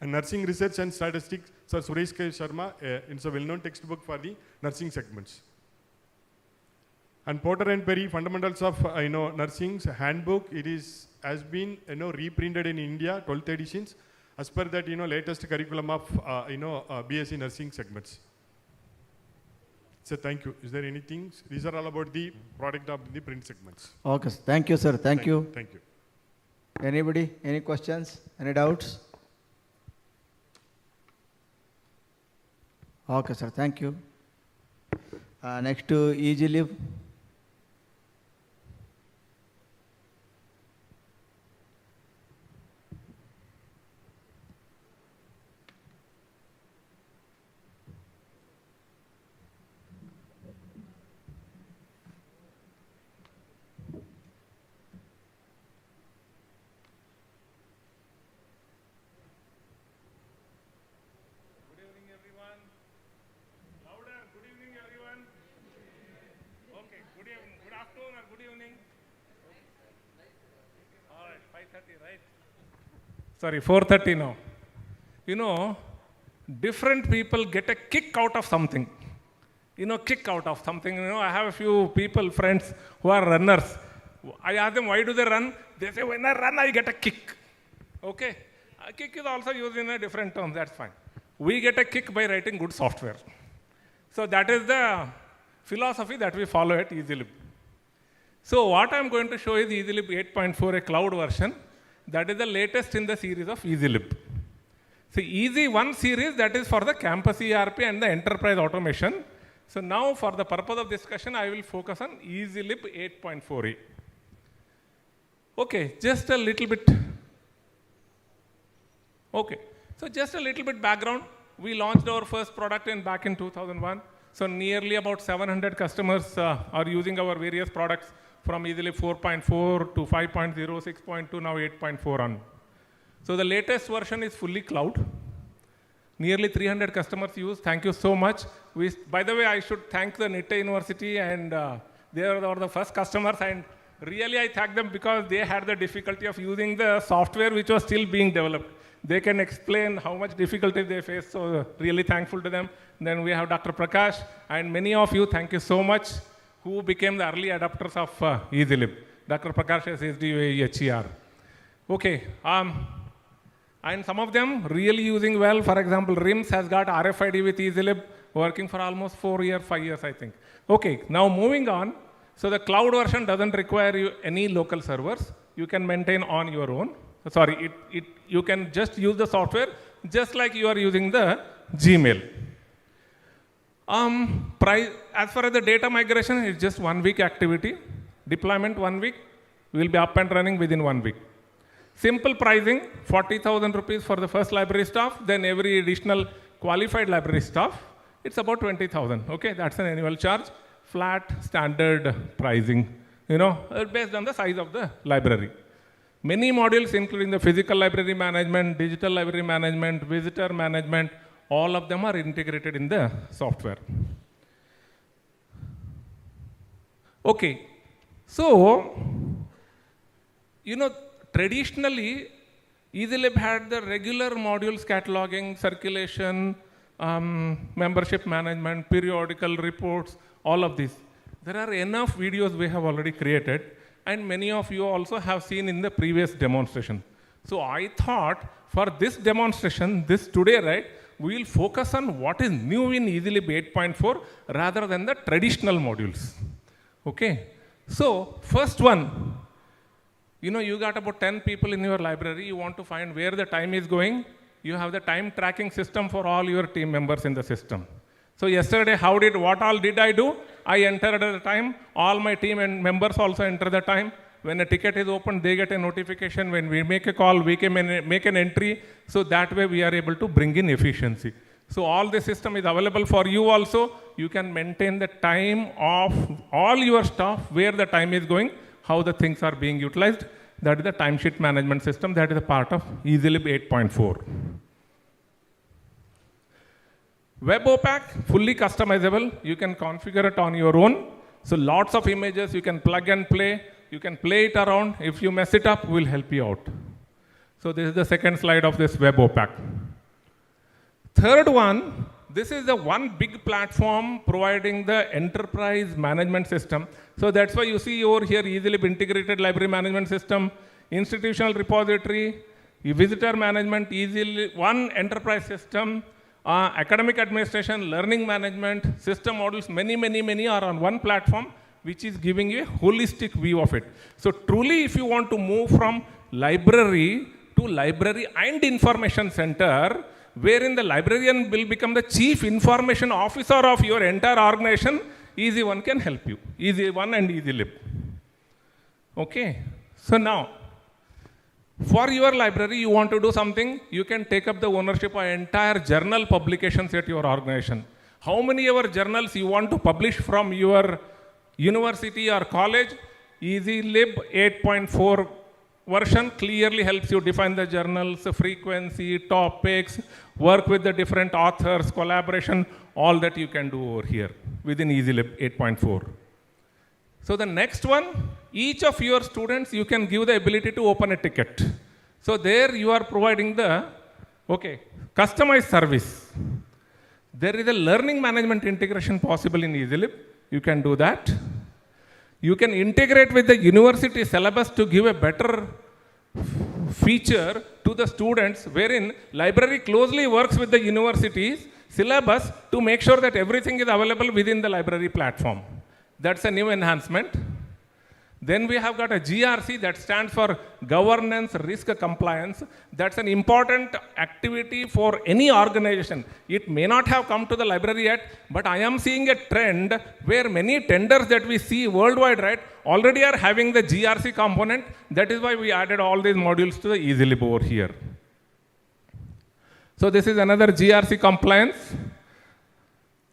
[SPEAKER 17] And nursing research and statistics, Sir Suresh K. Sharma, it's a well-known textbook for the nursing segments. And Porter and Perry, Fundamentals of Nursing's handbook, it is has been reprinted in India, 12th editions, as per that latest curriculum of BSc nursing segments. So thank you. Is there anything? These are all about the product of the print segments.
[SPEAKER 1] Okay, thank you, sir. Thank you.
[SPEAKER 17] Thank you.
[SPEAKER 1] Anybody? Any questions? Any doubts? Okay, sir. Thank you. Next to EasyLib.
[SPEAKER 16] Sorry, 4:30 now. Different people get a kick out of something. Kick out of something. I have a few people, friends, who are runners. I ask them, why do they run? They say, when I run, I get a kick. Okay? A kick is also used in a different term, that's fine. We get a kick by writing good software. So that is the philosophy that we follow at EasyLib. So what I'm going to show is EasyLib 8.4, a cloud version. That is the latest in the series of EasyLib. So Easy 1 series, that is for the campus ERP and the enterprise automation. So now for the purpose of discussion, I will focus on EasyLib 8.4a. Okay, just a little bit. Okay, so just a little bit background. We launched our first product back in 2001. So nearly about 700 customers are using our various products from EasyLib 4.4 to 5.0, 6.2, now 8.4 on. So the latest version is fully cloud. Nearly 300 customers use. Thank you so much. By the way, I should thank the NITTE University, and they were the first customers, and really I thank them because they had the difficulty of using the software which was still being developed. They can explain how much difficulty they face, so really thankful to them. Then we have Dr. Prakash, and many of you, thank you so much, who became the early adopters of EasyLib. Dr. Prakash is SDUAE-HER. Okay, and some of them really using well. For example, RIMS has got RFID with EasyLib, working for almost 4 years, 5 years, I think. Okay, now moving on. So the cloud version doesn't require you any local servers. You can maintain on your own. Sorry, you can just use the software just like you are using the Gmail. As far as the data migration, it's just 1 week activity. Deployment 1 week, will be up and running within 1 week. Simple pricing, 40,000 rupees for the first library staff, then every additional qualified library staff, it's about 20,000. Okay, that's an annual charge, flat, standard pricing, based on the size of the library. Many modules, including the physical library management, digital library management, visitor management, all of them are integrated in the software. Okay, so, traditionally, EasyLib had the regular modules cataloging, circulation, membership management, periodical reports, all of these. There are enough videos we have already created, and many of you also have seen in the previous demonstration. So I thought for this demonstration, this today, right, we will focus on what is new in EasyLib 8.4 rather than the traditional modules. Okay, so first one, you got about 10 people in your library, you want to find where the time is going, you have the time tracking system for all your team members in the system. So yesterday, what all did I do? I entered the time, all my team and members also enter the time. When a ticket is opened, they get a notification. When we make a call, we can make an entry. So that way we are able to bring in efficiency. So all the system is available for you also. You can maintain the time of all your staff, where the time is going, how the things are being utilized. That is the timesheet management system. That is a part of EasyLib 8.4. Web OPAC, fully customizable. You can configure it on your own. So lots of images, you can plug and play. You can play it around. If you mess it up, we'll help you out. So this is the second slide of this Web OPAC. Third one, this is the one big platform providing the enterprise management system. So that's why you see over here EasyLib integrated library management system, institutional repository, visitor management, EasyLib one enterprise system, academic administration, learning management, system models, many are on one platform, which is giving you a holistic view of it. So truly, if you want to move from library to library and information center, wherein the librarian will become the chief information officer of your entire organization, EasyOne can help you. EasyOne and EasyLib. Okay, so now, for your library, you want to do something, you can take up the ownership of entire journal publications at your organization. How many ever journals you want to publish from your university or college? EasyLib 8.4 version clearly helps you define the journals, frequency, topics, work with the different authors, collaboration, all that you can do over here within EasyLib 8.4. So the next one, each of your students, you can give the ability to open a ticket. So there you are providing the, customized service. There is a learning management integration possible in EasyLib. You can do that. You can integrate with the university syllabus to give a better feature to the students, wherein library closely works with the university's syllabus to make sure that everything is available within the library platform. That's a new enhancement. Then we have got a GRC that stands for Governance Risk Compliance. That's an important activity for any organization. It may not have come to the library yet, but I am seeing a trend where many tenders that we see worldwide, right, already are having the GRC component. That is why we added all these modules to the EasyLib over here. So this is another GRC compliance.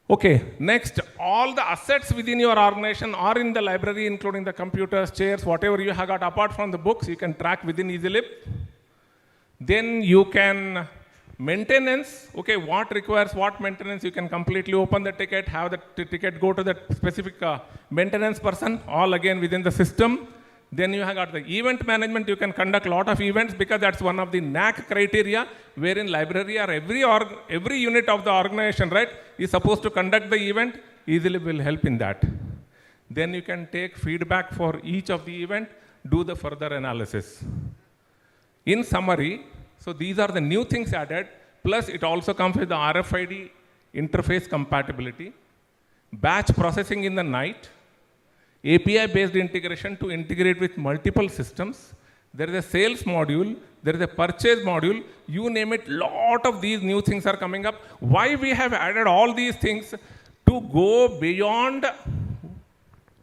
[SPEAKER 16] Okay, next, all the assets within your organization are in the library, including the computers, chairs, whatever you have got apart from the books, you can track within EasyLib. Then you can maintenance, what requires what maintenance, you can completely open the ticket, have the ticket go to the specific maintenance person, all again within the system. Then you have got the event management. You can conduct a lot of events because that's one of the NAC criteria wherein library or every unit of the organization, right, is supposed to conduct the event. EasyLib will help in that. Then you can take feedback for each of the event, do the further analysis. In summary, so these are the new things added, plus it also comes with the RFID interface compatibility, batch processing in the night, API-based integration to integrate with multiple systems. There is a sales module, there is a purchase module, you name it, lot of these new things are coming up. Why we have added all these things? To go beyond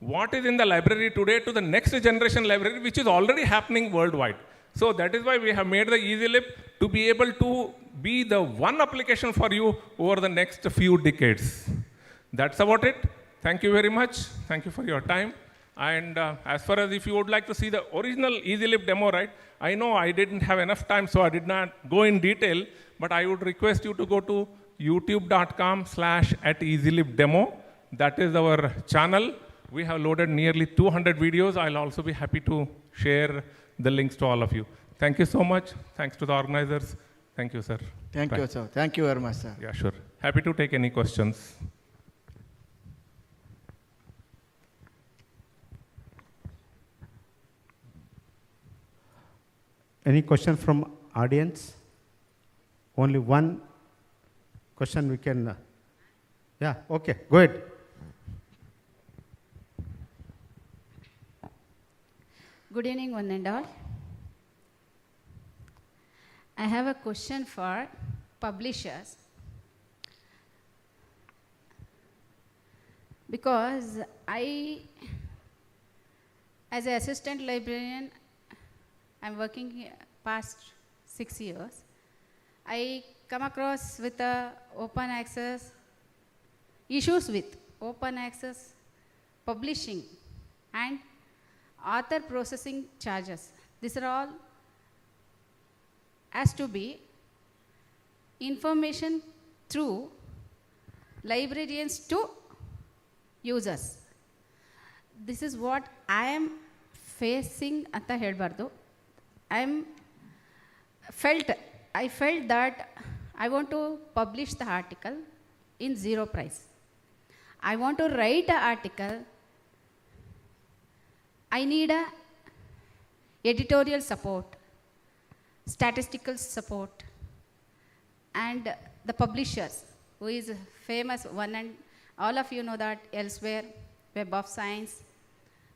[SPEAKER 16] what is in the library today to the next generation library, which is already happening worldwide. So that is why we have made the EasyLib to be able to be the one application for you over the next few decades. That's about it. Thank you very much. Thank you for your time. And as far as if you would like to see the original EasyLib demo, right? I know I didn't have enough time, so I did not go in detail, but I would request you to go to youtube.com/@EasyLibDemo. That is our channel. We have loaded nearly 200 videos. I'll also be happy to share the links to all of you. Thank you so much. Thanks to the organizers. Thank you, sir.
[SPEAKER 1] Thank you, sir. Thank you very much, sir.
[SPEAKER 16] Yeah, sure. Happy to take any questions.
[SPEAKER 12] Any question from audience? Only one question we can. Yeah, okay, go ahead.
[SPEAKER 19] Good evening, one and all. I have a question for publishers. Because I, as an assistant librarian, I'm working here past 6 years. I come across with open access, issues with open access, publishing, and author processing charges. These are all has to be information through librarians to users. This is what I am facing anta helbardu. I felt that I want to publish the article in zero price. I want to write an article. I need a editorial support, statistical support, and the publishers, who is famous one, and all of you know that elsewhere, Web of Science.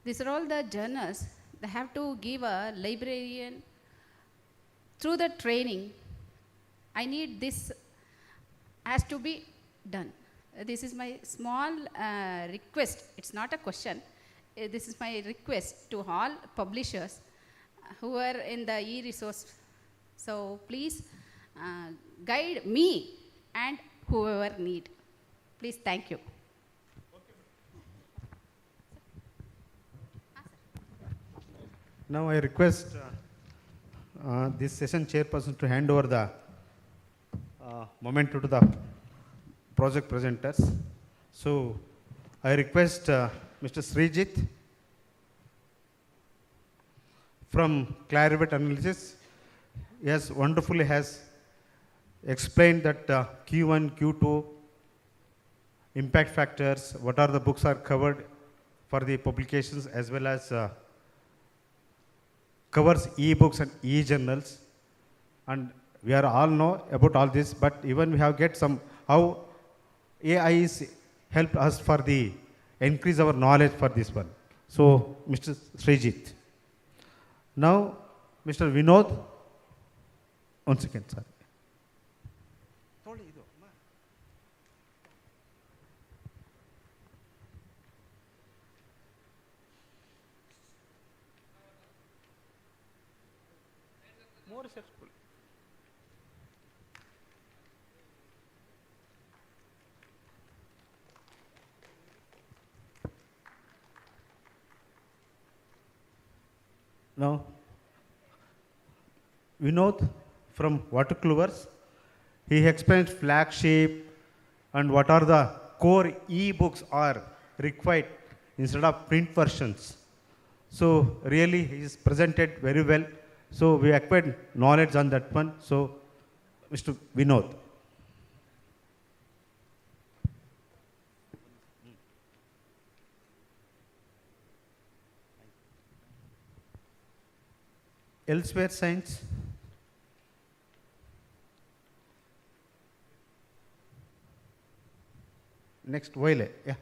[SPEAKER 19] These are all the journals. They have to give a librarian through the training. I need this has to be done. This is my small request. It's not a question. This is my request to all publishers who are in the e-resource. So please guide me and whoever need. Please, thank you.
[SPEAKER 12] Now I request this session chairperson to hand over the momentum to the project presenters. So I request Mr. Srijit from Clarivate Analysis. Yes, wonderfully has explained that Q1, Q2 impact factors, what are the books are covered for the publications, as well as covers e-books and e-journals. And we are all know about all this, but even we have get some, how AI is helped us for the increase our knowledge for this one. So, Mr. Srijit. Now, Mr. Vinod, 1 second, sir.
[SPEAKER 9] More successful.
[SPEAKER 12] Now, Vinod from Water Clovers, he explains flagship and what are the core e-books are required instead of print versions. So really he is presented very well. So we acquired knowledge on that one. So Mr. Vinod. Elsewhere science. Next, Violet. Yeah.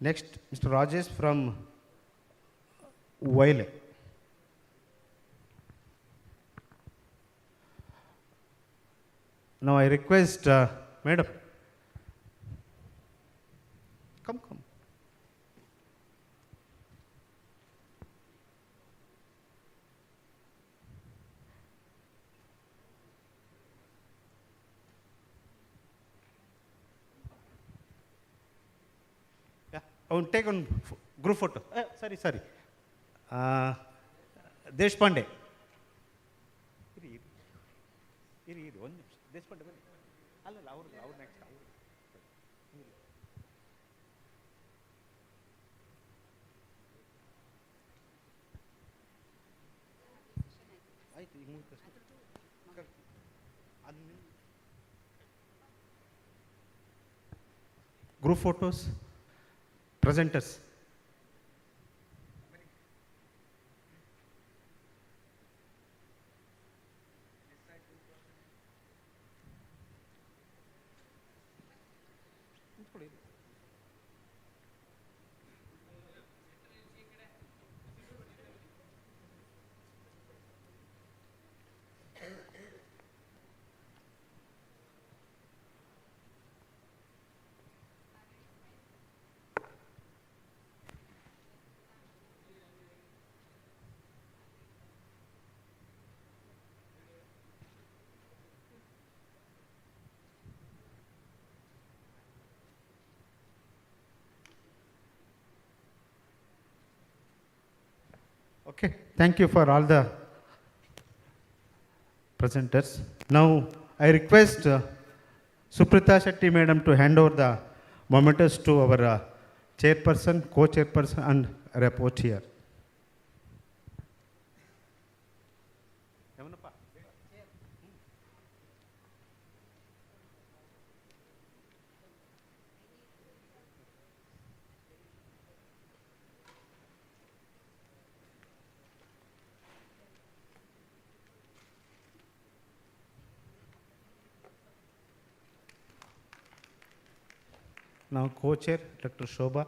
[SPEAKER 12] Next, Mr. Rajesh from Violet. Now I request, Madam, come. Yeah, I will take on group photo. Sorry. Deshpande. One Deshpande. Next. Group photos, presenters. Okay, thank you for all the presenters. Now I request Suprita Shetty Madam to hand over the momentous to our chairperson, co-chairperson and rapporteur. Now co-chair, Dr. Shobha.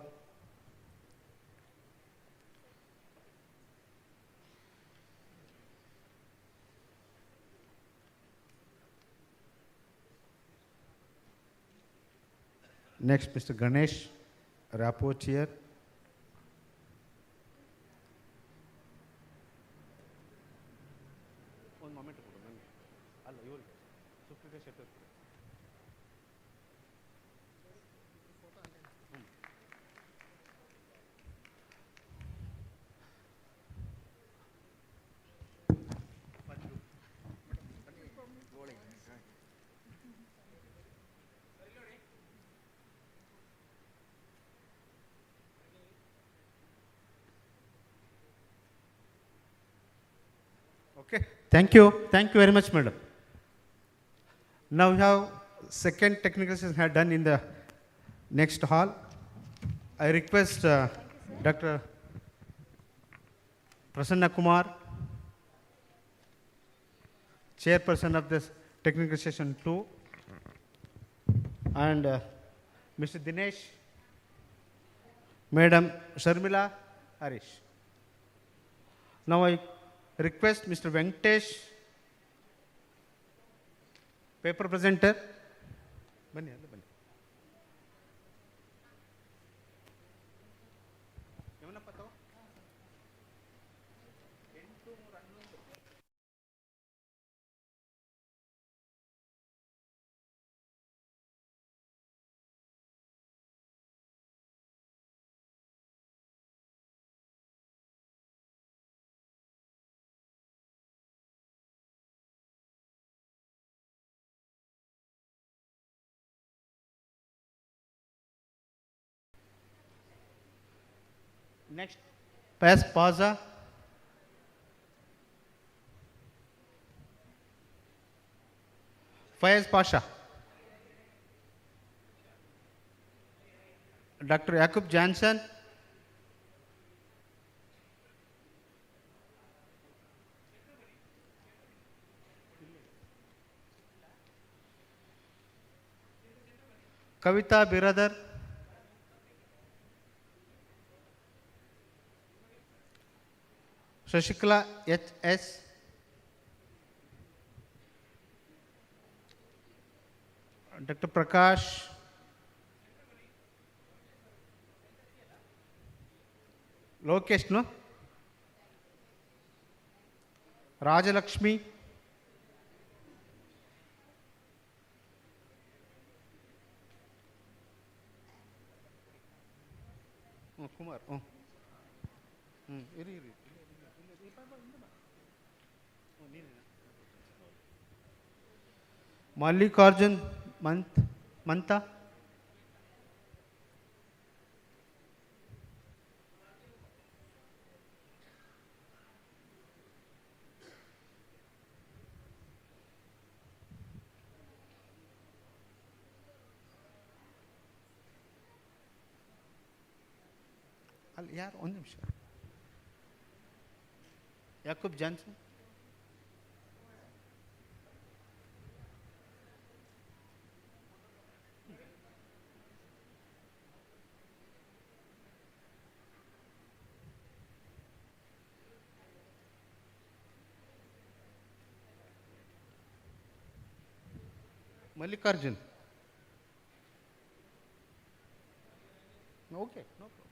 [SPEAKER 12] Next, Mr. Ganesh, rapporteur. One moment. Okay, thank you very much, madam. Now we have second technical session done in the next hall. I request Dr. Prasanna Kumar, chairperson of this technical session 2, and Mr. Dinesh, Madam Sharmila Harish. Now I request Mr. Venkatesh, paper presenter. Next, Paz Paza. Fayez Pasha. Dr. Jakub Jansen. Kavita Biradar. Shashikala H.S. Dr. Prakash. Lokesh, no? Rajalakshmi. Oh, Kumar. Oh. Mallikarjun Manta. ಯಾರು ಒಂದು ನಿಮಿಷ Yakub Johnson Mallikarjun. Okay, no problem.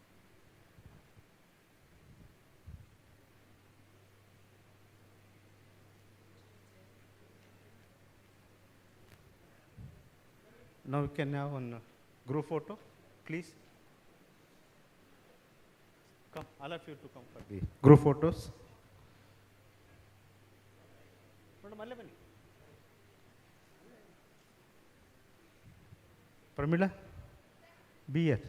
[SPEAKER 12] Now we can have one group photo, please. Come, all of you to come for the group photos. Pramila, be here.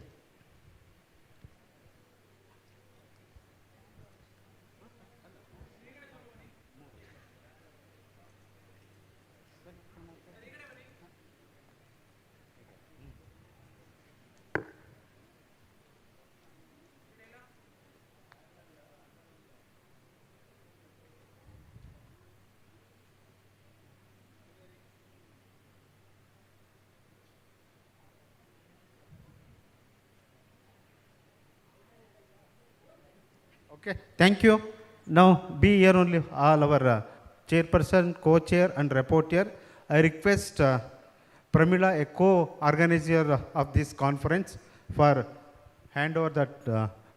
[SPEAKER 12] Okay, thank you. Now be here only all our chairperson, co-chair and rapporteur. I request Pramila, a co-organizer of this conference, for hand over that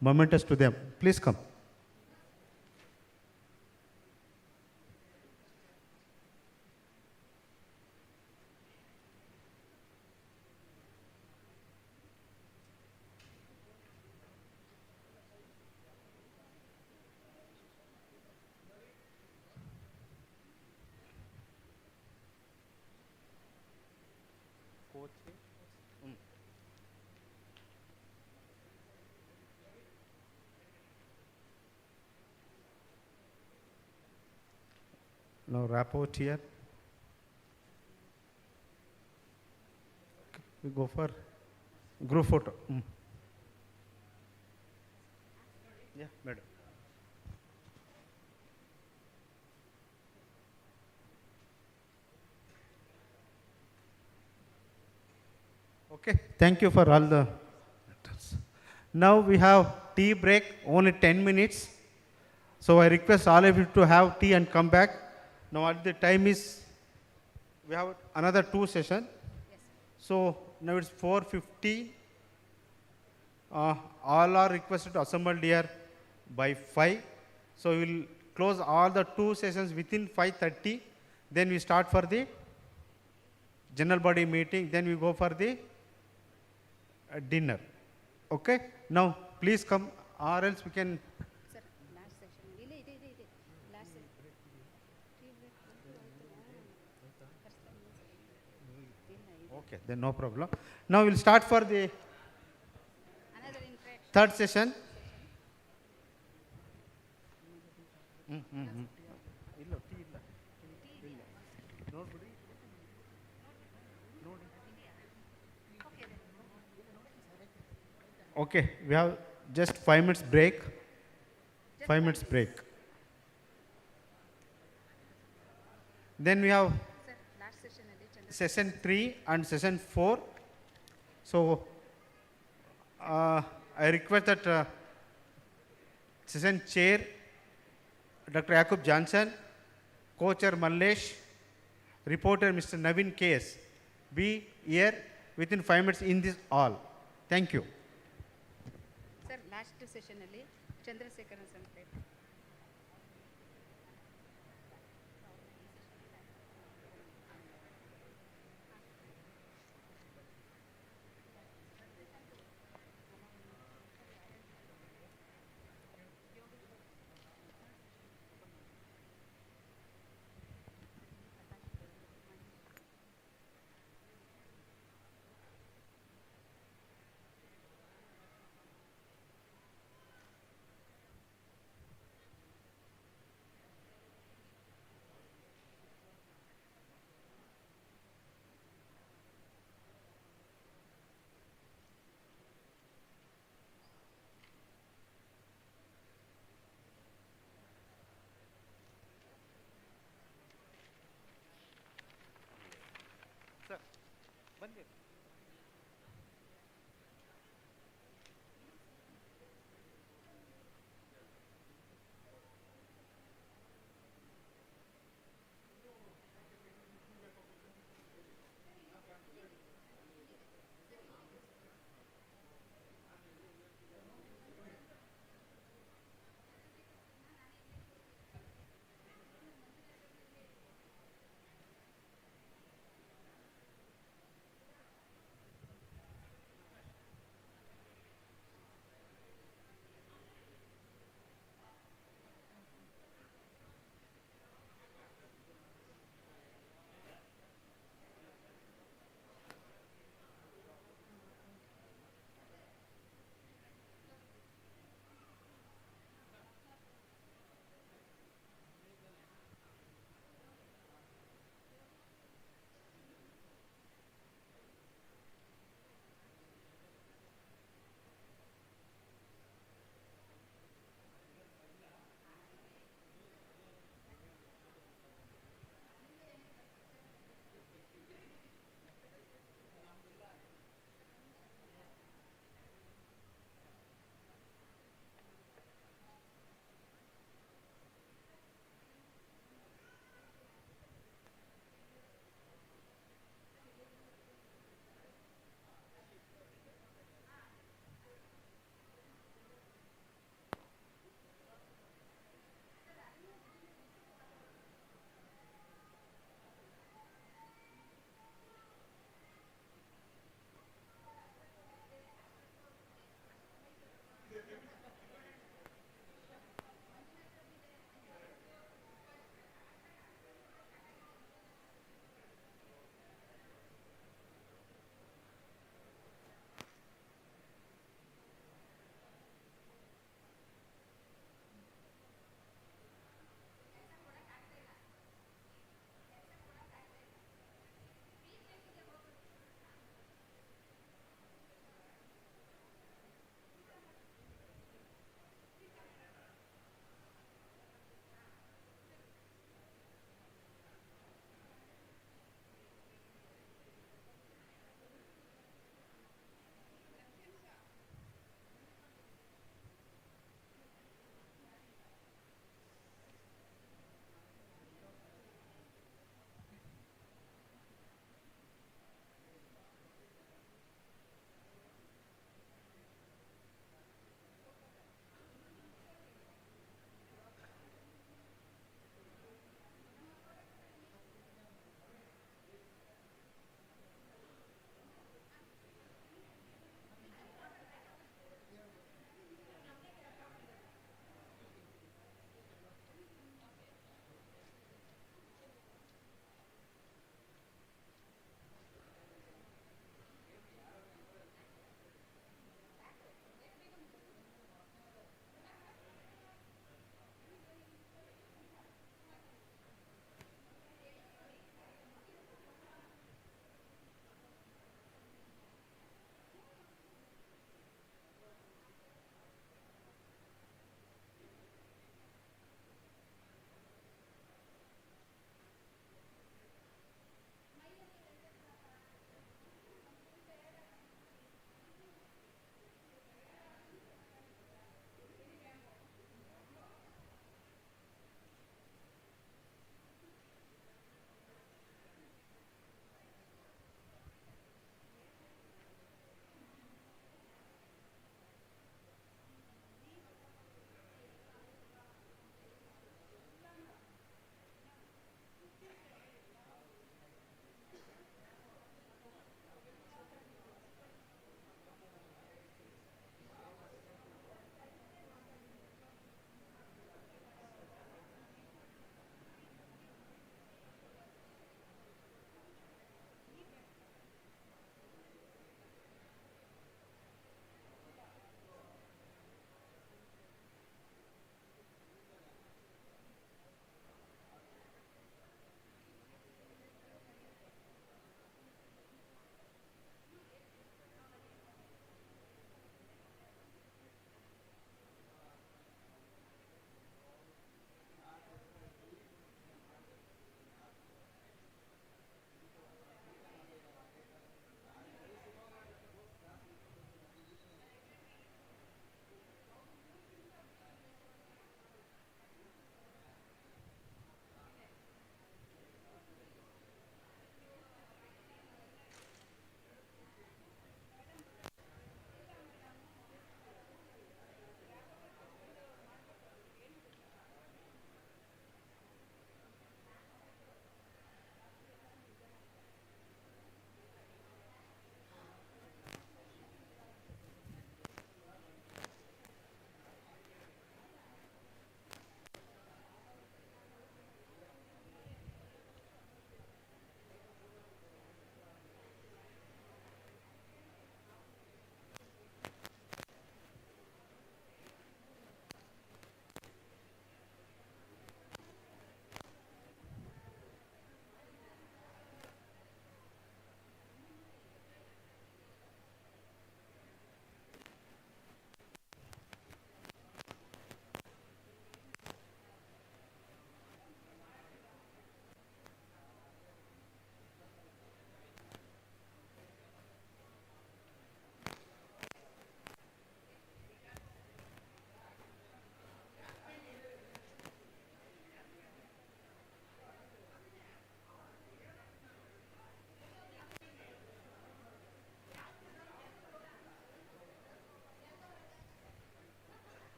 [SPEAKER 12] momentous to them. Please come. Now rapport here. We go for group photo. Yeah, madam. Okay, thank you for all the. Now we have tea break, only 10 minutes. So I request all of you to have tea and come back. Now at the time is, we have another 2 sessions. Yes. So now it's 4:50. All are requested to assemble here by 5. So we will close all the 2 sessions within 5:30. Then we start for the general body meeting. Then we go for the dinner. Okay? Now please come, or else we can. Okay, then no problem. Now we'll start for the third session. Okay, we have just 5 minutes break. 5 minutes break. Then we have session 3 and session 4. So I request that session chair Dr. Yakub Johnson, co-chair Mallesh, reporter Mr. Navin KS be here within 5 minutes in this hall. Thank you.
[SPEAKER 19] Sir, last session ಅಲ್ಲಿ Chandrasekharan sir
[SPEAKER 12] ಬನ್ನಿ.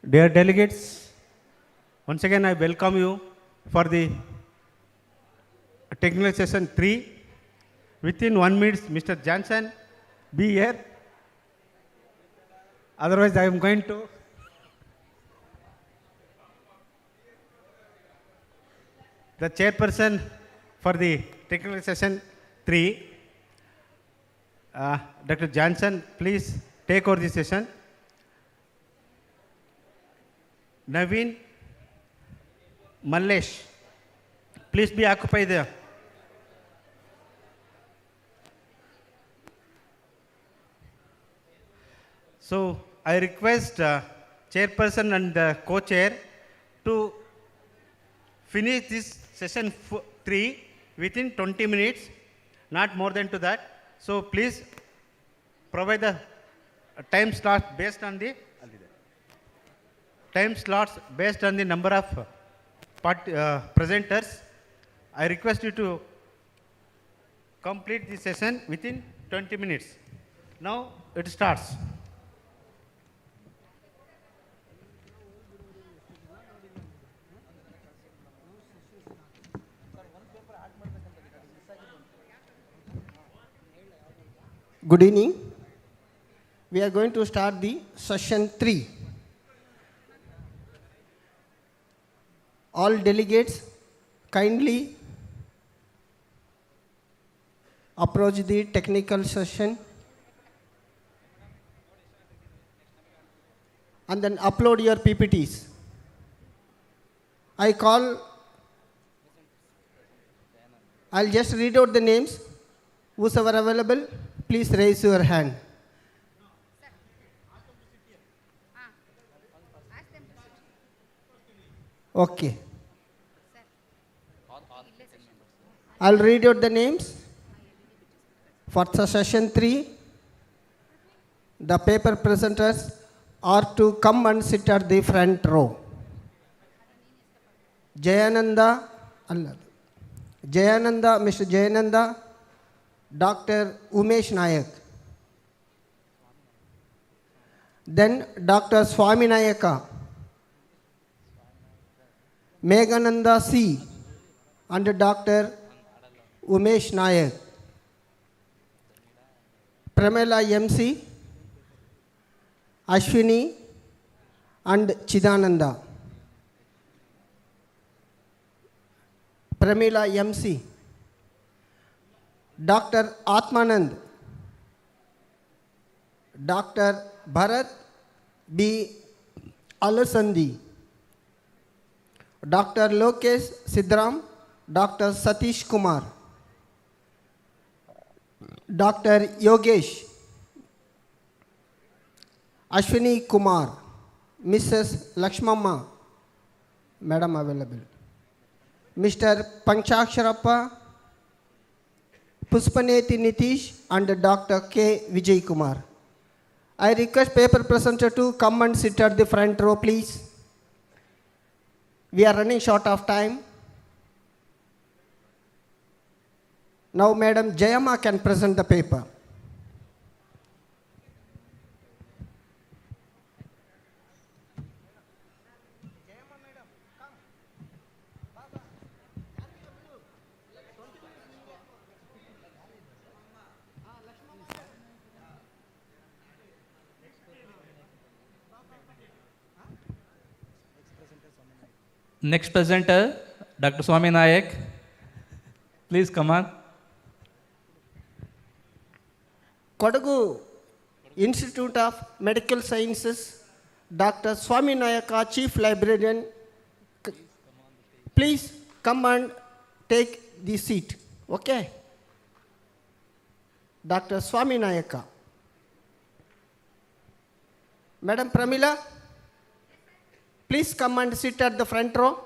[SPEAKER 12] Dear delegates, once again I welcome you for the technical session 3. Within 1 minute, Mr. Johnson, be here. Otherwise, I am going to. The chairperson for the technical session 3, Dr. Johnson, please take over the session. Naveen, Mallesh, please be occupied there. So I request chairperson and the co-chair to finish this session 3 within 20 minutes, not more than to that. So please provide the time slots based on the number of presenters. I request you to complete the session within 20 minutes. Now it starts.
[SPEAKER 10] Good evening. We are going to start the session 3. All delegates kindly approach the technical session and then upload your PPTs. I'll just read out the names. Whosoever available, please raise your hand. Okay. I'll read out the names. For session 3, the paper presenters are to come and sit at the front row. Mr. Jayananda, Dr. Umesh Nayak. Then Dr. Swami Nayaka, Meghananda C. and Dr. Umesh Nayak. Pramila MC, Ashwini and Chidananda. Pramila MC. Dr. Atmanand, Dr. Bharat B. Alasandi, Dr. Lokesh Sidram, Dr. Satish Kumar, Dr. Yogesh, Ashwini Kumar, Mrs. Lakshmamma, Madam available, Mr. Panchaksharappa, Puspaneti Nitish and Dr. K. Vijay Kumar. I request paper presenter to come and sit at the front row, please. We are running short of time. Now, Madam Jayama can present the paper.
[SPEAKER 20] Next presenter, Dr. Swami Nayak. Please come on.
[SPEAKER 10] Kodagu Institute of Medical Sciences, Dr. Swami Nayaka, Chief Librarian. Please come and take the seat. Okay? Dr. Swami Nayaka. Madam Pramila, please come and sit at the front row.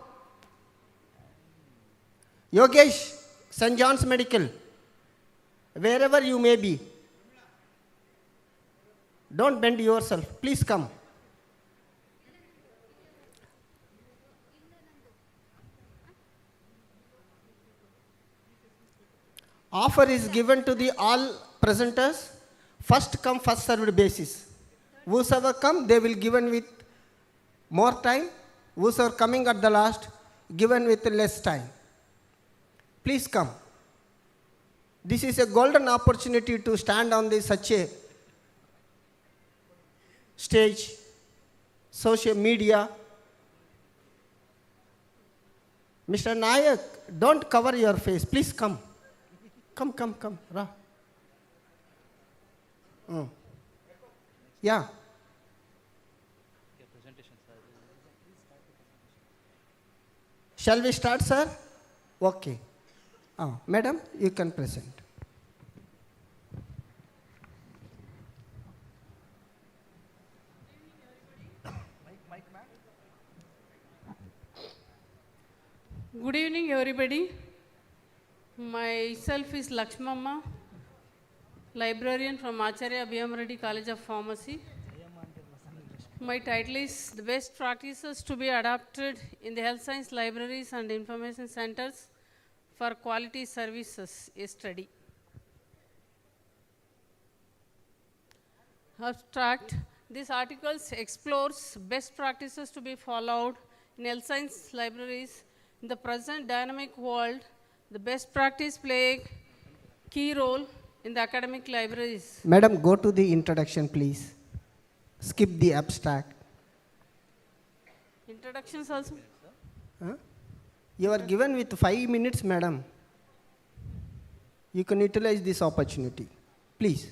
[SPEAKER 10] Yogesh, St. John's Medical, wherever you may be. Don't bend yourself. Please come. Offer is given to the all presenters. First come, first served basis. Whosoever come, they will given with more time. Those are coming at the last, given with less time. Please come. This is a golden opportunity to stand on such a stage, social media. Mr. Nayak, don't cover your face. Please come. Come. Ra. Yeah. Shall we start, sir? Okay. Madam, you can present.
[SPEAKER 5] Good evening, everybody. Myself is Lakshmamma, librarian from Acharya B.M. Reddy College of Pharmacy. My title is The Best Practices to be Adopted in the Health Science Libraries and Information Centers for Quality Services, a Study. Abstract. This article explores best practices to be followed in health science libraries. In the present dynamic world, the best practice play a key role in the academic libraries.
[SPEAKER 10] Madam, go to the introduction, please. Skip the abstract.
[SPEAKER 5] Introductions also?
[SPEAKER 10] Huh? You are given with 5 minutes, madam. You can utilize this opportunity. Please.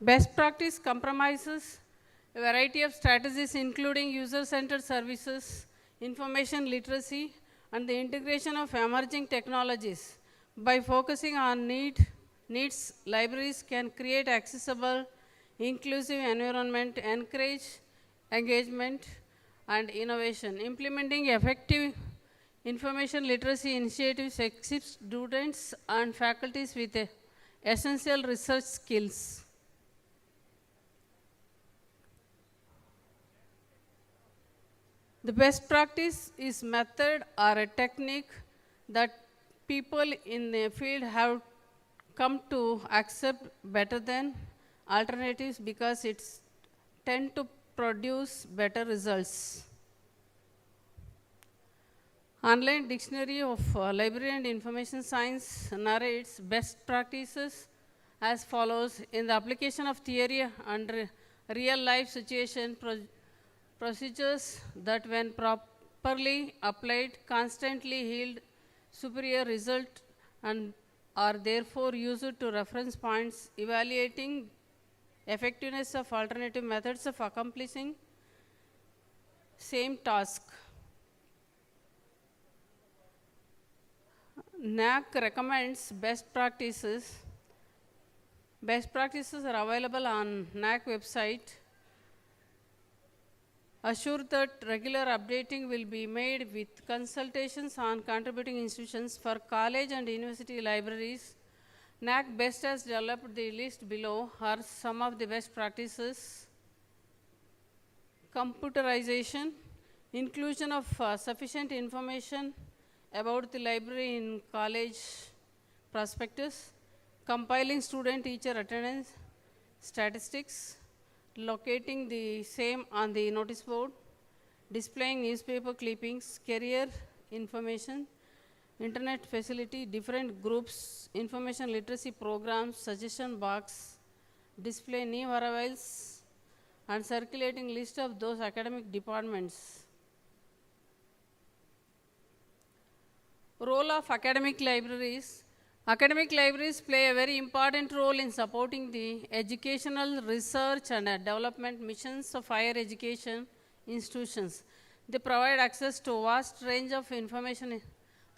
[SPEAKER 5] Best practice compromises a variety of strategies including user-centered services, information literacy, and the integration of emerging technologies. By focusing on needs, libraries can create accessible, inclusive environment, encourage engagement and innovation. Implementing effective information literacy initiatives equips students and faculties with essential research skills. The best practice is method or a technique that people in the field have come to accept better than alternatives because it tend to produce better results. Online Dictionary of Library and Information Science narrates best practices as follows: in the application of theory and real life situation, procedures that when properly applied constantly yield superior result and are therefore used to reference points evaluating effectiveness of alternative methods of accomplishing same task. NAAC recommends best practices. Best practices are available on NAAC website. Assure that regular updating will be made with consultations on contributing institutions. For college and university libraries, NAAC Best has developed the list below are some of the best practices. Computerization, inclusion of sufficient information about the library in college prospectus, compiling student-teacher attendance statistics, locating the same on the notice board, displaying newspaper clippings, career information, internet facility, different groups, information literacy programs, suggestion box, display new arrivals, and circulating list of those academic departments. Role of academic libraries. Academic libraries play a very important role in supporting the educational research and development missions of higher education institutions. They provide access to a vast range of information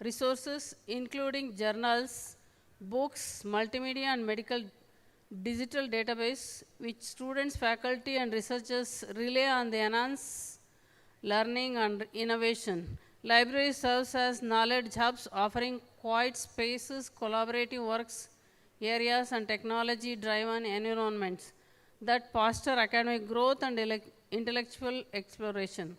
[SPEAKER 5] resources, including journals, books, multimedia, and medical digital database, which students, faculty, and researchers rely on to enhance learning and innovation. Library serves as knowledge hubs, offering quiet spaces, collaborative works areas, and technology-driven environments that foster academic growth and intellectual exploration.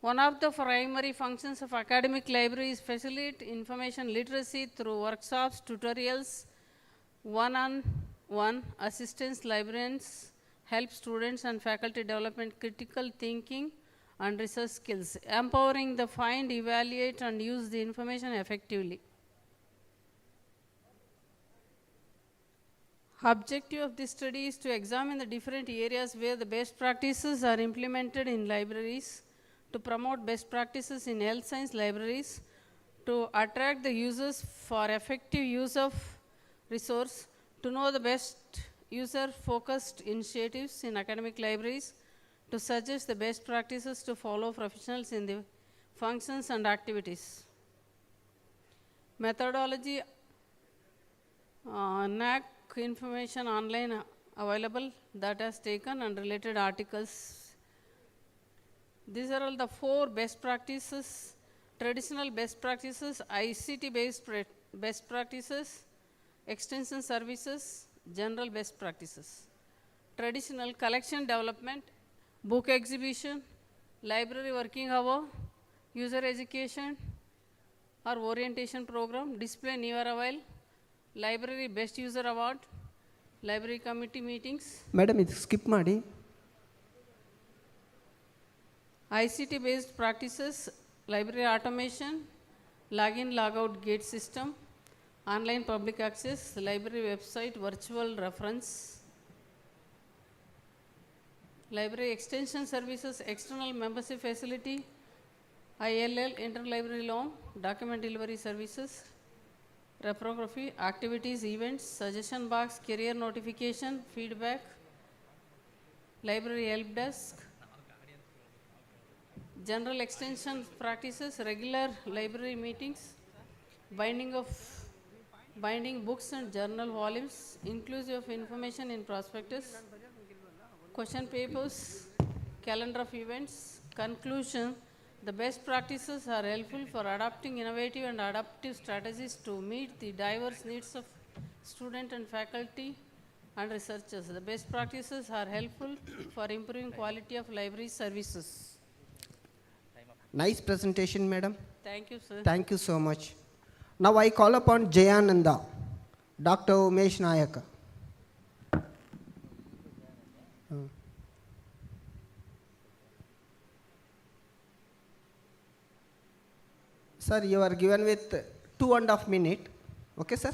[SPEAKER 5] One of the primary functions of academic libraries is facilitate information literacy through workshops, tutorials, one-on-one assistance. Librarians help students and faculty development critical thinking and research skills, empowering the find, evaluate, and use the information effectively. Objective of this study is to examine the different areas where the best practices are implemented in libraries, to promote best practices in health science libraries, to attract the users for effective use of resource, to know the best user-focused initiatives in academic libraries, to suggest the best practices to follow professionals in the functions and activities. Methodology, NAC information online available that has taken and related articles. These are all the 4 best practices: traditional best practices, ICT-based best practices, extension services, general best practices. Traditional collection development, book exhibition, library working hour, user education or orientation program, display near avail, library best user award, library committee meetings.
[SPEAKER 10] Madam, it skip maadi.
[SPEAKER 5] ICT based practices, library automation, login logout gate system, online public access, library website, virtual reference, library extension services, external membership facility, ILL, interlibrary loan, document delivery services, reprography, activities, events, suggestion box, career notification, feedback, library help desk, general extension practices, regular library meetings, binding books and journal volumes, inclusive of information in prospectus, question papers, calendar of events. Conclusion: the best practices are helpful for adopting innovative and adaptive strategies to meet the diverse needs of student and faculty and researchers. The best practices are helpful for improving quality of library services.
[SPEAKER 10] Nice presentation, madam.
[SPEAKER 5] Thank you, sir.
[SPEAKER 10] Thank you so much. Now I call upon Jayananda, Dr. Umesh Nayak. Sir, you are given with 2.5 minutes. Okay, sir?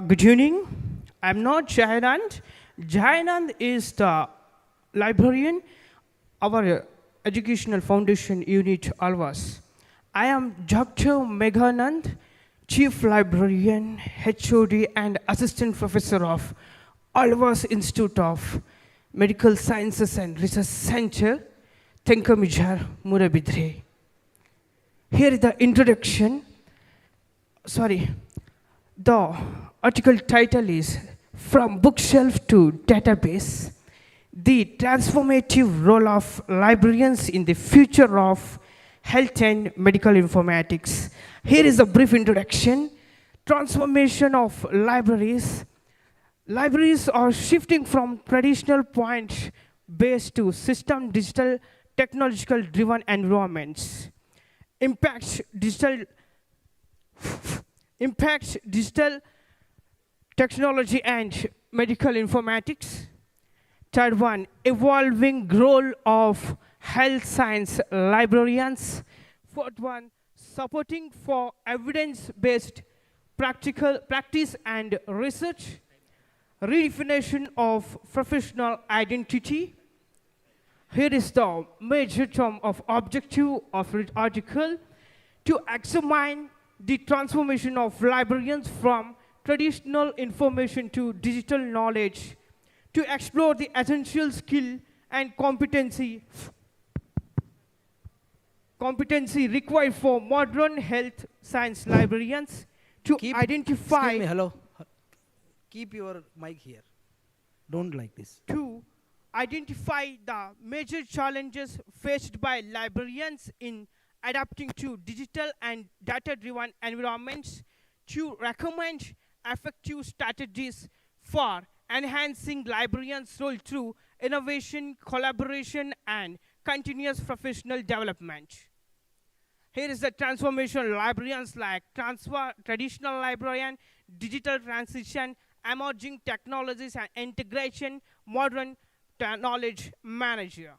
[SPEAKER 11] Good evening. I'm not Jayanand. Jayanand is the librarian, our educational foundation unit, Alvas. I am Dr. Meghanand, Chief Librarian, HOD, and Assistant Professor of Alvas Institute of Medical Sciences and Research Center, Tenkamijar, Murabidre. Here is the introduction. The article title is From Bookshelf to Database, the transformative role of librarians in the future of health and medical informatics. Here is a brief introduction. Transformation of libraries. Libraries are shifting from traditional point-based to system digital technological driven environments. Impacts digital technology and medical informatics. Third one, evolving role of health science librarians. Fourth one, supporting for evidence-based practice and research. redefinition of professional identity. Here is the major term of objective of the article: to examine the transformation of librarians from traditional information to digital knowledge, to explore the essential skill and competency required for modern health science librarians, to identify...
[SPEAKER 24] Excuse me, hello. Keep your mic here. Don't like this.
[SPEAKER 11] To identify the major challenges faced by librarians in adapting to digital and data-driven environments, to recommend effective strategies for enhancing librarians' role through innovation, collaboration, and continuous professional development. Here is the transformation librarians like traditional librarian, digital transition, emerging technologies and integration, modern knowledge manager.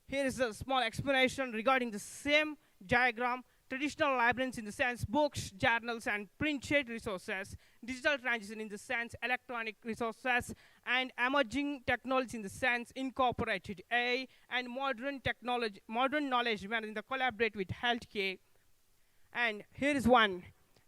[SPEAKER 11] Here is a small explanation regarding the same diagram. Traditional librarians in the sense books, journals, and printed resources. Digital transition in the sense electronic resources, and emerging technology in the sense incorporated AI and modern technology, modern knowledge management that collaborate with healthcare. And here is one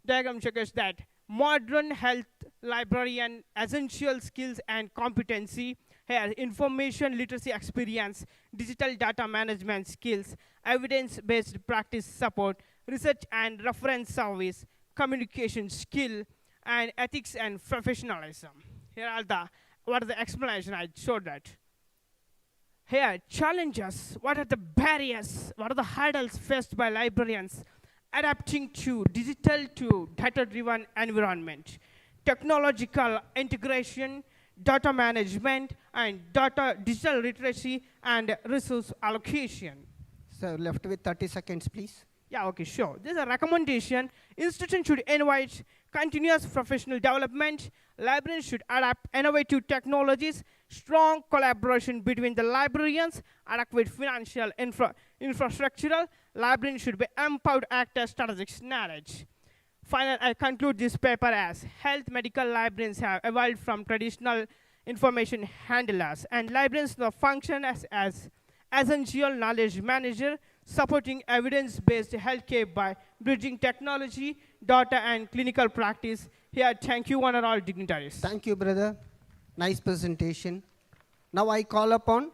[SPEAKER 11] diagram shows that modern health librarian essential skills and competency. Here, information literacy experience, digital data management skills, evidence-based practice support, research and reference service, communication skill, and ethics and professionalism. Here are what are the explanation I showed that. Here, challenges, what are the barriers, what are the hurdles faced by librarians adapting to digital to data-driven environment, technological integration, data management, and digital literacy, and resource allocation.
[SPEAKER 10] So left with 30 seconds, please.
[SPEAKER 11] Yeah, okay, sure. There's a recommendation. Institutions should invite continuous professional development. Librarians should adapt innovative technologies, strong collaboration between the librarians, adequate financial infrastructural. Librarians should be empowered to act as strategic knowledge. Finally, I conclude this paper as health medical librarians have evolved from traditional information handlers, and librarians now function as essential knowledge manager, supporting evidence-based healthcare by bridging technology, data, and clinical practice. Here, thank you one and all dignitaries.
[SPEAKER 10] Thank you, brother. Nice presentation. Now I call upon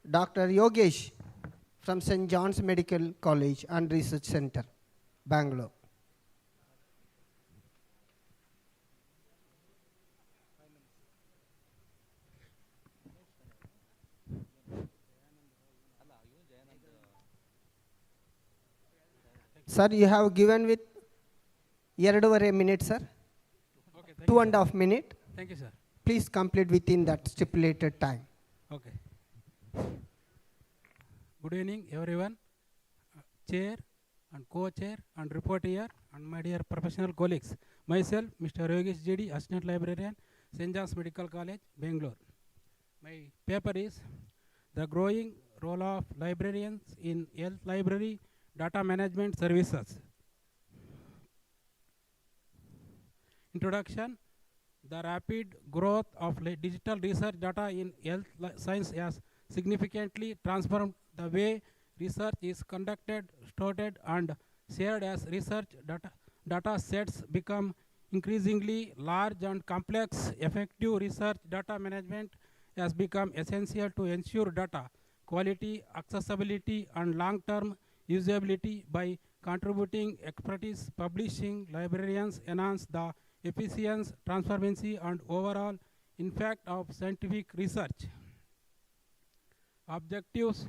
[SPEAKER 10] Dr. Yogesh from St. John's Medical College and Research Center, Bangalore. Sir, you have given with 2.5 minutes, sir.
[SPEAKER 3] Okay,
[SPEAKER 10] 2.5 minutes.
[SPEAKER 3] Thank you, sir.
[SPEAKER 10] Please complete within that stipulated time.
[SPEAKER 3] Okay. Good evening, everyone. Chair and co-chair and reporter and my dear professional colleagues. Myself, Mr. Yogesh JD, Assistant Librarian, St. John's Medical College, Bangalore. My paper is The Growing Role of Librarians in Health Library Data Management Services. Introduction. The rapid growth of digital research data in health science has significantly transformed the way research is conducted, stored, and shared. As research data sets become increasingly large and complex, effective research data management has become essential to ensure data quality, accessibility, and long-term usability. By contributing expertise, publishing librarians enhance the efficiency, transparency, and overall impact of scientific research. Objectives: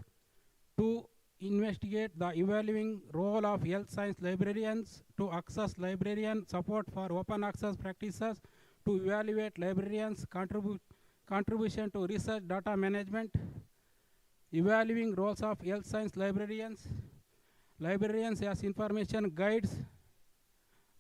[SPEAKER 3] to investigate the evolving role of health science librarians, to access librarian support for open access practices, to evaluate librarians' contribution to research data management, evaluating roles of health science librarians, librarians as information guides,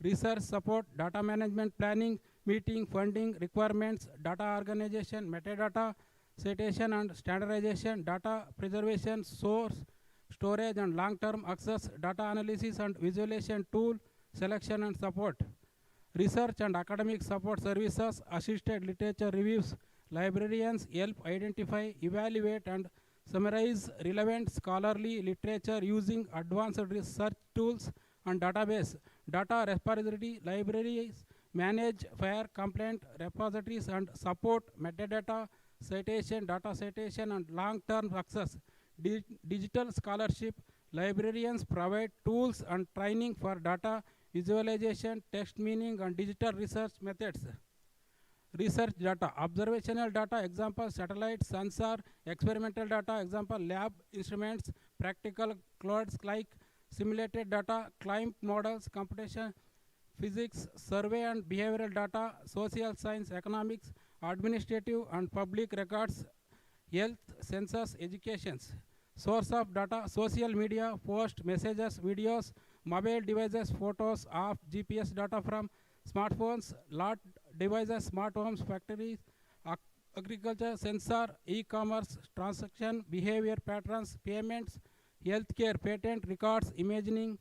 [SPEAKER 3] research support, data management planning, meeting funding requirements, data organization, metadata, citation and standardization, data preservation, source, storage and long-term access, data analysis and visualization tool, selection and support. research and academic support services, assisted literature reviews. Librarians help identify, evaluate, and summarize relevant scholarly literature using advanced research tools and database. Data repository libraries manage FAIR compliant repositories and support metadata citation, data citation, and long-term access. Digital scholarship librarians provide tools and training for data visualization, text meaning, and digital research methods. Research data, observational data, example satellite, sensor, experimental data, example lab instruments, practical clouds like simulated data, climate models, computation, physics, survey and behavioral data, social science, economics, administrative and public records, health, census, educations. Source of data, social media, post, messages, videos, mobile devices, photos of GPS data from smartphones, lot devices, smart homes, factories, agriculture, sensor, e-commerce, transaction, behavior patterns, payments, healthcare, patent, records, imaging,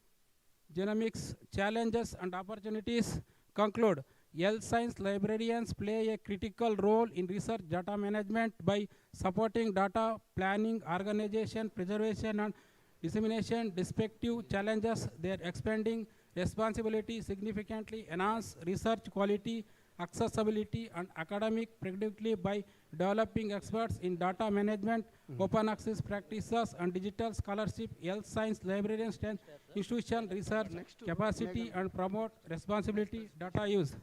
[SPEAKER 3] genomics, challenges and opportunities. Conclude. Health science librarians play a critical role in research data management by supporting data planning, organization, preservation, and dissemination. Despite challenges, their expanding responsibility significantly enhance research quality, accessibility, and academic predictability by developing experts in data management, open access practices, and digital scholarship. Health science librarians strengthen institutional research capacity and promote responsibility data use.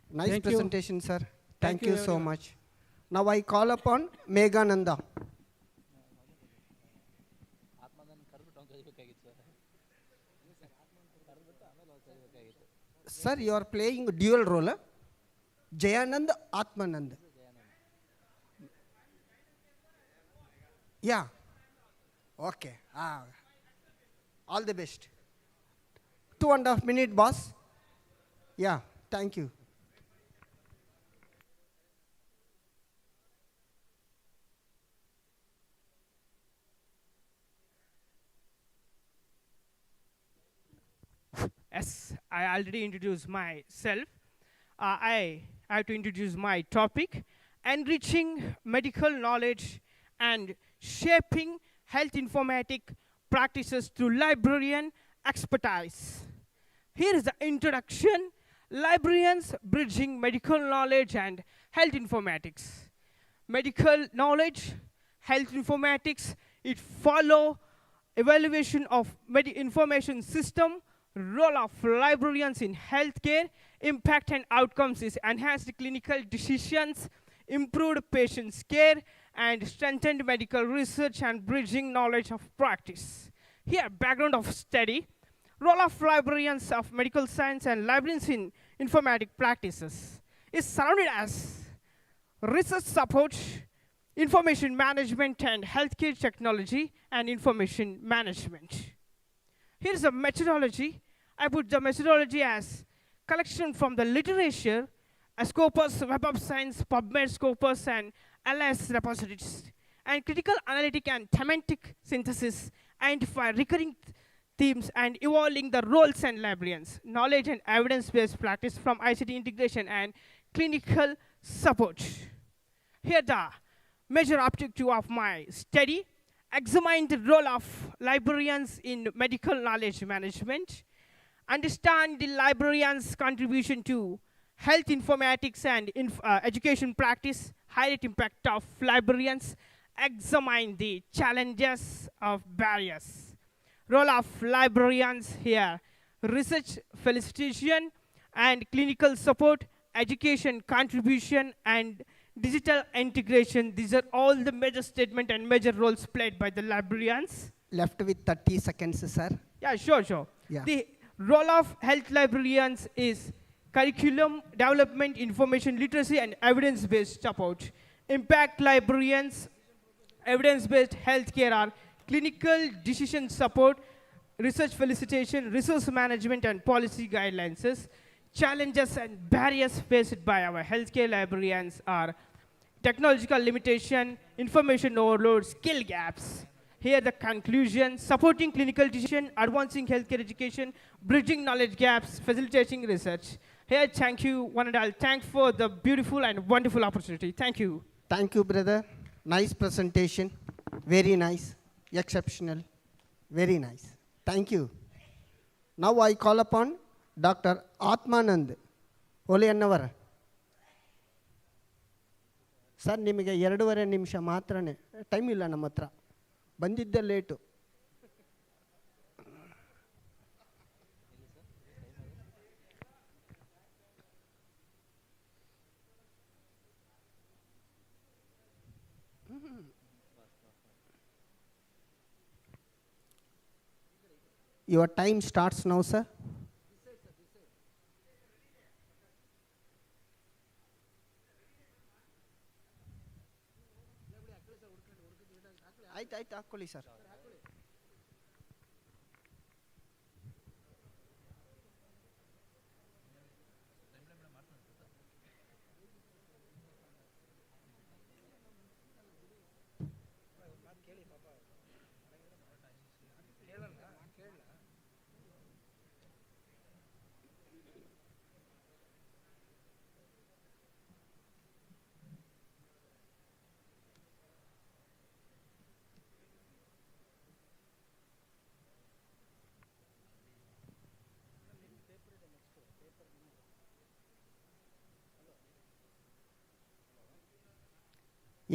[SPEAKER 10] Nice
[SPEAKER 3] Thank
[SPEAKER 10] presentation,
[SPEAKER 3] you.
[SPEAKER 10] sir.
[SPEAKER 3] Thank
[SPEAKER 10] Thank
[SPEAKER 3] you
[SPEAKER 10] you so
[SPEAKER 3] very
[SPEAKER 10] much. Now I call upon Meghananda. Sir, you are playing dual role. Jayanand, Atmanand. Yeah. Okay. All the best. 2.5 minutes, boss. Yeah. Thank you.
[SPEAKER 11] As I already introduced myself, I have to introduce my topic, enriching medical knowledge and shaping health informatic practices through librarian expertise. Here is the introduction. Librarians bridging medical knowledge and health informatics. Medical knowledge, health informatics, it follow evaluation of information system, role of librarians in healthcare, impact and outcomes is enhanced clinical decisions, improved patients' care, and strengthened medical research and bridging knowledge of practice. Here, background of study, role of librarians of medical science and librarians in informatic practices is surrounded as research support, information management and healthcare technology and information management. Here's a methodology. I put the methodology as collection from the literature, Scopus, Web of Science, PubMed, Scopus, and LS repositories, and critical analytic and thematic synthesis, identify recurring themes and evolving the roles and librarians, knowledge and evidence-based practice from ICT integration and clinical support. Here the major objective of my study, examine the role of librarians in medical knowledge management, understand the librarians' contribution to health informatics and education practice, highlight impact of librarians, examine the challenges of barriers. Role of librarians here, research felicitation and clinical support, education contribution, and digital integration. These are all the major statement and major roles played by the librarians.
[SPEAKER 10] Left with 30 seconds, sir.
[SPEAKER 11] Yeah, sure.
[SPEAKER 10] Yeah.
[SPEAKER 11] The role of health librarians is curriculum development, information literacy, and evidence-based support. Impact librarians, evidence-based healthcare are clinical decision support, research felicitation, resource management, and policy guidelines. Challenges and barriers faced by our healthcare librarians are technological limitation, information overload, skill gaps, Here the conclusion: supporting clinical decision, advancing healthcare education, bridging knowledge gaps, facilitating research. Here, thank you, one and all. Thanks for the beautiful and wonderful opportunity. Thank you.
[SPEAKER 10] Thank you, brother. Nice presentation. Very nice. Exceptional. Very nice. Thank you. Now I call upon Dr. Atmanand. Holy Annavara. Sir ನಿಮಗೆ 2.5 ನಿಮಿಷ ಮಾತ್ರನೇ, time ಇಲ್ಲ ನಮ್ಮ ಹತ್ರ, ಬಂದಿದ್ದೆ late. Your time starts now, sir. ಆಯ್ತು ಹಾಕ್ಕೊಳ್ಳಿ sir.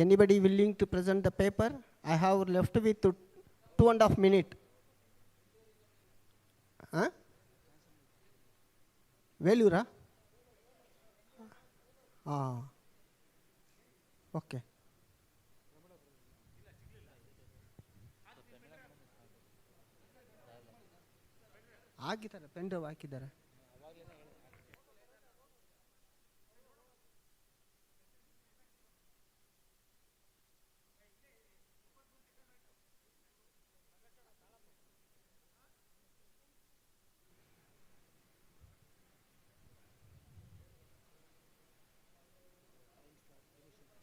[SPEAKER 10] Anybody willing to present the paper? I have left with 2.5 minutes. Huh? Velura? Okay. ಆಗಿದ್ದಾರೆ, ಪೆನ್ ಡ್ರೈವ್ ಹಾಕಿದ್ದಾರೆ.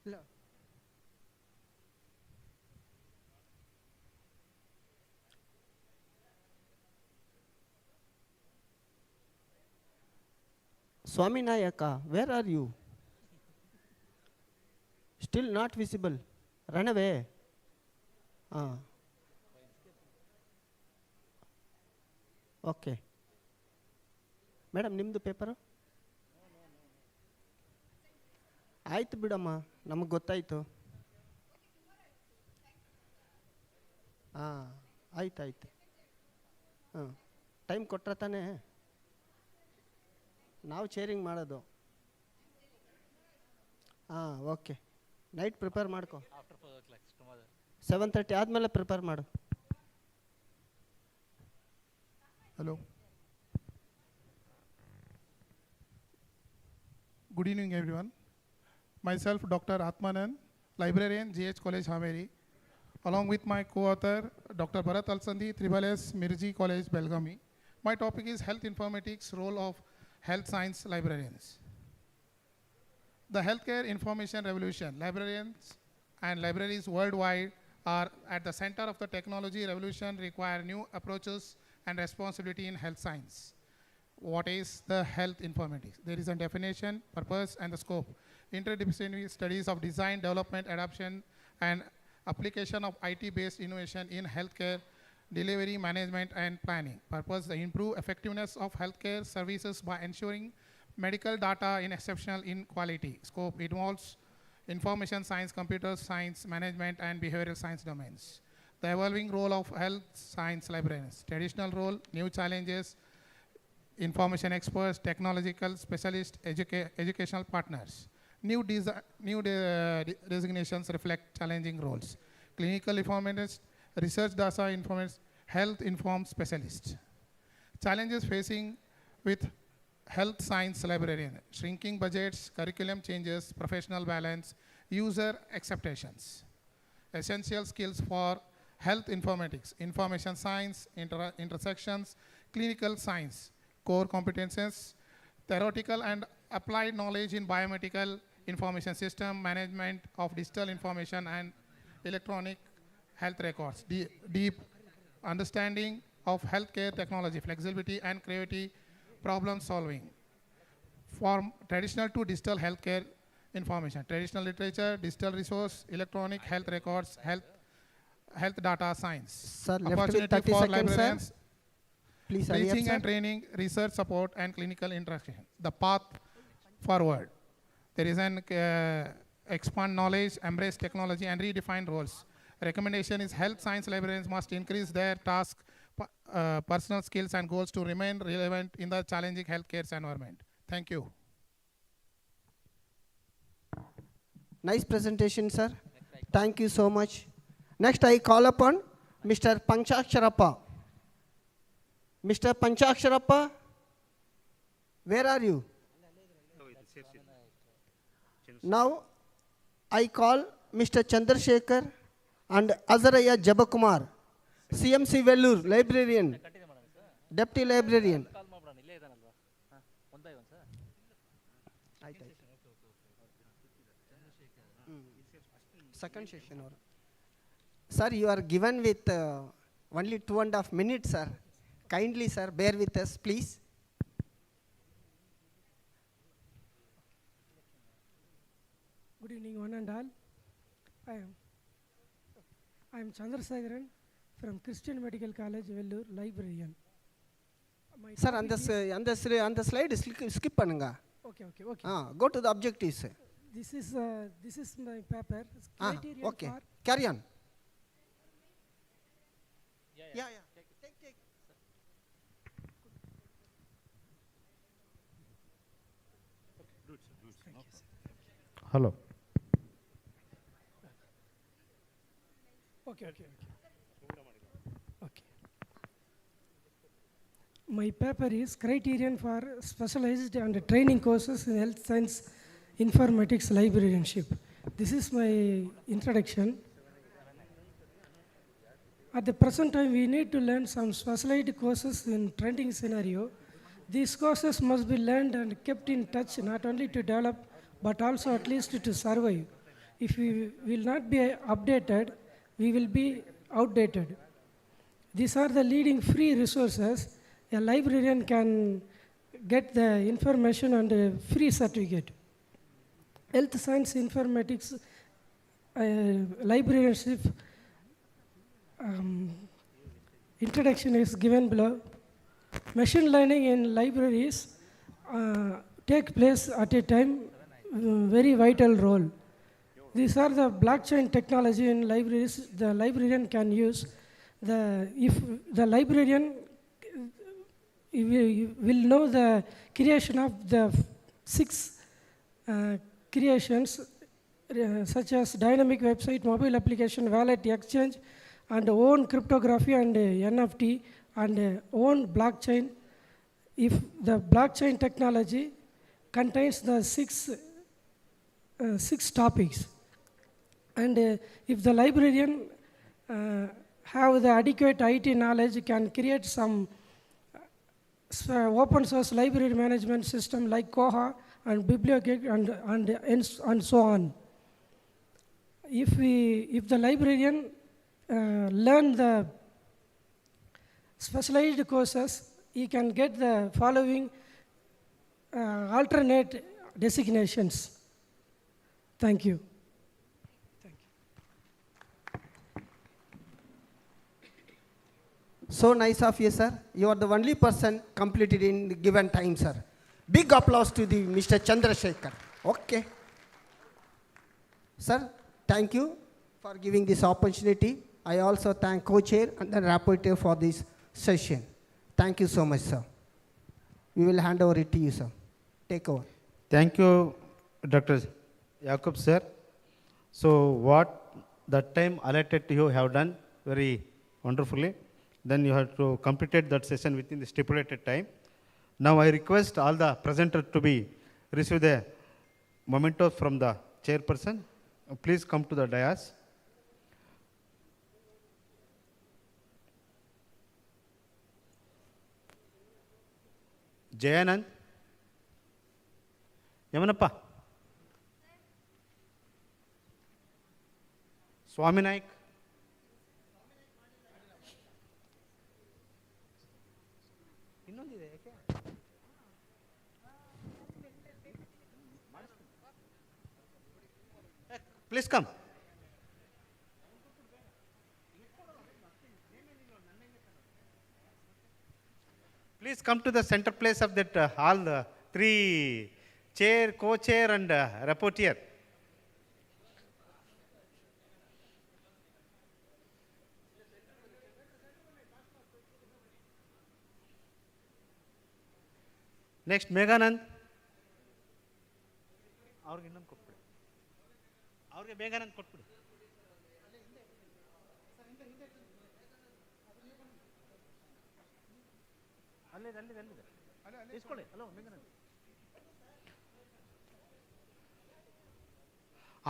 [SPEAKER 10] ಇಲ್ಲ. Swami Nayaka, where are you? Still not visible. Run away. Okay. Madam, ನಿಮ್ಮದು paper? ಆಯ್ತು ಬಿಡಮ್ಮ, ನಮಗೆ ಗೊತ್ತಾಯಿತು. ಆಯ್ತು. ಟೈಮ್ ಕೊಟ್ರೆ ತಾನೇ ನಾವು ಚೇರಿಂಗ್ ಮಾಡೋದು. ಓಕೆ. ನೈಟ್ ಪ್ರಿಪೇರ್ ಮಾಡ್ಕೊ. 7:30 ಆದಮೇಲೆ ಪ್ರಿಪೇರ್ ಮಾಡು.
[SPEAKER 4] Hello. Good evening, everyone. Myself, Dr. Atmanand, librarian, GH College, Haveri, along with my co-author, Dr. Bharat Alsandi, SSS Mirji College, Belgaum. My topic is Health Informatics, Role of Health Science Librarians. The healthcare information revolution. Librarians and libraries worldwide are at the center of the technology revolution, require new approaches and responsibility in health science. What is the health informatics? There is a definition, purpose, and the scope. Interdisciplinary studies of design, development, adoption, and application of IT-based innovation in healthcare, delivery, management, and planning. Purpose: to improve effectiveness of healthcare services by ensuring medical data is exceptional in quality. Scope involves information science, computer science, management, and behavioral science domains. The evolving role of health science librarians. Traditional role, new challenges, information experts, technological specialists, educational partners. New designations reflect challenging roles. Clinical informatist, research data informatist, health informed specialist. Challenges facing with health science librarian: shrinking budgets, curriculum changes, professional balance, user acceptations. Essential skills for health informatics: information science, intersections, clinical science. Core competences: theoretical and applied knowledge in biomedical information system, management of digital information and electronic health records, deep understanding of healthcare technology, flexibility and creativity, problem solving. From traditional to digital healthcare information, traditional literature, digital resource, electronic health records, health data science.
[SPEAKER 10] Sir, left with
[SPEAKER 4] Opportunity
[SPEAKER 10] 30
[SPEAKER 4] for
[SPEAKER 10] seconds, sir.
[SPEAKER 4] librarians,
[SPEAKER 10] Please hurry up,
[SPEAKER 4] teaching
[SPEAKER 10] sir.
[SPEAKER 4] and training, research support and clinical interaction. The path forward. There is an expand knowledge, embrace technology and redefine roles. Recommendation is health science librarians must increase their task, personal skills and goals to remain relevant in the challenging healthcare environment. Thank you.
[SPEAKER 10] Nice presentation, sir. Thank you so much. Next, I call upon Mr. Panchaksharappa. Mr. Panchaksharappa, where are you? Now, I call Mr. Chandrasekhar and Azaraya Jabakumar, CMC Vellur, librarian, deputy librarian. Second session. Sir, you are given with only 2.5 minutes, sir. Kindly, sir, bear with us, please.
[SPEAKER 7] Good evening, one and all. I am Chandrasekharan from Christian Medical College, Vellur, librarian.
[SPEAKER 10] Sir, on the slide, skip pannunga.
[SPEAKER 7] Okay.
[SPEAKER 10] Go to the objectives.
[SPEAKER 7] This is my paper.
[SPEAKER 10] Okay, carry on. Yeah. Take.
[SPEAKER 15] Hello.
[SPEAKER 7] Okay. My paper is criterion for specialized and training courses in health science informatics librarianship. This is my introduction. At the present time, we need to learn some specialized courses in trending scenario. These courses must be learned and kept in touch not only to develop, but also at least to survive. If we will not be updated, we will be outdated. These are the leading free resources. A librarian can get the information and a free certificate. Health science informatics librarianship introduction is given below. Machine learning in libraries take place at a time, very vital role. These are the blockchain technology in libraries the librarian can use. If the librarian will know the creation of the 6 creations such as dynamic website, mobile application, wallet, exchange, and own cryptography and NFT and own blockchain. If the blockchain technology contains the 6 topics, and if the librarian have the adequate IT knowledge, can create some open source library management system like Koha and Bibliothèque and so on. If the librarian learn the specialized courses, he can get the following alternate designations. Thank you.
[SPEAKER 10] So nice of you, sir. You are the only person completed in the given time, sir. Big applause to the Mr. Chandrasekhar. Okay. Sir, thank you for giving this opportunity. I also thank co-chair and the rapporteur for this session. Thank you so much, sir. We will hand over it to you, sir. Take over.
[SPEAKER 12] Thank you, Dr. Jakub, sir. So what that time allotted to you have done very wonderfully. Then you have to complete that session within the stipulated time. Now I request all the presenters to receive the memento from the chairperson. Please come to the dais. Jayanand. Yamanappa. Swami Naik. Please come. Please come to the center place of that all three chair, co-chair and rapporteur. Next, Meghanand. ಅವ್ರಿಗೆ ಇನ್ನೊಂದು ಕೊಟ್ಬಿಡಿ. ಅವ್ರಿಗೆ ಮೇಘಾನಂದ್ ಕೊಟ್ಬಿಡಿ. ಅಲ್ಲಿದೆ. ಇಸ್ಕೊಳ್ಳಿ. Hello Meghanand.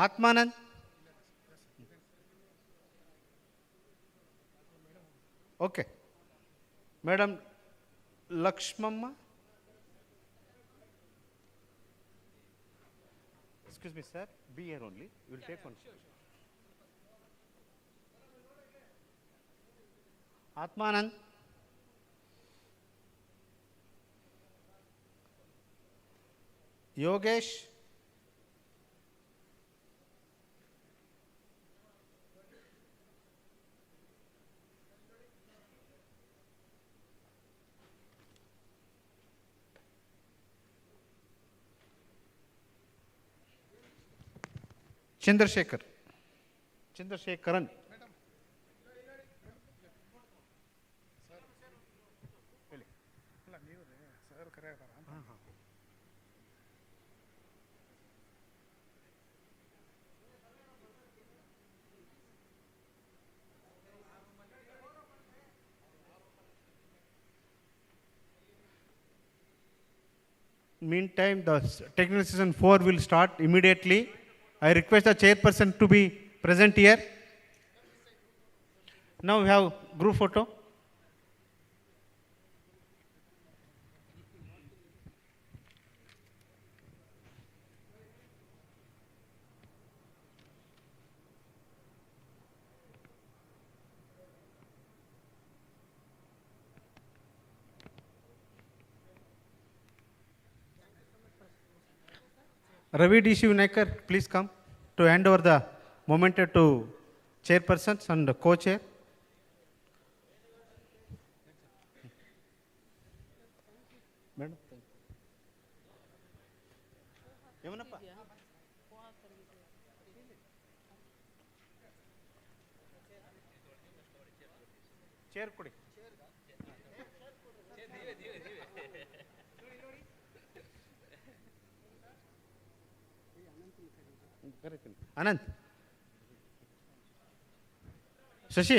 [SPEAKER 12] Atmanand. Okay. Madam Lakshmamma. Excuse me, sir. Be here only. We will take one. Atmanand. Yogesh. Chandrasekharan. Meantime, the technical session 4 will start immediately. I request the chairperson to be present here. Now we have group photo. Ravi D. Shivnekar, please come to hand over the memento to chairpersons and co-chair. Madam, chair kodi. Anand. Shashi.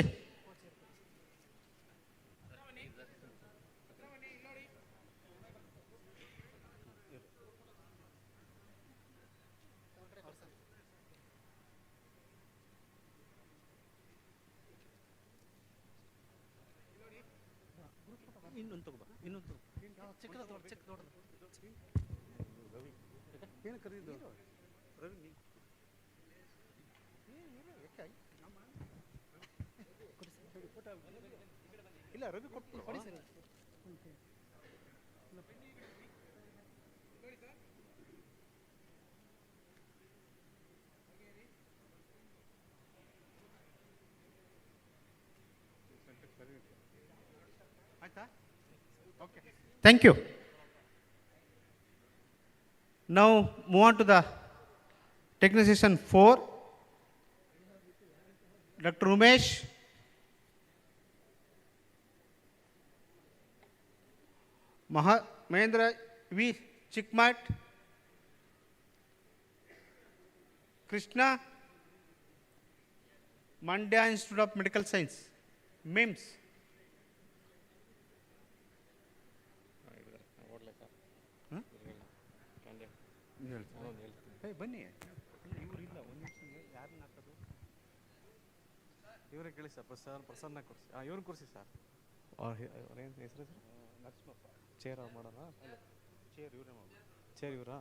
[SPEAKER 12] ಇನ್ನೊಂದು ತಗೋ ಇನ್ನೊಂದು check Ravi ಏನು ಕರೀದು ರವಿ ಇಲ್ಲ ರವಿ ಕೊಟ್ಟು ಕೊಡಿ sir. ಆಯ್ತಾ? Okay. Thank you. Now move on to the technical session 4. Dr. Umesh. Mahendra V. Chikmat. Krishna. Mandya Institute of Medical Science. MIMS. ಬನ್ನಿ ಇವರಿಲ್ಲ ಒಂದು ನಿಮಿಷ ಯಾರನ್ನ ಹಾಕೋದು ಇವರೇ ಕೇಳಿ ಸರ್ ಪ್ರಸನ್ನ ಕೊಡಿಸಿ ಇವ್ರನ್ನ ಕೊಡಿಸಿ ಸರ್ ಅವ್ರೇನು ಹೆಸರು ನರಸಿಂಹಪ್ಪ ಚೇರ್ ಮಾಡೋಣ ಚೇರ್ ಇವರೇ ಮಾಡೋದು ಚೇರ್ ಇವರಾ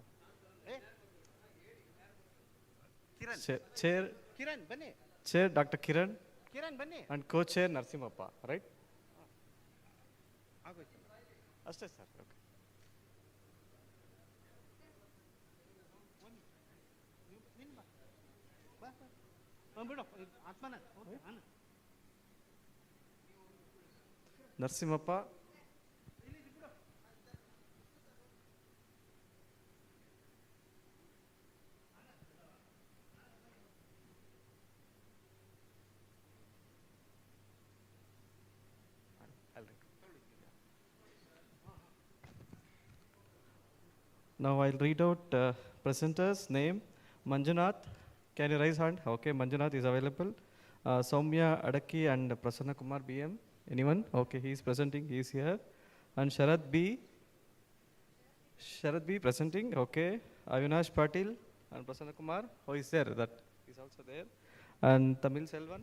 [SPEAKER 12] ಚೇರ್ ಕಿರಣ್ ಬನ್ನಿ ಚೇರ್ ಡಾಕ್ಟರ್ ಕಿರಣ್ ಬನ್ನಿ and co chair Narasimhappa right ಆಗೋಯ್ತು ಅಷ್ಟೇ ಸರ್ ಓಕೆ ಬಾ
[SPEAKER 8] Narsimappa. Now I'll read out presenter's name. Manjunath, can you raise hand? Okay, Manjunath is available. Soumya Adaki and Prasanna Kumar BM. Anyone? Okay, he is presenting, he is here. And Sharad B presenting, okay. Avinash Patil and Prasanna Kumar, who is there? That is also there. And Tamil Selvan.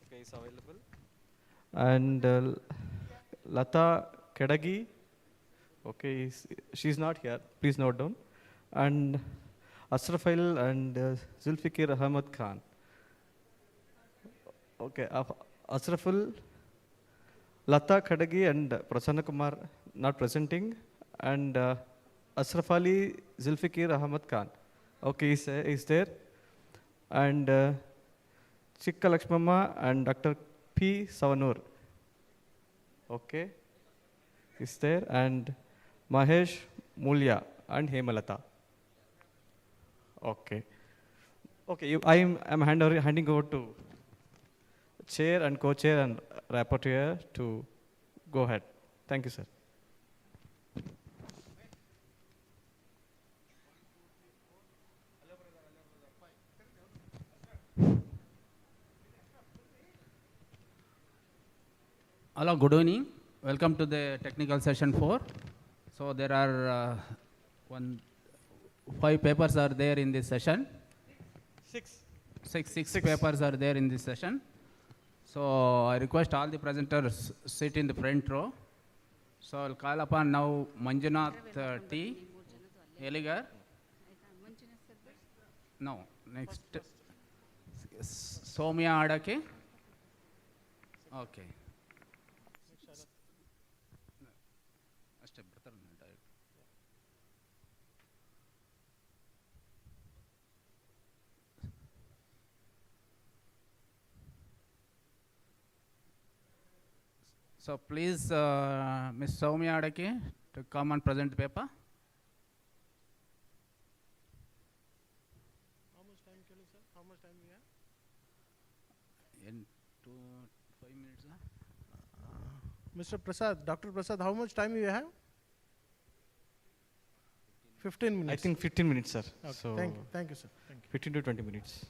[SPEAKER 8] Okay, is available. And Lata Kedagi, okay, she's not here, please note down. And Asrafail and Zulfikir Ahmad Khan. Okay, Asraful, Lata Kadagi and Prasanna Kumar not presenting, and Asraf Ali, Zulfikir Ahmad Khan. Okay, is there. And Chikka Lakshmama and Dr. P. Savanur. Okay, is there. And Mahesh Mulya and Hemalata. Okay. Okay, I'm handing over to chair and co-chair and rapporteur to go ahead. Thank you, sir.
[SPEAKER 21] Hello, good evening. Welcome to the technical session 4. So there are 5 papers are there in this session. Six papers are there in this session. So I request all the presenters sit in the front row. So I'll call upon now Manjunath T. Eligar. No, next Soumya Adake. Okay. So please, Ms. Soumya Adake, to come and present the paper.
[SPEAKER 4] How much time can you, sir? How much time we have?
[SPEAKER 21] In 5 minutes.
[SPEAKER 4] Mr. Prasad, Dr. Prasad, how much time you have? 15 minutes.
[SPEAKER 8] I think 15 minutes, sir.
[SPEAKER 4] Okay.
[SPEAKER 8] So
[SPEAKER 4] Thank you, sir. Thank you.
[SPEAKER 8] 15 to 20 minutes.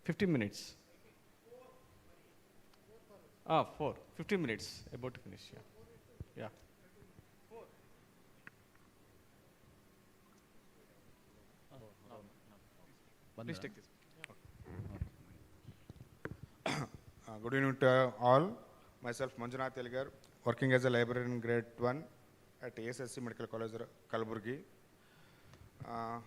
[SPEAKER 8] 15 minutes. 4. 15 minutes. About to finish. Yeah. Please take this.
[SPEAKER 22] Good evening to all. Myself, Manjunath Eligar, working as a librarian in grade 1 at ASSC Medical College, Kalaburgi.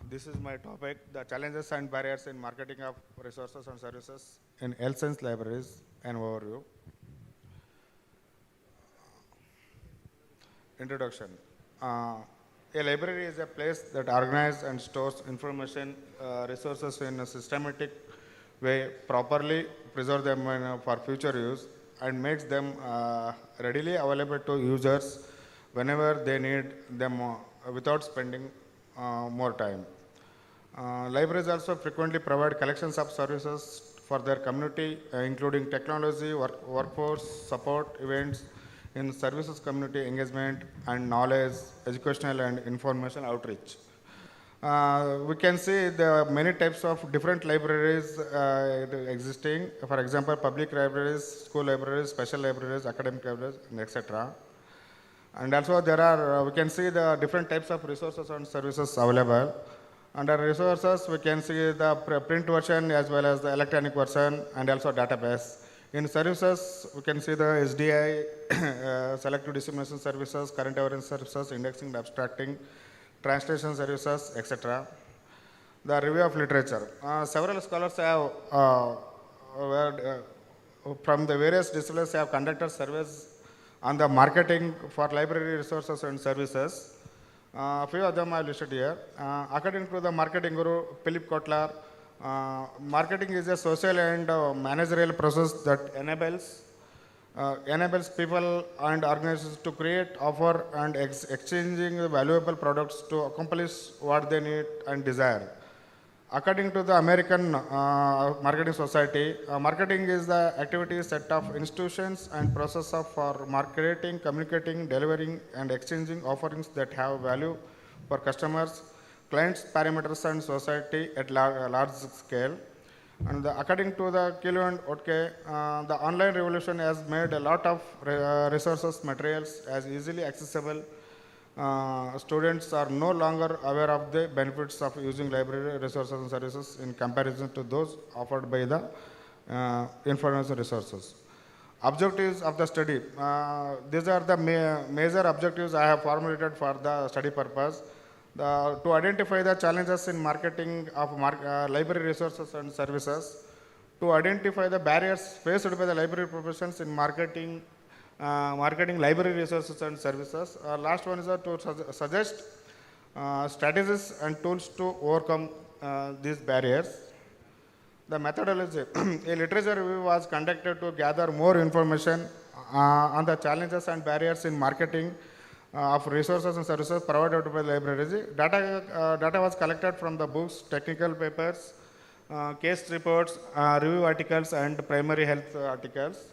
[SPEAKER 22] This is my topic, the challenges and barriers in marketing of resources and services in health science libraries, an overview. Introduction. A library is a place that organizes and stores information, resources in a systematic way, properly preserve them for future use, and makes them readily available to users whenever they need them without spending more time. Libraries also frequently provide collections of services for their community, including technology, workforce, support, events, in services community engagement and knowledge, educational and information outreach. We can see there are many types of different libraries existing. For example, public libraries, school libraries, special libraries, academic libraries, and etc. And also there are, we can see the different types of resources and services available. Under resources, we can see the print version as well as the electronic version and also database. In services, we can see the SDI, selective dissemination services, current awareness services, indexing, abstracting, translation services, etc. The review of literature. Several scholars have, from the various disciplines, have conducted surveys on the marketing for library resources and services. A few of them I listed here. According to the marketing guru Philip Kotler, marketing is a social and managerial process that enables people and organizations to create, offer, and exchanging valuable products to accomplish what they need and desire. According to the American Marketing Society, marketing is the activity set of institutions and process of for marketing, communicating, delivering, and exchanging offerings that have value for customers, clients, parameters, and society at large scale. And according to the Kilo and Otke, the online revolution has made a lot of resources, materials as easily accessible. Students are no longer aware of the benefits of using library resources and services in comparison to those offered by the information resources. Objectives of the study. These are the major objectives I have formulated for the study purpose. To identify the challenges in marketing of library resources and services, to identify the barriers faced by the library professions in marketing library resources and services. Last one is to suggest strategies and tools to overcome these barriers. The methodology. A literature review was conducted to gather more information on the challenges and barriers in marketing of resources and services provided by the library. Data was collected from the books, technical papers, case reports, review articles, and primary health articles.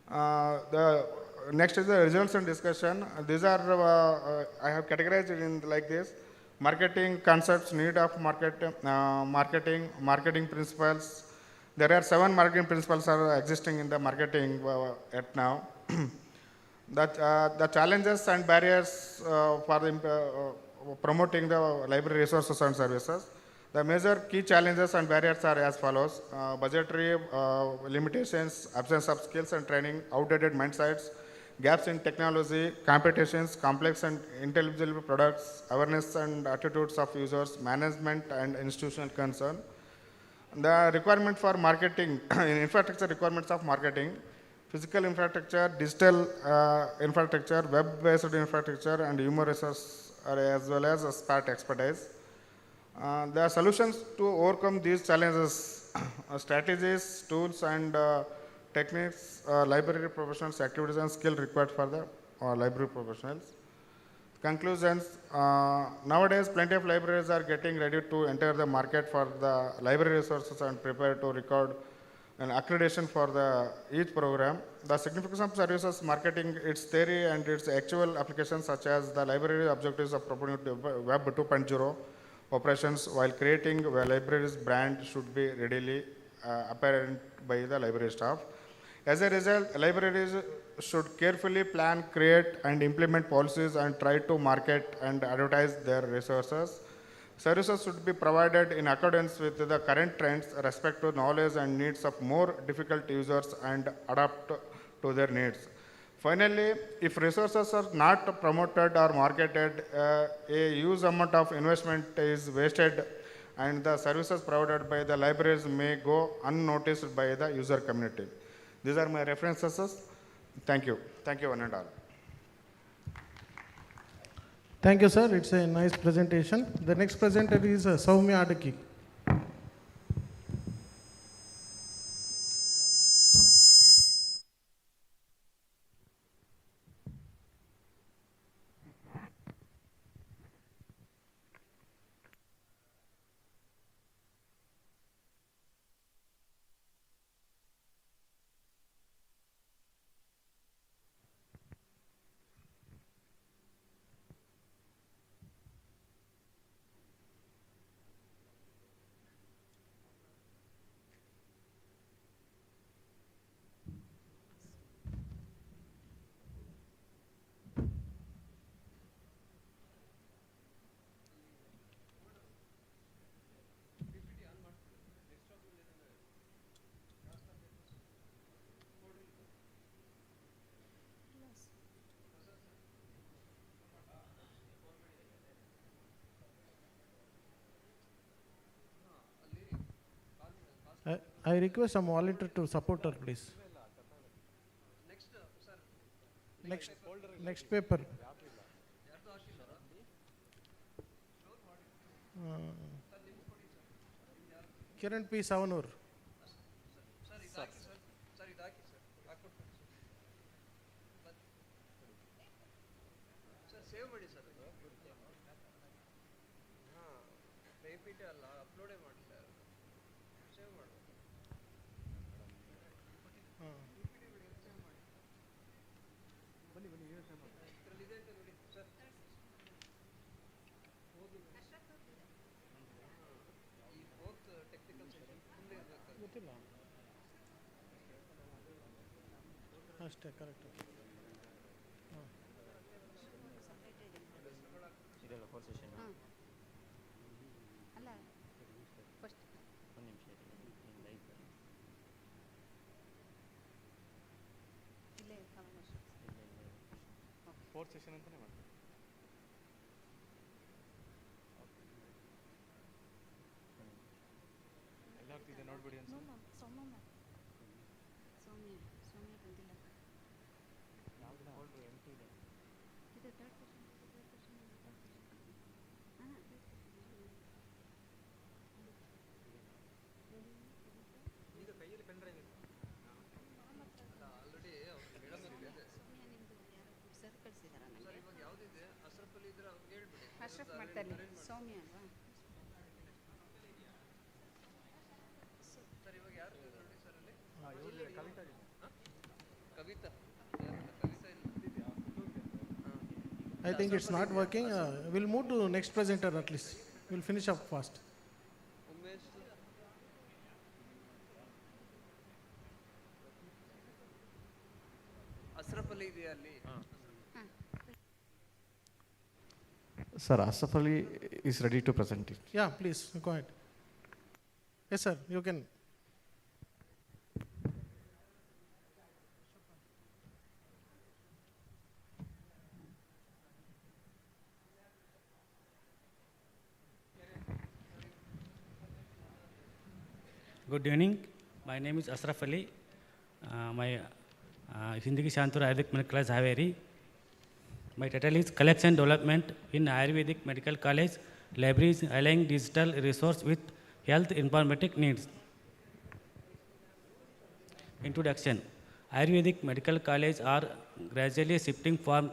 [SPEAKER 22] The next is the results and discussion. These are I have categorized it in like this: marketing concepts, need of marketing principles. There are 7 marketing principles are existing in the marketing at now. The challenges and barriers for promoting the library resources and services. The major key challenges and barriers are as follows: budgetary limitations, absence of skills and training, outdated mindsets, gaps in technology, competitions, complex and intelligible products, awareness and attitudes of users, management and institutional concern. The requirement for marketing, infrastructure requirements of marketing: physical infrastructure, digital infrastructure, web-based infrastructure, and human resource as well as SPAT expertise. The solutions to overcome these challenges, strategies, tools, and techniques, library professionals, activities, and skill required for the library professionals. Conclusions. Nowadays, plenty of libraries are getting ready to enter the market for the library resources and prepare to record an accreditation for each program. The significance of services marketing, its theory and its actual applications, such as the library objectives of promoting Web 2.0 operations while creating a library's brand, should be readily apparent by the library staff. As a result, libraries should carefully plan, create, and implement policies and try to market and advertise their resources. Services should be provided in accordance with the current trends, respect to knowledge and needs of more difficult users, and adapt to their needs. Finally, if resources are not promoted or marketed, a huge amount of investment is wasted and the services provided by the libraries may go unnoticed by the user community. These are my references. Thank you. Thank you, one and all.
[SPEAKER 4] Thank you, sir. It's a nice presentation. The next presenter is Soumya Adaki. I request a volunteer to support her, please. Next paper. Kiran P. Savanur. ಅಷ್ಟೇ correct.
[SPEAKER 2] ಇದೆಲ್ಲ four session
[SPEAKER 19] ಅಲ್ಲ first
[SPEAKER 2] ಒಂದು ನಿಮಿಷ live
[SPEAKER 19] ಇಲ್ಲೇ
[SPEAKER 8] fourth session ಅಂತಾನೆ ಮಾಡ್ತಾರೆ. ಎಲ್ಲರಿಗೂ ಇದೆ ನೋಡ್ಬಿಡಿ ಅಂತ.
[SPEAKER 19] ಸೌಮ್ಯ ಬಂದಿಲ್ಲ.
[SPEAKER 2] ಯಾವುದು ಎಂಟಿ ಇದೆ
[SPEAKER 19] ಇದು ಥರ್ಡ್ ಕ್ವಶನ್
[SPEAKER 2] ಈಗ ಕೈಯಲ್ಲಿ ಪೆನ್ ಡ್ರೈವ್ ಇದೆ ಆಲ್ರೆಡಿ
[SPEAKER 19] ಸರ್ ಕಳಿಸಿದಾರ
[SPEAKER 2] ಸರ್ ಇವಾಗ ಯಾವುದಿದೆ ಅಶ್ರಫಲ್ಲಿ ಇದ್ರೆ ಅವ್ರಿಗೆ ಹೇಳ್ಬಿಡಿ.
[SPEAKER 19] ಅಶ್ರಫ್ ಮಾಡ್ತಾರೆ ಸೌಮ್ಯ ಅಲ್ವಾ?
[SPEAKER 2] ಸರ್ ಇವಾಗ ಯಾರು ನೋಡಿ ಸರ್ ಅಲ್ಲಿ
[SPEAKER 8] Kavita
[SPEAKER 2] Kavita
[SPEAKER 4] I think it's not working. We'll move to next presenter at least. We'll finish up fast.
[SPEAKER 2] Umesh Ashraf ಅಲ್ಲಿ ಇದೆಯಾ ಅಲ್ಲಿ?
[SPEAKER 8] Sir, Asaf Ali is ready to present it.
[SPEAKER 4] Yeah, please go ahead. Yes, sir. You can.
[SPEAKER 6] Good evening. My name is Ashraf Ali. My Hindigi Shantur Ayurvedic Medical College, Haveri. My title is Collection Development in Ayurvedic Medical College, Libraries Aligning Digital Resource with Health Informatic Needs. Introduction. Ayurvedic Medical College are gradually shifting from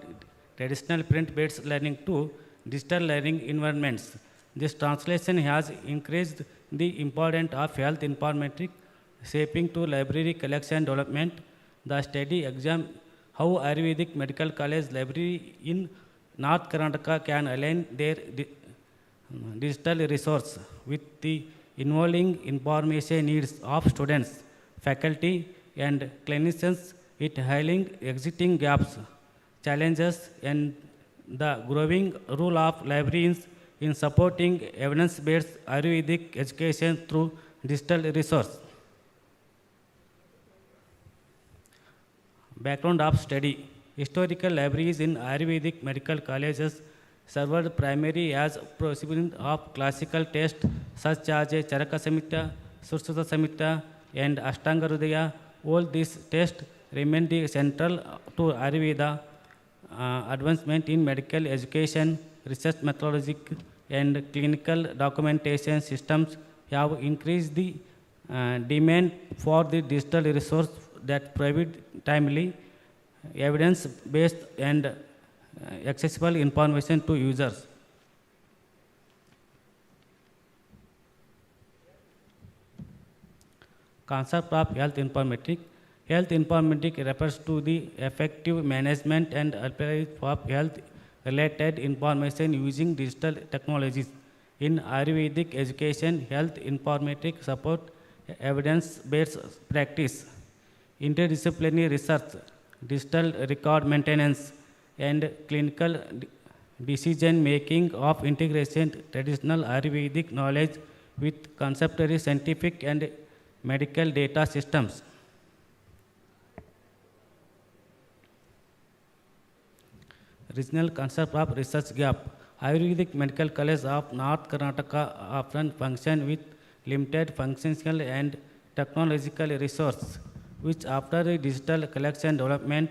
[SPEAKER 6] traditional print-based learning to digital learning environments. This translation has increased the importance of health informatics, shaping to library collection development. The study examines how Ayurvedic Medical College Library in North Karnataka can align their digital resource with the evolving information needs of students, faculty, and clinicians. It highlights existing gaps, challenges, and the growing role of librarians in supporting evidence-based Ayurvedic education through digital resource. Background of study. Historical libraries in Ayurvedic medical colleges served primarily as recipients of classical texts such as Charaka Samhita, Sushruta Samhita, and Ashtanga Hridaya. All these texts remain central to Ayurveda. Advancement in medical education, research methodology, and clinical documentation systems have increased the demand for the digital resource that provide timely, evidence-based, and accessible information to users. Concept of health informatics. Health informatics refers to the effective management and application of health-related information using digital technologies. In Ayurvedic education, health informatics support evidence-based practice, interdisciplinary research, digital record maintenance, and clinical decision-making of integration traditional Ayurvedic knowledge with contemporary scientific and medical data systems. Regional concept of research gap. Ayurvedic Medical College of North Karnataka often function with limited functional and technological resources, which after the digital collection development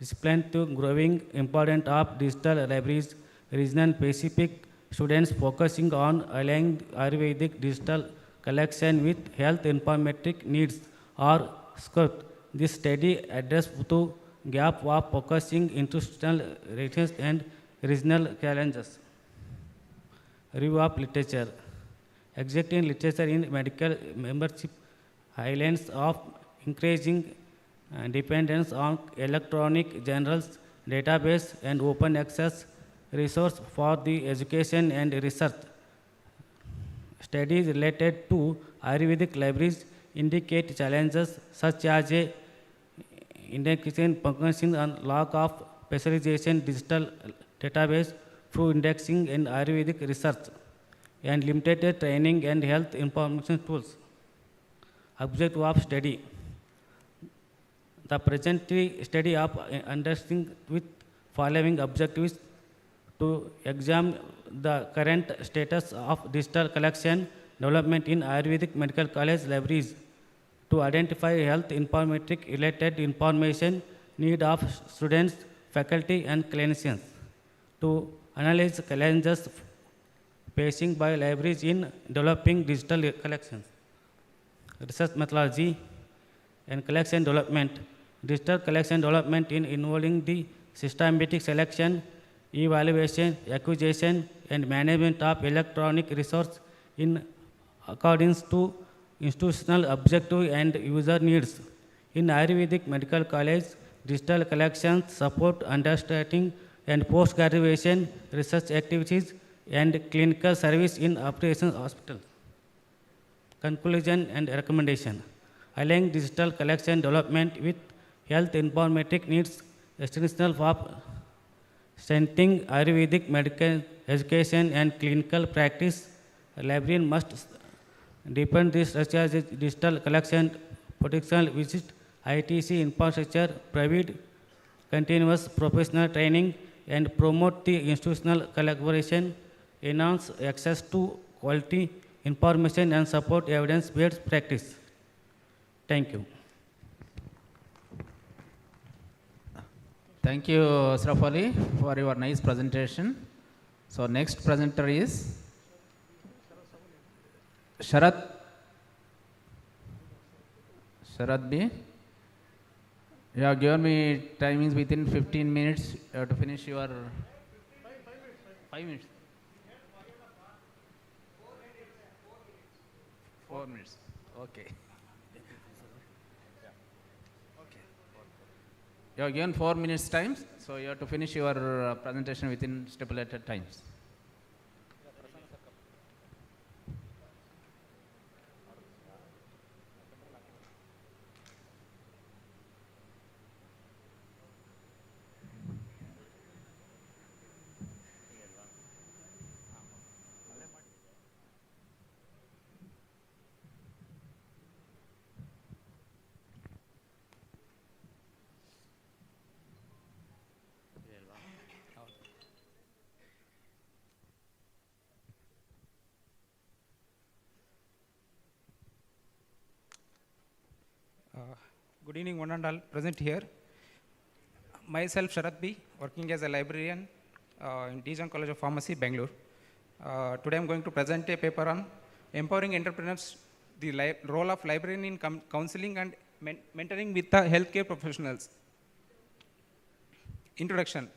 [SPEAKER 6] discipline to growing importance of digital libraries, regional Pacific students focusing on aligning Ayurvedic digital collection with health informatic needs or scope. This study addresses the gap of focusing institutional research and regional challenges. Review of literature. Existing literature in medical membership highlights of increasing dependence on electronic journals, database, and open access resource for the education and research. Studies related to Ayurvedic libraries indicate challenges such as a indexation function and lack of specialization digital database through indexing and Ayurvedic research, and limited training and health information tools. Objective of study. The present study of understanding with following objectives: to examine the current status of digital collection development in Ayurvedic medical college libraries, to identify health informatic related information need of students, faculty, and clinicians, to analyze challenges facing by libraries in developing digital collections. Research methodology and collection development. Digital collection development in involving the systematic selection, evaluation, acquisition, and management of electronic resource in accordance to institutional objective and user needs. In Ayurvedic medical college, digital collections support understanding and post-graduation research activities and clinical service in operations hospitals. Conclusion and recommendation. Aligning digital collection development with health informatic needs, essential for strengthening Ayurvedic medical education and clinical practice. A librarian must deepen this such as digital collection, potential visit, ITC infrastructure, provide continuous professional training, and promote the institutional collaboration, enhance access to quality information, and support evidence-based practice. Thank you.
[SPEAKER 21] Thank you, Srafali, for your nice presentation. So next presenter is Sharad B. You have given me timings within 15 minutes. You have to finish your 5 minutes. 4 minutes. Okay. You have given 4 minutes time, so you have to finish your presentation within stipulated times.
[SPEAKER 13] Good evening, one and all present here. Myself, Sharad B., working as a librarian in Dijon College of Pharmacy, Bangalore. Today I'm going to present a paper on empowering entrepreneurs, the role of librarian in counseling and mentoring with the healthcare professionals. Introduction.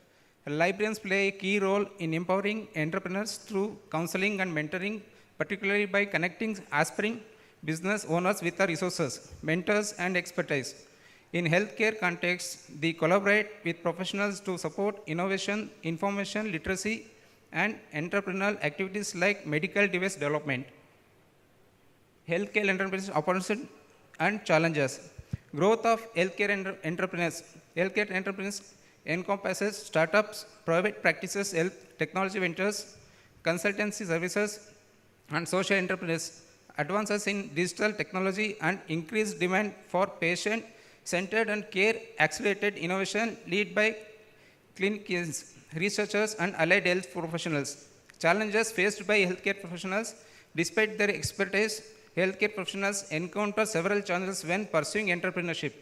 [SPEAKER 13] Librarians play a key role in empowering entrepreneurs through counseling and mentoring, particularly by connecting aspiring business owners with the resources, mentors, and expertise. In healthcare context, they collaborate with professionals to support innovation, information literacy, and entrepreneurial activities like medical device development. Healthcare enterprise opportunities and challenges. Growth of healthcare entrepreneurs. Healthcare entrepreneurs encompasses startups, private practices, health technology ventures, consultancy services, and social entrepreneurs. Advances in digital technology and increased demand for patient-centered and care-accelerated innovation led by clinicians, researchers, and allied health professionals. Challenges faced by healthcare professionals. Despite their expertise, healthcare professionals encounter several challenges when pursuing entrepreneurship.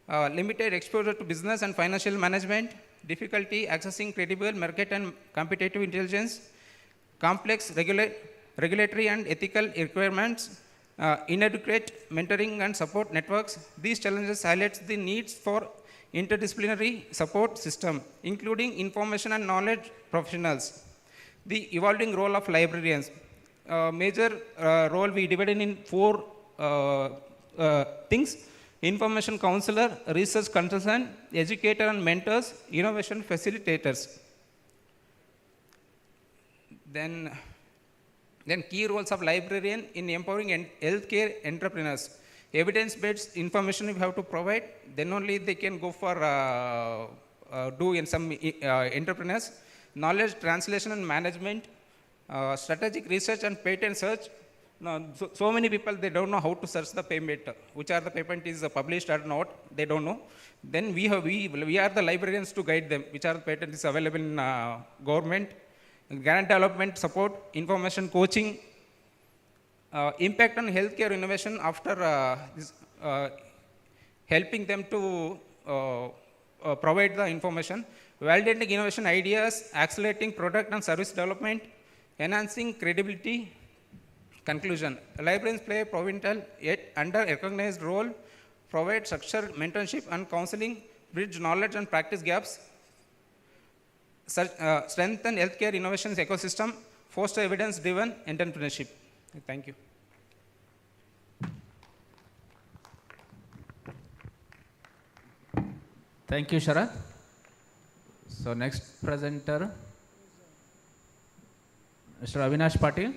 [SPEAKER 13] limited exposure to business and financial management, difficulty accessing credible market and competitive intelligence, complex regulatory and ethical requirements, inadequate mentoring and support networks. These challenges highlight the needs for interdisciplinary support system, including information and knowledge professionals. The evolving role of librarians. Major role we divided in four things: information counselor, research consultant, educator and mentors, innovation facilitators. Then key roles of librarian in empowering healthcare entrepreneurs. Evidence-based information we have to provide, then only they can go for do in some entrepreneurs. Knowledge translation and management, strategic research and patent search. Now, so many people, they don't know how to search the patent, which are the patent is published or not, they don't know. Then we are the librarians to guide them, which are the patent is available in government. Grant development support, information coaching, impact on healthcare innovation after helping them to provide the information, validating innovation ideas, accelerating product and service development, enhancing credibility. Conclusion: librarians play a pivotal yet under-recognized role, provide structured mentorship and counseling, bridge knowledge and practice gaps, strengthen healthcare innovations ecosystem, foster evidence-driven entrepreneurship. Thank you.
[SPEAKER 21] Thank you, Sharad. So next presenter, Mr. Avinash Patil.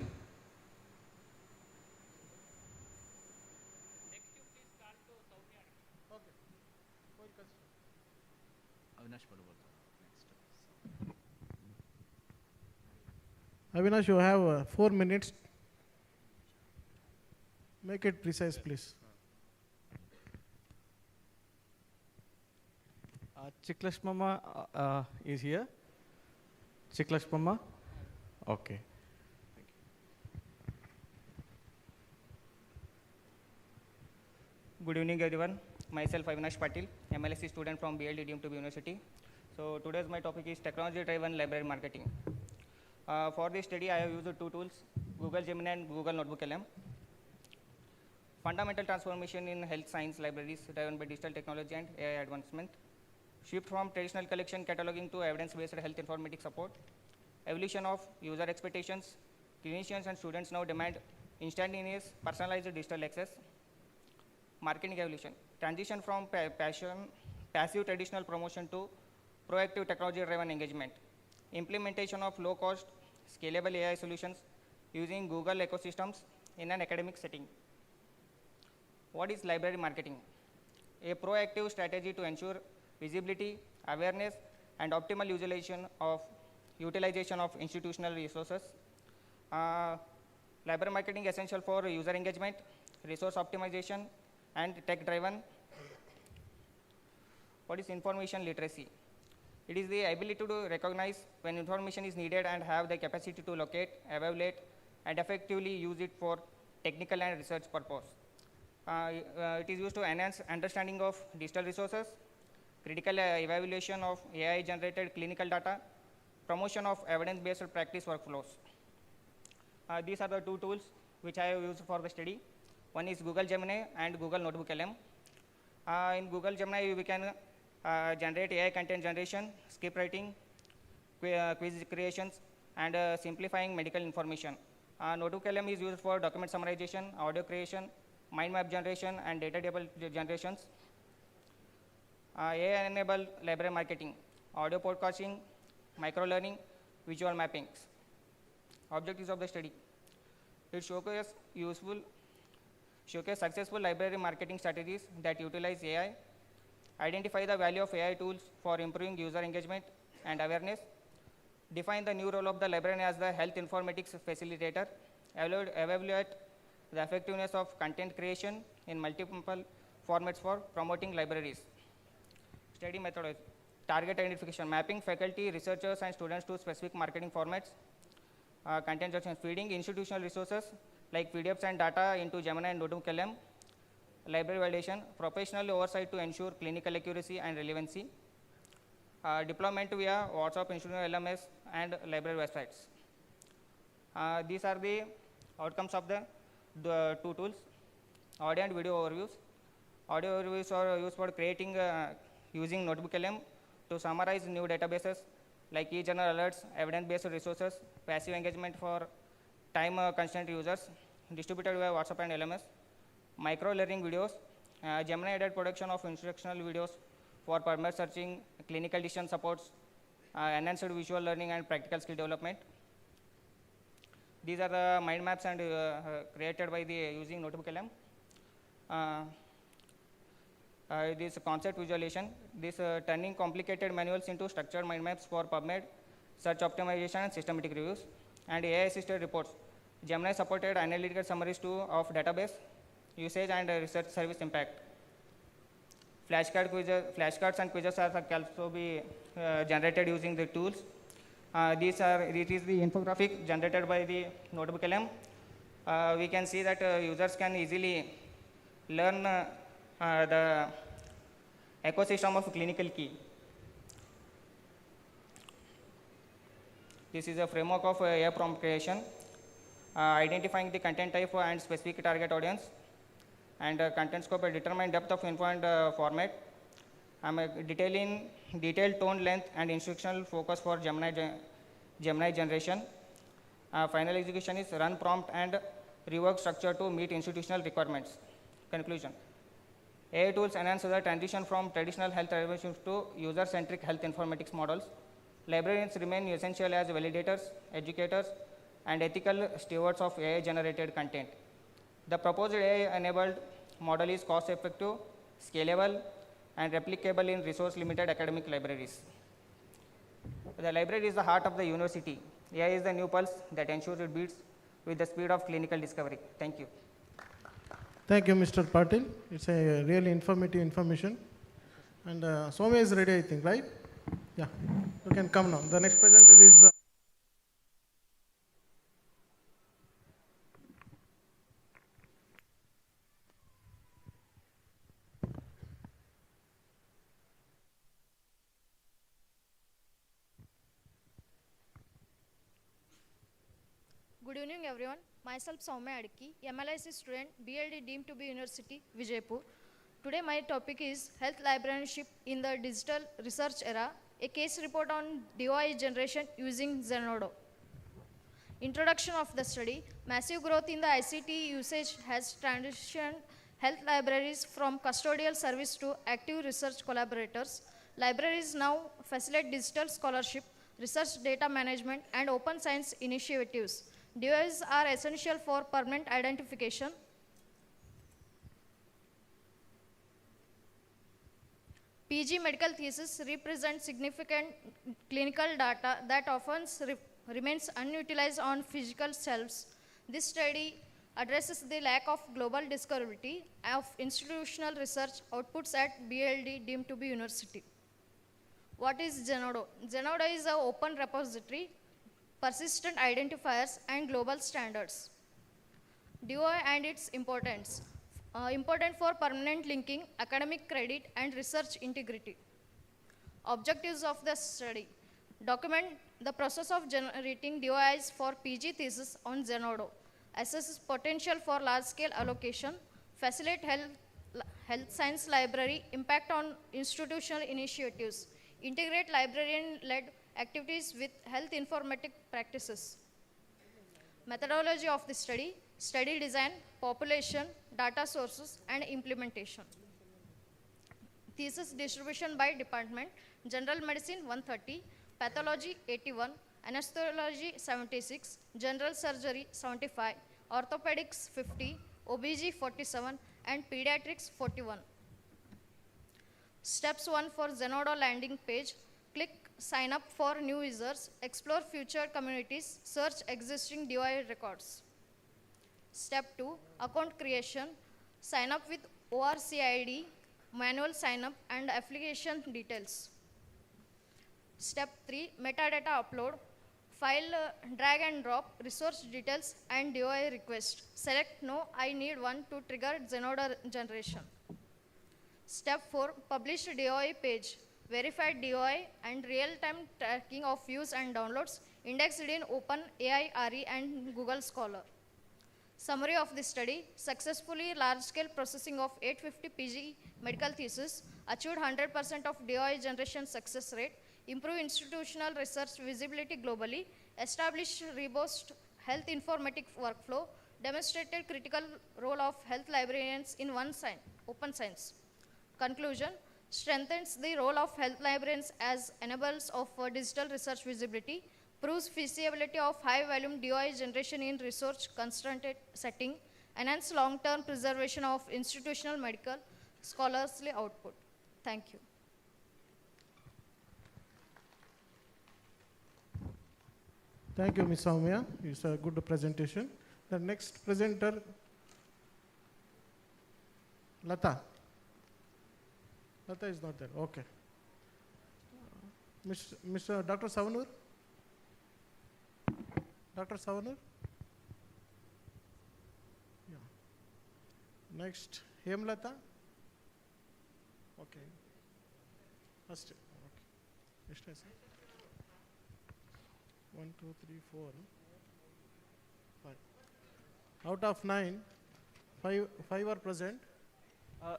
[SPEAKER 15] Avinash, you have 4 minutes. Make it precise, please.
[SPEAKER 8] Chiklashmama is here. Chiklashmama? Okay.
[SPEAKER 14] Good evening, everyone. Myself, Avinash Patil, MLSC student from BLD to University. So today's my topic is technology-driven library marketing. For this study, I have used two tools, Google Gemini and Google Notebook LM. Fundamental transformation in health science libraries driven by digital technology and AI advancement. Shift from traditional collection cataloging to evidence-based health informatics support. Evolution of user expectations. Clinicians and students now demand instantaneous personalized digital access. Marketing evolution. Transition from passive traditional promotion to proactive technology-driven engagement. Implementation of low-cost, scalable AI solutions using Google ecosystems in an academic setting. What is library marketing? A proactive strategy to ensure visibility, awareness, and optimal utilization of institutional resources. Library marketing is essential for user engagement, resource optimization, and tech-driven. What is information literacy? It is the ability to recognize when information is needed and have the capacity to locate, evaluate, and effectively use it for technical and research purpose. It is used to enhance understanding of digital resources, critical evaluation of AI-generated clinical data, promotion of evidence-based practice workflows. These are the two tools which I have used for the study. One is Google Gemini and Google Notebook LM. In Google Gemini, we can generate AI content generation, script writing, quiz creations, and simplifying medical information. Notebook LM is used for document summarization, audio creation, mind map generation, and data table generations. AI-enabled library marketing, audio podcasting, micro-learning, visual mappings. Objectives of the study. It showcases successful library marketing strategies that utilize AI, identify the value of AI tools for improving user engagement and awareness, define the new role of the librarian as the health informatics facilitator, evaluate the effectiveness of content creation in multiple formats for promoting libraries. Study methodology, target identification, mapping faculty, researchers, and students to specific marketing formats, content generation, feeding institutional resources like PDFs and data into Gemini and Notebook LM, library validation, professional oversight to ensure clinical accuracy and relevancy, deployment via WhatsApp, institutional LMS, and library websites. These are the outcomes of the two tools, audio and video overviews. Audio overviews are used for creating using Notebook LM to summarize new databases like e-journal alerts, evidence-based resources, passive engagement for time-constrained users, distributed via WhatsApp and LMS. Micro-learning videos, Gemini-aided production of instructional videos for permanent searching, clinical decision supports, enhanced visual learning and practical skill development. These are the mind maps and created by using Notebook LM. This concept visualization, this turning complicated manuals into structured mind maps for PubMed, search optimization and systematic reviews, and AI-assisted reports. Gemini supported analytical summaries of database usage and research service impact. Flashcards and quizzes can also be generated using the tools. It is the infographic generated by the Notebook LM. We can see that users can easily learn the ecosystem of clinical key. This is a framework of AI prompt creation, identifying the content type and specific target audience, and content scope determine depth of info and format. Detailing detailed tone, length, and instructional focus for Gemini generation. Final execution is run prompt and rework structure to meet institutional requirements. Conclusion. AI tools enhance the transition from traditional health evaluations to user-centric health informatics models. Librarians remain essential as validators, educators, and ethical stewards of AI-generated content. The proposed AI-enabled model is cost-effective, scalable, and replicable in resource-limited academic libraries. The library is the heart of the university. AI is the new pulse that ensures it beats with the speed of clinical discovery. Thank you.
[SPEAKER 15] Thank you, Mr. Patil. It's a really informative information. And Soumya is ready, I think, right? Yeah, you can come now. The next presenter is...
[SPEAKER 1] Good evening, everyone. Myself Soumya Adiki, MLIC student, BLD deemed to be University, Vijaypur. Today my topic is Health Librarianship in the Digital Research Era, a case report on DOI generation using Zenodo. Introduction of the study. Massive growth in the ICT usage has transitioned health libraries from custodial service to active research collaborators. Libraries now facilitate digital scholarship, research data management, and open science initiatives. DOIs are essential for permanent identification. PG medical thesis represents significant clinical data that often remains unutilized on physical shelves. This study addresses the lack of global discoverability of institutional research outputs at BLD deemed to be university. What is Zenodo? Zenodo is an open repository, persistent identifiers, and global standards. DOI and its importance. Important for permanent linking, academic credit, and research integrity. Objectives of the study. Document the process of generating DOIs for PG thesis on Zenodo. Assess potential for large-scale allocation. Facilitate health science library, impact on institutional initiatives. Integrate librarian-led activities with health informatic practices. Methodology of the study, study design, population, data sources, and implementation. Thesis distribution by department, General Medicine 130, Pathology 81, Anesthesiology 76, General Surgery 75, Orthopedics 50, OBG 47, and Pediatrics 41. Steps 1 for Zenodo landing page, click sign up for new users, explore future communities, search existing DOI records. Step 2, account creation, sign up with ORC ID, manual sign up, and application details. Step 3, metadata upload, File drag and drop resource details and DOI request. Select no, I need one to trigger Zenoda generation. Step 4, publish DOI page. Verified DOI and real-time tracking of views and downloads indexed in OpenAI, RE and Google Scholar. Summary of the study: successfully large-scale processing of 850 PG medical thesis, achieved 100% of DOI generation success rate, improve institutional research visibility globally, establish robust health informatics workflow, demonstrated critical role of health librarians in open science. Conclusion: strengthens the role of health librarians as enablers of digital research visibility, proves feasibility of high-volume DOI generation in resource-constrained setting, enhance long-term preservation of institutional medical scholarly output. Thank you.
[SPEAKER 15] Thank you, Ms. Soumya. It's a good presentation. The next presenter, Lata. Lata is not there. Okay. Mr. Dr. Savanur? Dr. Savanur? Yeah. Next, Hemlata? Okay. First, okay. Next, 1, 2, 3, 4, 5. Out of 9, 5 are present.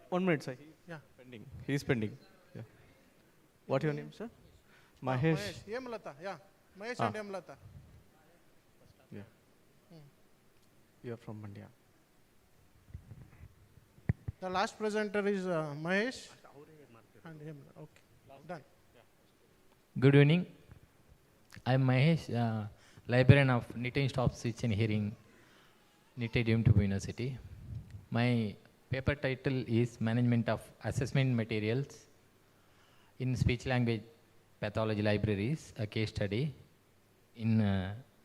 [SPEAKER 8] 1 minute, sir.
[SPEAKER 15] Yeah.
[SPEAKER 8] Pending. He is pending. Yeah. What your name, sir? Mahesh.
[SPEAKER 15] Hemlata, yeah. Mahesh and Hemlata.
[SPEAKER 8] Yeah. You are from Mandya.
[SPEAKER 15] The last presenter is Mahesh and Hemlata. Okay. Done.
[SPEAKER 16] Good evening. I am Mahesh, librarian of NIT Institute of Speech and Hearing, NIT University. My paper title is Management of Assessment Materials in Speech Language Pathology Libraries, a case study in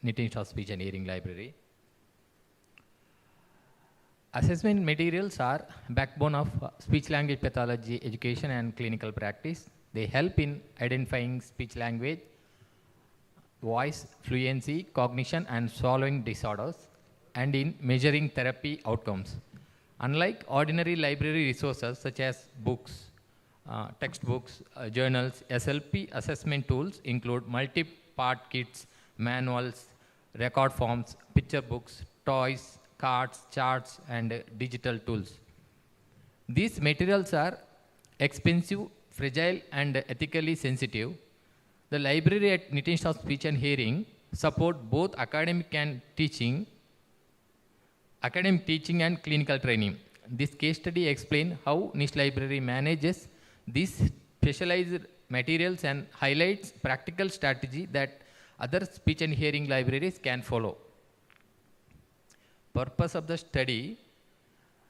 [SPEAKER 16] NIT Institute of Speech and Hearing Library. Assessment materials are backbone of speech language pathology education and clinical practice. They help in identifying speech language, voice, fluency, cognition, and swallowing disorders, and in measuring therapy outcomes. Unlike ordinary library resources such as books, textbooks, journals, SLP assessment tools include multi-part kits, manuals, record forms, picture books, toys, cards, charts, and digital tools. These materials are expensive, fragile, and ethically sensitive. The library at NIT Institute of Speech and Hearing support both academic teaching and clinical training. This case study explains how NIST library manages these specialized materials and highlights practical strategy that other speech and hearing libraries can follow. Purpose of the study: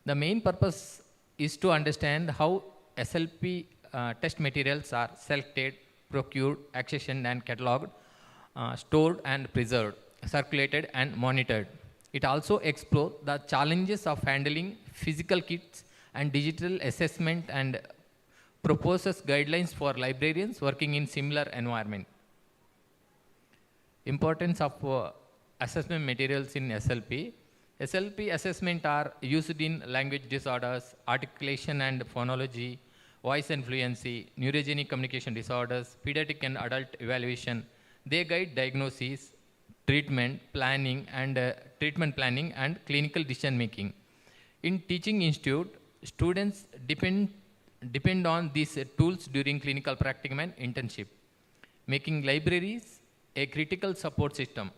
[SPEAKER 16] the main purpose is to understand how SLP test materials are selected, procured, accessioned and catalogued, stored and preserved, circulated and monitored. It also explores the challenges of handling physical kits and digital assessment and proposes guidelines for librarians working in similar environment. Importance of assessment materials in SLP. SLP assessment are used in language disorders, articulation and phonology, voice and fluency, neurogenic communication disorders, pediatric and adult evaluation. They guide diagnosis, treatment planning and clinical decision making. In teaching institute, students depend on these tools during clinical practicum and internship, making libraries a critical support system.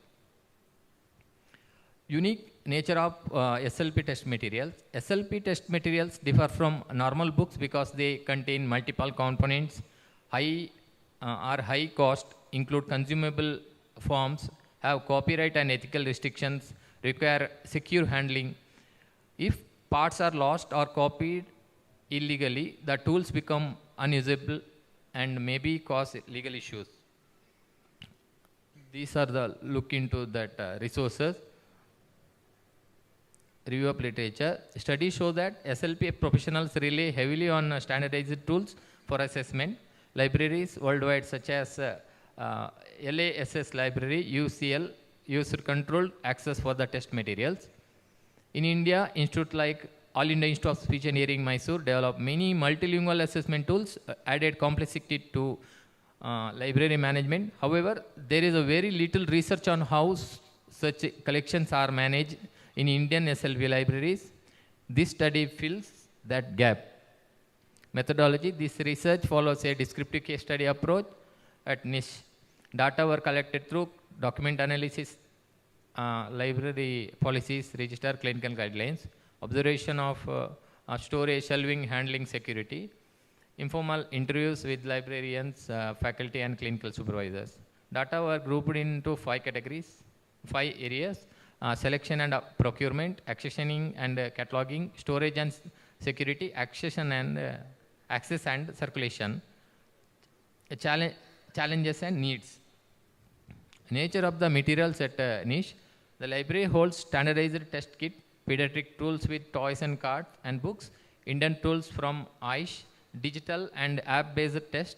[SPEAKER 16] Unique nature of SLP test materials. SLP test materials differ from normal books because they contain multiple components, are high cost, include consumable forms, have copyright and ethical restrictions, require secure handling. If parts are lost or copied illegally, the tools become unusable and maybe cause legal issues. These are the look into that resources. Review of literature. Studies show that SLP professionals rely heavily on standardized tools for assessment. Libraries worldwide such as LASS library, UCL, user controlled access for the test materials. In India, institute like All India Institute of Speech and Hearing, Mysore, developed many multilingual assessment tools, added complexity to library management. However, there is a very little research on how such collections are managed in Indian SLV libraries. This study fills that gap. Methodology: this research follows a descriptive case study approach at niche. Data were collected through document analysis, library policies, register, clinical guidelines, observation of storage, shelving, handling, security, informal interviews with librarians, faculty, and clinical supervisors. Data were grouped into 5 categories, 5 areas: selection and procurement, accessioning and cataloging, storage and security, accession and access and circulation, challenges and needs. Nature of the materials at niche: the library holds standardized test kit, pediatric tools with toys and cards and books, Indian tools from AISH, digital and app-based test.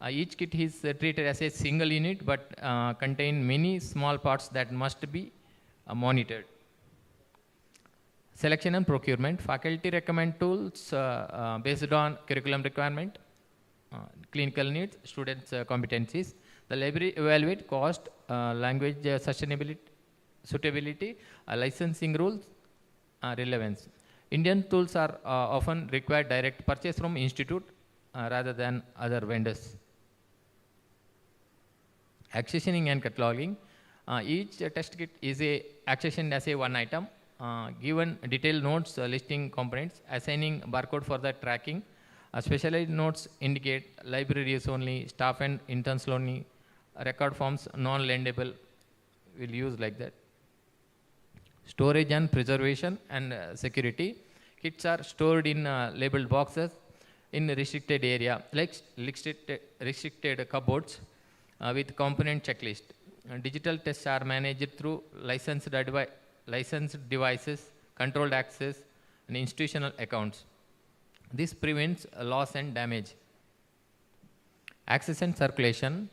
[SPEAKER 16] Each kit is treated as a single unit but contain many small parts that must be monitored. Selection and procurement: faculty recommend tools based on curriculum requirement, clinical needs, students' competencies. The library evaluate cost, language suitability, licensing rules, relevance. Indian tools are often require direct purchase from institute rather than other vendors. Accessioning and cataloging: each test kit is accessioned as a one item, given detailed notes listing components, assigning barcode for the tracking. Specialized notes indicate library use only, staff and interns only, record forms non-lendable, will use like that. Storage and preservation and security: kits are stored in labeled boxes in restricted area, like restricted cupboards with component checklist. Digital tests are managed through licensed devices, controlled access, and institutional accounts. This prevents loss and damage. Access and circulation: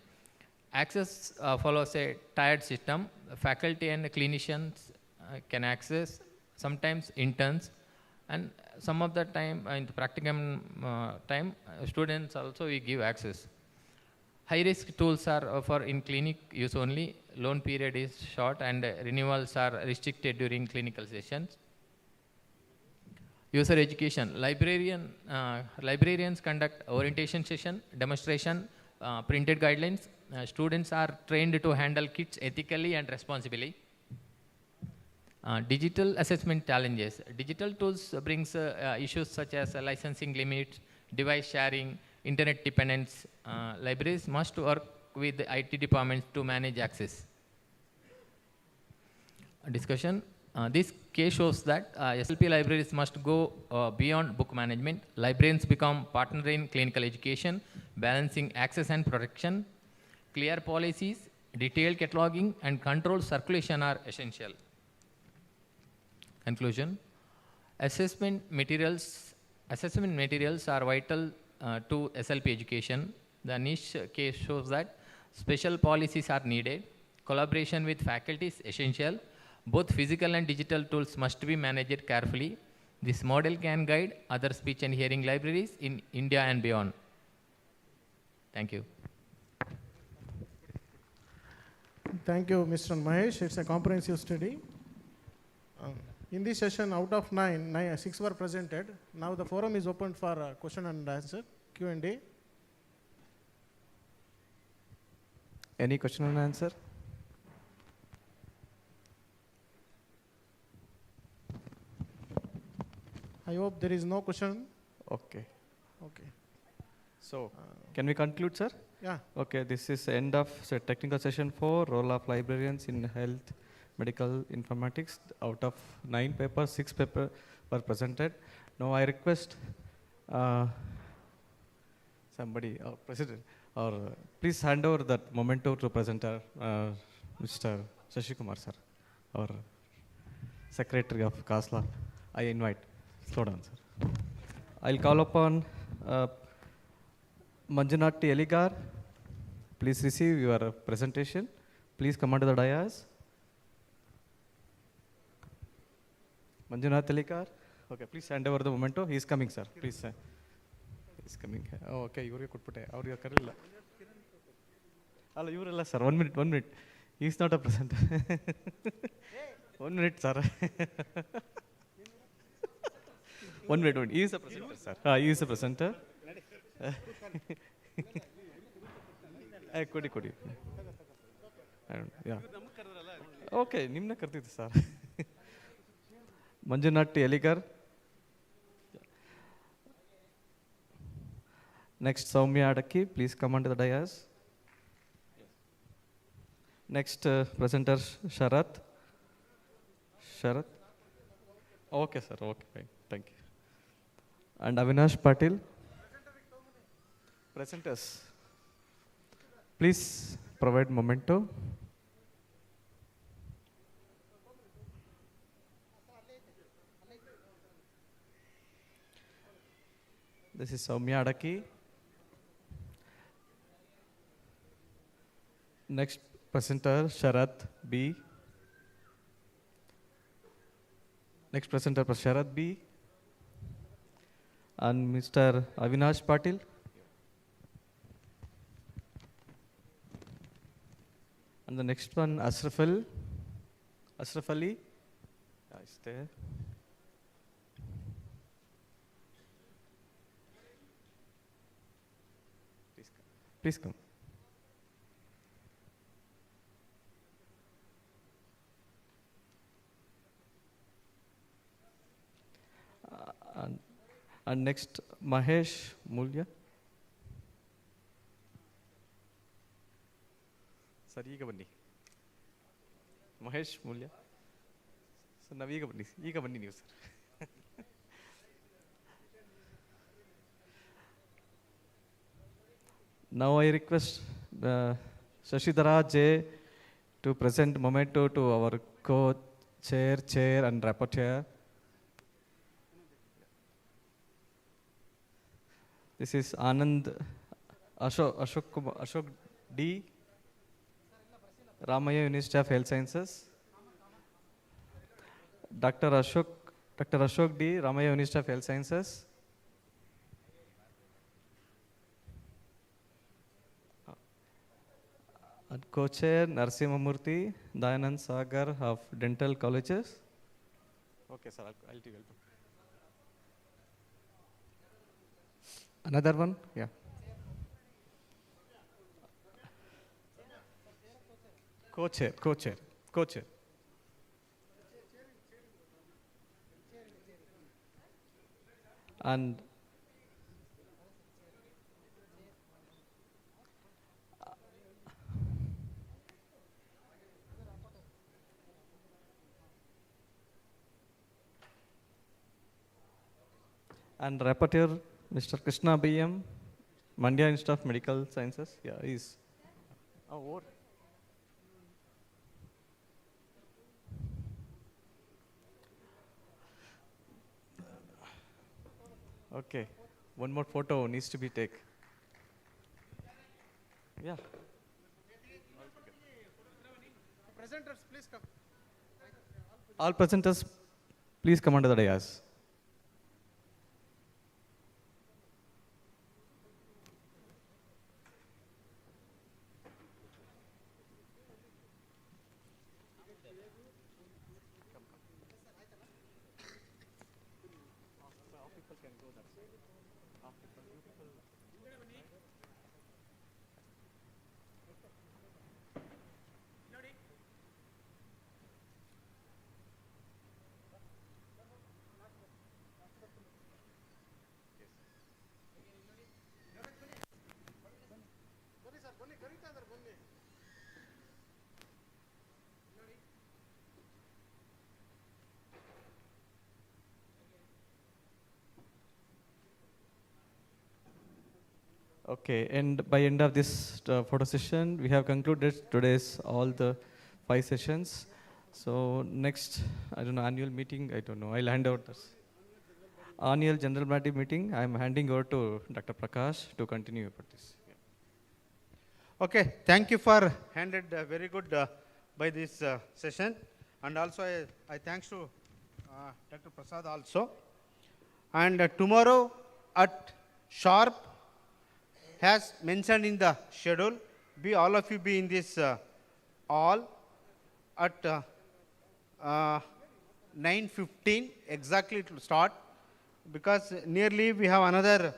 [SPEAKER 16] access follows a tiered system. Faculty and clinicians can access, sometimes interns, and some of the time in the practicum time, students also we give access. High-risk tools are for in clinic use only. Loan period is short and renewals are restricted during clinical sessions. User education: librarians conduct orientation session, demonstration, printed guidelines. Students are trained to handle kits ethically and responsibly. Digital assessment challenges: digital tools brings issues such as licensing limits, device sharing, internet dependence. Libraries must work with the IT departments to manage access. Discussion: this case shows that SLP libraries must go beyond book management. Librarians become partner in clinical education, balancing access and protection. Clear policies, detailed cataloging, and controlled circulation are essential. Conclusion: assessment materials are vital to SLP education. The niche case shows that special policies are needed. Collaboration with faculty is essential. Both physical and digital tools must be managed carefully. This model can guide other speech and hearing libraries in India and beyond. Thank you.
[SPEAKER 15] Thank you, Mr. Mahesh. It's a comprehensive study. In this session, out of 6 were presented. Now the forum is open for question and answer, Q&A.
[SPEAKER 8] Any question and answer?
[SPEAKER 15] I hope there is no question.
[SPEAKER 8] Okay.
[SPEAKER 15] Okay.
[SPEAKER 8] So, can we conclude, sir?
[SPEAKER 15] Yeah.
[SPEAKER 8] Okay, this is the end of technical session 4, role of librarians in health, medical informatics. Out of 9 papers, 6 papers were presented. Now I request somebody, President, or please hand over that memento to presenter, Mr. Shashikumar, sir, or Secretary of KHSLA. I invite. Slow down, sir. I'll call upon Manjunath Eligar please receive your presentation. Please come onto the dais. Manjunath Telikar. Okay, please hand over the memento. He is coming, sir. Please. He is coming. Oh, okay. You are good. Or you are Karilla. Hello, you are sir. 1 minute. 1 minute. He is not a presenter. 1 minute, sir. 1 minute. 1 minute. He is a presenter, sir. He is a presenter. Kodi. Yeah. Okay, nimna kartid, sir. Manjunath Telikar. Next, Soumya Adaki, please come onto the dais. Next, presenter Sharath. Sharath. Okay, sir. Okay, fine. Thank you. And Avinash Patil. Presenters. Please provide memento. This is Soumya Adaki. Next presenter, Sharath B. Next presenter, Sharath B. And Mr. Avinash Patil. And the next one, Ashraf Ali. Yeah, is there. Please come. And next, Mahesh Mulya. Sir, Mahesh Mulya. Sir, now news. Now I request Shashidhara J to present memento to our co-chair, chair and rapporteur. This is Anand Ashok D, Ramaya University of Health Sciences. Dr. Ashok D, Ramaya University of Health Sciences. And co-chair Narsimhamurthy, Dayanand Sagar of Dental Colleges. Okay, sir, I'll tell you. Another one? Yeah. Co-chair. And rapporteur, Mr. Krishna B.M., Mandya Institute of Medical Sciences. Yeah, he's. Oh, what? Okay, one more photo needs to be taken. Yeah.
[SPEAKER 4] Presenters, please come.
[SPEAKER 8] All presenters, please come under the dais. Okay, and by end of this photo session, we have concluded today's all the 5 sessions. So next, I don't know, annual meeting, I don't know, I'll hand over this. Annual general body meeting, I'm handing over to Dr. Prakash to continue about this.
[SPEAKER 12] Okay, thank you for handed very good by this session. And also I thanks to Dr. Prasad also. And tomorrow at sharp, as mentioned in the schedule, all of you be in this hall at 9:15 exactly it will start, because nearly we have another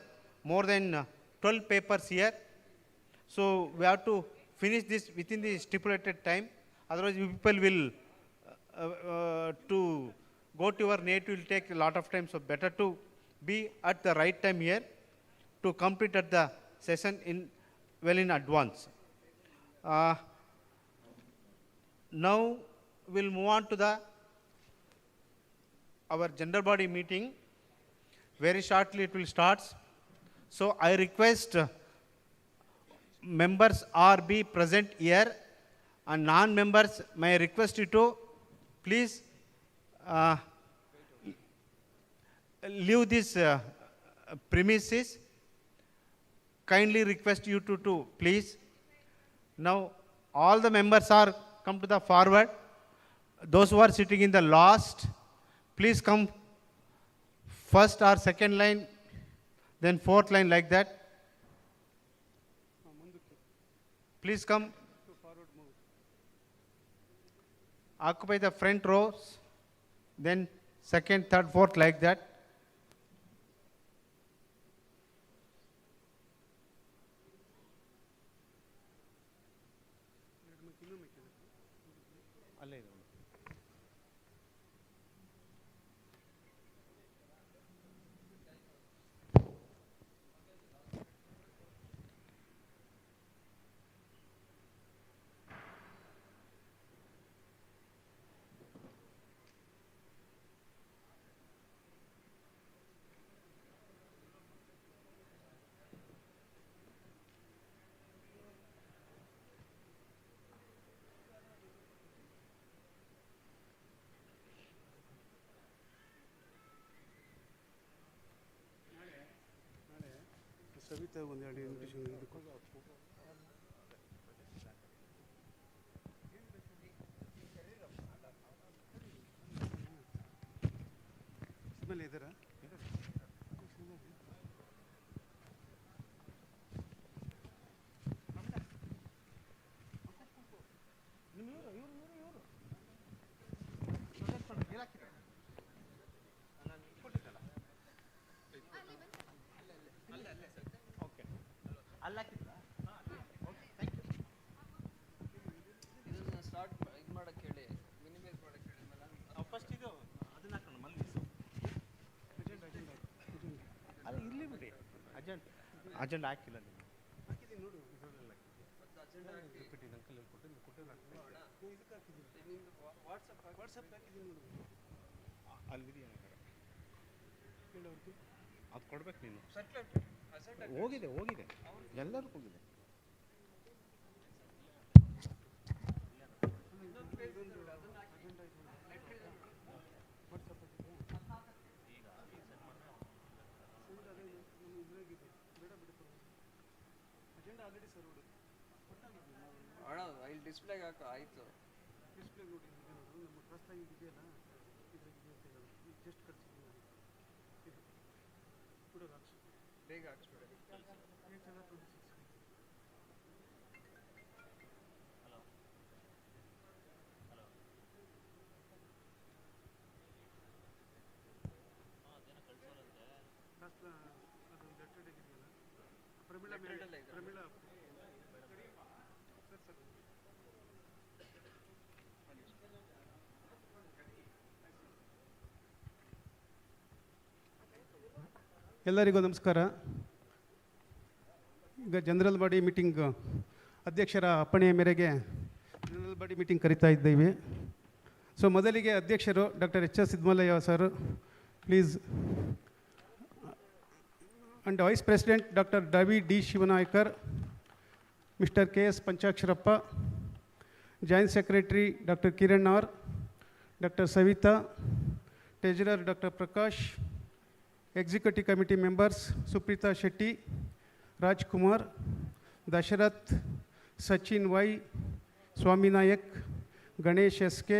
[SPEAKER 12] more than 12 papers here. So we have to finish this within the stipulated time. Otherwise, you people will to go to your native will take a lot of time. So better to be at the right time here to complete at the session well in advance. Now we'll move on to our general body meeting. Very shortly it will start. So I request members are be present here, and non-members may request you to please leave this premises. Kindly request you to please. Now all the members are come to the forward. Those who are sitting in the last, please come first or second line, then fourth line, like that. Please come. Occupy the front rows, then second, third, fourth, like that. Savita ಒಂದೆರಡು invitation ಇದ್ದೀರಾ? Agenda ಹಾಕಿಲ್ಲ ಅದು ಕೊಡ್ಬೇಕು ನೀನು. ಹೋಗಿದೆ ಎಲ್ಲರೂ ಹೋಗಿದೆ.
[SPEAKER 2] ಇಲ್ಲಿ ಡಿಸ್ಪ್ಲೇಗೆ ಹಾಕು ಆಯಿತು.
[SPEAKER 3] ಡಿಸ್ಪ್ಲೇ ನೋಡಿ ನಮ್ಮ ಪ್ರಸ್ತಾವ ಇದೆಯಲ್ಲ, ಜಸ್ಟ್ ಕಳಿಸಿದ್ದೀನಿ ಕೂಡ ಹಾಕ್ಸಿ,
[SPEAKER 2] ಬೇಗ ಹಾಕ್ಸ್ಬಿಡಿ.
[SPEAKER 3] ಅದೊಂದು ಲೆಟರ್ ಇದೆಯಲ್ಲ, ಪ್ರಮೀಳಾ ಪ್ರಮೀಳಾ ಎಲ್ಲರಿಗೂ ನಮಸ್ಕಾರ. ಈಗ ಜನರಲ್ ಬಾಡಿ ಮೀಟಿಂಗ್ ಅಧ್ಯಕ್ಷರ ಅಪ್ಪಣೆಯ ಮೇರೆಗೆ ಜನರಲ್ ಬಾಡಿ ಮೀಟಿಂಗ್ ಕರಿತಾ ಇದ್ದೇವೆ. ಸೊ ಮೊದಲಿಗೆ ಅಧ್ಯಕ್ಷರು doctor H S Sidmallayya sir please, and Vice President Dr. Davi D. Shivanaikar, Mr. K.S. Panchaksharappa, Joint Secretary Dr. Kiran R, Dr. Savita, Treasurer Dr. Prakash, Executive Committee members Suprita Shetty, Raj Kumar, Dasharath,
[SPEAKER 9] Sachin Y, Swami Nayak, Ganesh SK,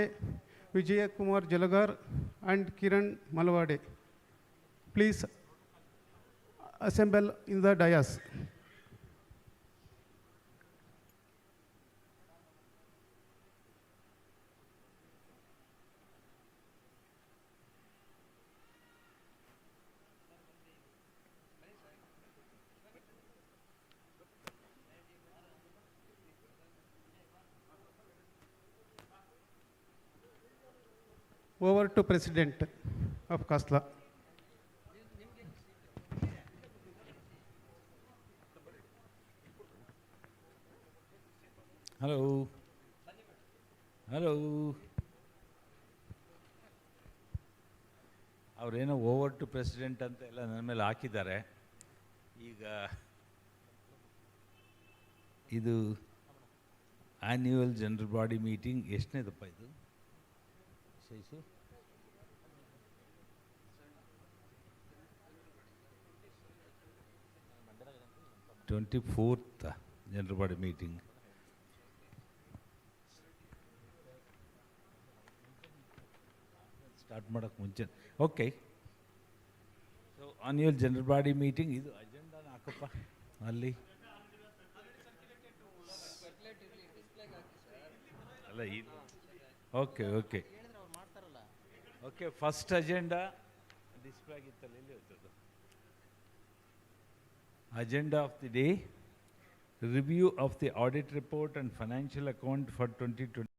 [SPEAKER 9] Vijay Kumar Jalagar, and Kiran Malwade. Please assemble in the dais. Over to President of KHSLA.
[SPEAKER 17] Hello. Hello. ಅವರೇನೋ over to president ಅಂತ ಎಲ್ಲ ನನ್ನ ಮೇಲೆ ಹಾಕಿದ್ದಾರೆ. ಈಗ ಇದು annual general body meeting ಎಷ್ಟನೇದಪ್ಪ ಇದು ಶೈಸು? 24th general body meeting. Start ಮಾಡೋಕ್ಕೆ ಮುಂಚೆ okay. So annual general body meeting ಇದು ಅಜೆಂಡಾನ ಹಾಕಪ್ಪ ಅಲ್ಲಿ. ಅಲ್ಲ ಇದು okay okay okay. First agenda display ಆಗಿತ್ತಲ್ಲ, ಎಲ್ಲಿ ಹೋಗ್ತದೆ? Agenda of the day: review of the audit report and financial account for 2020.